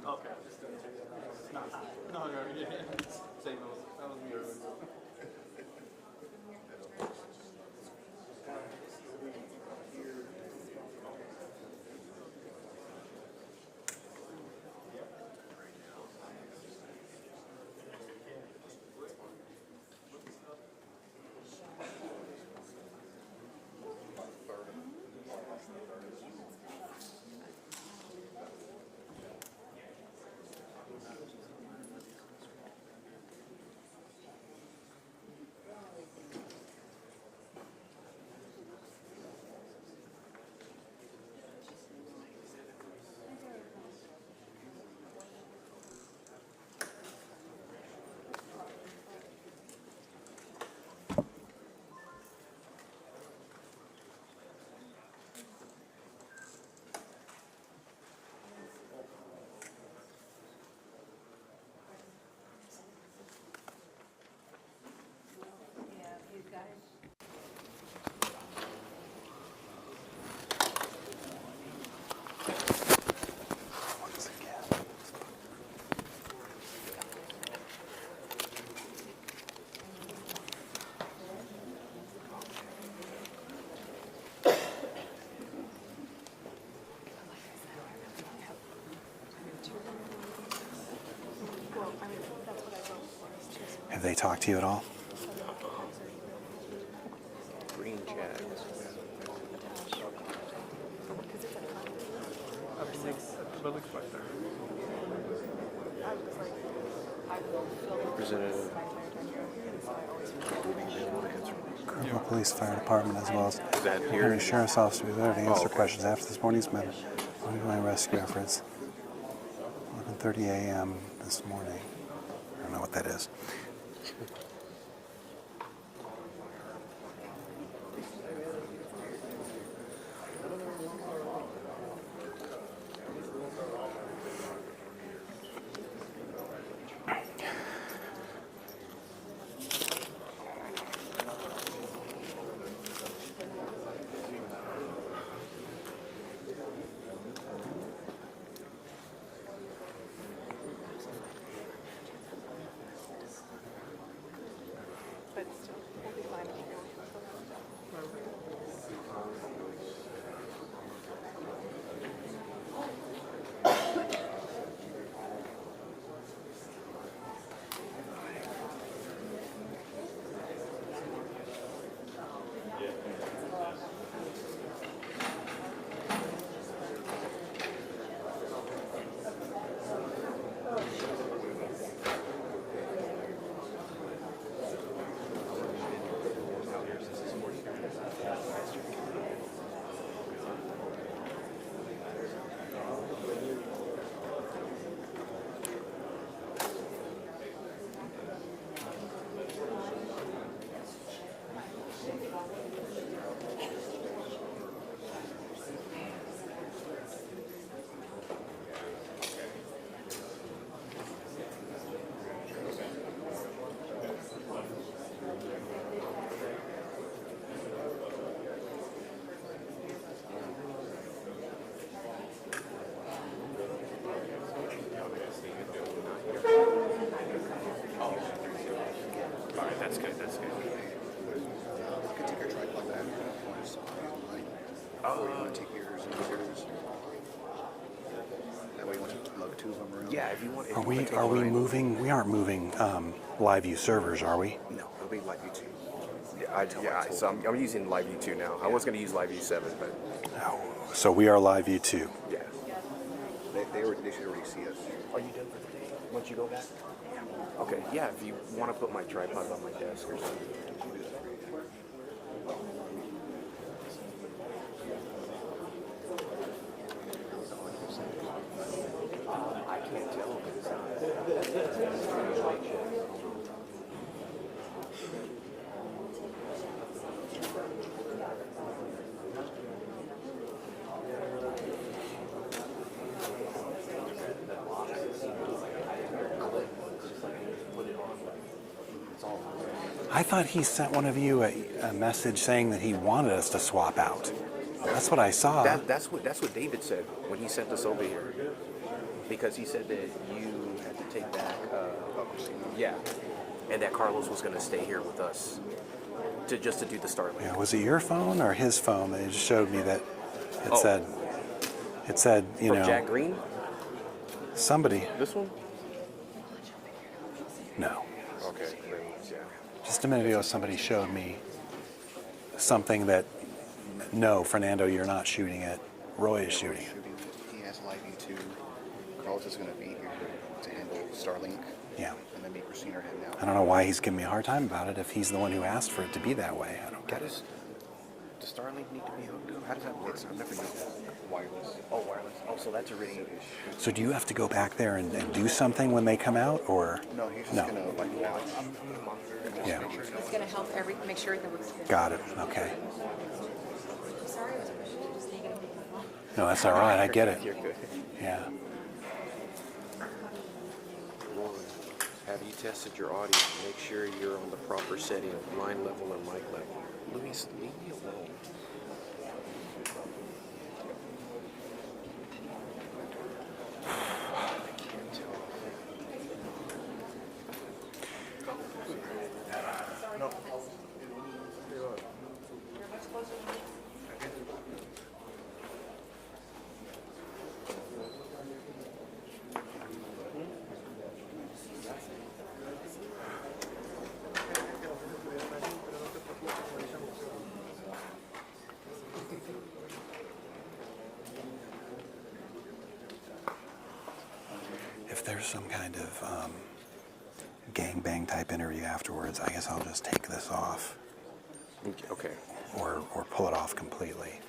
Okay. No, you didn't. Say no. That was me earlier. Have they talked to you at all? Green chat. Representative. Crystal Police Fire Department, as well as that here? County Sheriff's Office, will be there to answer okay. questions after this morning's meeting. My rescue efforts. 11:30 a.m. this morning. I don't know what that is. That's good. That's good. You can take your tripod back. Or you want to take yours and yours. That way you want to lug two of them around. Yeah, if you want. Are we moving? We aren't moving live view servers, are we? No, it'll be like YouTube. So I'm using LiveView 2 now. I was going to use LiveView 7, but So we are live view 2. yeah. They should already see us. Are you done for the day? Once you go back? Okay. Yeah. If you want to put my tripod on my desk or something. I can't tell if it's I thought he sent one of you a message saying that he wanted us to swap out. That's what I saw. That's what David said when he sent us over here, because he said that you had to take back. Yeah, and that Carlos was going to stay here with us to do the Starlink. Yeah, was it your phone or his phone? They just showed me that it said, you From know, Jack Green. Somebody. This one? No. Okay. Yeah. Just a minute ago, somebody showed me something that, no, Fernando, you're not shooting it. Roy is shooting it. He has LiveView 2. Carlos is going to be here to handle Starlink. Yeah. And then me, Christina, are heading out. I don't know why he's giving me a hard time about it if he's the one who asked for it to be that way. I don't get it. Does Starlink need to be hooked up? How does that work? I've never used that. Wireless. Oh, wireless. Oh, so that's already. So do you have to go back there and do something when they come out, or? No, he's just going to watch. Yeah. It's gonna help make sure everything looks good. Got it. Okay. I'm sorry I was pushing you, just negative. No, that's all right. I get it. You're good. Yeah. Have you tested your audio? Make sure you're on the proper setting of line level and mic level. Louise, leave me alone. if there's some kind of gangbang type interview afterwards, I guess I'll just take this off. Okay. Or pull it off completely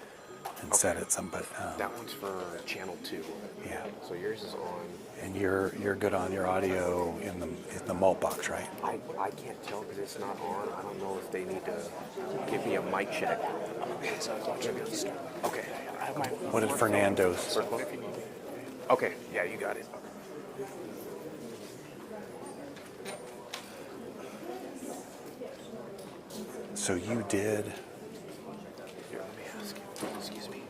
and set it some. But that one's for channel 2. Yeah. So yours is on. And you're good on your audio in the mult box, right? I can't tell because it's not on. I don't know if they need to give me a mic check. Okay, so okay. I have my. What did Fernando's? Okay, yeah, you got it. So you did. Here, let me ask you. Excuse me.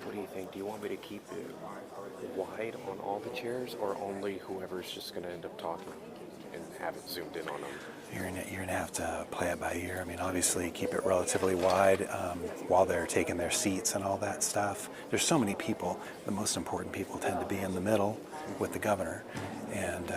What do you think? Do you want me to keep it wide on all the chairs, or only whoever's just going to end up talking and have it zoomed in on them? You're gonna have to play it by ear. I mean, obviously keep it relatively wide while they're taking their seats and all that stuff. There's so many people. The most important people tend to be in the middle with the governor, and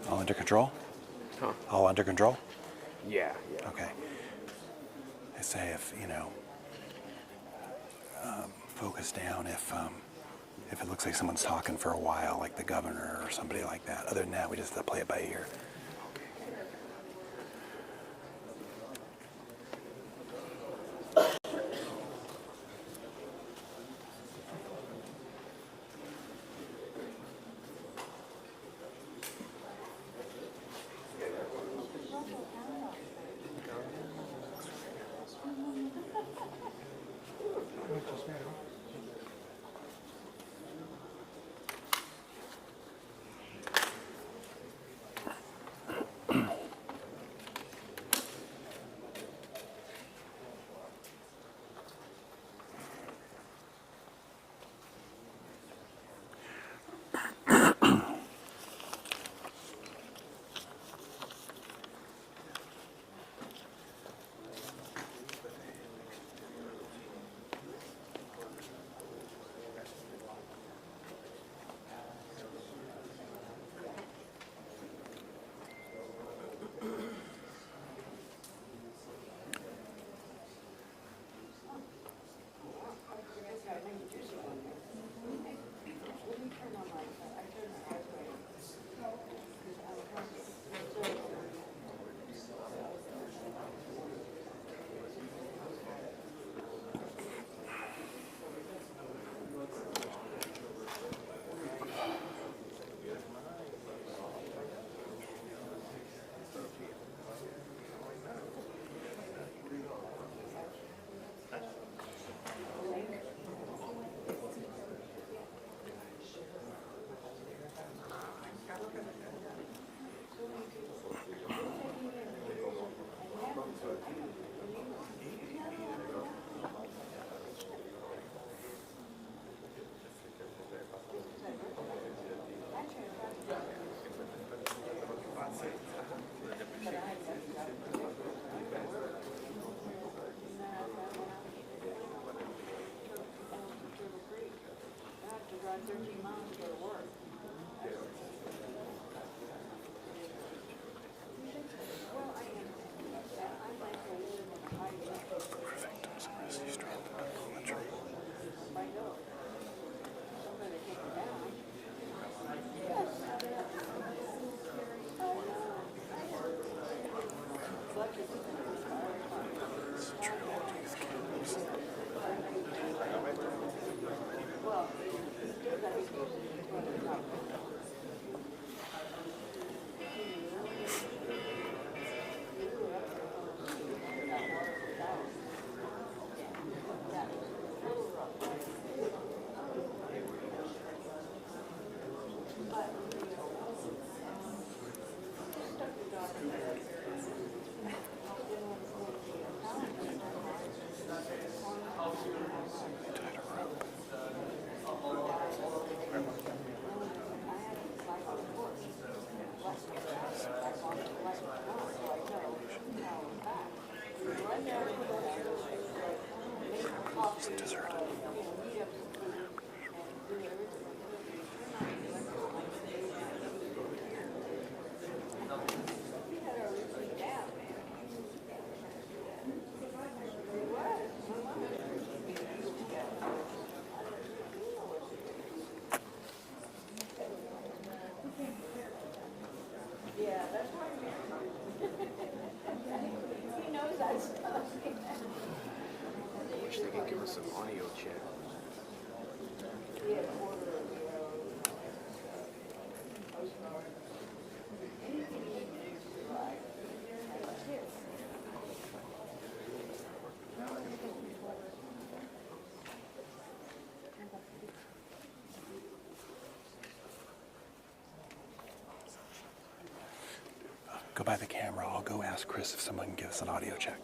all under control? Huh? All under control? Yeah. Okay. I say if, focus down if it looks like someone's talking for a while, like the governor or somebody like that. Other than that, we just have to play it by ear. some dessert. Yeah, that's why he knows that stuff. I wish they could give us an audio check. Go by the camera. I'll go ask Chris if someone can give us an audio check.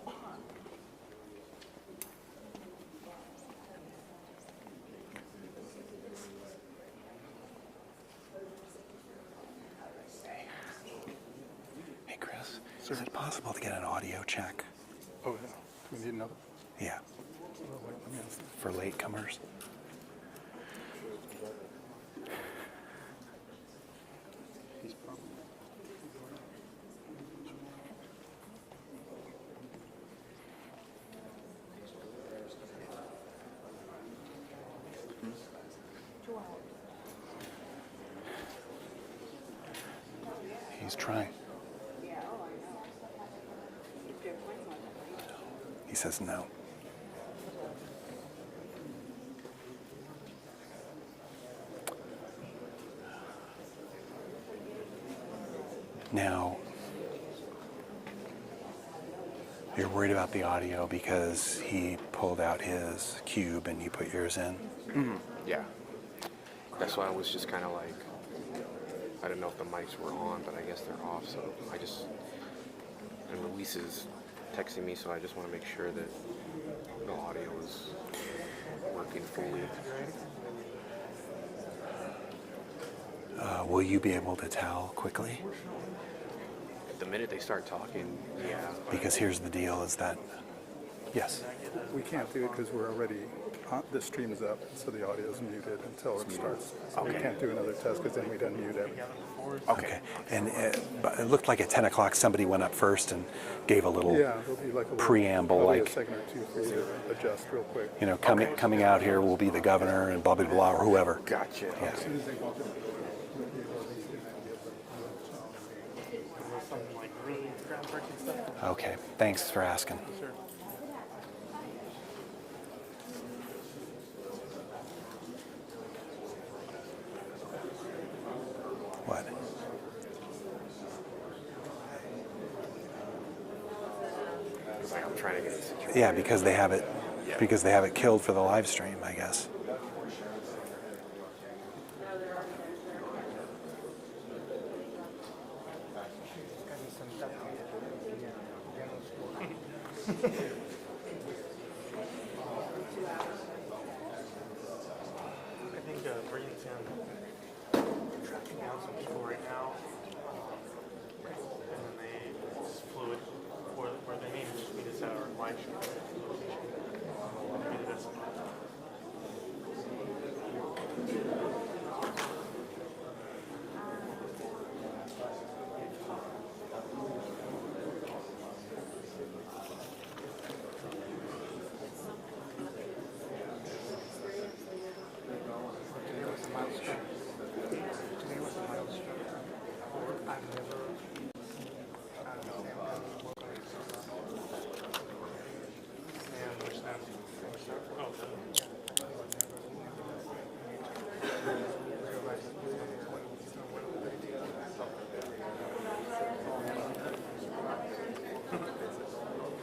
Hey, Chris, is it possible to get an audio check? Oh, yeah. We need another. Yeah. For latecomers. He's trying. He says no. Now, you're worried about the audio because he pulled out his cube and you put yours in? Mm-hmm. Yeah. That's why I was just kind of like, I didn't know if the mics were on, but I guess they're off, so I just, and Louise is texting me, so I just want to make sure that the audio is working fully. Will you be able to tell quickly? The minute they start talking, yeah. Because here's the deal is that, yes. We can't do it because we're already, the stream is up, so the audio is muted until it starts. So we can't do another test because then we'd unmute it. Okay. And but it looked like at 10 o'clock somebody went up first and gave a little Yeah, there'll be like a little, preamble, probably like, a segment or two for you to adjust real quick. you know, coming out here will be the governor and blah, blah, blah, or whoever. Gotcha. Yeah. As soon as they walk in. Okay. Thanks for asking. Sure. What? It's like I'm trying to get it situated. Yeah, because they have it, because they have it killed for the live stream, I guess. I think Bradenton tracking down some people right now, and then they just flew it where they may just meet us at our live show location. Maybe the best.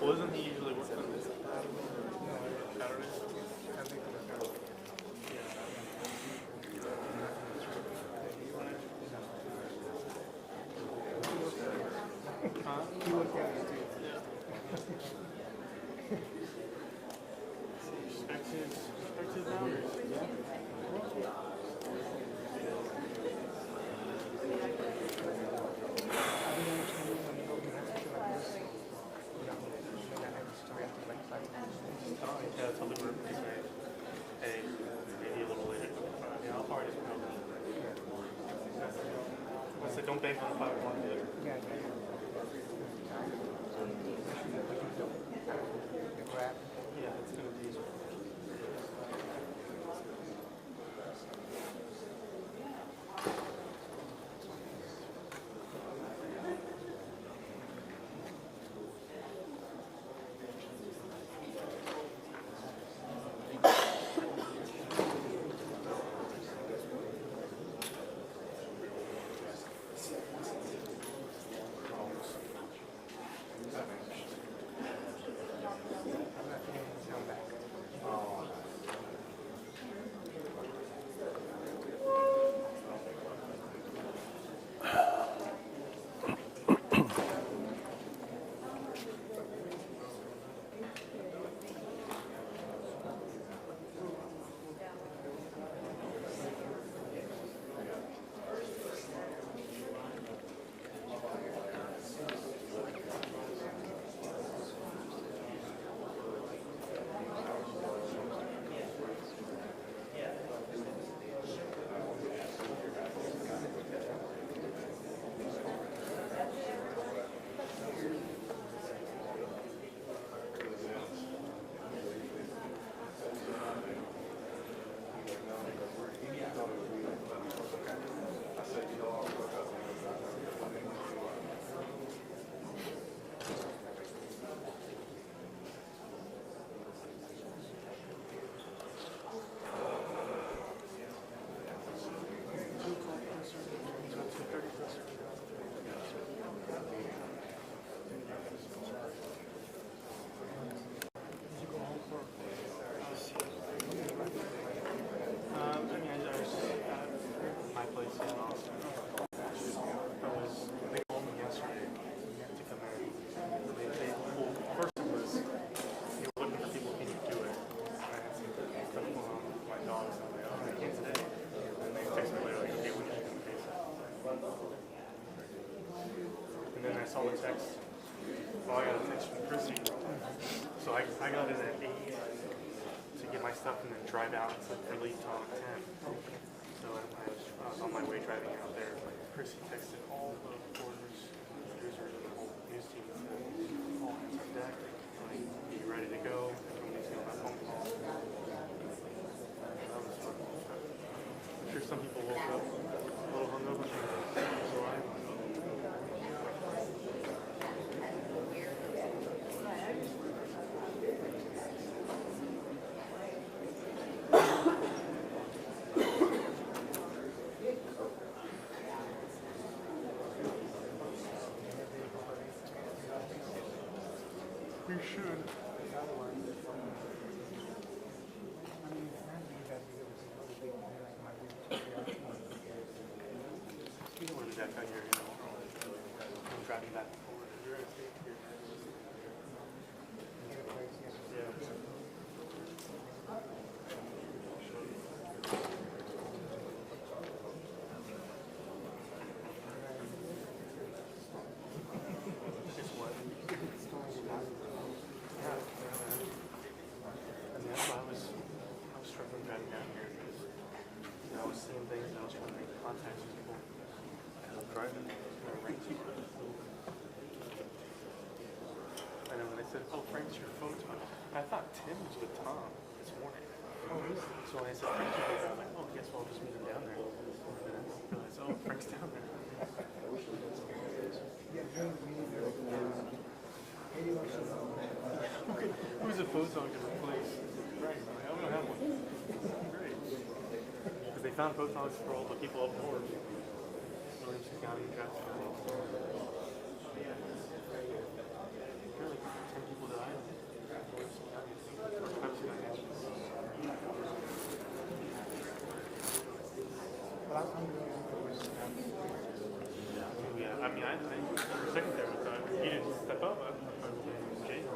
Well, isn't he usually working on this? Saturday? I think Huh? He looked at it too. Respect his boundaries. Yeah, totally. bank on the 501 there. Yeah. The grab. Yeah, it's going to be. Saw the text. Well, I got a text from Chrissy. So I got in at 8 to get my stuff and then drive out. It's like for leave till 10. So I was on my way driving out there. Chrissy texted all the reporters, producers, and the whole news team and said, all hands on deck. Like, be ready to go. Everyone needs to go on that phone call. That was fun. I'm sure some people woke up a little hungover. So we should. You know where the deck out here, you know. I'm driving back and forth. You're gonna stay here. Yeah. Guess what? That's why I was struggling driving down here because I was seeing things and I was trying to make contacts with people. I was driving and I ranked you. And then when they said, "Oh, Frank's your photo," I thought Tim was with Tom this morning. So when I said Frank's your photo, I was like, "Oh, I guess I'll just meet him down there." And then I realized, "Oh, Frank's down there." Who's a photon going to replace? Right. I don't have one. Great. Because they found photons for all the people up north. Williamson County, Jackson County. Apparently 10 people died. Williamson County. Yeah, I mean, I think for a second there, I thought he didn't step up. I would have been in jail.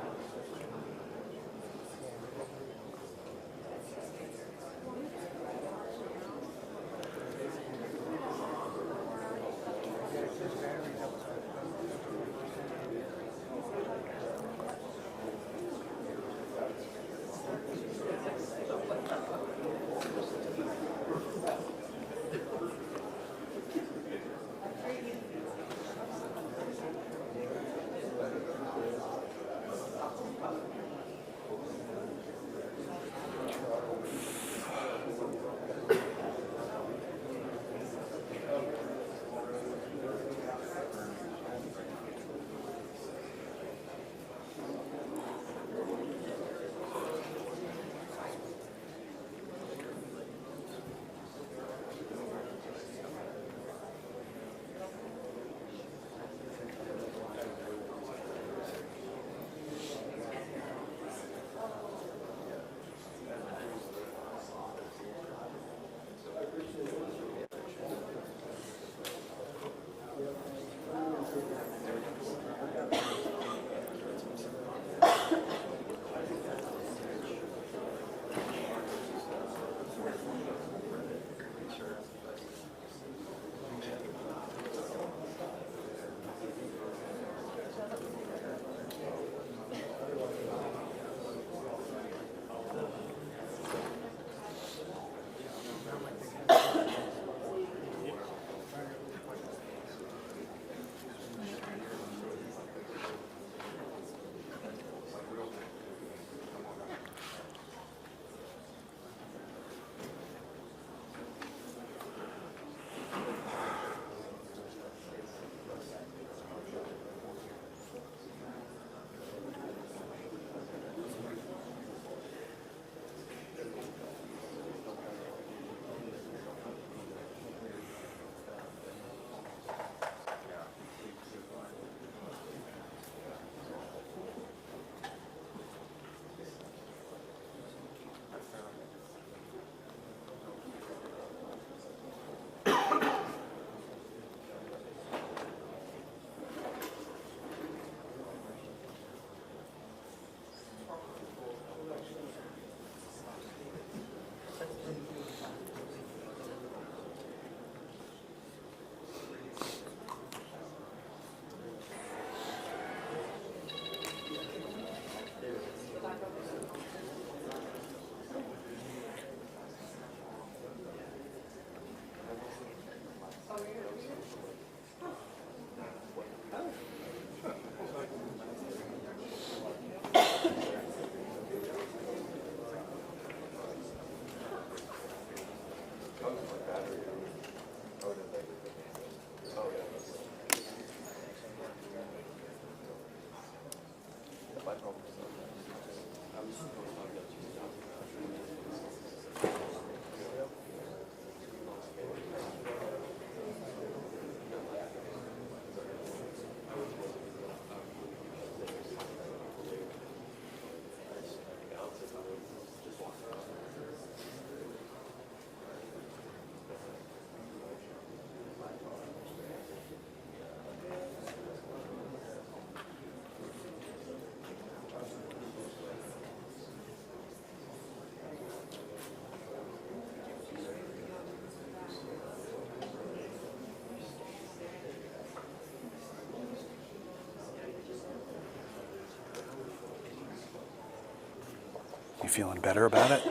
You feeling better about it?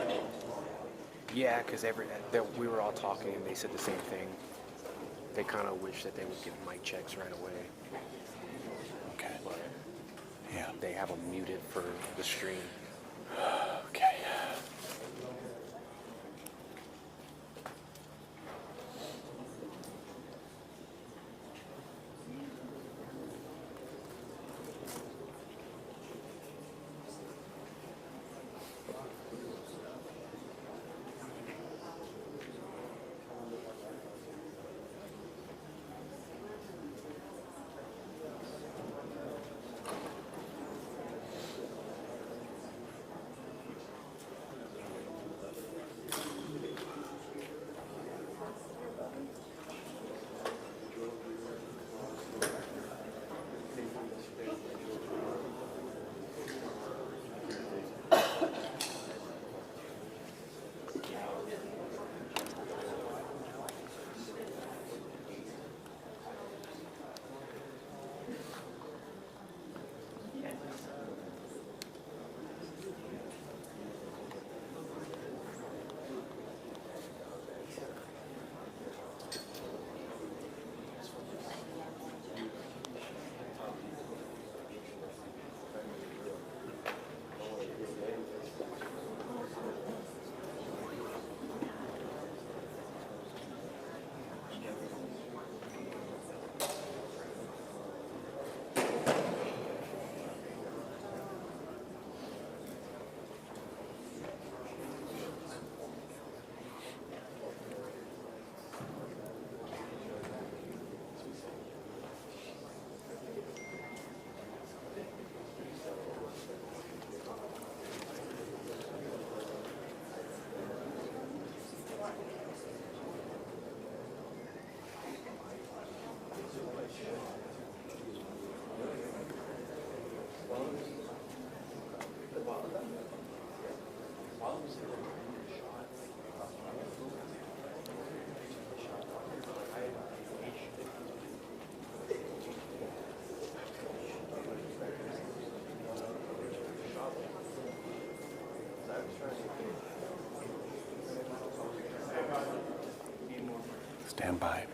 Yeah, because we were all talking and they said the same thing. They kind of wish that they would give mic checks right away. Okay. But yeah, they have them muted for the stream. Okay. Stand by.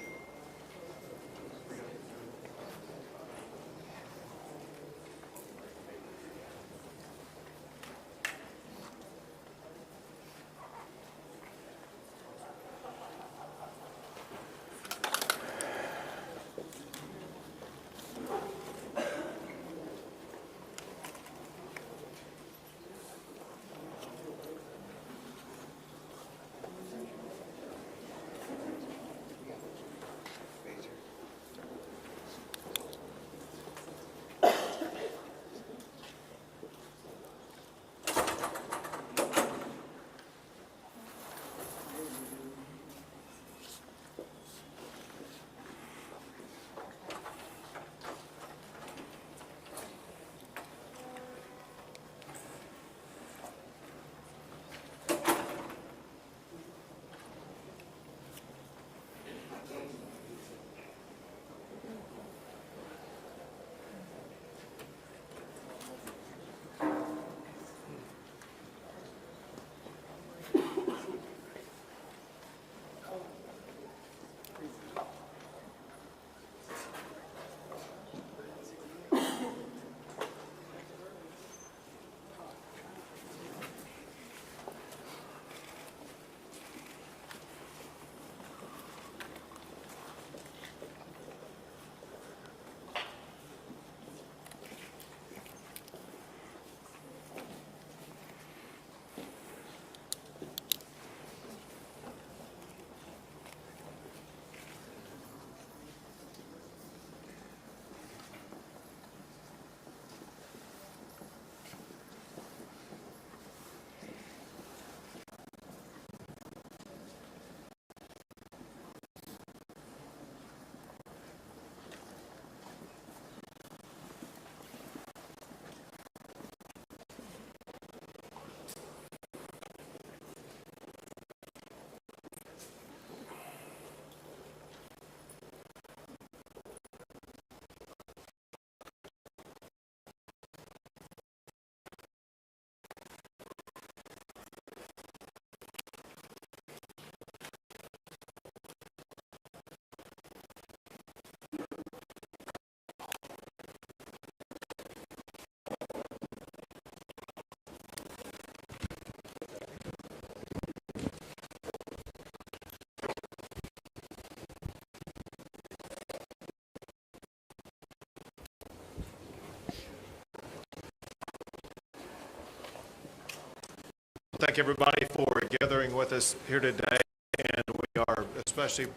thank everybody for gathering with us here today, and we are especially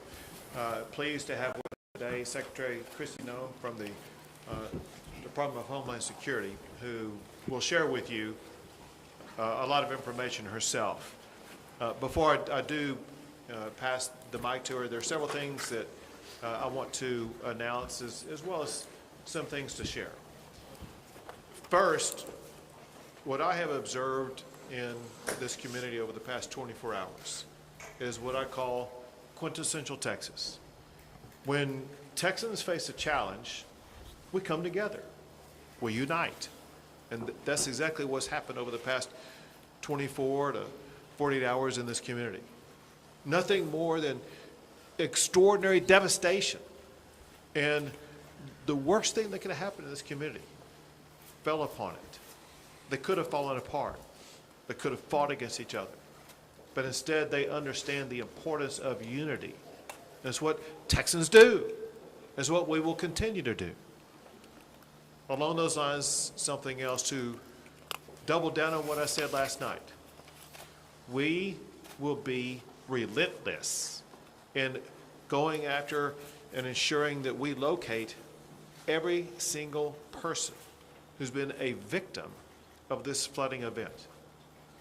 pleased to have with us today Secretary Kristi Noem from the Department of Homeland Security, who will share with you a lot of information herself. Before I do pass the mic to her, there are several things that I want to announce as well as some things to share. First, what I have observed in this community over the past 24 hours is what I call quintessential Texas. When Texans face a challenge, we come together, we unite. And that's exactly what's happened over the past 24 to 48 hours in this community. Nothing more than extraordinary devastation. And the worst thing that could have happened in this community fell upon it. They could have fallen apart. They could have fought against each other. But instead, they understand the importance of unity. That's what Texans do. It's what we will continue to do. Along those lines, something else to double down on what I said last night. We will be relentless in going after and ensuring that we locate every single person who's been a victim of this flooding event.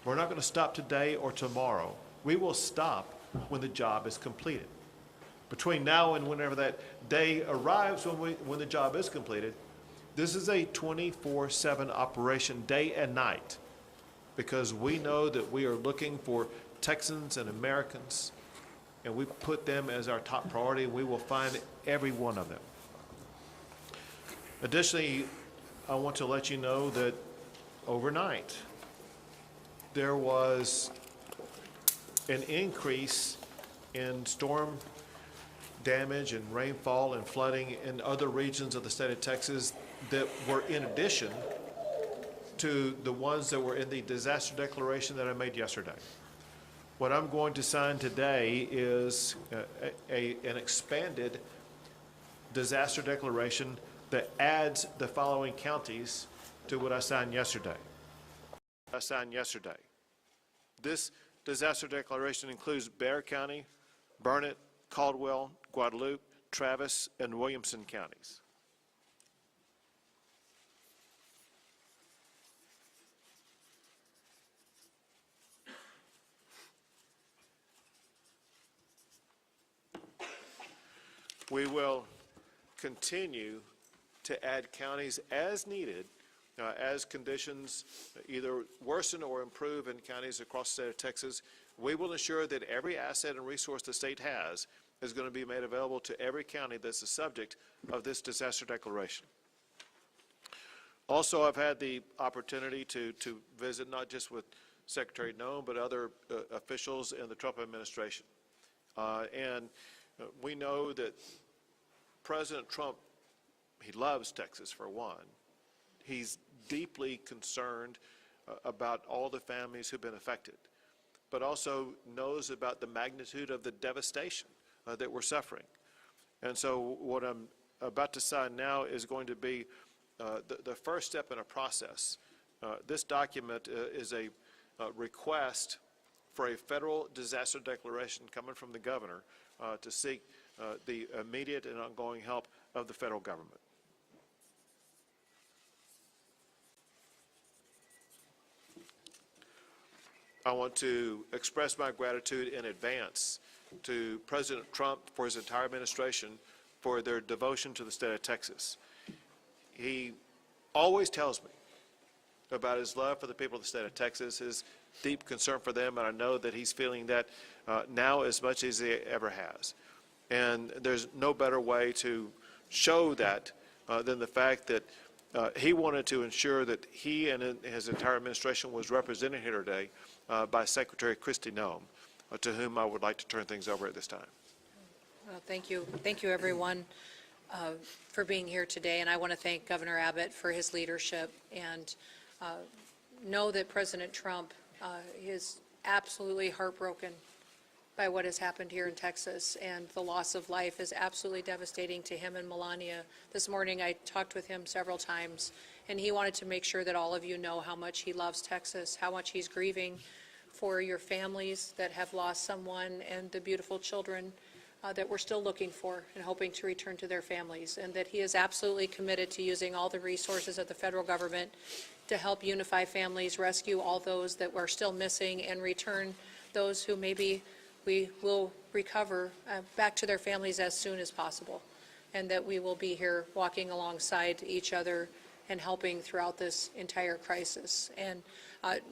We're not going to stop today or tomorrow. We will stop when the job is completed. Between now and whenever that day arrives when the job is completed, this is a 24/7 operation, day and night, because we know that we are looking for Texans and Americans, and we put them as our top priority. We will find every one of them. Additionally, I want to let you know that overnight, there was an increase in storm damage and rainfall and flooding in other regions of the state of Texas that were in addition to the ones that were in the disaster declaration that I made yesterday. What I'm going to sign today is an expanded disaster declaration that adds the following counties to what I signed yesterday. This disaster declaration includes Bexar County, Burnett, Caldwell, Guadalupe, Travis, and Williamson counties. We will continue to add counties as needed as conditions either worsen or improve in counties across the state of Texas. We will ensure that every asset and resource the state has is going to be made available to every county that's the subject of this disaster declaration. Also, I've had the opportunity to visit not just with Secretary Noem, but other officials in the Trump administration. We know that President Trump, he loves Texas for one. He's deeply concerned about all the families who've been affected, but also knows about the magnitude of the devastation that we're suffering. And so what I'm about to sign now is going to be the first step in a process. This document is a request for a federal disaster declaration coming from the governor to seek the immediate and ongoing help of the federal government. I want to express my gratitude in advance to President Trump for his entire administration for their devotion to the state of Texas. He always tells me about his love for the people of the state of Texas, his deep concern for them, and I know that he's feeling that now as much as he ever has. And there's no better way to show that than the fact that he wanted to ensure that he and his entire administration was represented here today by Secretary Kristi Noem, to whom I would like to turn things over at this time. Well, thank you. Thank you, everyone, for being here today. And I want to thank Governor Abbott for his leadership, and know that President Trump is absolutely heartbroken by what has happened here in Texas, and the loss of life is absolutely devastating to him and Melania. This morning I talked with him several times, and he wanted to make sure that all of you know how much he loves Texas, how much he's grieving for your families that have lost someone and the beautiful children that we're still looking for and hoping to return to their families, and that he is absolutely committed to using all the resources of the federal government to help unify families, rescue all those that were still missing, and return those who maybe we will recover back to their families as soon as possible, and that we will be here walking alongside each other and helping throughout this entire crisis. And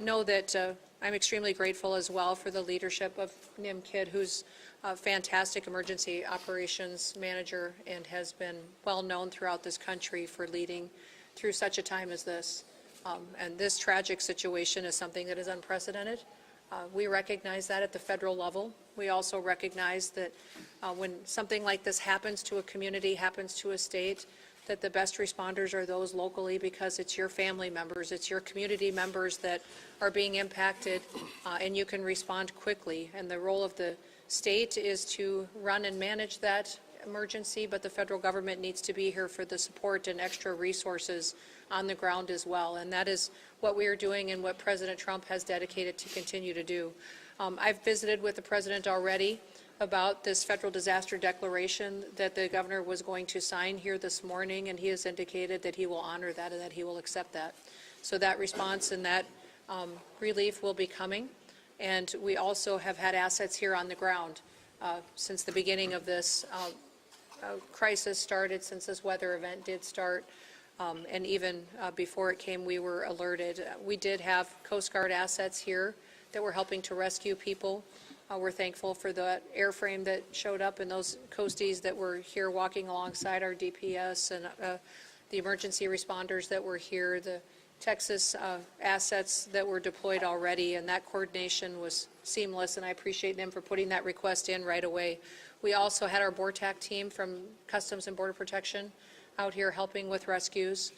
know that I'm extremely grateful as well for the leadership of Nim Kidd, who's a fantastic emergency operations manager and has been well known throughout this country for leading through such a time as this. And this tragic situation is something that is unprecedented. We recognize that at the federal level. We also recognize that when something like this happens to a community, happens to a state, that the best responders are those locally, because it's your family members, it's your community members that are being impacted, and you can respond quickly. And the role of the state is to run and manage that emergency, but the federal government needs to be here for the support and extra resources on the ground as well. And that is what we are doing and what President Trump has dedicated to continue to do. I've visited with the president already about this federal disaster declaration that the governor was going to sign here this morning, and he has indicated that he will honor that and that he will accept that. So that response and that relief will be coming. And we also have had assets here on the ground since the beginning of this crisis started, since this weather event did start. And even before it came, we were alerted. We did have Coast Guard assets here that were helping to rescue people. We're thankful for the airframe that showed up and those coasties that were here walking alongside our DPS, and the emergency responders that were here, the Texas assets that were deployed already, and that coordination was seamless, and I appreciate them for putting that request in right away. We also had our BORTAC team from Customs and Border Protection out here helping with rescues.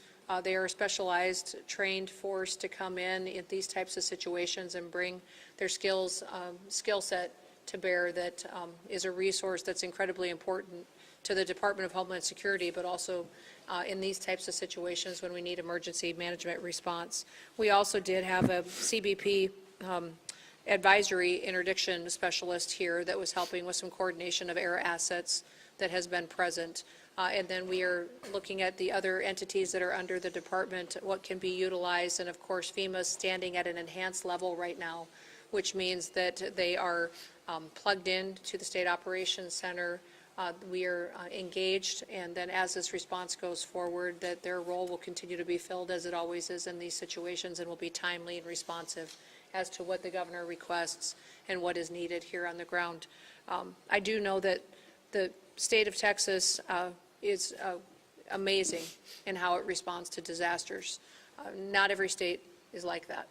They are a specialized, trained force to come in these types of situations and bring their skill set to bear. That is a resource that's incredibly important to the Department of Homeland Security, but also in these types of situations when we need emergency management response. We also did have a CBP advisory interdiction specialist here that was helping with some coordination of air assets that has been present. And then we are looking at the other entities that are under the department, what can be utilized, and of course FEMA is standing at an enhanced level right now, which means that they are plugged in to the State Operations Center. We are engaged, and then as this response goes forward, that their role will continue to be filled as it always is in these situations, and will be timely and responsive as to what the governor requests and what is needed here on the ground. I do know that the state of Texas is amazing in how it responds to disasters. Not every state is like that.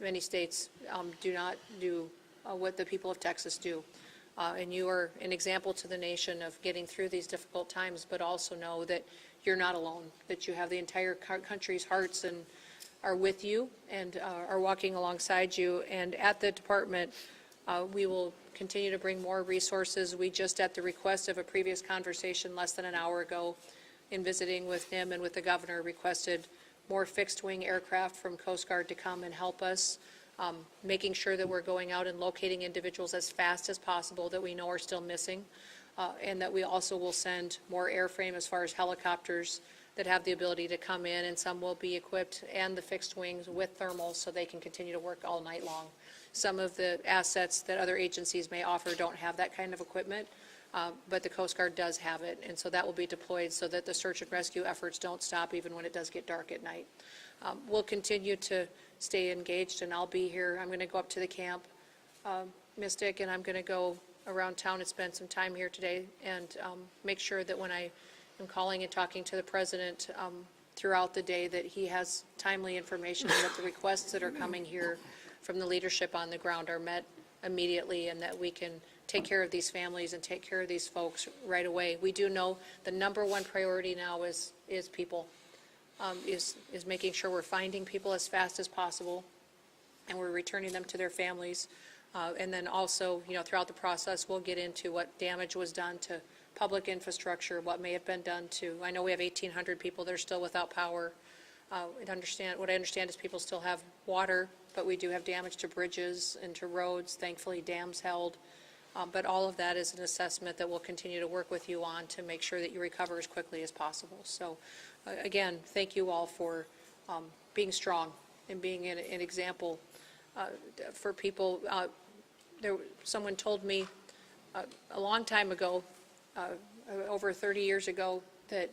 Many states do not do what the people of Texas do. And you are an example to the nation of getting through these difficult times, but also know that you're not alone, that you have the entire country's hearts and are with you and are walking alongside you. And at the department, we will continue to bring more resources. We just, at the request of a previous conversation less than an hour ago, in visiting with him and with the governor, requested more fixed-wing aircraft from Coast Guard to come and help us, making sure that we're going out and locating individuals as fast as possible that we know are still missing, and that we also will send more airframe as far as helicopters that have the ability to come in, and some will be equipped, and the fixed wings with thermals so they can continue to work all night long. Some of the assets that other agencies may offer don't have that kind of equipment, but the Coast Guard does have it, and so that will be deployed so that the search and rescue efforts don't stop even when it does get dark at night. We'll continue to stay engaged, and I'll be here. I'm going to go up to the camp, Mystic, and I'm going to go around town and spend some time here today, and make sure that when I am calling and talking to the president throughout the day, that he has timely information and that the requests that are coming here from the leadership on the ground are met immediately, and that we can take care of these families and take care of these folks right away. We do know the number one priority now is people, is making sure we're finding people as fast as possible and we're returning them to their families. And then also, throughout the process, we'll get into what damage was done to public infrastructure, what may have been done to, I know we have 1,800 people that are still without power. What I understand is people still have water, but we do have damage to bridges and to roads. Thankfully, dams held. But all of that is an assessment that we'll continue to work with you on to make sure that you recover as quickly as possible. So, again, thank you all for being strong and being an example for people. Someone told me a long time ago, over 30 years ago, that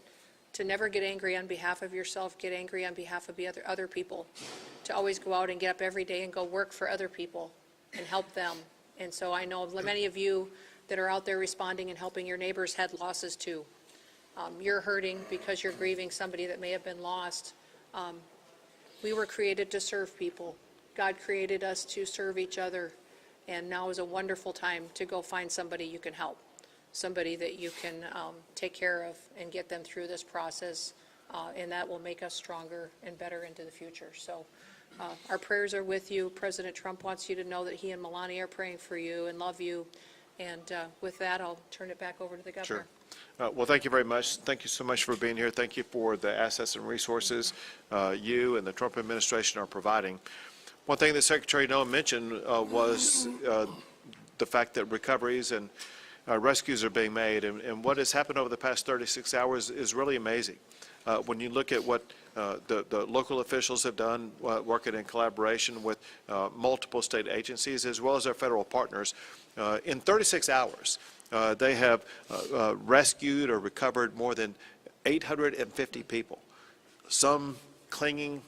to never get angry on behalf of yourself, get angry on behalf of the other people, to always go out and get up every day and go work for other people and help them. And so I know many of you that are out there responding and helping your neighbors had losses too. You're hurting because you're grieving somebody that may have been lost. We were created to serve people. God created us to serve each other. And now is a wonderful time to go find somebody you can help, somebody that you can take care of and get them through this process. And that will make us stronger and better into the future. So our prayers are with you. President Trump wants you to know that he and Melania are praying for you and love you. And with that, I'll turn it back over to the governor. Sure. Well, thank you very much. Thank you so much for being here. Thank you for the assets and resources you and the Trump administration are providing. One thing that Secretary Noem mentioned was the fact that recoveries and rescues are being made. And what has happened over the past 36 hours is really amazing. When you look at what the local officials have done, working in collaboration with multiple state agencies as well as our federal partners, in 36 hours, they have rescued or recovered more than 850 people, some clinging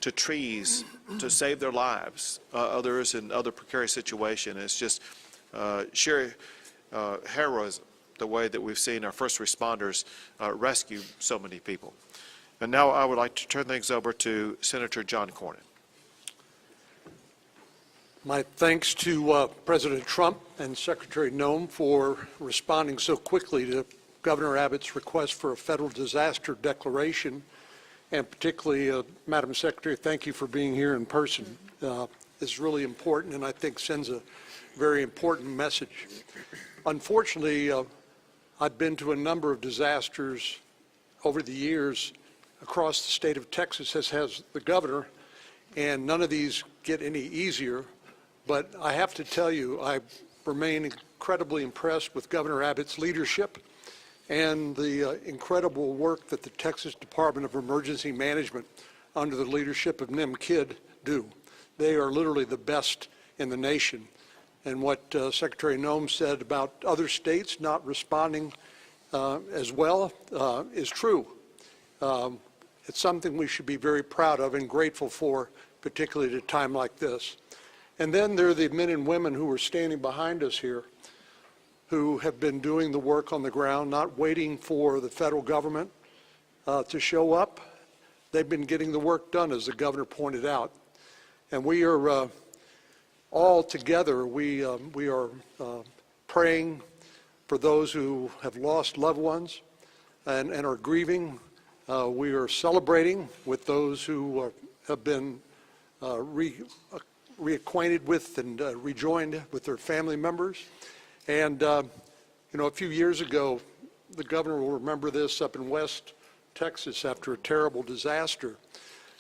to trees to save their lives, others in other precarious situations. It's just sheer heroism, the way that we've seen our first responders rescue so many people. And now I would like to turn things over to Senator John Cornyn. My thanks to President Trump and Secretary Noem for responding so quickly to Governor Abbott's request for a federal disaster declaration. And particularly, Madam Secretary, thank you for being here in person. It's really important and I think sends a very important message. Unfortunately, I've been to a number of disasters over the years across the state of Texas, as has the governor, and none of these get any easier. But I have to tell you, I remain incredibly impressed with Governor Abbott's leadership and the incredible work that the Texas Department of Emergency Management under the leadership of Nim Kidd do. They are literally the best in the nation. And what Secretary Noem said about other states not responding as well is true. It's something we should be very proud of and grateful for, particularly at a time like this. And then there are the men and women who are standing behind us here, who have been doing the work on the ground, not waiting for the federal government to show up. They've been getting the work done, as the governor pointed out. And we are all together, we are praying for those who have lost loved ones and are grieving. We are celebrating with those who have been reacquainted with and rejoined with their family members. And, you know, a few years ago, the governor will remember this, up in West Texas after a terrible disaster,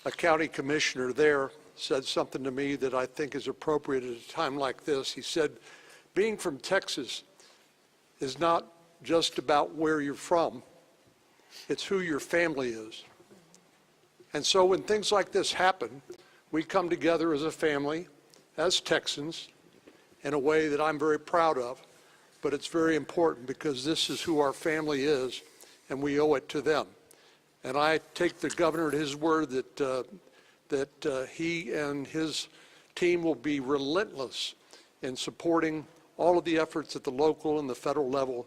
a county commissioner there said something to me that I think is appropriate at a time like this. He said, being from Texas is not just about where you're from, it's who your family is. And so when things like this happen, we come together as a family, as Texans, in a way that I'm very proud of. But it's very important because this is who our family is, and we owe it to them. And I take the governor at his word that he and his team will be relentless in supporting all of the efforts at the local and the federal level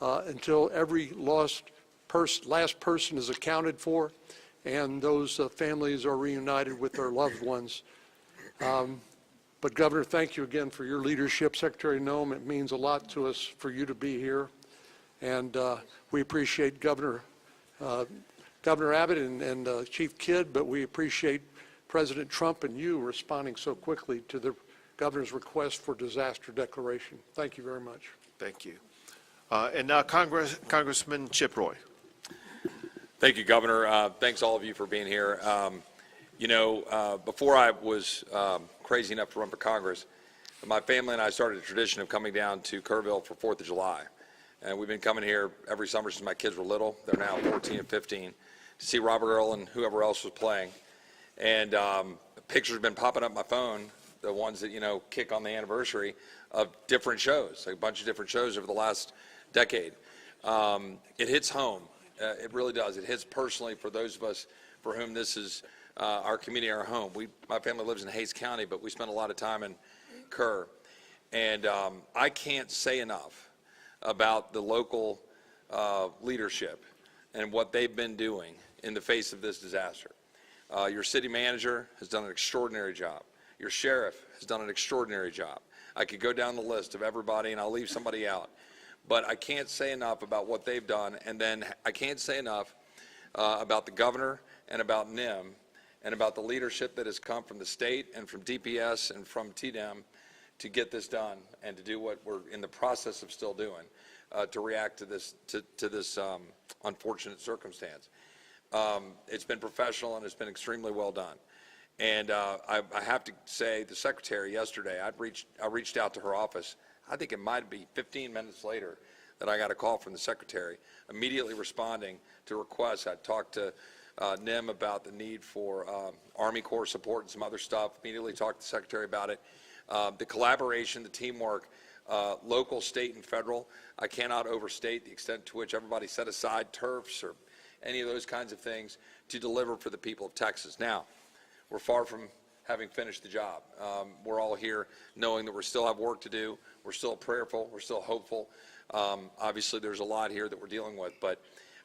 until every last person is accounted for and those families are reunited with their loved ones. But Governor, thank you again for your leadership. Secretary Noem, it means a lot to us for you to be here. And we appreciate Governor Abbott and Chief Kidd, but we appreciate President Trump and you responding so quickly to the governor's request for disaster declaration. Thank you very much. Thank you. And now Congressman Chip Roy. Thank you, Governor. Thanks all of you for being here. Before I was crazy enough to run for Congress, my family and I started a tradition of coming down to Kerrville for 4th of July. And we've been coming here every summer since my kids were little. They're now 14 and 15 to see Robert Earl and whoever else was playing. And pictures have been popping up my phone, the ones that, kick on the anniversary of different shows, like a bunch of different shows over the last decade. It hits home. It really does. It hits personally for those of us for whom this is our community, our home. My family lives in Hayes County, but we spend a lot of time in Kerr. And I can't say enough about the local leadership and what they've been doing in the face of this disaster. Your city manager has done an extraordinary job. Your sheriff has done an extraordinary job. I could go down the list of everybody, and I'll leave somebody out. But I can't say enough about what they've done, and then I can't say enough about the governor and about NIM and about the leadership that has come from the state and from DPS and from TDEM to get this done and to do what we're in the process of still doing to react to this unfortunate circumstance. It's been professional and it's been extremely well done. And I have to say, the secretary yesterday, I reached out to her office. I think it might be 15 minutes later that I got a call from the secretary, immediately responding to requests. I talked to NIM about the need for Army Corps support and some other stuff, immediately talked to the secretary about it. The collaboration, the teamwork, local, state, and federal, I cannot overstate the extent to which everybody set aside turfs or any of those kinds of things to deliver for the people of Texas. Now, we're far from having finished the job. We're all here knowing that we still have work to do. We're still prayerful. We're still hopeful. Obviously, there's a lot here that we're dealing with, but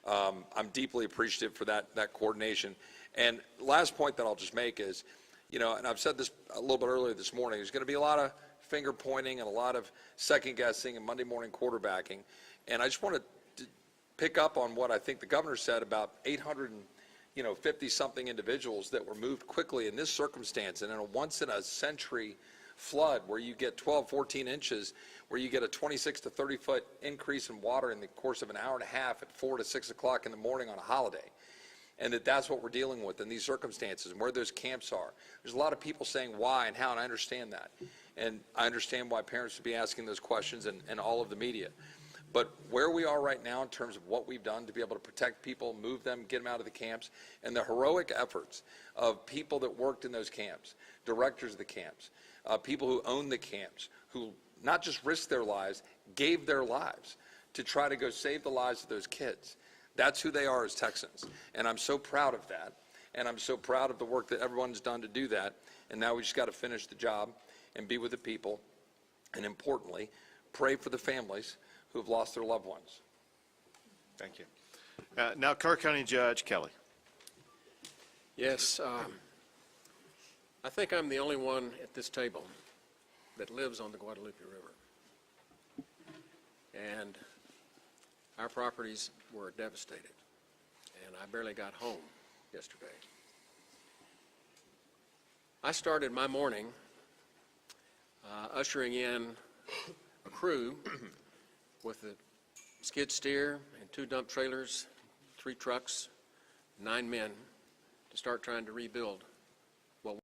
I'm deeply appreciative for that coordination. And the last point that I'll just make is, and I've said this a little bit earlier this morning, there's going to be a lot of finger pointing and a lot of second guessing and Monday morning quarterbacking. And I just want to pick up on what I think the governor said about 850 something individuals that were moved quickly in this circumstance, and in a once in a century flood where you get 12, 14 inches, where you get a 26 to 30 foot increase in water in the course of an hour and a half at 4 to 6 o'clock in the morning on a holiday. And that's what we're dealing with in these circumstances and where those camps are. There's a lot of people saying why and how, and I understand that. And I understand why parents would be asking those questions and all of the media. But where we are right now in terms of what we've done to be able to protect people, move them, get them out of the camps, and the heroic efforts of people that worked in those camps, directors of the camps, people who own the camps, who not just risked their lives, gave their lives to try to go save the lives of those kids. That's who they are as Texans. And I'm so proud of that. And I'm so proud of the work that everyone's done to do that. And now we just got to finish the job and be with the people. And importantly, pray for the families who have lost their loved ones. Thank you. Now, Kerr County Judge Kelly. Yes, I think I'm the only one at this table that lives on the Guadalupe River. And our properties were devastated, and I barely got home yesterday. I started my morning ushering in a crew with a skid steer and 2 dump trailers, 3 trucks, 9 men to start trying to rebuild what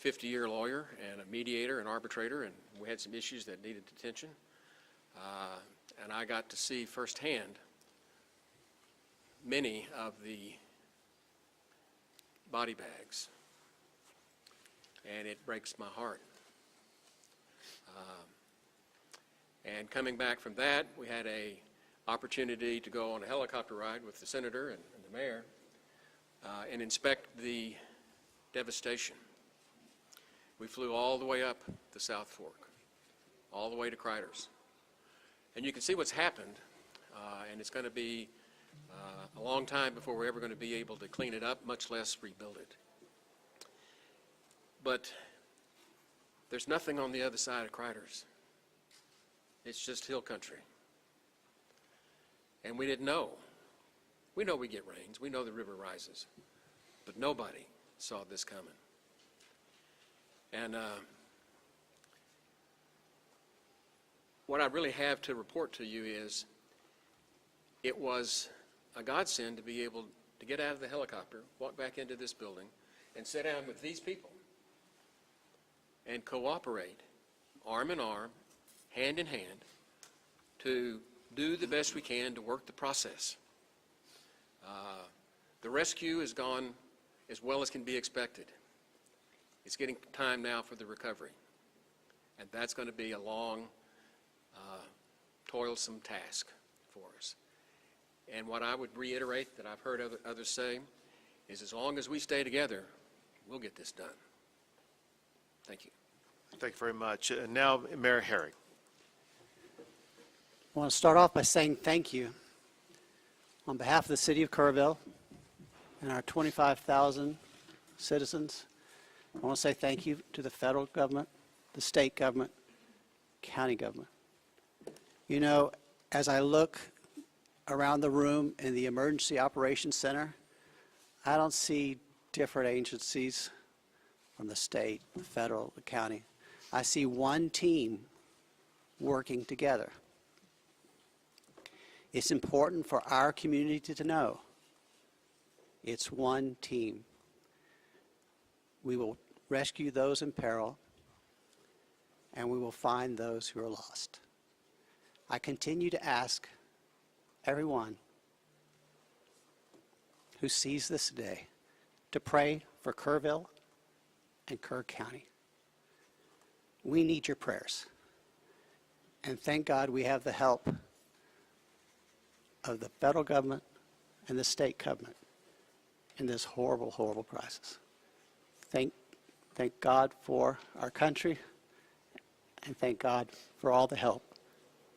a 50-year lawyer and a mediator and arbitrator, and we had some issues that needed attention. And I got to see firsthand many of the body bags, and it breaks my heart. And coming back from that, we had a opportunity to go on a helicopter ride with the senator and the mayor and inspect the devastation. We flew all the way up the South Fork, all the way to Criders. And you can see what's happened, and it's going to be a long time before we're ever going to be able to clean it up, much less rebuild it. But there's nothing on the other side of Criders. It's just hill country. And we didn't know. We know we get rains. We know the river rises. But nobody saw this coming. And what I really have to report to you is it was a godsend to be able to get out of the helicopter, walk back into this building, and sit down with these people and cooperate, arm in arm, hand in hand, to do the best we can to work the process. The rescue has gone as well as can be expected. It's getting time now for the recovery, and that's going to be a long, toilsome task for us. And what I would reiterate that I've heard others say is as long as we stay together, we'll get this done. Thank you. Thank you very much. And now, Mayor Herring. I want to start off by saying thank you on behalf of the City of Kerrville and our 25,000 citizens. I want to say thank you to the federal government, the state government, county government. You know, as I look around the room in the Emergency Operations Center, I don't see different agencies from the state, the federal, the county. I see one team working together. It's important for our community to know it's one team. We will rescue those in peril, and we will find those who are lost. I continue to ask everyone who sees this today to pray for Kerrville and Kerr County. We need your prayers. And thank God we have the help of the federal government and the state government in this horrible, horrible crisis. Thank God for our country, and thank God for all the help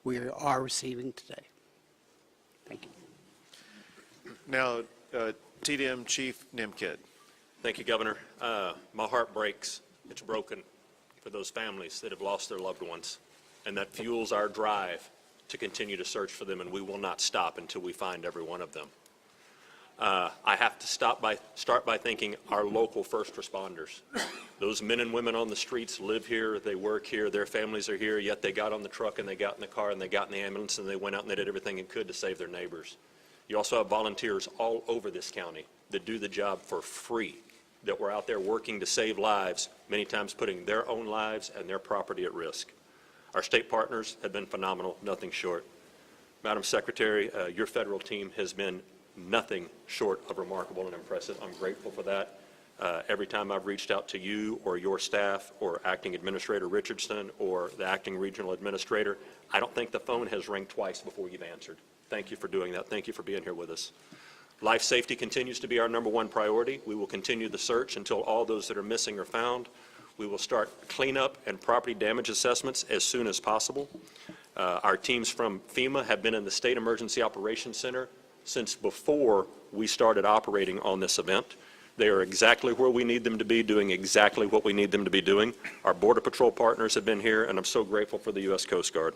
we are receiving today. Thank you. Now, TDM Chief Nimkid. Thank you, Governor. My heart breaks. It's broken for those families that have lost their loved ones, and that fuels our drive to continue to search for them, and we will not stop until we find every one of them. I have to start by thanking our local first responders. Those men and women on the streets live here, they work here, their families are here, yet they got on the truck and they got in the car and they got in the ambulance and they went out and they did everything they could to save their neighbors. You also have volunteers all over this county that do the job for free, that were out there working to save lives, many times putting their own lives and their property at risk. Our state partners have been phenomenal, nothing short. Madam Secretary, your federal team has been nothing short of remarkable and impressive. I'm grateful for that. Every time I've reached out to you or your staff or Acting Administrator Richardson or the Acting Regional Administrator, I don't think the phone has rang twice before you've answered. Thank you for doing that. Thank you for being here with us. Life safety continues to be our #1 priority. We will continue the search until all those that are missing are found. We will start cleanup and property damage assessments as soon as possible. Our teams from FEMA have been in the State Emergency Operations Center since before we started operating on this event. They are exactly where we need them to be, doing exactly what we need them to be doing. Our Border Patrol partners have been here, and I'm so grateful for the U.S. Coast Guard.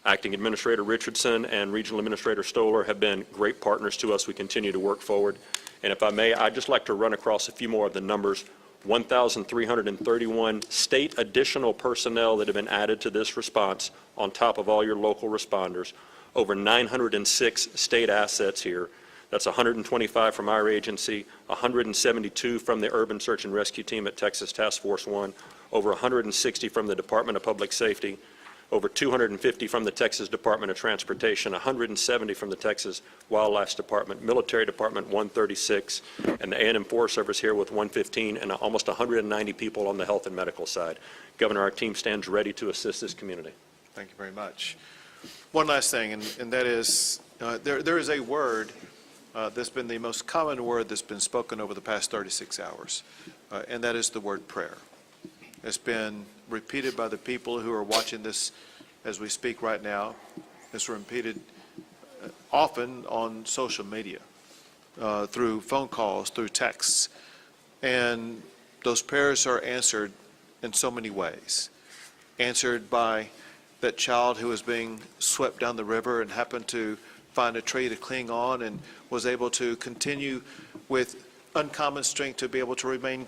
Acting Administrator Richardson and Regional Administrator Stoller have been great partners to us. We continue to work forward. And if I may, I'd just like to run across a few more of the numbers. 1,331 state additional personnel that have been added to this response on top of all your local responders. Over 906 state assets here. That's 125 from our agency, 172 from the Urban Search and Rescue Team at Texas Task Force 1, over 160 from the Department of Public Safety, over 250 from the Texas Department of Transportation, 170 from the Texas Wildlife Department, Military Department 136, and the A&M Forest Service here with 115, and almost 190 people on the health and medical side. Governor, our team stands ready to assist this community. Thank you very much. One last thing, and that is, there is a word that's been the most common word that's been spoken over the past 36 hours, and that is the word prayer. It's been repeated by the people who are watching this as we speak right now. It's repeated often on social media, through phone calls, through texts, and those prayers are answered in so many ways. Answered by that child who was being swept down the river and happened to find a tree to cling on and was able to continue with uncommon strength to be able to remain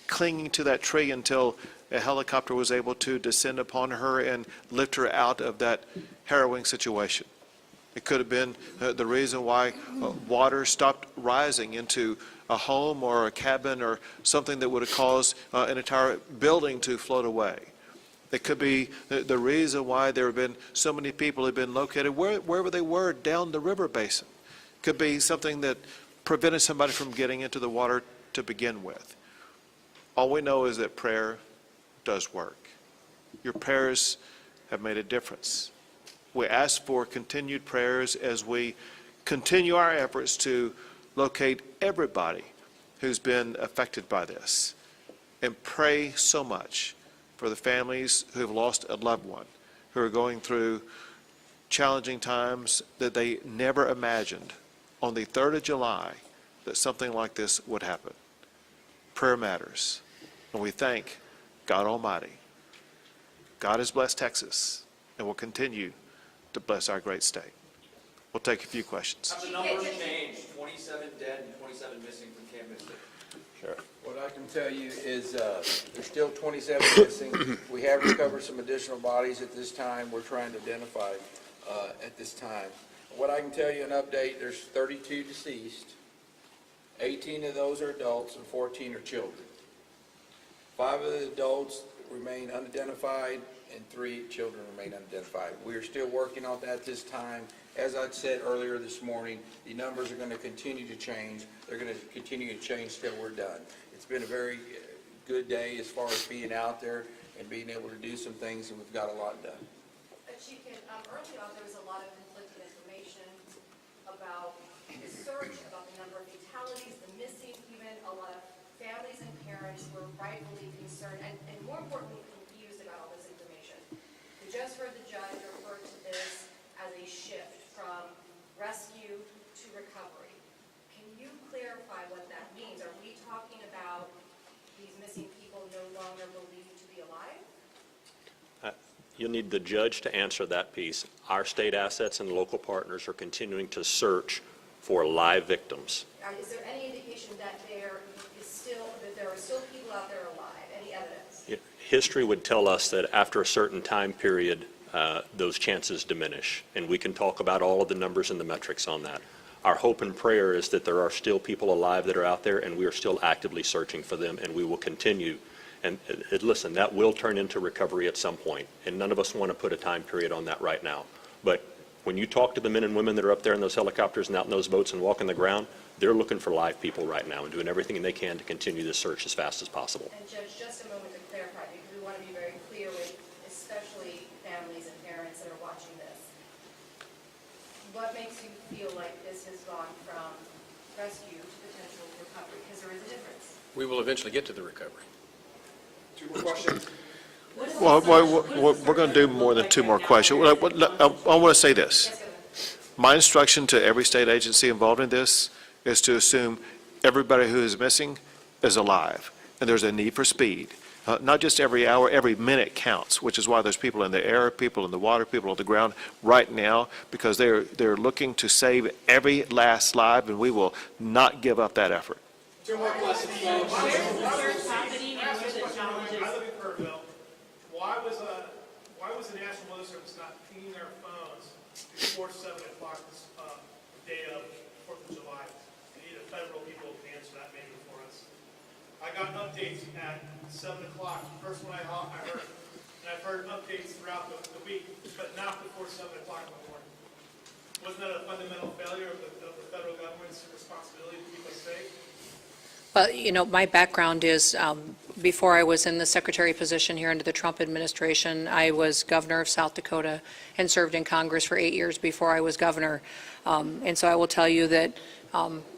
clinging to that tree until a helicopter was able to descend upon her and lift her out of that harrowing situation. It could have been the reason why water stopped rising into a home or a cabin or something that would have caused an entire building to float away. It could be the reason why there have been so many people who have been located wherever they were down the river basin. Could be something that prevented somebody from getting into the water to begin with. All we know is that prayer does work. Your prayers have made a difference. We ask for continued prayers as we continue our efforts to locate everybody who's been affected by this. And pray so much for the families who have lost a loved one, who are going through challenging times that they never imagined on the 3rd of July that something like this would happen. Prayer matters. And we thank God Almighty. God has blessed Texas and will continue to bless our great state. We'll take a few questions. Have the numbers changed? 27 dead and 27 missing from Camp Mystic. Sure. What I can tell you is there's still 27 missing. We have recovered some additional bodies at this time. We're trying to identify at this time. What I can tell you, an update, there's 32 deceased. 18 of those are adults and 14 are children. 5 of the adults remain unidentified and 3 children remain unidentified. We are still working on that this time. As I said earlier this morning, the numbers are going to continue to change. They're going to continue to change till we're done. It's been a very good day as far as being out there and being able to do some things, and we've got a lot done. But you can, early on, there was a lot of conflicting information about the search, about the number of fatalities, the missing, even a lot of families and parents were rightfully concerned and more importantly, confused about all this information. We just heard the judge refer to this as a shift from rescue to recovery. Can you clarify what that means? Are we talking about these missing people no longer believed to be alive? You'll need the judge to answer that piece. Our state assets and local partners are continuing to search for live victims. Is there any indication that there are still people out there alive? Any evidence? History would tell us that after a certain time period, those chances diminish, and we can talk about all of the numbers and the metrics on that. Our hope and prayer is that there are still people alive that are out there, and we are still actively searching for them, and we will continue. And listen, that will turn into recovery at some point, and none of us want to put a time period on that right now. But when you talk to the men and women that are up there in those helicopters and out in those boats and walking the ground, they're looking for live people right now and doing everything they can to continue this search as fast as possible. And Judge, just a moment to clarify, because we want to be very clear with especially families and parents that are watching this. What makes you feel like this has gone from rescue to potential recovery? Because there is a difference. We will eventually get to the recovery. 2 more questions. Well, we're going to do more than 2 more questions. I want to say this. My instruction to every state agency involved in this is to assume everybody who is missing is alive, and there's a need for speed. Not just every hour, every minute counts, which is why there's people in the air, people in the water, people on the ground right now, because they're looking to save every last life, and we will not give up that effort. 2 more questions. Where's happening and where's the challenges? I live in Kerrville. Why was the National Weather Service not pinging their phones before 7 o'clock this day of 4th of July? We need the federal people to answer that maybe for us. I got updates at 7 o'clock, first one I heard. And I've heard updates throughout the week, but not before 7 o'clock in the morning. Wasn't that a fundamental failure of the federal government's responsibility to keep us safe? Well, you know, my background is, before I was in the secretary position here under the Trump administration, I was governor of South Dakota and served in Congress for 8 years before I was governor. And so I will tell you that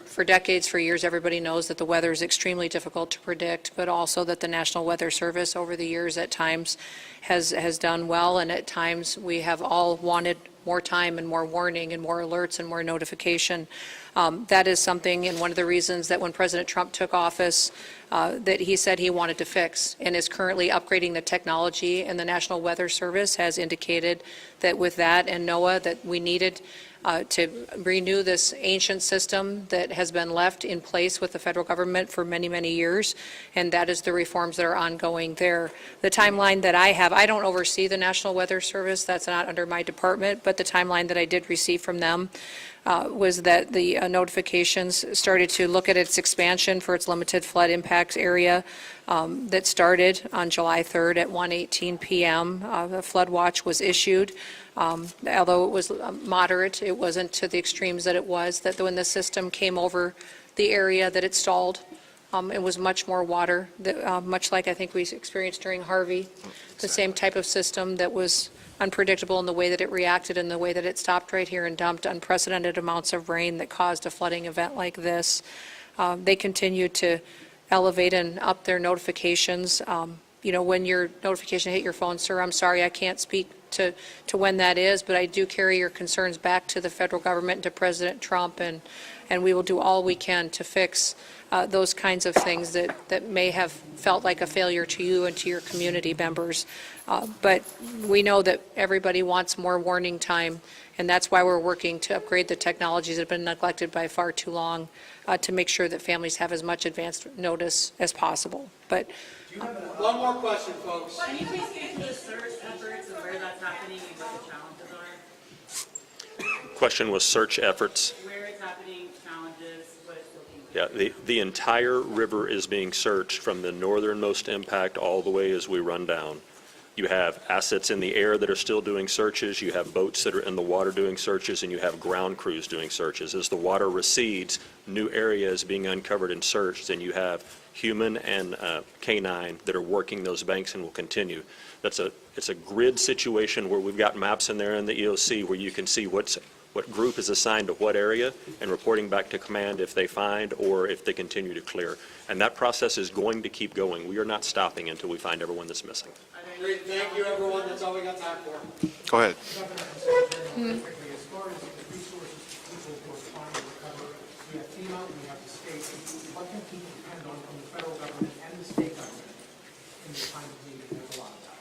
for decades, for years, everybody knows that the weather is extremely difficult to predict, but also that the National Weather Service over the years at times has done well, and at times we have all wanted more time and more warning and more alerts and more notification. That is something, and one of the reasons that when President Trump took office, that he said he wanted to fix, and is currently upgrading the technology, and the National Weather Service has indicated that with that and NOAA, that we needed to renew this ancient system that has been left in place with the federal government for many, many years, and that is the reforms that are ongoing there. The timeline that I have, I don't oversee the National Weather Service, that's not under my department, but the timeline that I did receive from them was that the notifications started to look at its expansion for its limited flood impacts area that started on July 3rd at 1:18 p.m. The flood watch was issued. Although it was moderate, it wasn't to the extremes that it was, that when the system came over the area that it stalled, it was much more water, much like I think we experienced during Harvey, the same type of system that was unpredictable in the way that it reacted and the way that it stopped right here and dumped unprecedented amounts of rain that caused a flooding event like this. They continue to elevate and up their notifications. When your notification hit your phone, sir, I'm sorry, I can't speak to when that is, but I do carry your concerns back to the federal government and to President Trump, and we will do all we can to fix those kinds of things that may have felt like a failure to you and to your community members. But we know that everybody wants more warning time, and that's why we're working to upgrade the technologies that have been neglected by far too long to make sure that families have as much advanced notice as possible. But One more question, folks. Can you please speak to the search efforts and where that's happening and what the challenges are? Question was search efforts. Where it's happening, challenges, what it's looking Yeah, the entire river is being searched from the northernmost impact all the way as we run down. You have assets in the air that are still doing searches, you have boats that are in the water doing searches, and you have ground crews doing searches. As the water recedes, new areas being uncovered and searched, and you have human and canine that are working those banks and will continue. It's a grid situation where we've got maps in there in the EOC where you can see what group is assigned to what area and reporting back to command if they find or if they continue to clear. And that process is going to keep going. We are not stopping until we find everyone that's missing. Great, thank you, everyone. That's all we got time for. Go ahead. As far as the resources people who are trying to recover, we have FEMA, we have the state. What can people depend on from the federal government and the state government in this time of need? There's a lot of that.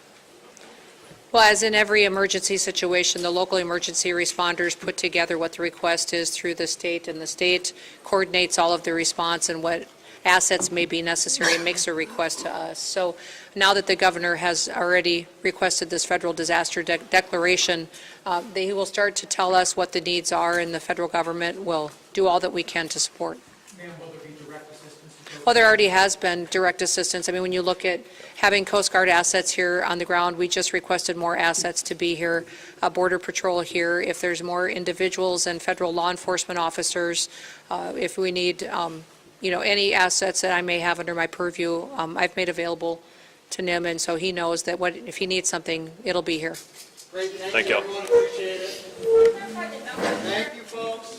well, as in every emergency situation, the local emergency responders put together what the request is through the state, and the state coordinates all of the response and what assets may be necessary and makes a request to us. So now that the governor has already requested this federal disaster declaration, they will start to tell us what the needs are, and the federal government will do all that we can to support. Ma'am, will there be direct assistance? Well, there already has been direct assistance. I mean, when you look at having Coast Guard assets here on the ground, we just requested more assets to be here, Border Patrol here. If there's more individuals and federal law enforcement officers, if we need any assets that I may have under my purview, I've made available to NIM, and so he knows that if he needs something, it'll be here. Great, Thank you. everyone. Appreciate it. Thank you, folks.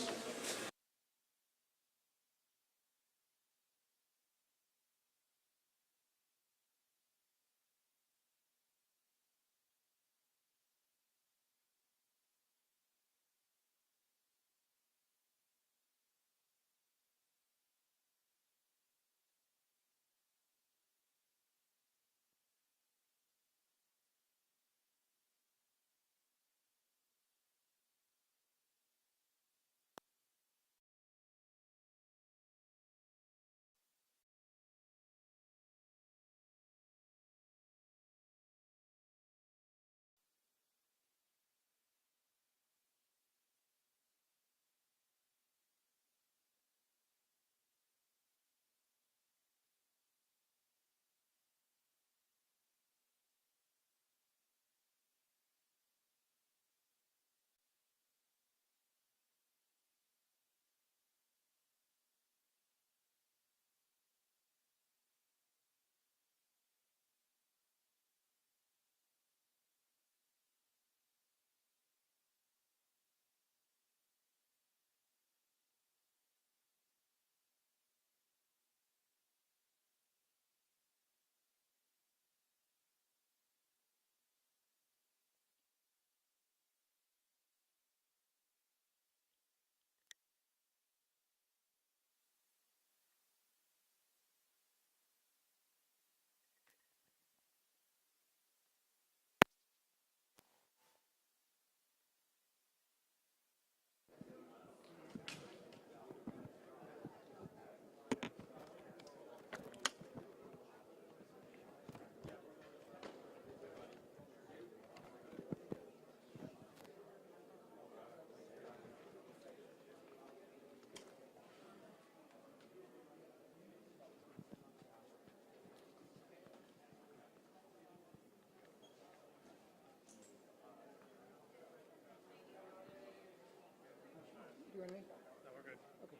You and me? No, we're good. Okay.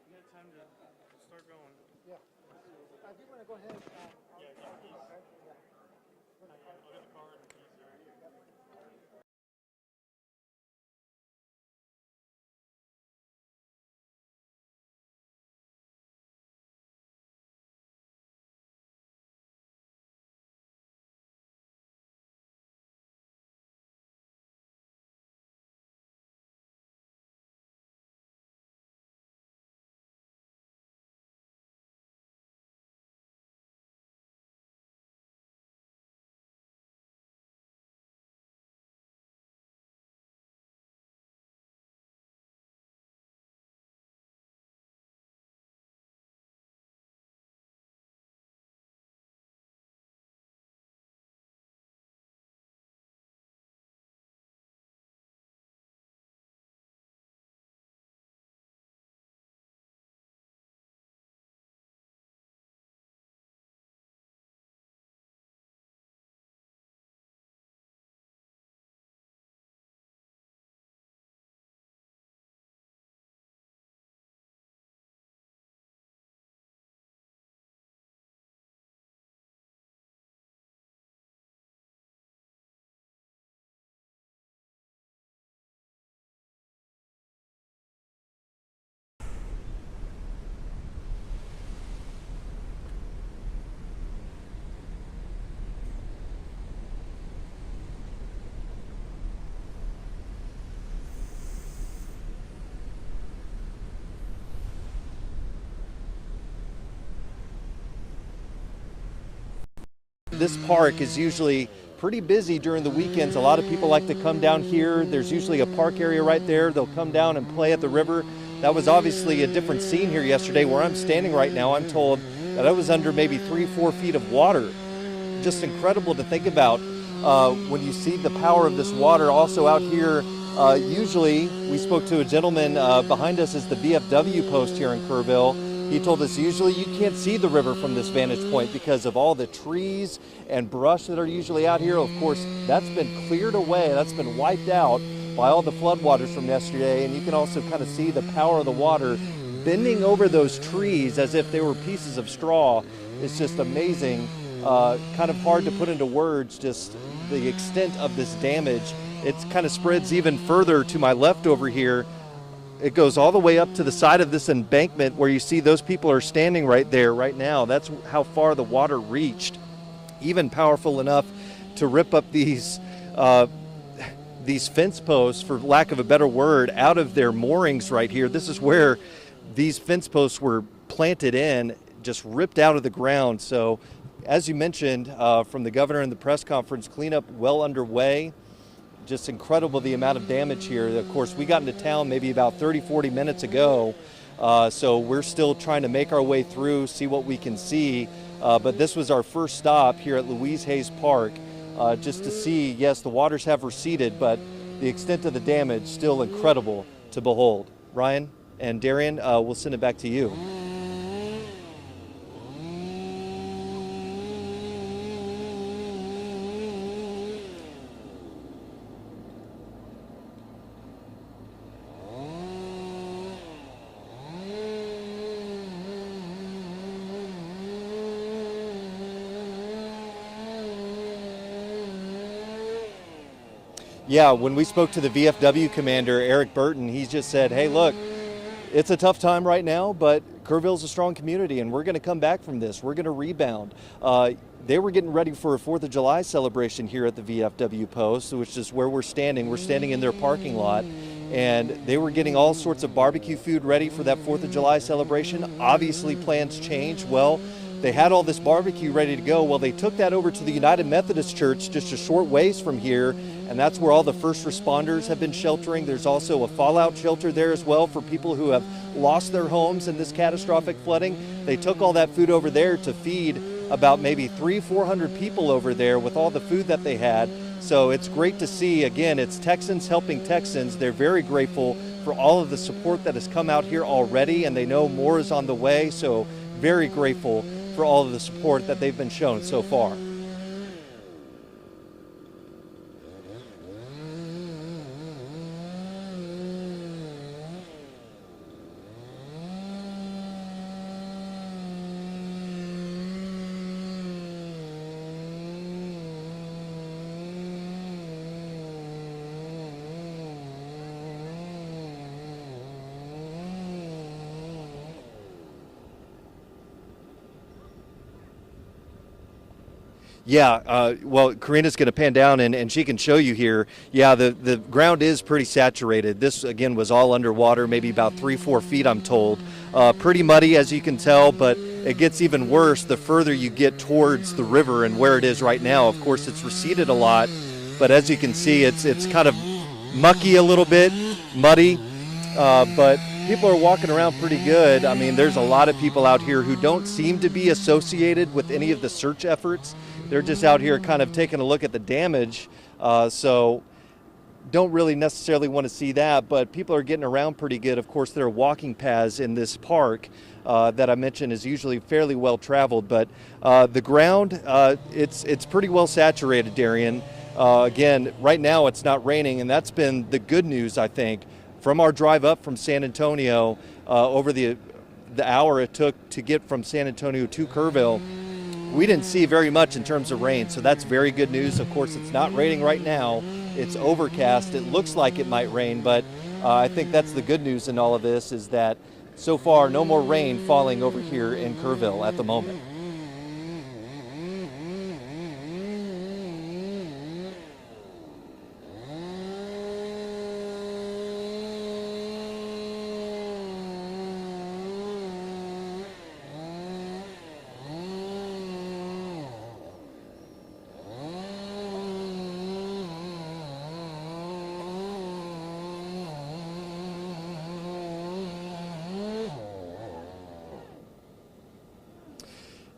You got time to start going. Yeah. Do you want to go ahead? Yeah, get the keys. Okay. Yeah. I'll get the card and the keys there. This park is usually pretty busy during the weekends. A lot of people like to come down here. There's usually a park area right there. They'll come down and play at the river. That was obviously a different scene here yesterday. Where I'm standing right now, I'm told that I was under maybe 3-4 feet of water. Just incredible to think about when you see the power of this water. Also out here, usually we spoke to a gentleman behind us is the VFW post here in Kerrville. He told us usually you can't see the river from this vantage point because of all the trees and brush that are usually out here. Of course, that's been cleared away. That's been wiped out by all the floodwaters from yesterday. And you can also kind of see the power of the water bending over those trees as if they were pieces of straw. It's just amazing. Kind of hard to put into words just the extent of this damage. It kind of spreads even further to my left over here. It goes all the way up to the side of this embankment where you see those people are standing right there right now. That's how far the water reached. Even powerful enough to rip up these fence posts, for lack of a better word, out of their moorings right here. This is where these fence posts were planted in, just ripped out of the ground. So as you mentioned from the governor in the press conference, cleanup well underway. Just incredible the amount of damage here. Of course, we got into town maybe about 30-40 minutes ago, so we're still trying to make our way through, see what we can see. But this was our first stop here at Louise Hayes Park, just to see, yes, the waters have receded, but the extent of the damage still incredible to behold. Ryan and Darian, we'll send it back to you. Yeah, when we spoke to the VFW commander, Eric Burton, he just said, hey, look, it's a tough time right now, but Kerrville's a strong community, and we're going to come back from this. We're going to rebound. They were getting ready for a 4th of July celebration here at the VFW post, which is where we're standing. We're standing in their parking lot, and they were getting all sorts of barbecue food ready for that 4th of July celebration. Obviously, plans changed. Well, they had all this barbecue ready to go. Well, they took that over to the United Methodist Church just a short ways from here, and that's where all the first responders have been sheltering. There's also a fallout shelter there as well for people who have lost their homes in this catastrophic flooding. They took all that food over there to feed about maybe 300-400 people over there with all the food that they had. So it's great to see. Again, it's Texans helping Texans. They're very grateful for all of the support that has come out here already, and they know more is on the way. So very grateful for all of the support that they've been shown so far. Yeah, well, Karina's going to pan down and she can show you here. Yeah, the ground is pretty saturated. This, again, was all underwater, maybe about 3-4 feet, I'm told. Pretty muddy, as you can tell, but it gets even worse the further you get towards the river and where it is right now. Of course, it's receded a lot, but as you can see, it's kind of mucky a little bit, muddy, but people are walking around pretty good. I mean, there's a lot of people out here who don't seem to be associated with any of the search efforts. They're just out here kind of taking a look at the damage, so don't really necessarily want to see that, but people are getting around pretty good. Of course, there are walking paths in this park that I mentioned is usually fairly well traveled, but the ground, it's pretty well saturated, Darian. Again, right now it's not raining, and that's been the good news, I think. From our drive up from San Antonio, over the hour it took to get from San Antonio to Kerrville, we didn't see very much in terms of rain, so that's very good news. Of course, it's not raining right now. It's overcast. It looks like it might rain, but I think that's the good news in all of this, is that so far no more rain falling over here in Kerrville at the moment.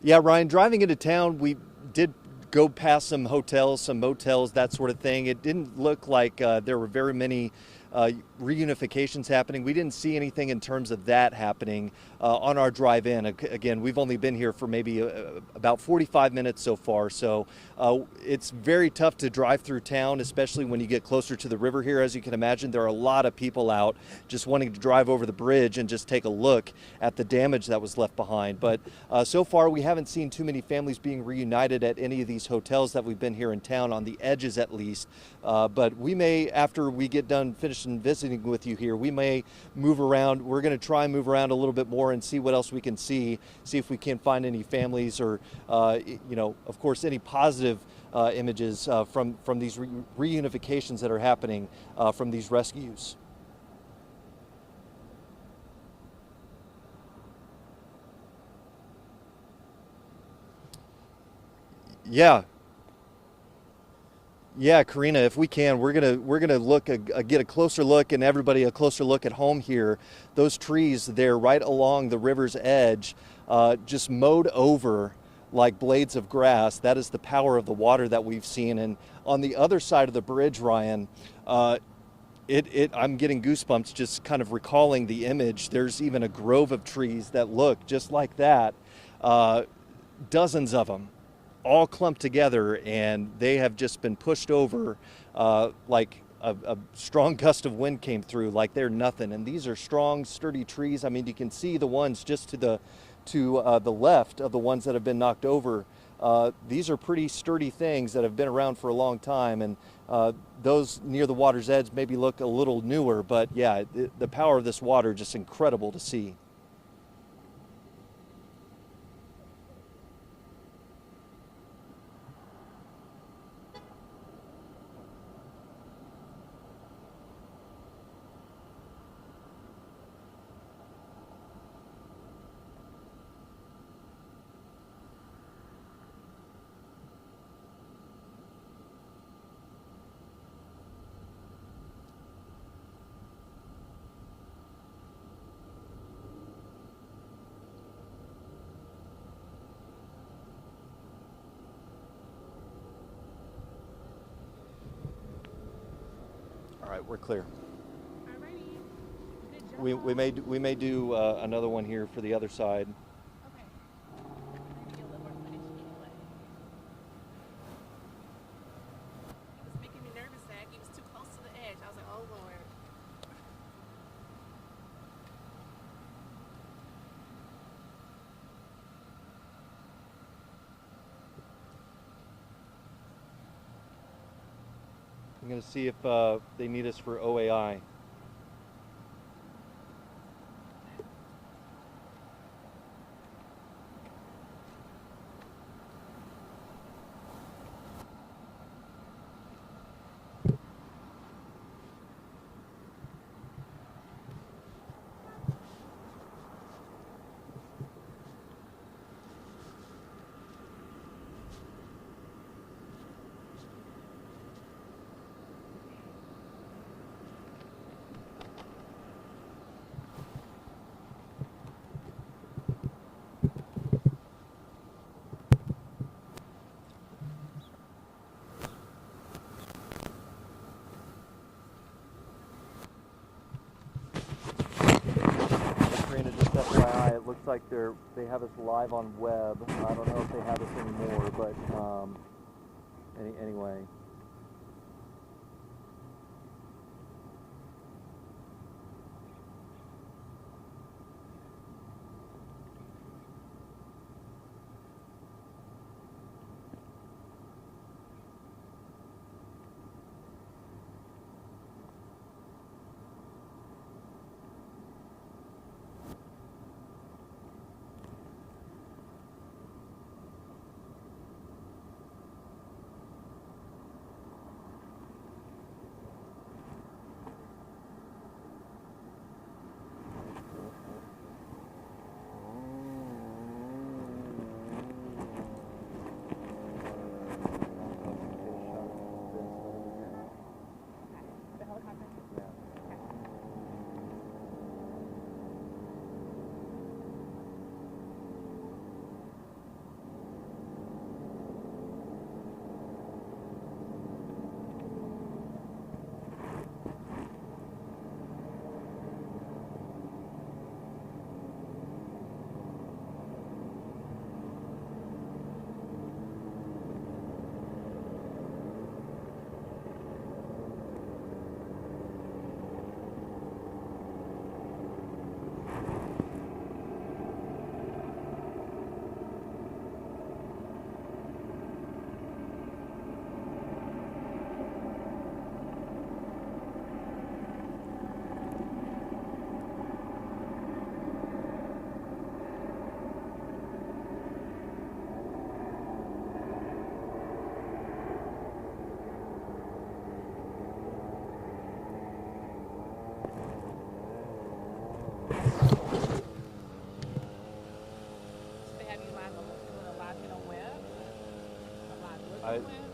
Yeah, Ryan, driving into town, we did go past some hotels, some motels, that sort of thing. It didn't look like there were very many reunifications happening. We didn't see anything in terms of that happening on our drive in. Again, we've only been here for maybe about 45 minutes so far, so it's very tough to drive through town, especially when you get closer to the river here. As you can imagine, there are a lot of people out just wanting to drive over the bridge and just take a look at the damage that was left behind. But so far, we haven't seen too many families being reunited at any of these hotels that we've been here in town, on the edges at least. But we may, after we get done finishing visiting with you here, we may move around. We're going to try and move around a little bit more and see what else we can see if we can find any families or, of course, any positive images from these reunifications that are happening from these rescues. Yeah, Karina, if we can, we're gonna look get a closer look, and everybody a closer look at home here. Those trees there, right along the river's edge, just mowed over like blades of grass. That is the power of the water that we've seen. And on the other side of the bridge, Ryan, I'm getting goosebumps just kind of recalling the image. There's even a grove of trees that look just like that, dozens of them, all clumped together, and they have just been pushed over like a strong gust of wind came through, like they're nothing. And these are strong, sturdy trees. I mean, you can see the ones just to the left of the ones that have been knocked over. These are pretty sturdy things that have been around for a long time, and those near the water's edge maybe look a little newer, but yeah, the power of this water just incredible to see. All right, we're clear. We may do another one here for the other side. I'm going to see if they need us for OAI. looks like they have us live on web. I don't know if they have us anymore, but anyway.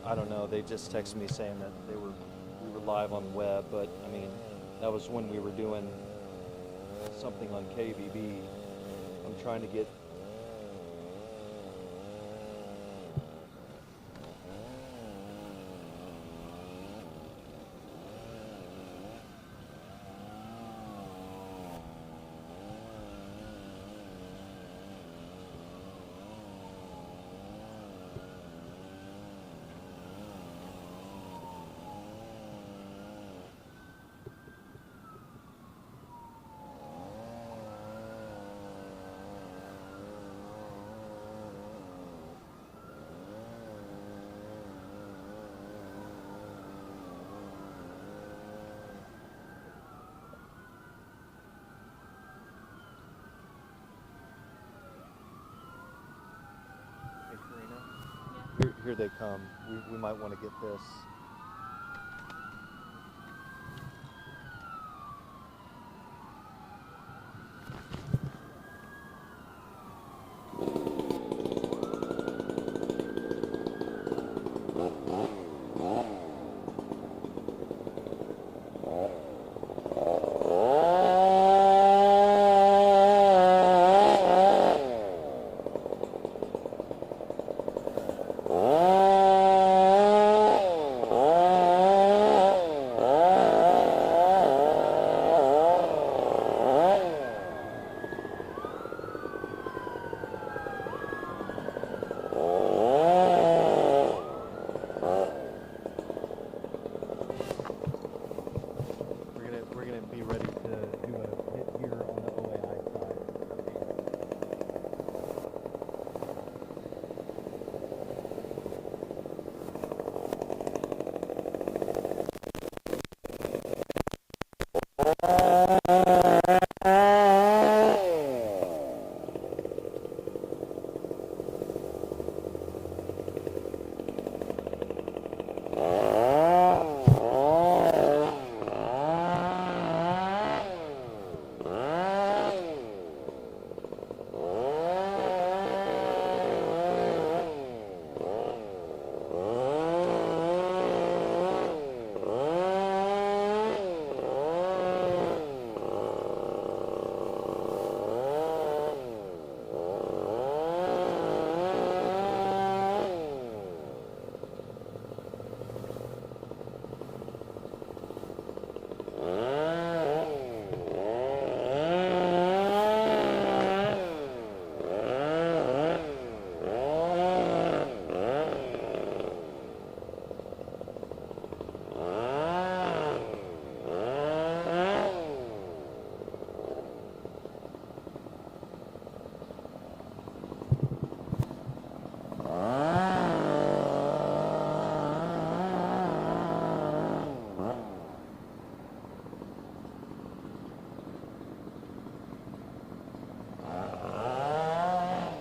I don't know. They just texted me saying that we were live on web, but I mean, that was when we were doing something on KBB. I'm trying to get. Here they come. We might want to get this.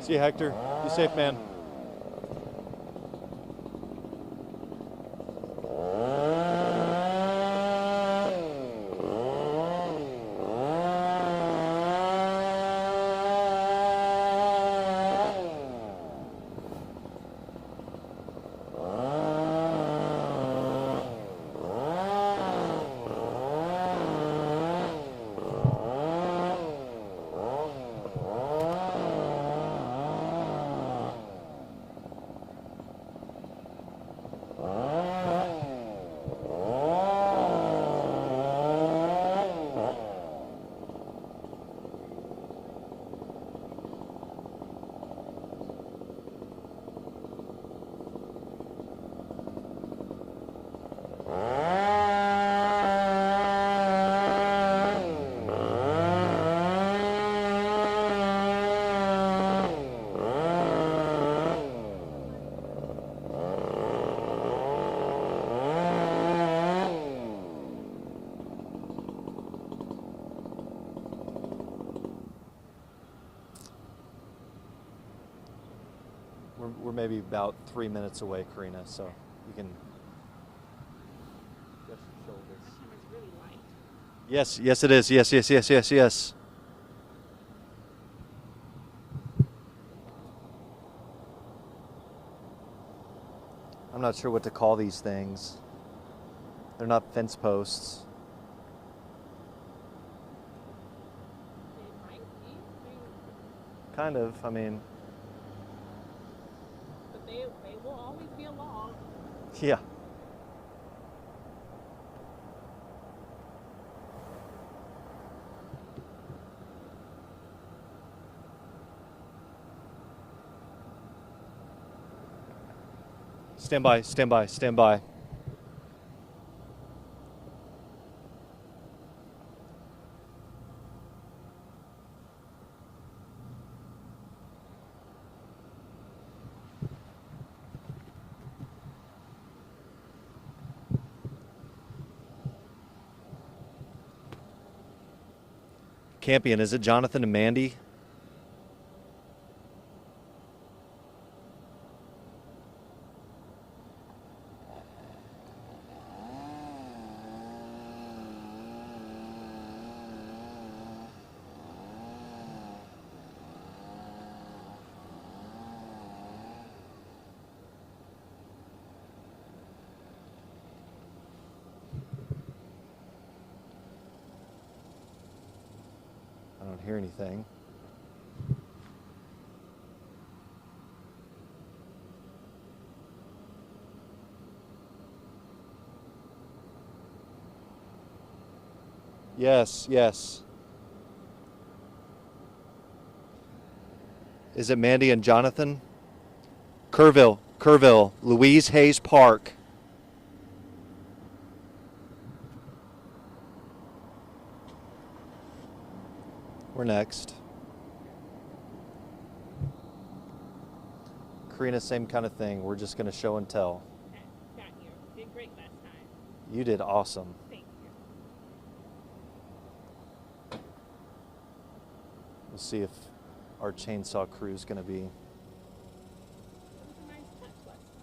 See you, Hector. Be safe, man. We're maybe about 3 minutes away, Karina, so you can adjust your shoulders. Yes, yes it is. Yes. I'm not sure what to call these things. They're not fence posts. Kind of, I mean. But they will always be a log. Yeah. Stand by, stand by, stand by. Campion, is it Jonathan and Mandy? I don't hear anything. Yes, yes. Is it Mandy and Jonathan? Kerrville, Louise Hayes Park. We're next. Karina, same kind of thing. We're just going to show and tell. Got you. Did great last time. You did awesome. Thank you. We'll see if our chainsaw crew is going to be. That was a nice touch last time.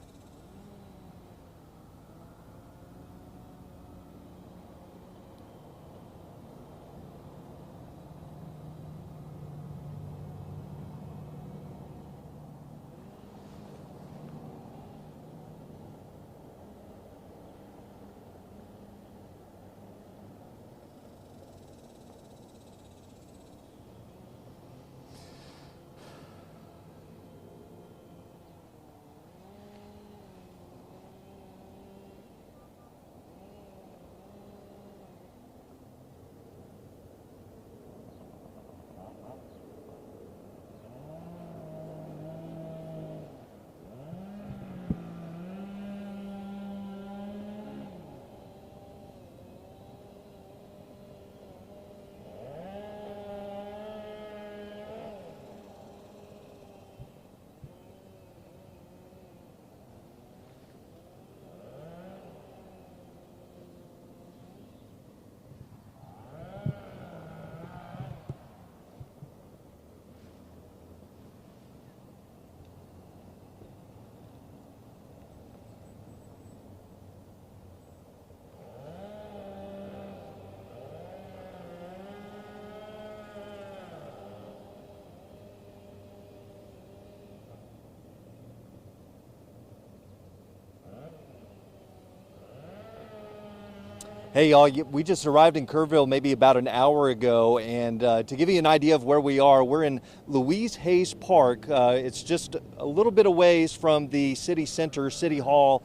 Hey, y'all, we just arrived in Kerrville maybe about an hour ago, and to give you an idea of where we are, we're in Louise Hayes Park. It's just a little bit away from the city center, City Hall.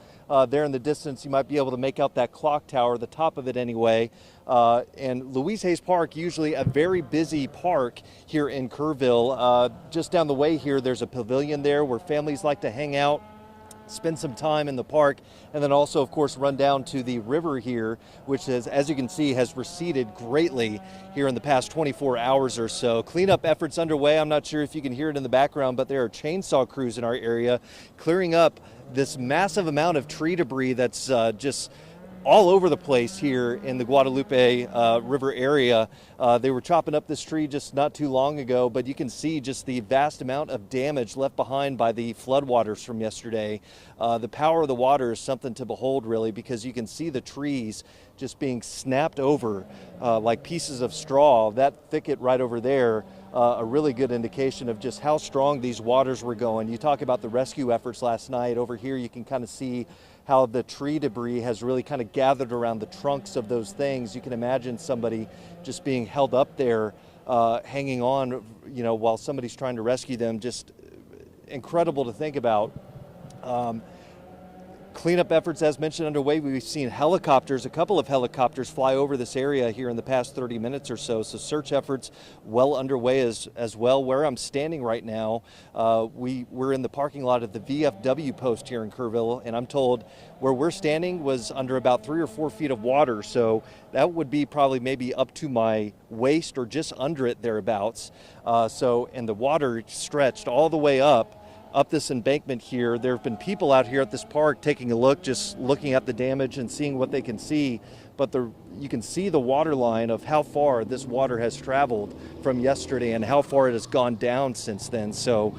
There in the distance, you might be able to make out that clock tower, the top of it anyway. And Louise Hayes Park, usually a very busy park here in Kerrville. Just down the way here, there's a pavilion there where families like to hang out, spend some time in the park, and then also, of course, run down to the river here, which is, as you can see, has receded greatly here in the past 24 hours or so. Cleanup efforts underway. I'm not sure if you can hear it in the background, but there are chainsaw crews in our area clearing up this massive amount of tree debris that's just all over the place here in the Guadalupe River area. They were chopping up this tree just not too long ago, but you can see just the vast amount of damage left behind by the floodwaters from yesterday. The power of the water is something to behold, really, because you can see the trees just being snapped over like pieces of straw. That thicket right over there, a really good indication of just how strong these waters were going. You talk about the rescue efforts last night. Over here you can kind of see how the tree debris has really kind of gathered around the trunks of those things. You can imagine somebody just being held up there, hanging on, you know, while somebody's trying to rescue them. Just incredible to think about. Cleanup efforts, as mentioned, underway. We've seen helicopters, a couple of helicopters fly over this area here in the past 30 minutes or so. So search efforts well underway as well. Where I'm standing right now, we're in the parking lot of the VFW post here in Kerrville, and I'm told where we're standing was under about 3 or 4 feet of water. So that would be probably maybe up to my waist or just under it thereabouts. And the water stretched all the way up this embankment here. There have been people out here at this park taking a look, just looking at the damage and seeing what they can see. But you can see the water line of how far this water has traveled from yesterday and how far it has gone down since then. So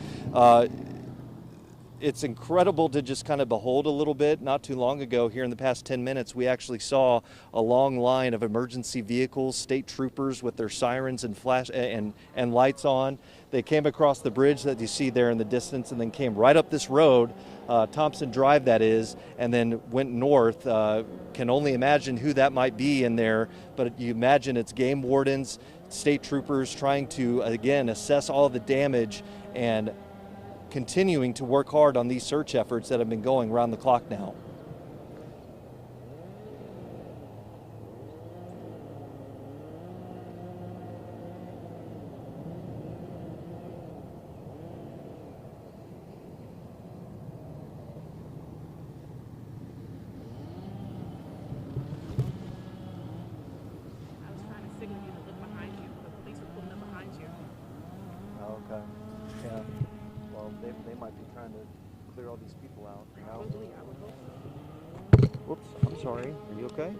it's incredible to just kind of behold a little bit. Not too long ago, here in the past 10 minutes, we actually saw a long line of emergency vehicles, state troopers with their sirens and flash and lights on. They came across the bridge that you see there in the distance and then came right up this road, Thompson Drive that is, and then went north. Can only imagine who that might be in there, but you imagine it's game wardens, state troopers trying to, again, assess all the damage and continuing to work hard on these search efforts that have been going around the clock now. I was trying to signal you to look behind you. The police were pulling up behind you. Oh, okay. Yeah. Well, they might be trying to clear all these people out. You know? Probably, I would hope so. Whoops, I'm sorry. Are you okay? I'll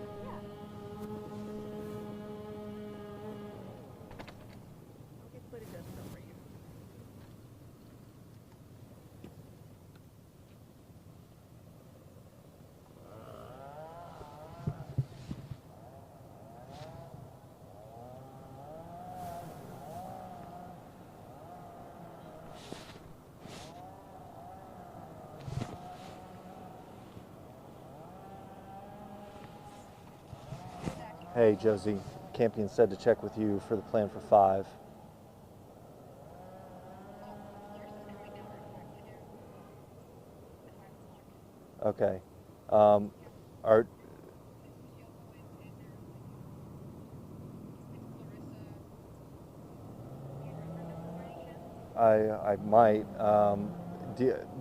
get footage of stuff for you. Hey, Josie. Campion said to check with you for the plan for 5. Okay. I might.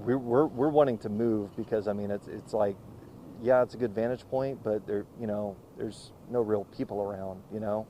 We're wanting to move because I mean it's like, yeah, it's a good vantage point, but there's no real people around, you know.